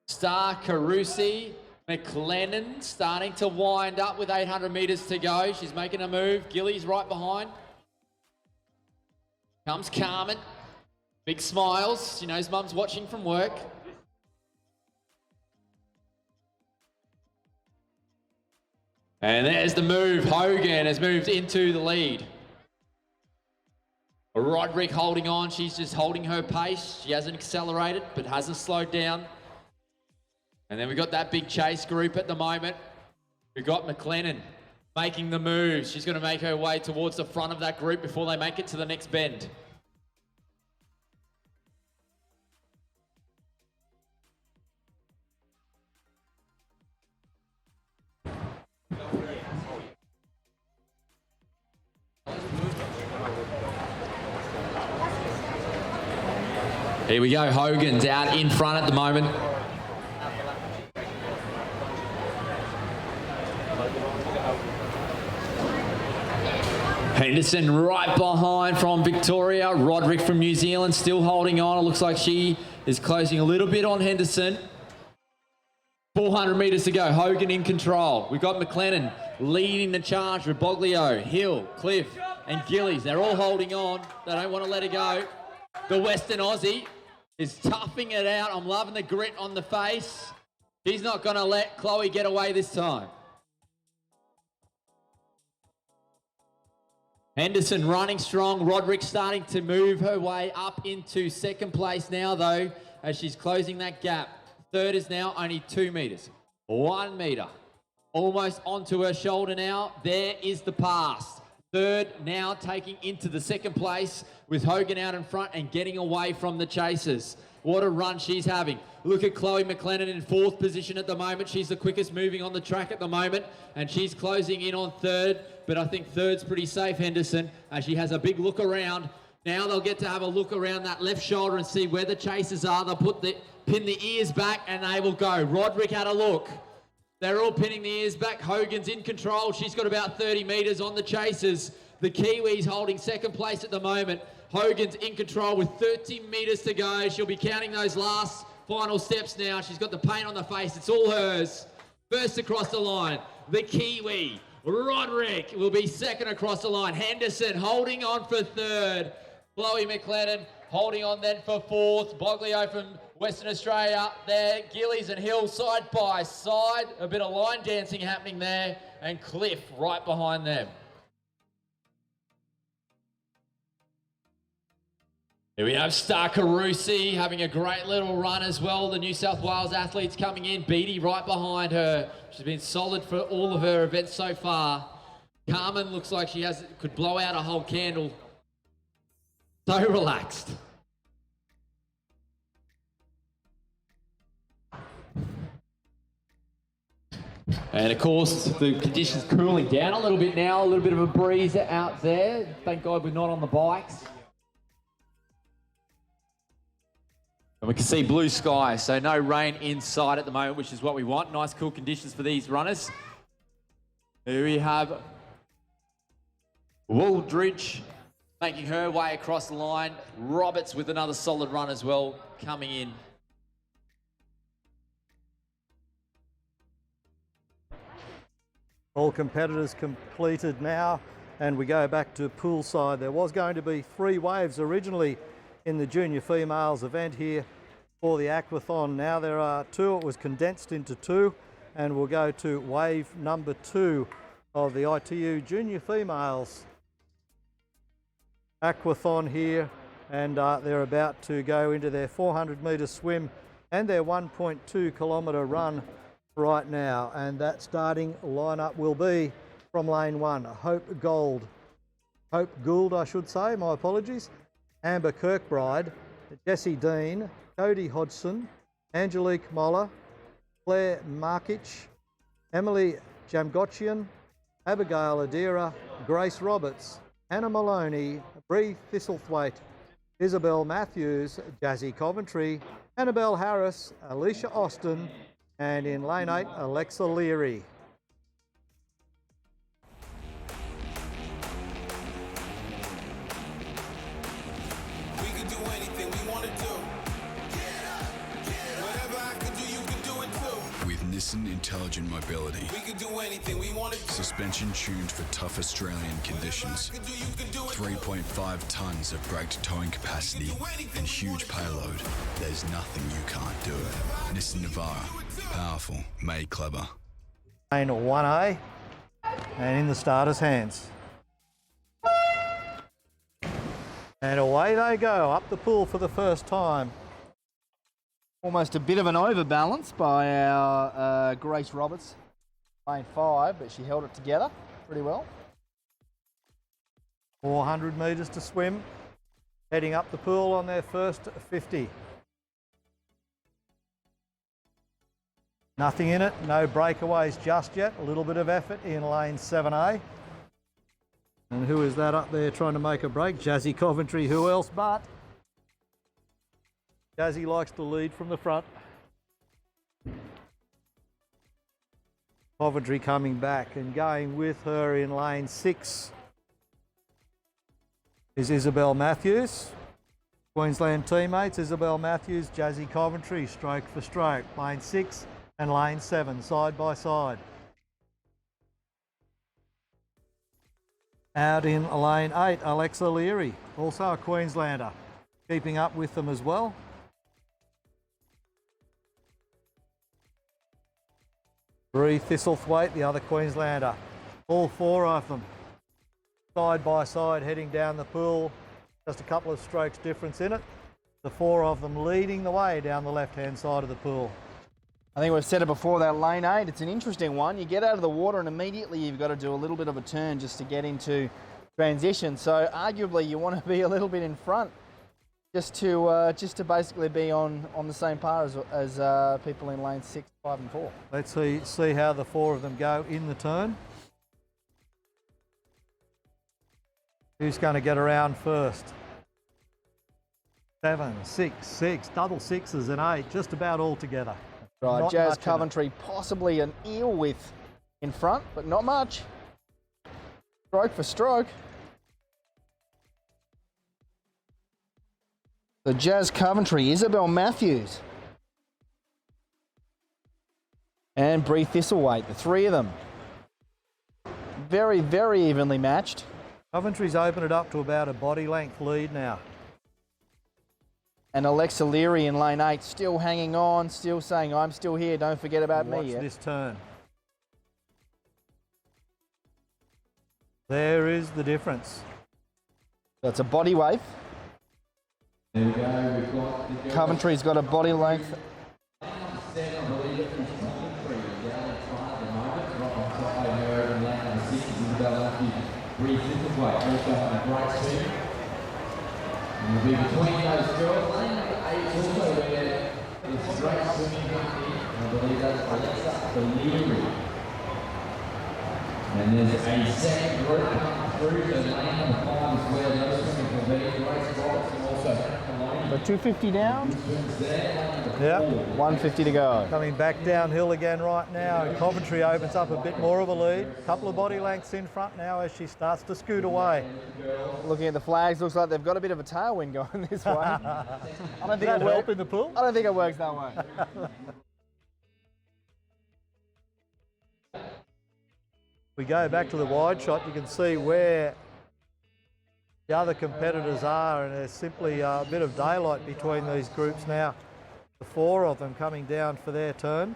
[SPEAKER 7] Star, Carusi, McLennan starting to wind up with 800 metres to go. She's making a move. Gillies right behind. Comes Carmen. Big smiles. She knows Mum's watching from work. And there's the move. Hogan has moved into the lead. Roderick holding on. She's just holding her pace. She hasn't accelerated, but hasn't slowed down. And then we've got that big chase group at the moment. We've got McLennan making the move. She's going to make her way towards the front of that group before they make it to the next bend. Here we go. Hogan's out in front at the moment. Henderson right behind from Victoria. Roderick from New Zealand still holding on. It looks like she is closing a little bit on Henderson. 400 metres to go. Hogan in control. We've got McLennan leading the charge with Boglio, Hill, Cliff and Gillies. They're all holding on. They don't want to let it go. The Western Aussie is toughing it out. I'm loving the grit on the face. He's not going to let Chloe get away this time. Henderson running strong. Roderick starting to move her way up into second place now, though, as she's closing that gap. Third is now only 2 metres. 1 metre. Almost onto her shoulder now. There is the pass. Third now taking into the second place with Hogan out in front and getting away from the chasers. What a run she's having. Look at Chloe McLennan in fourth position at the moment. She's the quickest moving on the track at the moment, and she's closing in on third, but I think third's pretty safe, Henderson, as she has a big look around. Now they'll get to have a look around that left shoulder and see where the chasers are. They'll pin the ears back and they will go. Roderick had a look. They're all pinning the ears back. Hogan's in control. She's got about 30 metres on the chasers. The Kiwis holding second place at the moment. Hogan's in control with 30 metres to go. She'll be counting those last final steps now. She's got the paint on the face. It's all hers. First across the line, the Kiwi. Roderick will be second across the line. Henderson holding on for third. Chloe McLennan holding on then for fourth. Boglio from Western Australia there. Gillies and Hill side by side. A bit of line dancing happening there. And Cliff right behind them. Here we have Star Carusi having a great little run as well. The New South Wales athletes coming in. Beattie right behind her. She's been solid for all of her events so far. Carmen looks like she could blow out a whole candle. So relaxed. And of course, the conditions cooling down a little bit now. A little bit of a breeze out there. Thank God we're not on the bikes. And we can see blue sky, so no rain inside at the moment, which is what we want. Nice, cool conditions for these runners. Here we have Wooldridge making her way across the line. Roberts with another solid run as well, coming in.
[SPEAKER 1] All competitors completed now, and we go back to poolside. There was going to be 3 waves originally in the junior females event here for the aquathon. Now there are 2. It was condensed into 2, and we'll go to wave number 2 of the ITU junior females aquathon here, and they're about to go into their 400 metre swim and their 1.2 kilometre run right now. And that starting lineup will be from lane 1, Hope Gould, I should say, my apologies. Amber Kirkbride, Jessie Dean, Cody Hodgson, Angelique Moller, Claire Markic, Emily Jamgotchian, Abigail Adira, Grace Roberts, Hannah Maloney, Bree Thistlethwaite, Isabel Matthews, Jazzy Coventry, Annabelle Harris, Alicia Austin, and in lane 8, Alexa Leary.
[SPEAKER 5] Nissan Intelligent Mobility.
[SPEAKER 6] We can do anything we want to.
[SPEAKER 5] Suspension tuned for tough Australian conditions. 3.5 tons of braked towing capacity and huge payload. There's nothing you can't do. Nissan Navara. Powerful, made clever.
[SPEAKER 1] Lane 1A, and in the starters' hands. And away they go, up the pool for the first time.
[SPEAKER 2] Almost a bit of an overbalance by our Grace Roberts, lane 5, but she held it together pretty well.
[SPEAKER 1] 400 metres to swim, heading up the pool on their first 50. Nothing in it, no breakaways just yet. A little bit of effort in lane 7A. And who is that up there trying to make a break? Jazzy Coventry, who else but? Jazzy likes to lead from the front. Coventry coming back, and going with her in lane 6 is Isabel Matthews. Queensland teammates, Isabel Matthews, Jazzy Coventry, stroke for stroke. Lane 6 and lane 7, side by side. Out in lane 8, Alexa Leary, also a Queenslander, keeping up with them as well. Bree Thistlethwaite, the other Queenslander. All 4 of them side by side heading down the pool. Just a couple of strokes difference in it. The 4 of them leading the way down the left-hand side of the pool.
[SPEAKER 2] I think we've said it before, that lane 8, it's an interesting one. You get out of the water and immediately you've got to do a little bit of a turn just to get into transition. So arguably you want to be a little bit in front just to basically be on the same par as people in lane 6, 5 and 4.
[SPEAKER 1] Let's see how the 4 of them go in the turn. Who's going to get around first? 7, 6, 6, double 6s and 8, just about all together.
[SPEAKER 2] Right,
[SPEAKER 1] Not
[SPEAKER 2] Jazz
[SPEAKER 1] much in it.
[SPEAKER 2] Coventry possibly an eel width in front, but not much. Stroke for stroke. The Jazz Coventry, Isabel Matthews. And Bree Thistlethwaite, the 3 of them. Very, very evenly matched.
[SPEAKER 1] Coventry's opened it up to about a body length lead now.
[SPEAKER 2] And Alexa Leary in lane 8 still hanging on, still saying, I'm still here, don't forget about
[SPEAKER 1] Watch
[SPEAKER 2] me yet.
[SPEAKER 1] this turn. There is the difference.
[SPEAKER 2] So it's a body wave.
[SPEAKER 3] There we go, we've got the girl.
[SPEAKER 2] Coventry's got a body length.
[SPEAKER 3] 7, I believe it from Coventry, down in front at the moment. Right on top over her over in lane number 6 is Isabel Matthews. Bree Thistlethwaite also having a great swim. And we'll be between those girls. Lane number 8 is also where there's great swimming company. I believe that's Alexa Leary. And there's a second group coming through. So lane number 5 is where those swimming will be. Grace Roberts and also Hannah
[SPEAKER 2] So 250 down.
[SPEAKER 1] Yeah.
[SPEAKER 2] 150 to go.
[SPEAKER 1] Coming back downhill again right now. Coventry opens up a bit more of a lead. Couple of body lengths in front now as she starts to scoot away.
[SPEAKER 2] Looking at the flags, looks like they've got a bit of a tailwind going this way. I don't think
[SPEAKER 1] Does that
[SPEAKER 2] it
[SPEAKER 1] help in the pool?
[SPEAKER 2] I don't think it works that way.
[SPEAKER 1] We go back to the wide shot, you can see where the other competitors are, and there's simply a bit of daylight between these groups now. The 4 of them coming down for their turn.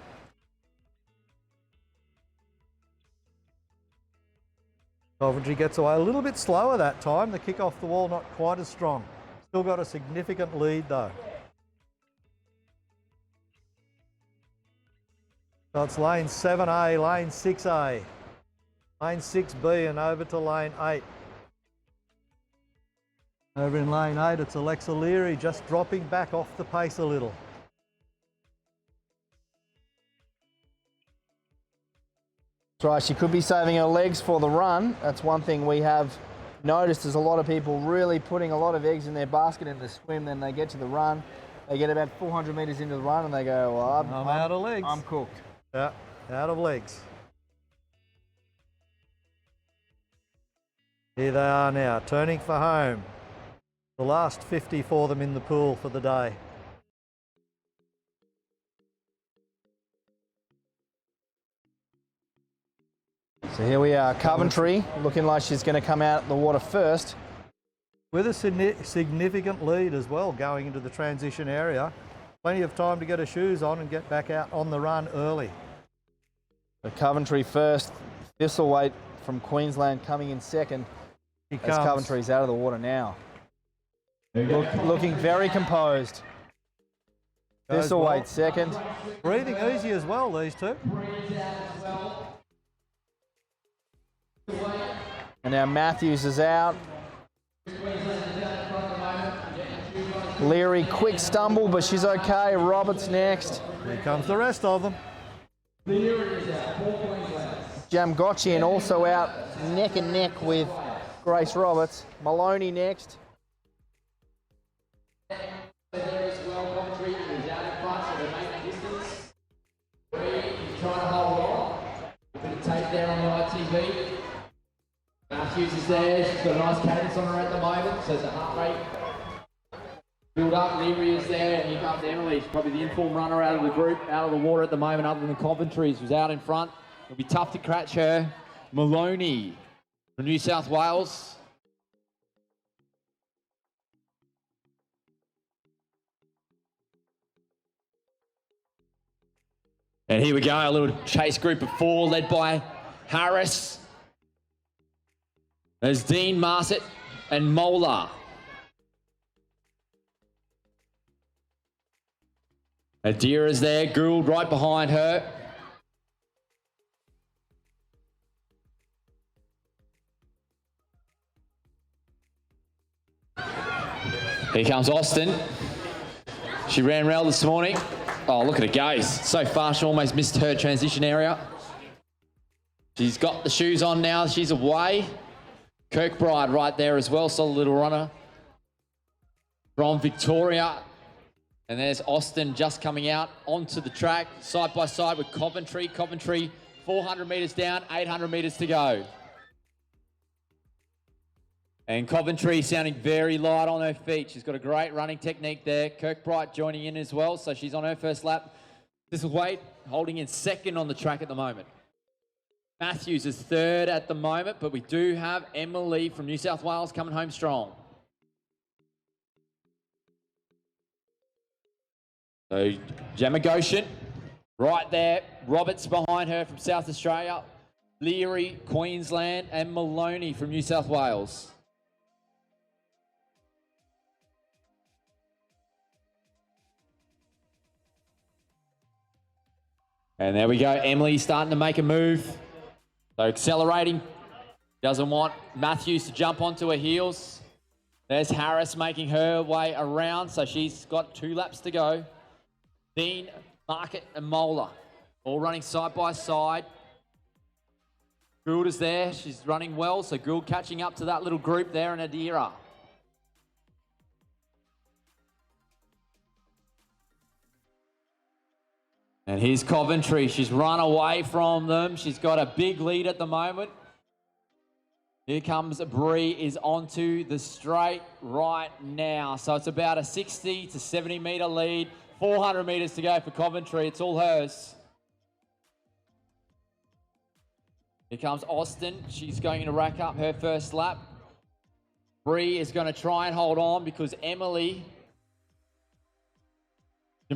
[SPEAKER 1] Coventry gets away a little bit slower that time. The kick off the wall not quite as strong. Still got a significant lead though. So it's lane 7A, lane 6A, lane 6B and over to lane 8. Over in lane 8 it's Alexa Leary just dropping back off the pace a little.
[SPEAKER 2] That's right, she could be saving her legs for the run. That's one thing we have noticed. There's a lot of people really putting a lot of eggs in their basket in the swim. Then they get to the run, they get about 400 metres into the run and they go, well, I'm
[SPEAKER 1] out of legs.
[SPEAKER 2] I'm cooked.
[SPEAKER 1] Yeah, out of legs. Here they are now, turning for home. The last 50 for them in the pool for the day.
[SPEAKER 2] So here we are, Coventry, looking like she's going to come out the water first.
[SPEAKER 1] With a significant lead as well going into the transition area. Plenty of time to get her shoes on and get back out on the run early.
[SPEAKER 2] So Coventry first, Thistlethwaite from Queensland coming in second.
[SPEAKER 1] As
[SPEAKER 2] Coventry's out of the water now. Looking very composed. Thistlethwaite second.
[SPEAKER 1] Breathing easy as well, these two.
[SPEAKER 2] And now Matthews is out. Leary, quick stumble, but she's okay. Roberts next.
[SPEAKER 1] Here comes the rest of them.
[SPEAKER 2] Jamgotchian also out neck and neck with Grace Roberts. Maloney next.
[SPEAKER 3] There as well, Coventry is out in front, so they're making distance. He's trying to hold on. A bit of tape there on the ITV. Matthews is there, she's got a nice cadence on her at the moment, so the heart rate build up. Leary is there, and here comes Emily. She's probably the informed runner out of the group, out of the water at the moment, other than Coventry, who's out in front. It'll be tough to catch her. Maloney from New South Wales.
[SPEAKER 7] And here we go, a little chase group of 4 led by Harris. There's Dean Marset and Mola. Adira's there, Gould right behind her. Here comes Austin. She ran well this morning. Oh, look at her goes. So fast, she almost missed her transition area. She's got the shoes on now. She's away. Kirkbride right there as well. Solid little runner from Victoria. And there's Austin just coming out onto the track, side by side with Coventry. Coventry, 400 metres down, 800 metres to go. And Coventry sounding very light on her feet. She's got a great running technique there. Kirkbride joining in as well, so she's on her first lap. Thistlethwaite holding in second on the track at the moment. Matthews is third at the moment, but we do have Emily from New South Wales coming home strong. So Gemma Goshen right there. Roberts behind her from South Australia. Leary, Queensland, and Maloney from New South Wales. And there we go. Emily starting to make a move. So accelerating. Doesn't want Matthews to jump onto her heels. There's Harris making her way around. So she's got 2 laps to go. Dean, Market, and Mola all running side by side. Gould is there. She's running well. So Gould catching up to that little group there in Adira. And here's Coventry. She's run away from them. She's got a big lead at the moment. Here comes Bree is onto the straight right now. So it's about a 60 to 70 metre lead. 400 metres to go for Coventry. It's all hers. Here comes Austin. She's going to rack up her first lap. Bree is going to try and hold on because Emily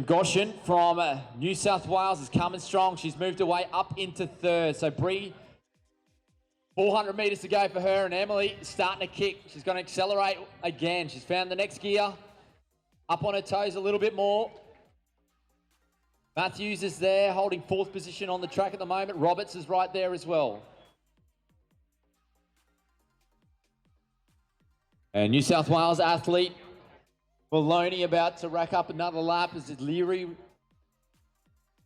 [SPEAKER 7] Goshen from New South Wales is coming strong. She's moved away up into third. So Bree, 400 metres to go for her, and Emily starting to kick. She's going to accelerate again. She's found the next gear. Up on her toes a little bit more. Matthews is there, holding 4th position on the track at the moment. Roberts is right there as well. And New South Wales athlete Maloney about to rack up another lap. This is Leary.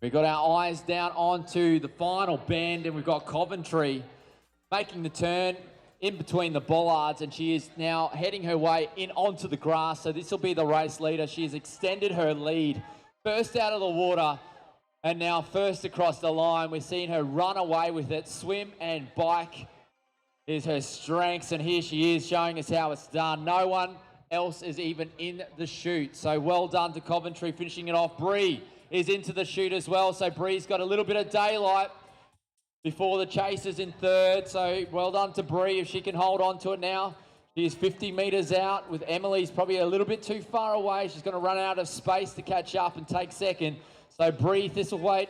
[SPEAKER 7] We've got our eyes down onto the final bend, and we've got Coventry making the turn in between the bollards, and she is now heading her way in onto the grass. So this will be the race leader. She has extended her lead. First out of the water, and now first across the line. We're seeing her run away with it. Swim and bike is her strengths, and here she is showing us how it's done. No one else is even in the chute. So well done to Coventry finishing it off. Bree is into the chute as well. So Bree's got a little bit of daylight before the chasers in third. So well done to Bree if she can hold on to it now. She is 50 metres out with Emily's probably a little bit too far away. She's going to run out of space to catch up and take second. So Bree Thistlethwaite,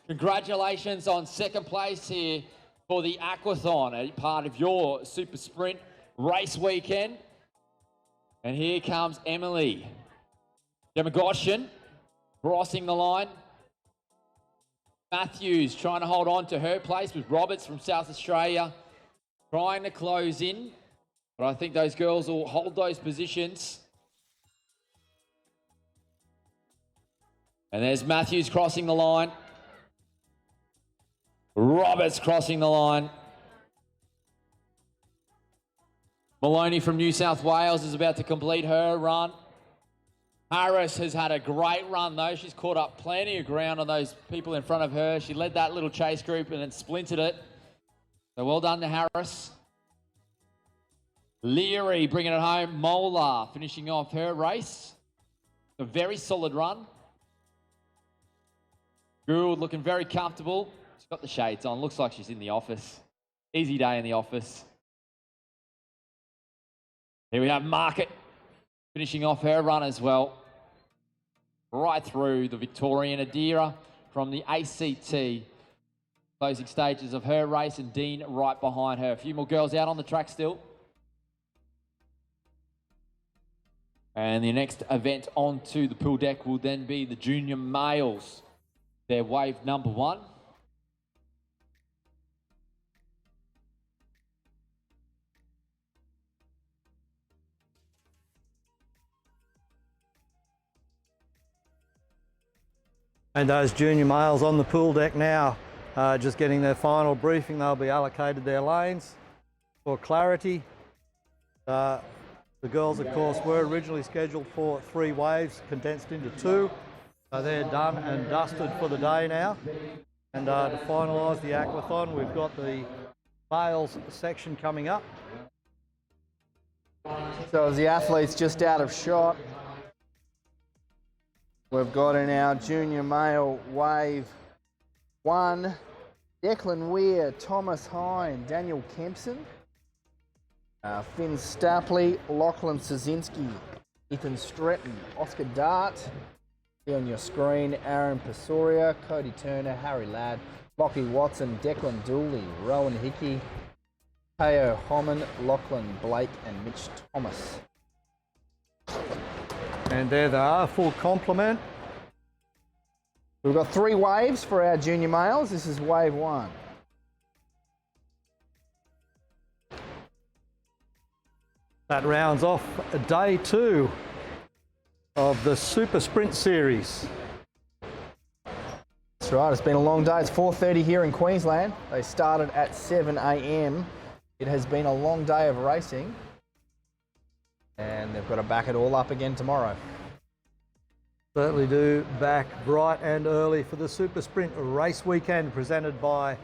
[SPEAKER 7] congratulations on second place here for the Aquathon, a part of your Super Sprint race weekend. And here comes Emily Demogoshen crossing the line. Matthews trying to hold on to her place with Roberts from South Australia, trying to close in. But I think those girls will hold those positions. And there's Matthews crossing the line. Roberts crossing the line. Maloney from New South Wales is about to complete her run. Harris has had a great run though. She's caught up plenty of ground on those people in front of her. She led that little chase group and then splintered it. So well done to Harris. Leary bringing it home. Mola finishing off her race. A very solid run. Gould looking very comfortable. She's got the shades on. Looks like she's in the office. Easy day in the office. Here we have Market finishing off her run as well. Right through the Victorian Adira from the ACT. Closing stages of her race, and Dean right behind her. A few more girls out on the track still. And the next event onto the pool deck will then be the junior males. Their wave number 1.
[SPEAKER 1] And those junior males on the pool deck now, just getting their final briefing. They'll be allocated their lanes for clarity. The girls, of course, were originally scheduled for 3 waves, condensed into 2. So they're done and dusted for the day now. And to finalise the aquathon, we've got the males section coming up.
[SPEAKER 2] So as the athletes just out of shot, we've got in our junior male wave 1, Declan Weir, Thomas Hine, Daniel Kempson, Finn Stapley, Lachlan Szynski, Ethan Stretton, Oscar Dart. See on your screen, Aaron Pasoria, Cody Turner, Harry Ladd, Lockie Watson, Declan Dooley, Rowan Hickey, Teo Homan, Lachlan Blake and Mitch Thomas.
[SPEAKER 1] And there they are, full complement.
[SPEAKER 2] We've got 3 waves for our junior males. This is wave 1.
[SPEAKER 1] That rounds off day 2 of the Super Sprint Series.
[SPEAKER 2] That's right, it's been a long day. It's 4:30 here in Queensland. They started at 7 a.m. It has been a long day of racing. And they've got to back it all up again tomorrow.
[SPEAKER 1] Certainly do, back bright and early for the Super Sprint race weekend presented by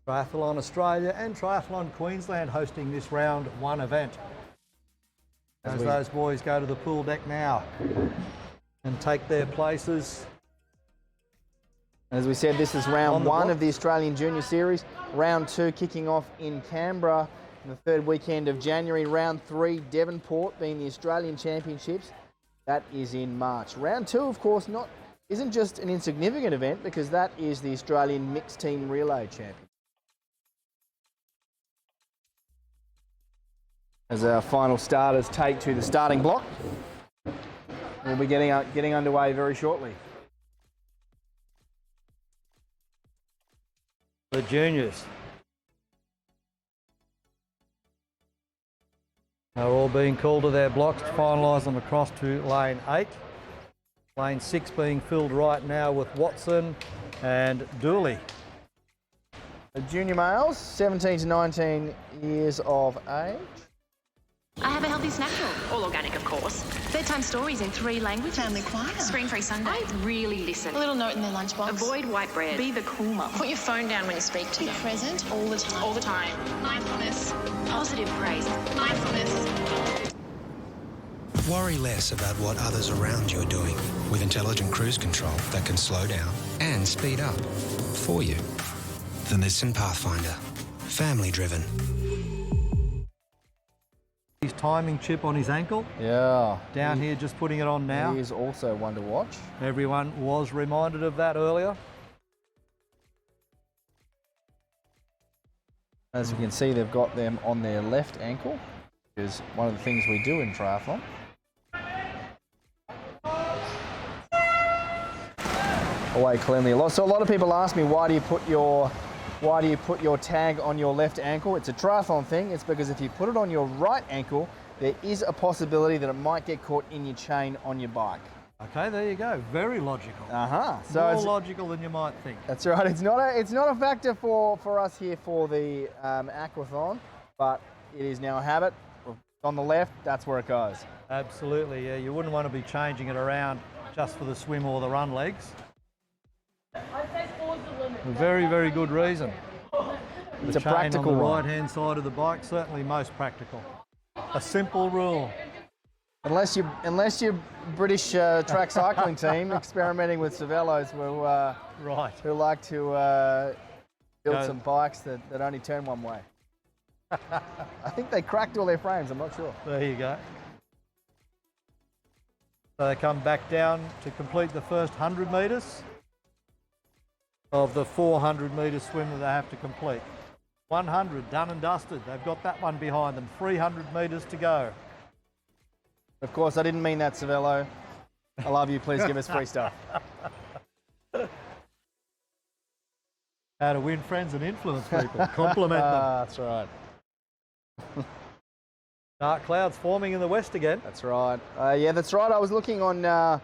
[SPEAKER 1] Triathlon Australia and Triathlon Queensland hosting this round 1 event. As those boys go to the pool deck now and take their places.
[SPEAKER 2] As we said, this is round 1 of the Australian Junior Series. Round 2 kicking off in Canberra on the 3rd weekend of January. Round 3, Devonport being the Australian Championships. That is in March. Round 2, of course, isn't just an insignificant event because that is the Australian Mixed Team Relay Champion. As our final starters take to the starting block, we'll be getting underway very shortly.
[SPEAKER 1] The juniors are all being called to their blocks to finalise them across to lane 8. Lane 6 being filled right now with Watson and Dooley.
[SPEAKER 2] The junior males, 17 to 19 years of age.
[SPEAKER 8] I have a healthy snack meal, all organic of course. Bedtime stories in 3 languages.
[SPEAKER 15] Family choir.
[SPEAKER 8] Spring-free Sunday. I really listen.
[SPEAKER 15] A little note in their lunchbox.
[SPEAKER 8] Avoid white bread. Be the cool mum.
[SPEAKER 15] Put your phone down when you speak to them. Present all the time.
[SPEAKER 8] All the time.
[SPEAKER 15] Mindfulness.
[SPEAKER 8] Positive praise.
[SPEAKER 15] Mindfulness.
[SPEAKER 10] Worry less about what others around you are doing with intelligent cruise control that can slow down and speed up for you. The Nissan Pathfinder. Family driven.
[SPEAKER 1] His timing chip on his ankle.
[SPEAKER 2] Yeah.
[SPEAKER 1] Down here, just putting it on now.
[SPEAKER 2] He is also one to watch.
[SPEAKER 1] Everyone was reminded of that earlier.
[SPEAKER 2] As you can see, they've got them on their left ankle, which is one of the things we do in triathlon. Away cleanly. So a lot of people ask me, why do you put your tag on your left ankle? It's a triathlon thing. It's because if you put it on your right ankle, there is a possibility that it might get caught in your chain on your bike.
[SPEAKER 1] Okay, there you go. Very logical.
[SPEAKER 2] So
[SPEAKER 1] more
[SPEAKER 2] it's
[SPEAKER 1] logical than you might think.
[SPEAKER 2] That's right. It's not a factor for us here for the aquathon, but it is now a habit. On the left, that's where it goes.
[SPEAKER 1] Absolutely. Yeah, you wouldn't want to be changing it around just for the swim or the run legs. A very, very good reason.
[SPEAKER 2] It's a
[SPEAKER 1] chain
[SPEAKER 2] practical
[SPEAKER 1] on the
[SPEAKER 2] one.
[SPEAKER 1] right-hand side of the bike, certainly most practical. A simple rule.
[SPEAKER 2] Unless you're British track cycling team experimenting with Cervelos who like to build some bikes that only turn one way. I think they cracked all their frames, I'm not sure.
[SPEAKER 1] There you go. So they come back down to complete the first 100 metres of the 400-metre swim that they have to complete. 100 done and dusted. They've got that one behind them. 300 metres to go.
[SPEAKER 2] Of course, I didn't mean that, Savello. I love you. Please give us free stuff.
[SPEAKER 1] How to win friends and influence people. Compliment them.
[SPEAKER 2] That's right.
[SPEAKER 1] Dark clouds forming in the west again.
[SPEAKER 2] That's right. Yeah, that's right. I was looking on our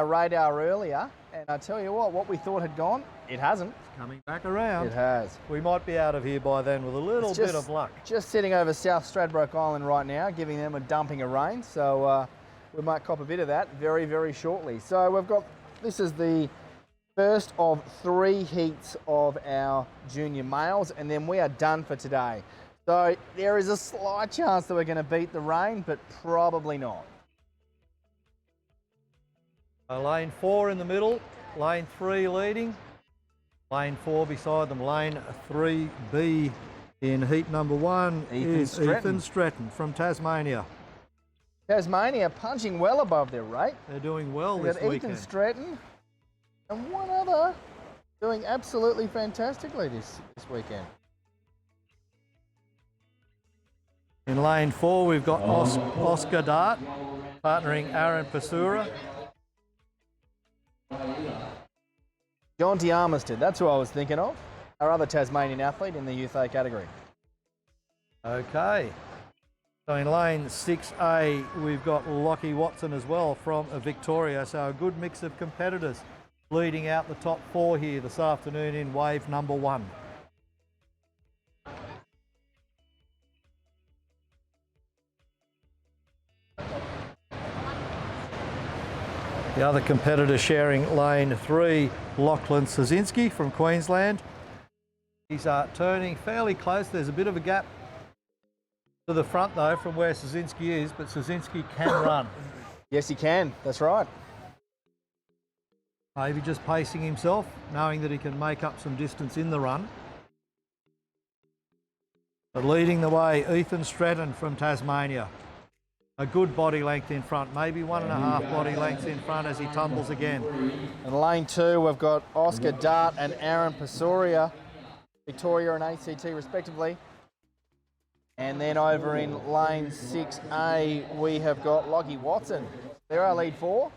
[SPEAKER 2] radar earlier, and I tell you what we thought had gone, it hasn't.
[SPEAKER 1] It's coming back around.
[SPEAKER 2] It has.
[SPEAKER 1] We might be out of here by then with a little bit of luck.
[SPEAKER 2] Just sitting over South Stradbroke Island right now, giving them a dumping of rain. So we might cop a bit of that very, very shortly. So we've got, this is the first of 3 heats of our junior males, and then we are done for today. So there is a slight chance that we're going to beat the rain, but probably not.
[SPEAKER 1] Lane 4 in the middle, lane 3 leading, lane 4 beside them, lane 3B in heat number 1 is Ethan Stratton from Tasmania.
[SPEAKER 2] Tasmania punching well above their rate.
[SPEAKER 1] They're doing well this
[SPEAKER 2] We've got
[SPEAKER 1] weekend.
[SPEAKER 2] Ethan Stratton and one other doing absolutely fantastically this weekend.
[SPEAKER 1] In lane 4, we've got Oscar Dart partnering Aaron Pasura.
[SPEAKER 2] Jonty Armistead, that's who I was thinking of. Our other Tasmanian athlete in the Youth A category.
[SPEAKER 1] Okay. So in lane 6A, we've got Lockie Watson as well from Victoria. So a good mix of competitors leading out the top 4 here this afternoon in wave number 1. The other competitor sharing lane 3, Lachlan Szynski from Queensland. He's turning fairly close. There's a bit of a gap to the front though from where Szynski is, but Szynski can run.
[SPEAKER 2] Yes, he can. That's right.
[SPEAKER 1] Maybe just pacing himself, knowing that he can make up some distance in the run. But leading the way, Ethan Stratton from Tasmania. A good body length in front, maybe 1.5 body lengths in front as he tumbles again.
[SPEAKER 2] In lane 2, we've got Oscar Dart and Aaron Pasoria, Victoria and ACT respectively. And then over in lane 6A, we have got Lockie Watson. They're our lead 4.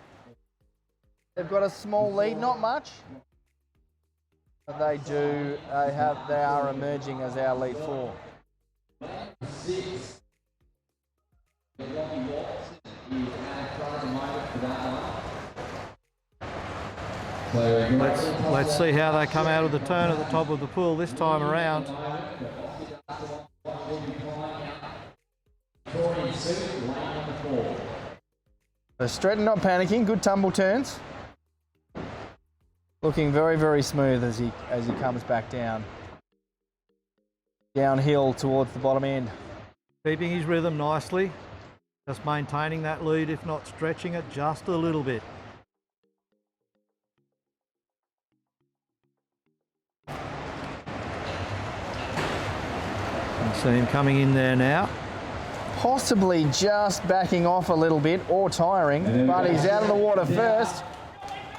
[SPEAKER 2] They've got a small lead, not much. But they are emerging as our lead 4.
[SPEAKER 1] Let's see how they come out of the turn at the top of the pool this time around.
[SPEAKER 2] So Stratton not panicking, good tumble turns. Looking very, very smooth as he comes back downhill towards the bottom end.
[SPEAKER 1] Keeping his rhythm nicely, just maintaining that lead, if not stretching it just a little bit. You see him coming in there now.
[SPEAKER 2] Possibly just backing off a little bit or tiring, but he's out of the water first.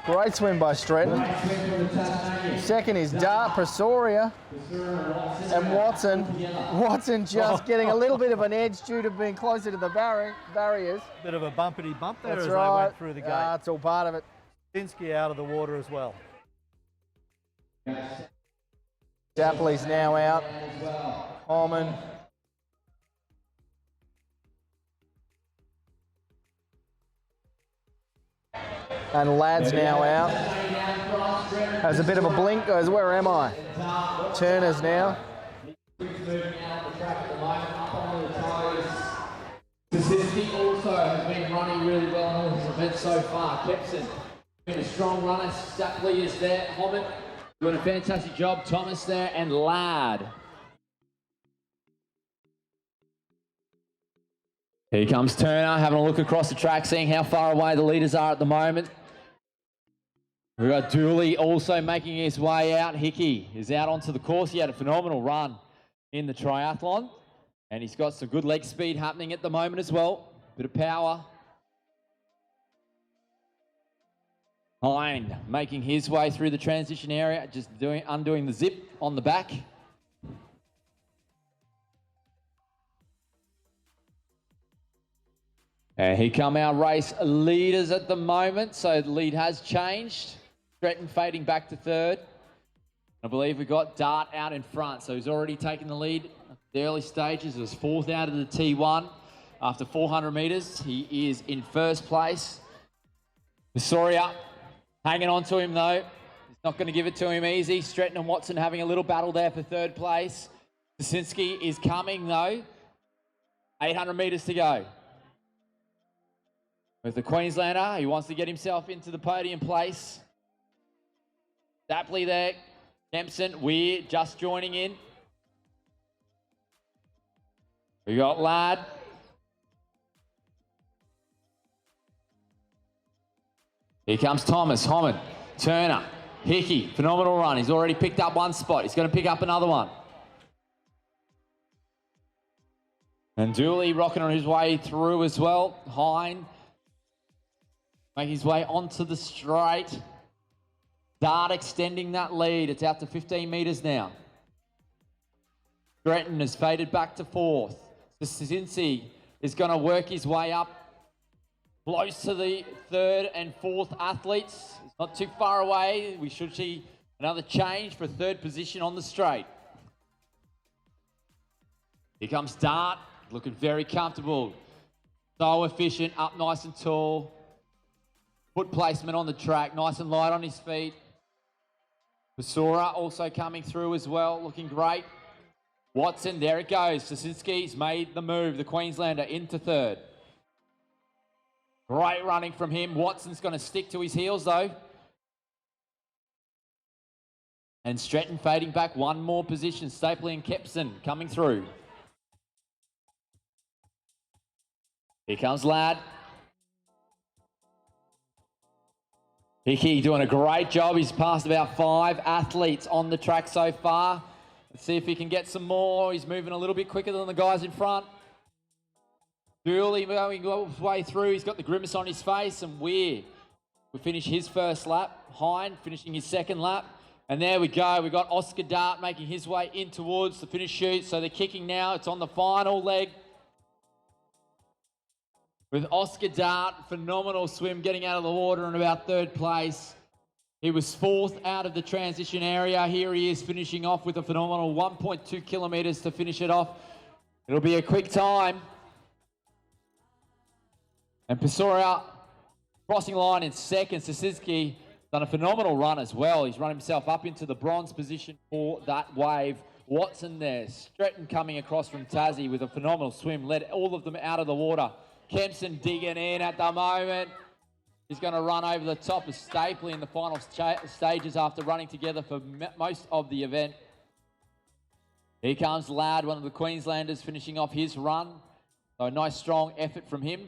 [SPEAKER 2] Great swim by Stratton. Second is Dart, Pasoria, and Watson. Watson just getting a little bit of an edge due to being closer to the barriers.
[SPEAKER 1] Bit of a bumpity bump there
[SPEAKER 2] That's
[SPEAKER 1] as
[SPEAKER 2] right.
[SPEAKER 1] they went through the gate.
[SPEAKER 2] That's all part of it.
[SPEAKER 1] Szynski out of the water as well.
[SPEAKER 2] Dapley's now out. Holman. And Ladd's now out. Has a bit of a blink, goes, where am I? Turner's now.
[SPEAKER 7] Szynski also has been running really well in all his events so far. Kepson been a strong runner. Stapley is there. Hobbit doing a fantastic job. Thomas there and Ladd. Here comes Turner, having a look across the track, seeing how far away the leaders are at the moment. We've got Dooley also making his way out. Hickey is out onto the course. He had a phenomenal run in the triathlon. And he's got some good leg speed happening at the moment as well. Bit of power. Hine making his way through the transition area, just undoing the zip on the back. And here come our race leaders at the moment. So the lead has changed. Stretton fading back to third. I believe we've got Dart out in front. So he's already taken the lead at the early stages. It was fourth out of the T1. After 400 metres, he is in first place. Visoria hanging on to him though. He's not going to give it to him easy. Stretton and Watson having a little battle there for third place. Jasinski is coming though. 800 metres to go. With the Queenslander, he wants to get himself into the podium place. Dapley there. Kempson, Weir just joining in. We got Ladd. Here comes Thomas, Homan, Turner, Hickey, phenomenal run. He's already picked up one spot. He's going to pick up another one. And Dooley rocking on his way through as well. Hine making his way onto the straight. Dart extending that lead. It's out to 15 metres now. Stretton has faded back to fourth. Jasinski is going to work his way up close to the third and fourth athletes. It's not too far away. We should see another change for third position on the straight. Here comes Dart, looking very comfortable. So efficient, up nice and tall. Foot placement on the track, nice and light on his feet. Basura also coming through as well, looking great. Watson, there it goes. Jasinski's made the move, the Queenslander into third. Great running from him. Watson's going to stick to his heels though. And Stretton fading back one more position. Stapley and Kempson coming through. Here comes Ladd. Hickey doing a great job. He's passed about 5 athletes on the track so far. Let's see if he can get some more. He's moving a little bit quicker than the guys in front. Dooley going his way through. He's got the grimace on his face. And Weir will finish his first lap. Hine finishing his second lap. And there we go. We've got Oscar Dart making his way in towards the finish chute. So they're kicking now. It's on the final leg. With Oscar Dart, phenomenal swim, getting out of the water in about third place. He was fourth out of the transition area. Here he is finishing off with a phenomenal 1.2 kilometres to finish it off. It'll be a quick time. And Pisoria crossing line in second. Jasinski done a phenomenal run as well. He's run himself up into the bronze position for that wave. Watson there. Stretton coming across from Tassie with a phenomenal swim. Led all of them out of the water. Kempson digging in at the moment. He's going to run over the top of Stapley in the final stages after running together for most of the event. Here comes Ladd, one of the Queenslanders, finishing off his run. So a nice strong effort from him.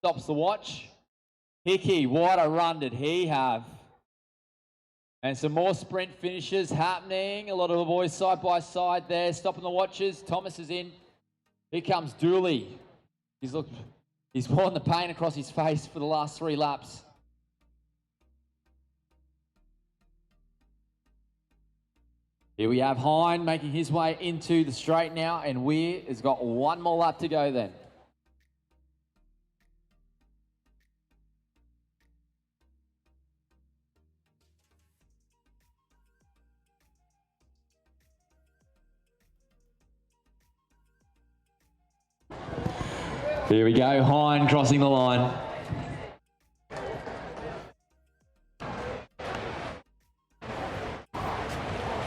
[SPEAKER 7] Stops the watch. Hickey, what a run did he have. And some more sprint finishes happening. A lot of the boys side by side there, stopping the watches. Thomas is in. Here comes Dooley. He's worn the pain across his face for the last 3 laps. Here we have Hine making his way into the straight now, and Weir has got one more lap to go then. Here we go, Hine crossing the line.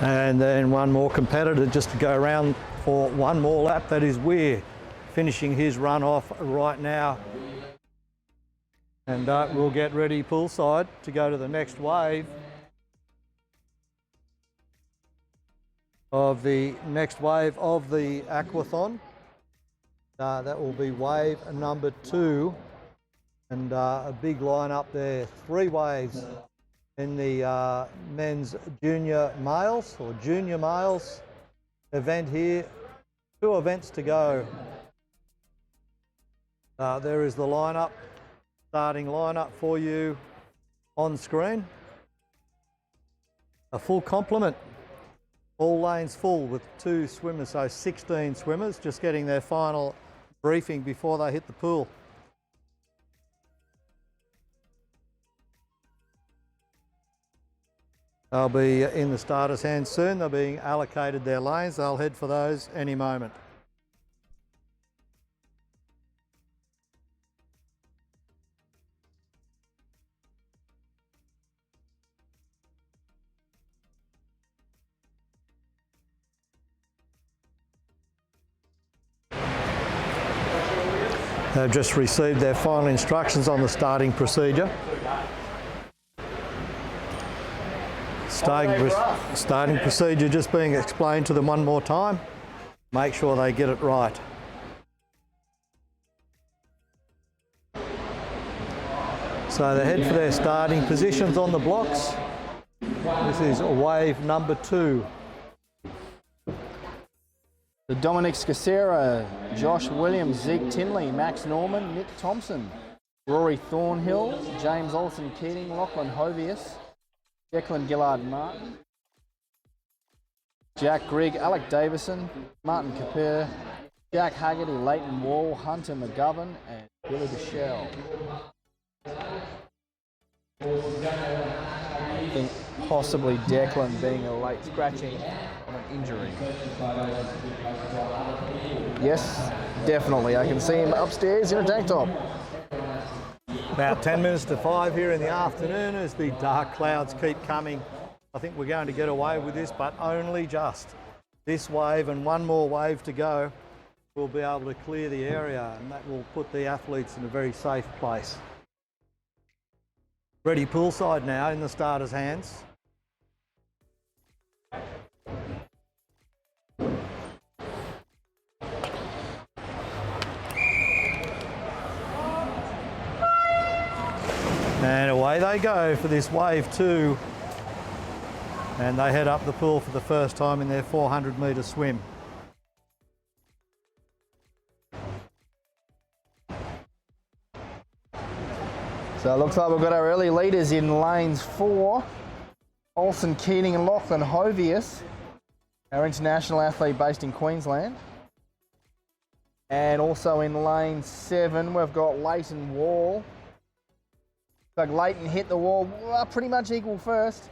[SPEAKER 1] And then one more competitor just to go around for one more lap. That is Weir finishing his run off right now. And we'll get ready poolside to go to the next wave of the aquathon. That will be wave number 2, and a big lineup there. 3 waves in the men's junior males or junior males event here. 2 events to go. There is the lineup, starting lineup for you on screen. A full complement. All lanes full with 2 swimmers, so 16 swimmers just getting their final briefing before they hit the pool. They'll be in the starters' hands soon. They're being allocated their lanes. They'll head for those any moment. They've just received their final instructions on the starting procedure. Starting procedure just being explained to them one more time. Make sure they get it right. So they head for their starting positions on the blocks. This is wave number 2.
[SPEAKER 2] The Dominic Scacera, Josh Williams, Zeke Tinley, Max Norman, Nick Thompson, Rory Thornhill, James Olsen Keating, Lachlan Hovius, Declan Gillard Martin, Jack Grigg, Alec Davison, Martin Capper, Jack Haggerty, Leighton Wall, Hunter McGovern and Billy Bichelle. I think possibly Declan being a late scratching on an injury. Yes, definitely. I can see him upstairs in a tank top.
[SPEAKER 1] About 10 minutes to 5 here in the afternoon as the dark clouds keep coming. I think we're going to get away with this, but only just. This wave and one more wave to go, we'll be able to clear the area, and that will put the athletes in a very safe place. Ready poolside now in the starters' hands. And away they go for this wave 2. And they head up the pool for the first time in their 400-metre swim.
[SPEAKER 2] So it looks like we've got our early leaders in lanes 4. Olsen Keating and Lachlan Hovius, our international athlete based in Queensland. And also in lane 7, we've got Leighton Wall. Like Leighton hit the wall pretty much equal first.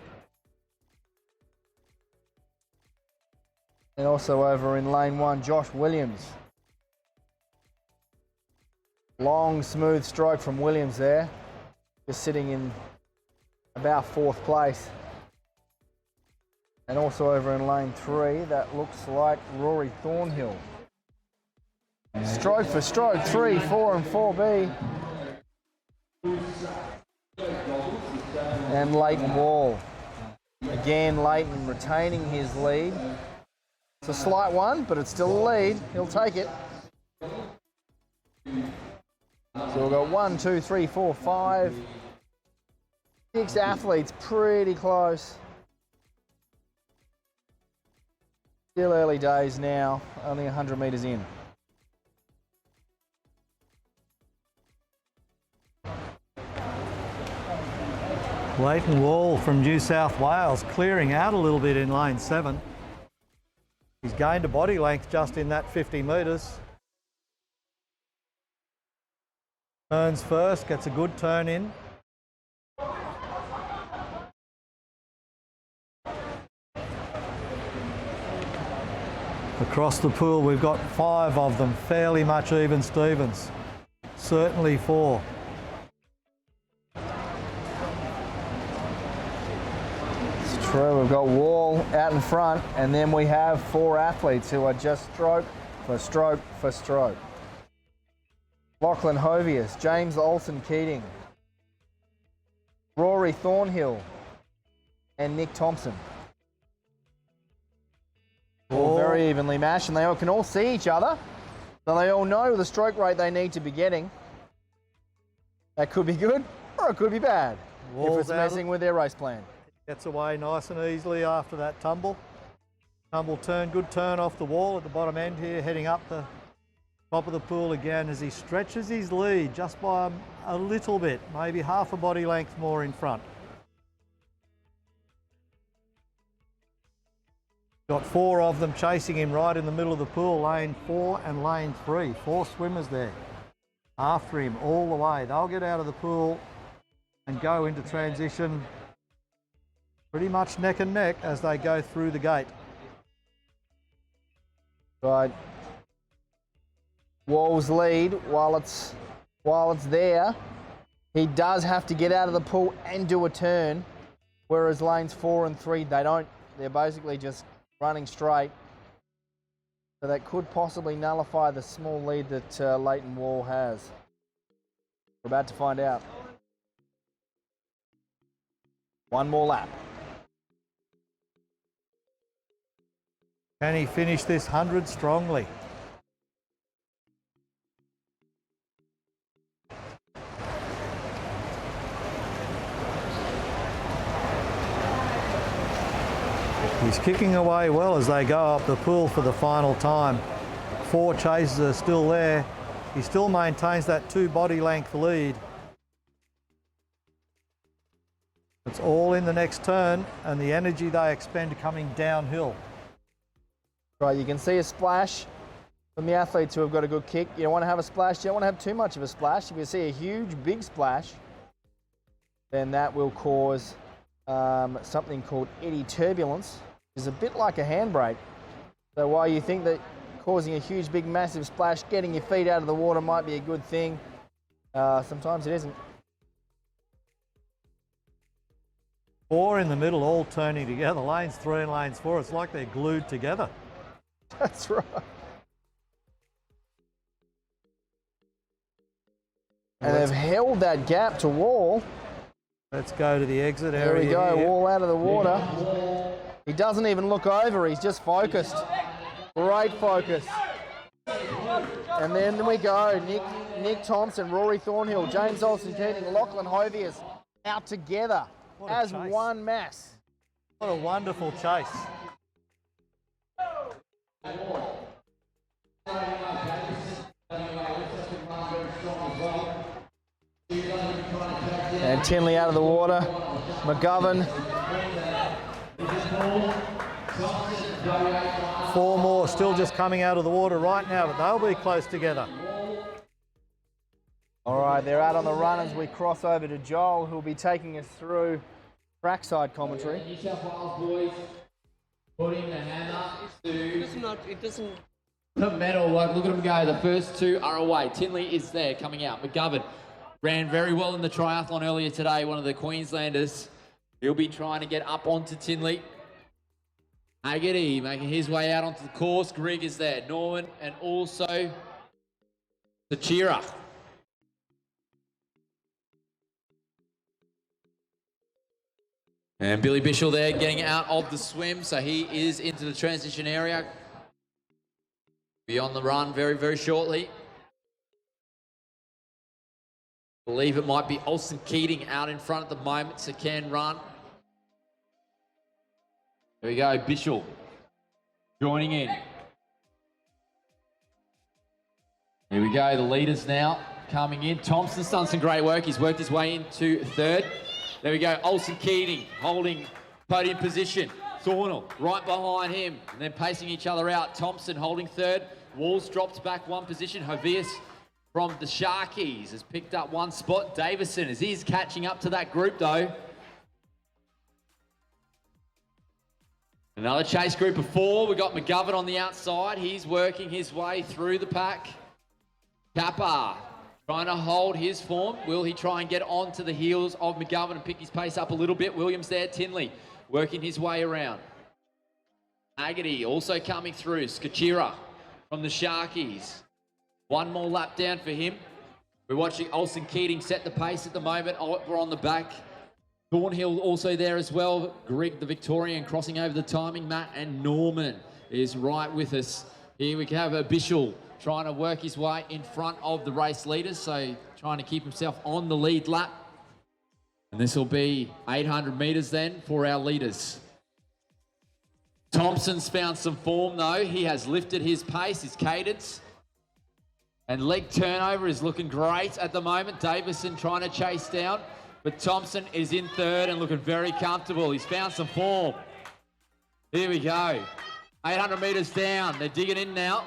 [SPEAKER 2] And also over in lane 1, Josh Williams. Long, smooth stroke from Williams there. Just sitting in about 4th place. And also over in lane 3, that looks like Rory Thornhill. Stroke for stroke, 3, 4 and 4B. And Leighton Wall. Again, Leighton retaining his lead. It's a slight one, but it's still a lead. He'll take it. So we've got 1, 2, 3, 4, 5, 6 athletes pretty close. Still early days now, only 100 metres in.
[SPEAKER 1] Leighton Wall from New South Wales clearing out a little bit in lane 7. He's gained a body length just in that 50 metres. Turns first, gets a good turn in. Across the pool we've got 5 of them, fairly much even Stevens. Certainly 4.
[SPEAKER 2] True, we've got Wall out in front, and then we have 4 athletes who are just stroke for stroke for stroke. Lachlan Hovius, James Olsen Keating, Rory Thornhill, and Nick Thompson. All very evenly matched, and they all can all see each other, so they all know the stroke rate they need to be getting. That could be good, or it could be bad, if it's messing with their race plan.
[SPEAKER 1] Gets away nice and easily after that tumble. Tumble turn, good turn off the wall at the bottom end here, heading up the top of the pool again as he stretches his lead just by a little bit, maybe half a body length more in front. Got 4 of them chasing him right in the middle of the pool, lane 4 and lane 3. 4 swimmers there after him all the way. They'll get out of the pool and go into transition Pretty much neck and neck as they go through the gate.
[SPEAKER 2] Right. Wall's lead while it's there. He does have to get out of the pool and do a turn, whereas lanes 4 and 3, they don't. They're basically just running straight. So that could possibly nullify the small lead that Leighton Wall has. We're about to find out. One more lap.
[SPEAKER 1] Can he finish this 100 strongly? He's kicking away well as they go up the pool for the final time. 4 chases are still there. He still maintains that 2 body length lead. It's all in the next turn and the energy they expend coming downhill.
[SPEAKER 2] Right, you can see a splash from the athletes who have got a good kick. You don't want to have a splash, you don't want to have too much of a splash. If you see a huge, big splash, then that will cause something called eddy turbulence, which is a bit like a handbrake. So while you think that causing a huge, big, massive splash, getting your feet out of the water might be a good thing, sometimes it isn't.
[SPEAKER 1] 4 in the middle, all turning together. Lanes 3 and lanes 4, it's like they're glued together.
[SPEAKER 2] That's right. And they've held that gap to Wall.
[SPEAKER 1] Let's go to the exit
[SPEAKER 2] There
[SPEAKER 1] area.
[SPEAKER 2] we go,
[SPEAKER 1] here.
[SPEAKER 2] Wall out of the water. He doesn't even look over, he's just focused. Great focus. And then we go, Nick Thompson, Rory Thornhill, James Olsen-Keating, Lachlan Hovius out together as one mass.
[SPEAKER 1] What a wonderful chase.
[SPEAKER 2] And Tinley out of the water. McGovern.
[SPEAKER 1] 4 more still just coming out of the water right now, but they'll be close together.
[SPEAKER 2] All right, they're out on the run as we cross over to Joel, who'll be taking us through trackside commentary.
[SPEAKER 7] New South Wales boys putting the hammer to
[SPEAKER 17] It doesn't.
[SPEAKER 7] the medal. Like, look at them go. The first 2 are away. Tinley is there coming out. McGovern ran very well in the triathlon earlier today, one of the Queenslanders. He'll be trying to get up onto Tinley. Haggerty making his way out onto the course. Grigg is there. Norman and also Sachira. And Billy Bishop there getting out of the swim, so he is into the transition area. Be on the run very, very shortly. Believe it might be Olsen Keating out in front at the moment, so can run. There we go, Bishop joining in. Here we go, the leaders now coming in. Thompson's done some great work. He's worked his way into 3rd. There we go, Olsen Keating holding podium position. Thornhill right behind him, and then pacing each other out. Thompson holding 3rd. Walls dropped back 1 position. Hovius from the Sharkies has picked up 1 spot. Davison, as he's catching up to that group though. Another chase group of 4. We've got McGovern on the outside. He's working his way through the pack. Kappa trying to hold his form. Will he try and get onto the heels of McGovern and pick his pace up a little bit? Williams there, Tinley working his way around. Haggerty also coming through. Skachira from the Sharkies. 1 more lap down for him. We're watching Olsen Keating set the pace at the moment. We're on the back. Thornhill also there as well. Greg, the Victorian, crossing over the timing mat. And Norman is right with us. Here we have a Bishop trying to work his way in front of the race leaders, so trying to keep himself on the lead lap. And this will be 800 metres then for our leaders. Thompson's found some form though. He has lifted his pace, his cadence. And leg turnover is looking great at the moment. Davison trying to chase down, but Thompson is in 3rd and looking very comfortable. He's found some form. Here we go. 800 metres down. They're digging in now.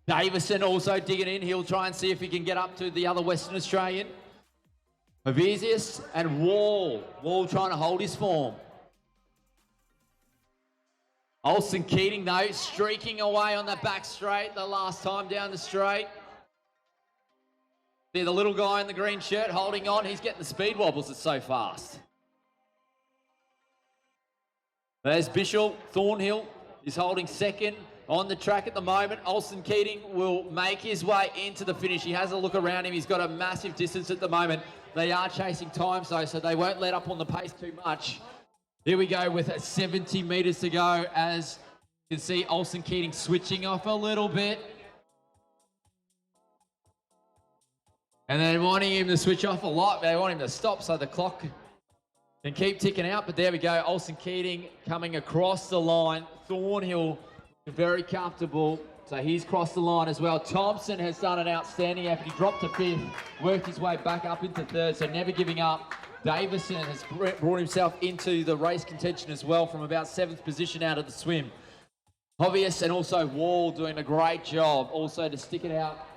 [SPEAKER 7] Davison also digging in. He'll try and see if he can get up to the other Western Australian. Mavesius and Wall. Wall trying to hold his form. Olsen Keating, though, streaking away on the back straight the last time down the straight. See the little guy in the green shirt holding on. He's getting the speed wobbles. It's so fast. There's Bishop. Thornhill is holding second on the track at the moment. Olsen Keating will make his way into the finish. He has a look around him. He's got a massive distance at the moment. They are chasing times, though, so they won't let up on the pace too much. Here we go with 70 metres to go as you can see Olsen Keating switching off a little bit. And they're wanting him to switch off a lot. They want him to stop so the clock can keep ticking out. But there we go. Olsen Keating coming across the line. Thornhill very comfortable. So he's crossed the line as well. Thompson has done an outstanding effort. He dropped to fifth, worked his way back up into third. So never giving up. Davison has brought himself into the race contention as well from about 7th position out of the swim. Obvious and also Wall doing a great job also to stick it out.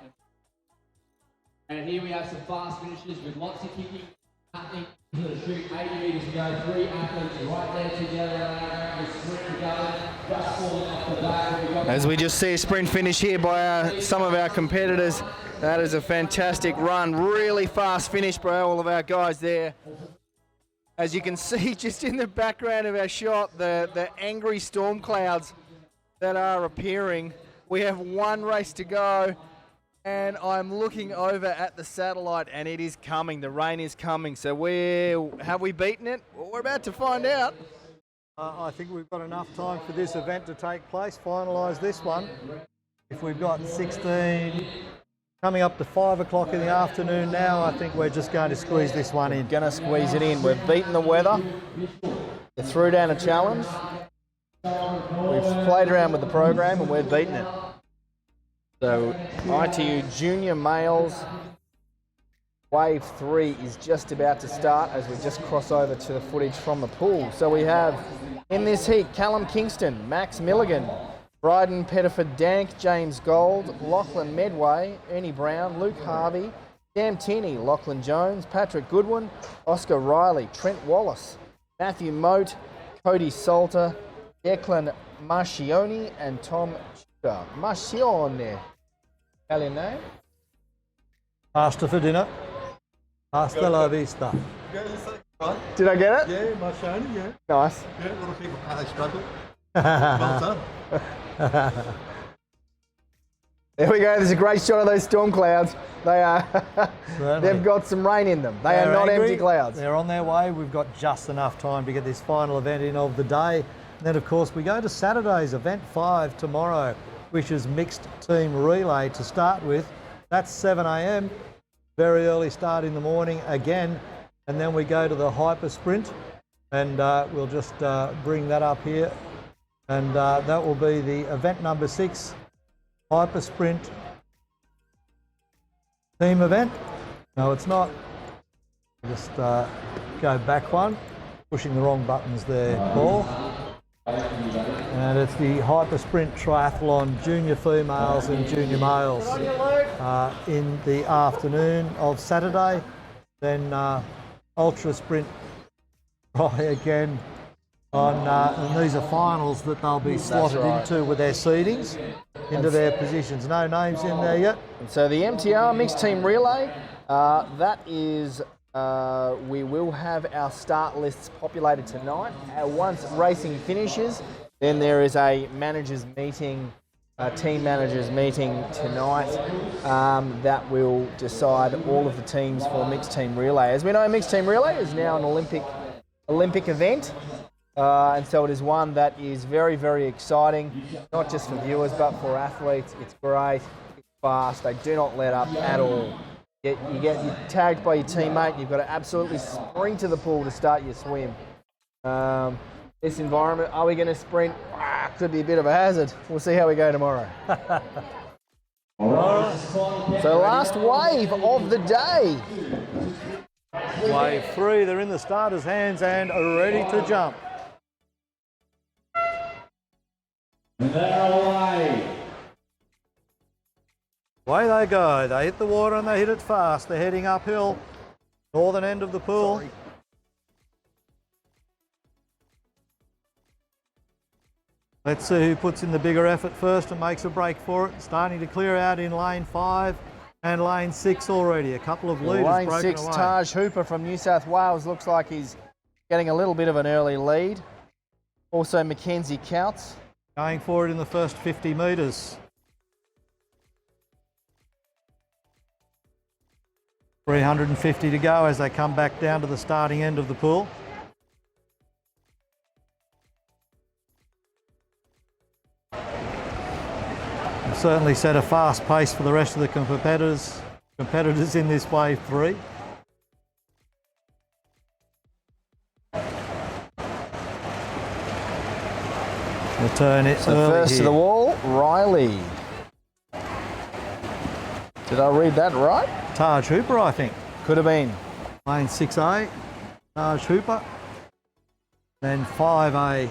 [SPEAKER 7] And here we have some fast finishes with lots of kicking, nothing to the shoot, 80 metres to go, 3 athletes right there together, the sprint together, just falling off the back.
[SPEAKER 2] As we just see a sprint finish here by some of our competitors. That is a fantastic run, really fast finish by all of our guys there. As you can see just in the background of our shot, the angry storm clouds that are appearing. We have one race to go. And I'm looking over at the satellite and it is coming. The rain is coming. So have we beaten it? Well, we're about to find out.
[SPEAKER 1] I think we've got enough time for this event to take place, finalise this one. If we've got 16 coming up to 5 o'clock in the afternoon now, I think we're just going to squeeze this one in.
[SPEAKER 2] Going to squeeze it in. We've beaten the weather. We threw down a challenge. We've played around with the program and we've beaten it. So ITU Junior Males Wave 3 is just about to start as we just cross over to the footage from the pool. So we have in this heat Callum Kingston, Max Milligan, Bryden Pettiford Dank, James Gold, Lachlan Medway, Ernie Brown, Luke Harvey, Sam Tinney, Lachlan Jones, Patrick Goodwin, Oscar Riley, Trent Wallace, Matthew Moat, Cody Salter, Declan Marcioni and Tom Marcione. Italian name?
[SPEAKER 1] Pasta for dinner. Hasta la vista.
[SPEAKER 2] Did I get it?
[SPEAKER 12] Yeah, Marcioni, yeah.
[SPEAKER 2] Nice.
[SPEAKER 12] Yeah, a lot of people how they struggle. Well done.
[SPEAKER 2] There we go. There's a great shot of those storm clouds. They are. They've got some rain in them. They are not
[SPEAKER 1] angry.
[SPEAKER 2] empty clouds.
[SPEAKER 1] They're on their way. We've got just enough time to get this final event in of the day. And then, of course, we go to Saturday's event 5 tomorrow, which is mixed team relay to start with. That's 7 a.m. Very early start in the morning again. And then we go to the hyper sprint, and we'll just bring that up here. And that will be the event number 6, hyper sprint team event. No, it's not. Just go back one, pushing the wrong buttons there, Paul. And it's the hyper sprint triathlon junior females and junior males in the afternoon of Saturday. Then ultra sprint try again on, and these are finals that they'll be slotted into with their seedings into their positions. No names in there yet.
[SPEAKER 2] And so the MTR mixed team relay, that is. We will have our start lists populated tonight. Once racing finishes, then there is a managers meeting, team managers meeting tonight that will decide all of the teams for mixed team relay. As we know, mixed team relay is now an Olympic event, and so it is one that is very, very exciting, not just for viewers but for athletes. It's great, it's fast, they do not let up at all. You're tagged by your teammate, you've got to absolutely sprint to the pool to start your swim. This environment, are we going to sprint? Could be a bit of a hazard. We'll see how we go tomorrow. So last wave of the day.
[SPEAKER 1] Wave 3, they're in the starters' hands and are ready to jump.
[SPEAKER 3] And they're away.
[SPEAKER 1] Away they go. They hit the water and they hit it fast. They're heading uphill. Northern end of the pool.
[SPEAKER 2] Sorry.
[SPEAKER 1] Let's see who puts in the bigger effort first and makes a break for it. Starting to clear out in lane 5 and lane 6 already. A couple of leaders
[SPEAKER 2] Lane
[SPEAKER 1] broken
[SPEAKER 2] 6,
[SPEAKER 1] away.
[SPEAKER 2] Taj Hooper from New South Wales looks like he's getting a little bit of an early lead. Also Mackenzie Counts.
[SPEAKER 1] Going for it in the first 50 metres. $350 to go as they come back down to the starting end of the pool. Certainly set a fast pace for the rest of the competitors in this wave 3. The turn it
[SPEAKER 2] So
[SPEAKER 1] early
[SPEAKER 2] first
[SPEAKER 1] here.
[SPEAKER 2] to the wall, Riley. Did I read that right?
[SPEAKER 1] Taj Hooper, I think.
[SPEAKER 2] Could have been.
[SPEAKER 1] Lane 6A, Taj Hooper. Then 5A,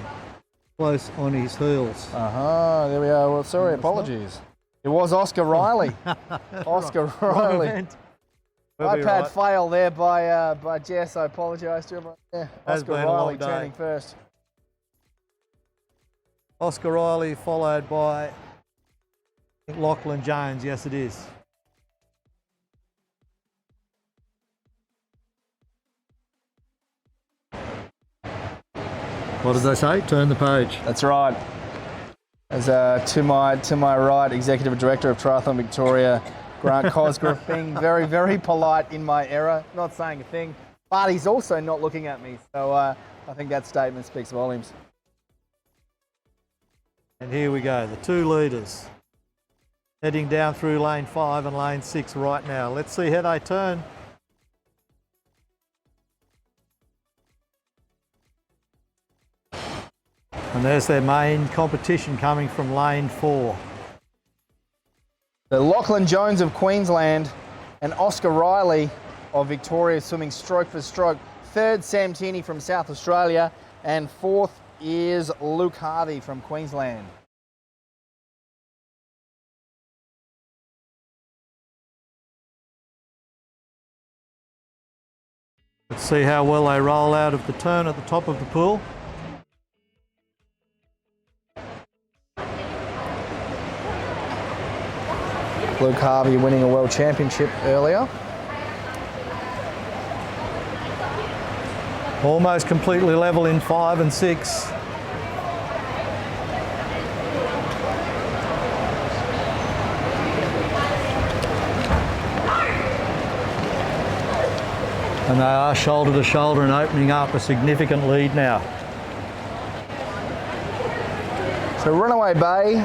[SPEAKER 1] close on his heels.
[SPEAKER 2] There we are. Well, sorry, apologies. It was Oscar Riley. Oscar Riley.
[SPEAKER 1] We'll be
[SPEAKER 2] iPad
[SPEAKER 1] right.
[SPEAKER 2] fail there by Jess. I apologise to everyone. Yeah,
[SPEAKER 1] Has
[SPEAKER 2] Oscar
[SPEAKER 1] been a
[SPEAKER 2] Riley
[SPEAKER 1] long day.
[SPEAKER 2] turning first.
[SPEAKER 1] Oscar Riley followed by Lachlan Jones. Yes, it is. What did they say? Turn the page.
[SPEAKER 2] That's right. As to my right, Executive Director of Triathlon Victoria, Grant Cosgrove, being very, very polite in my error, not saying a thing, but he's also not looking at me. So I think that statement speaks volumes.
[SPEAKER 1] And here we go, the two leaders heading down through lane 5 and lane 6 right now. Let's see how they turn. And there's their main competition coming from lane 4.
[SPEAKER 2] So Lachlan Jones of Queensland and Oscar Riley of Victoria swimming stroke for stroke. Third, Sam Tierney from South Australia, and fourth is Luke Harvey from Queensland.
[SPEAKER 1] Let's see how well they roll out of the turn at the top of the pool.
[SPEAKER 2] Luke Harvey winning a world championship earlier.
[SPEAKER 1] Almost completely level in 5 and 6. And they are shoulder to shoulder and opening up a significant lead now.
[SPEAKER 2] So Runaway Bay,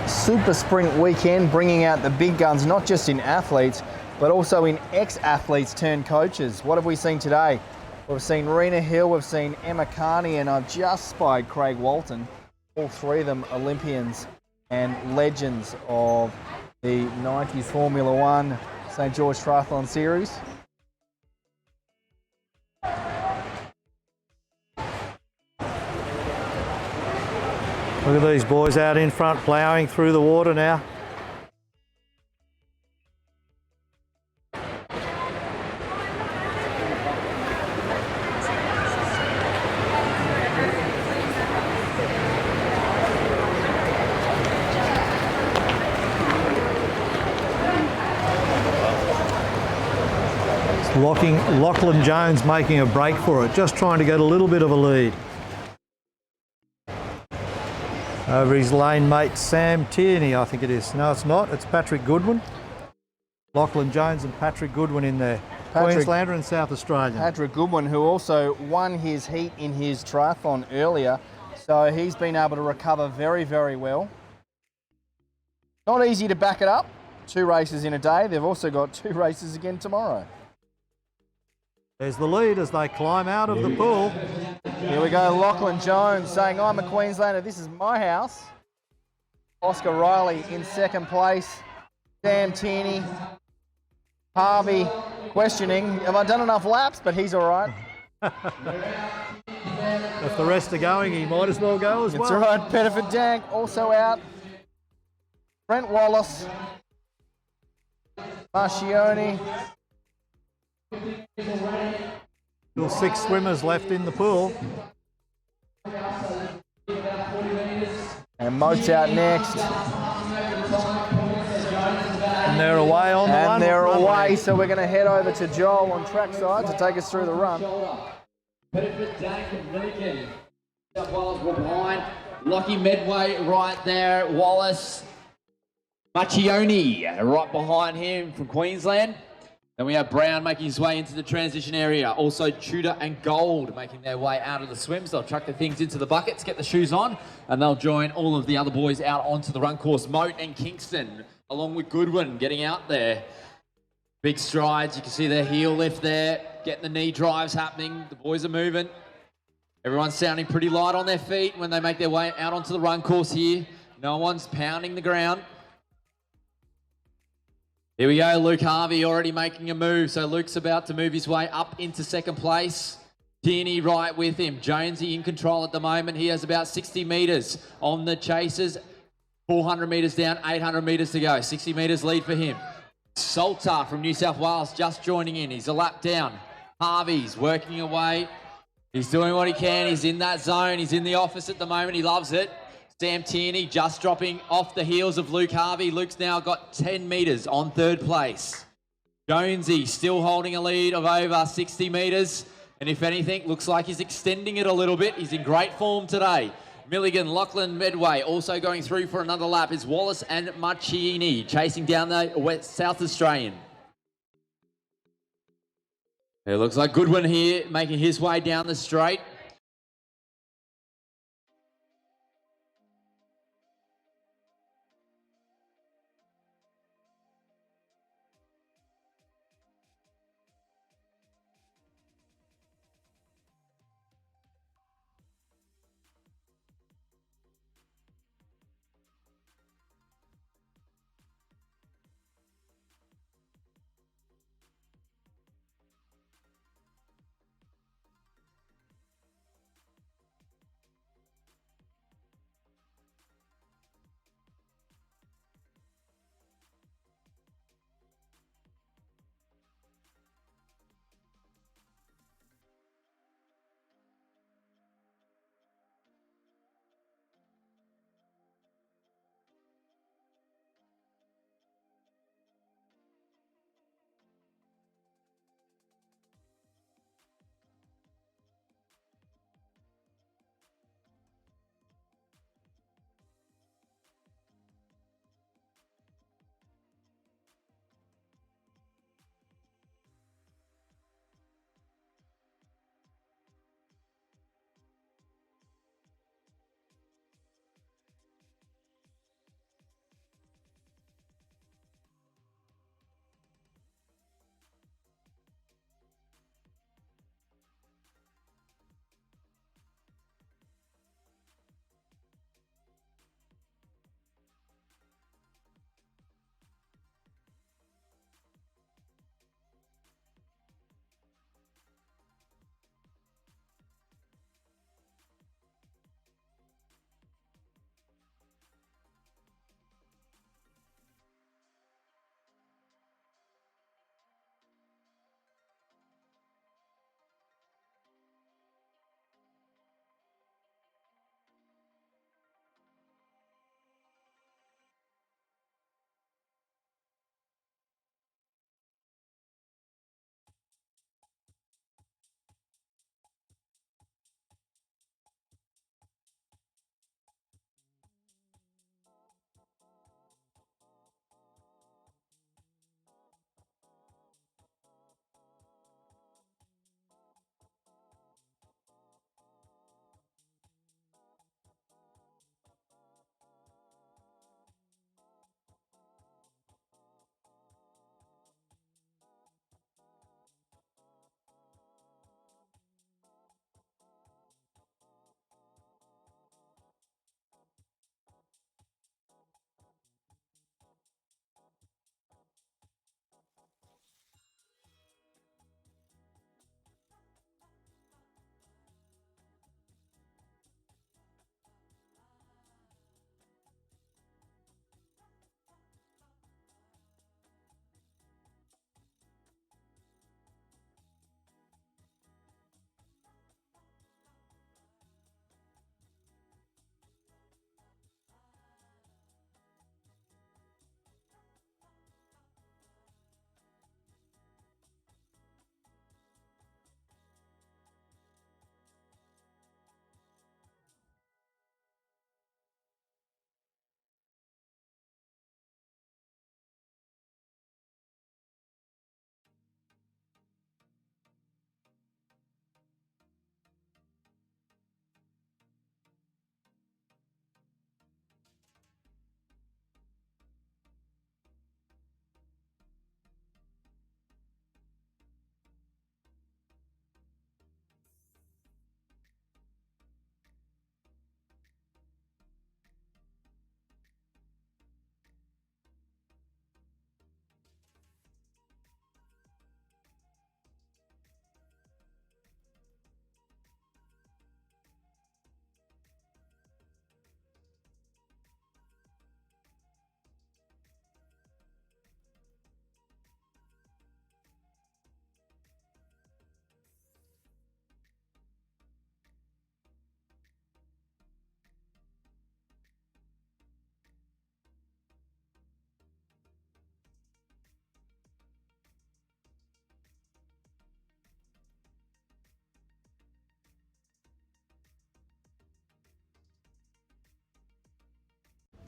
[SPEAKER 2] Super Sprint weekend, bringing out the big guns, not just in athletes, but also in ex-athletes turned coaches. What have we seen today? We've seen Rena Hill, we've seen Emma Carney, and I've just spied Craig Walton. All three of them Olympians and legends of the 90s Formula One St. George Triathlon Series.
[SPEAKER 1] Look at these boys out in front ploughing through the water now. Lachlan Jones making a break for it, just trying to get a little bit of a lead. Over his lane mate Sam Tierney, I think it is. No, it's not. It's Patrick Goodwin. Lachlan Jones and Patrick Goodwin in there. Queenslander and South Australian.
[SPEAKER 2] Patrick Goodwin, who also won his heat in his triathlon earlier, so he's been able to recover very, very well. Not easy to back it up. 2 races in a day. They've also got 2 races again tomorrow.
[SPEAKER 1] There's the lead as they climb out of the pool.
[SPEAKER 2] Here we go, Lachlan Jones saying, I'm a Queenslander, this is my house. Oscar Riley in second place. Sam Tierney. Harvey questioning, have I done enough laps? But he's all right.
[SPEAKER 1] If the rest are going, he might as well go as well.
[SPEAKER 2] That's right, Pettiford Dank also out. Brent Wallace. Marcioni.
[SPEAKER 1] Still 6 swimmers left in the pool.
[SPEAKER 2] And Moat's out next.
[SPEAKER 1] And they're away on the
[SPEAKER 2] And they're
[SPEAKER 1] runway.
[SPEAKER 2] away, so we're going to head over to Joel on trackside to take us through the run.
[SPEAKER 7] Benefit Dank and Milligan. South Wales were behind. Lockie Medway right there. Wallace Macchioni right behind him from Queensland. Then we have Brown making his way into the transition area. Also Tudor and Gold making their way out of the swims. They'll chuck the things into the buckets, get the shoes on, and they'll join all of the other boys out onto the run course. Moat and Kingston, along with Goodwin, getting out there. Big strides. You can see their heel lift there, getting the knee drives happening. The boys are moving. Everyone's sounding pretty light on their feet when they make their way out onto the run course here. No one's pounding the ground. Here we go, Luke Harvey already making a move. So Luke's about to move his way up into second place. Tierney right with him. Jonesy in control at the moment. He has about 60 metres on the chasers. 400 metres down, 800 metres to go. 60 metres lead for him. Salter from New South Wales just joining in. He's a lap down. Harvey's working away. He's doing what he can. He's in that zone. He's in the office at the moment. He loves it. Sam Tierney just dropping off the heels of Luke Harvey. Luke's now got 10 metres on third place. Jonesy still holding a lead of over 60 metres. And if anything, looks like he's extending it a little bit. He's in great form today. Milligan, Lachlan Medway also going through for another lap is Wallace and Macchiini chasing down the South Australian. It looks like Goodwin here making his way down the straight.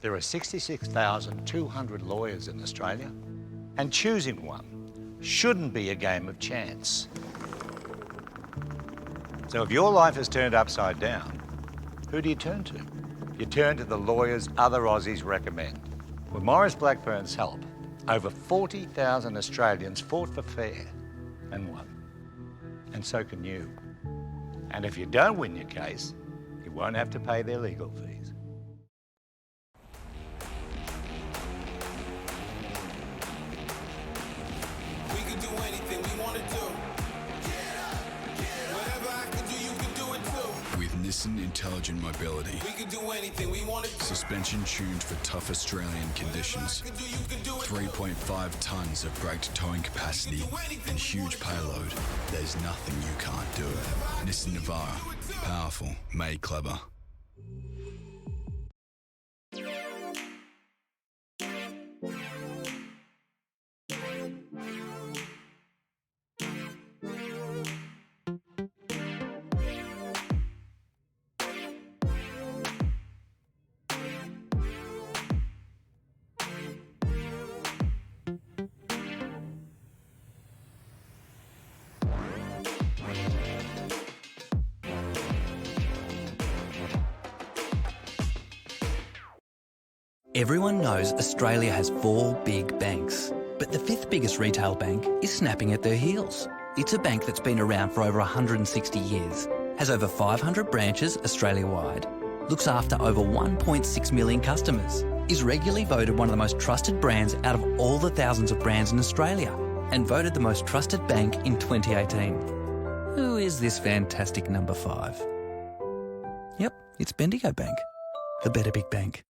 [SPEAKER 4] There are 66,200 lawyers in Australia, and choosing one shouldn't be a game of chance. So if your life is turned upside down, who do you turn to? You turn to the lawyers other Aussies recommend. With Maurice Blackburn's help, over 40,000 Australians fought for fair and won. And so can you. And if you don't win your case, you won't have to pay their legal fees.
[SPEAKER 6] We can do anything we want to do. Whatever I can do, you can do it too.
[SPEAKER 5] With Nissan Intelligent Mobility.
[SPEAKER 6] We can do anything we want to do.
[SPEAKER 5] Suspension tuned for tough Australian conditions. 3.5 tonnes of braked towing capacity and huge payload. There's nothing you can't do. Nissan Navara. Powerful, made clever.
[SPEAKER 11] Everyone knows Australia has 4 big banks, but the 5th biggest retail bank is snapping at their heels. It's a bank that's been around for over 160 years, has over 500 branches Australia-wide, looks after over 1.6 million customers, is regularly voted one of the most trusted brands out of all the thousands of brands in Australia, and voted the most trusted bank in 2018. Who is this fantastic number 5? Yep, it's Bendigo Bank, the better big bank.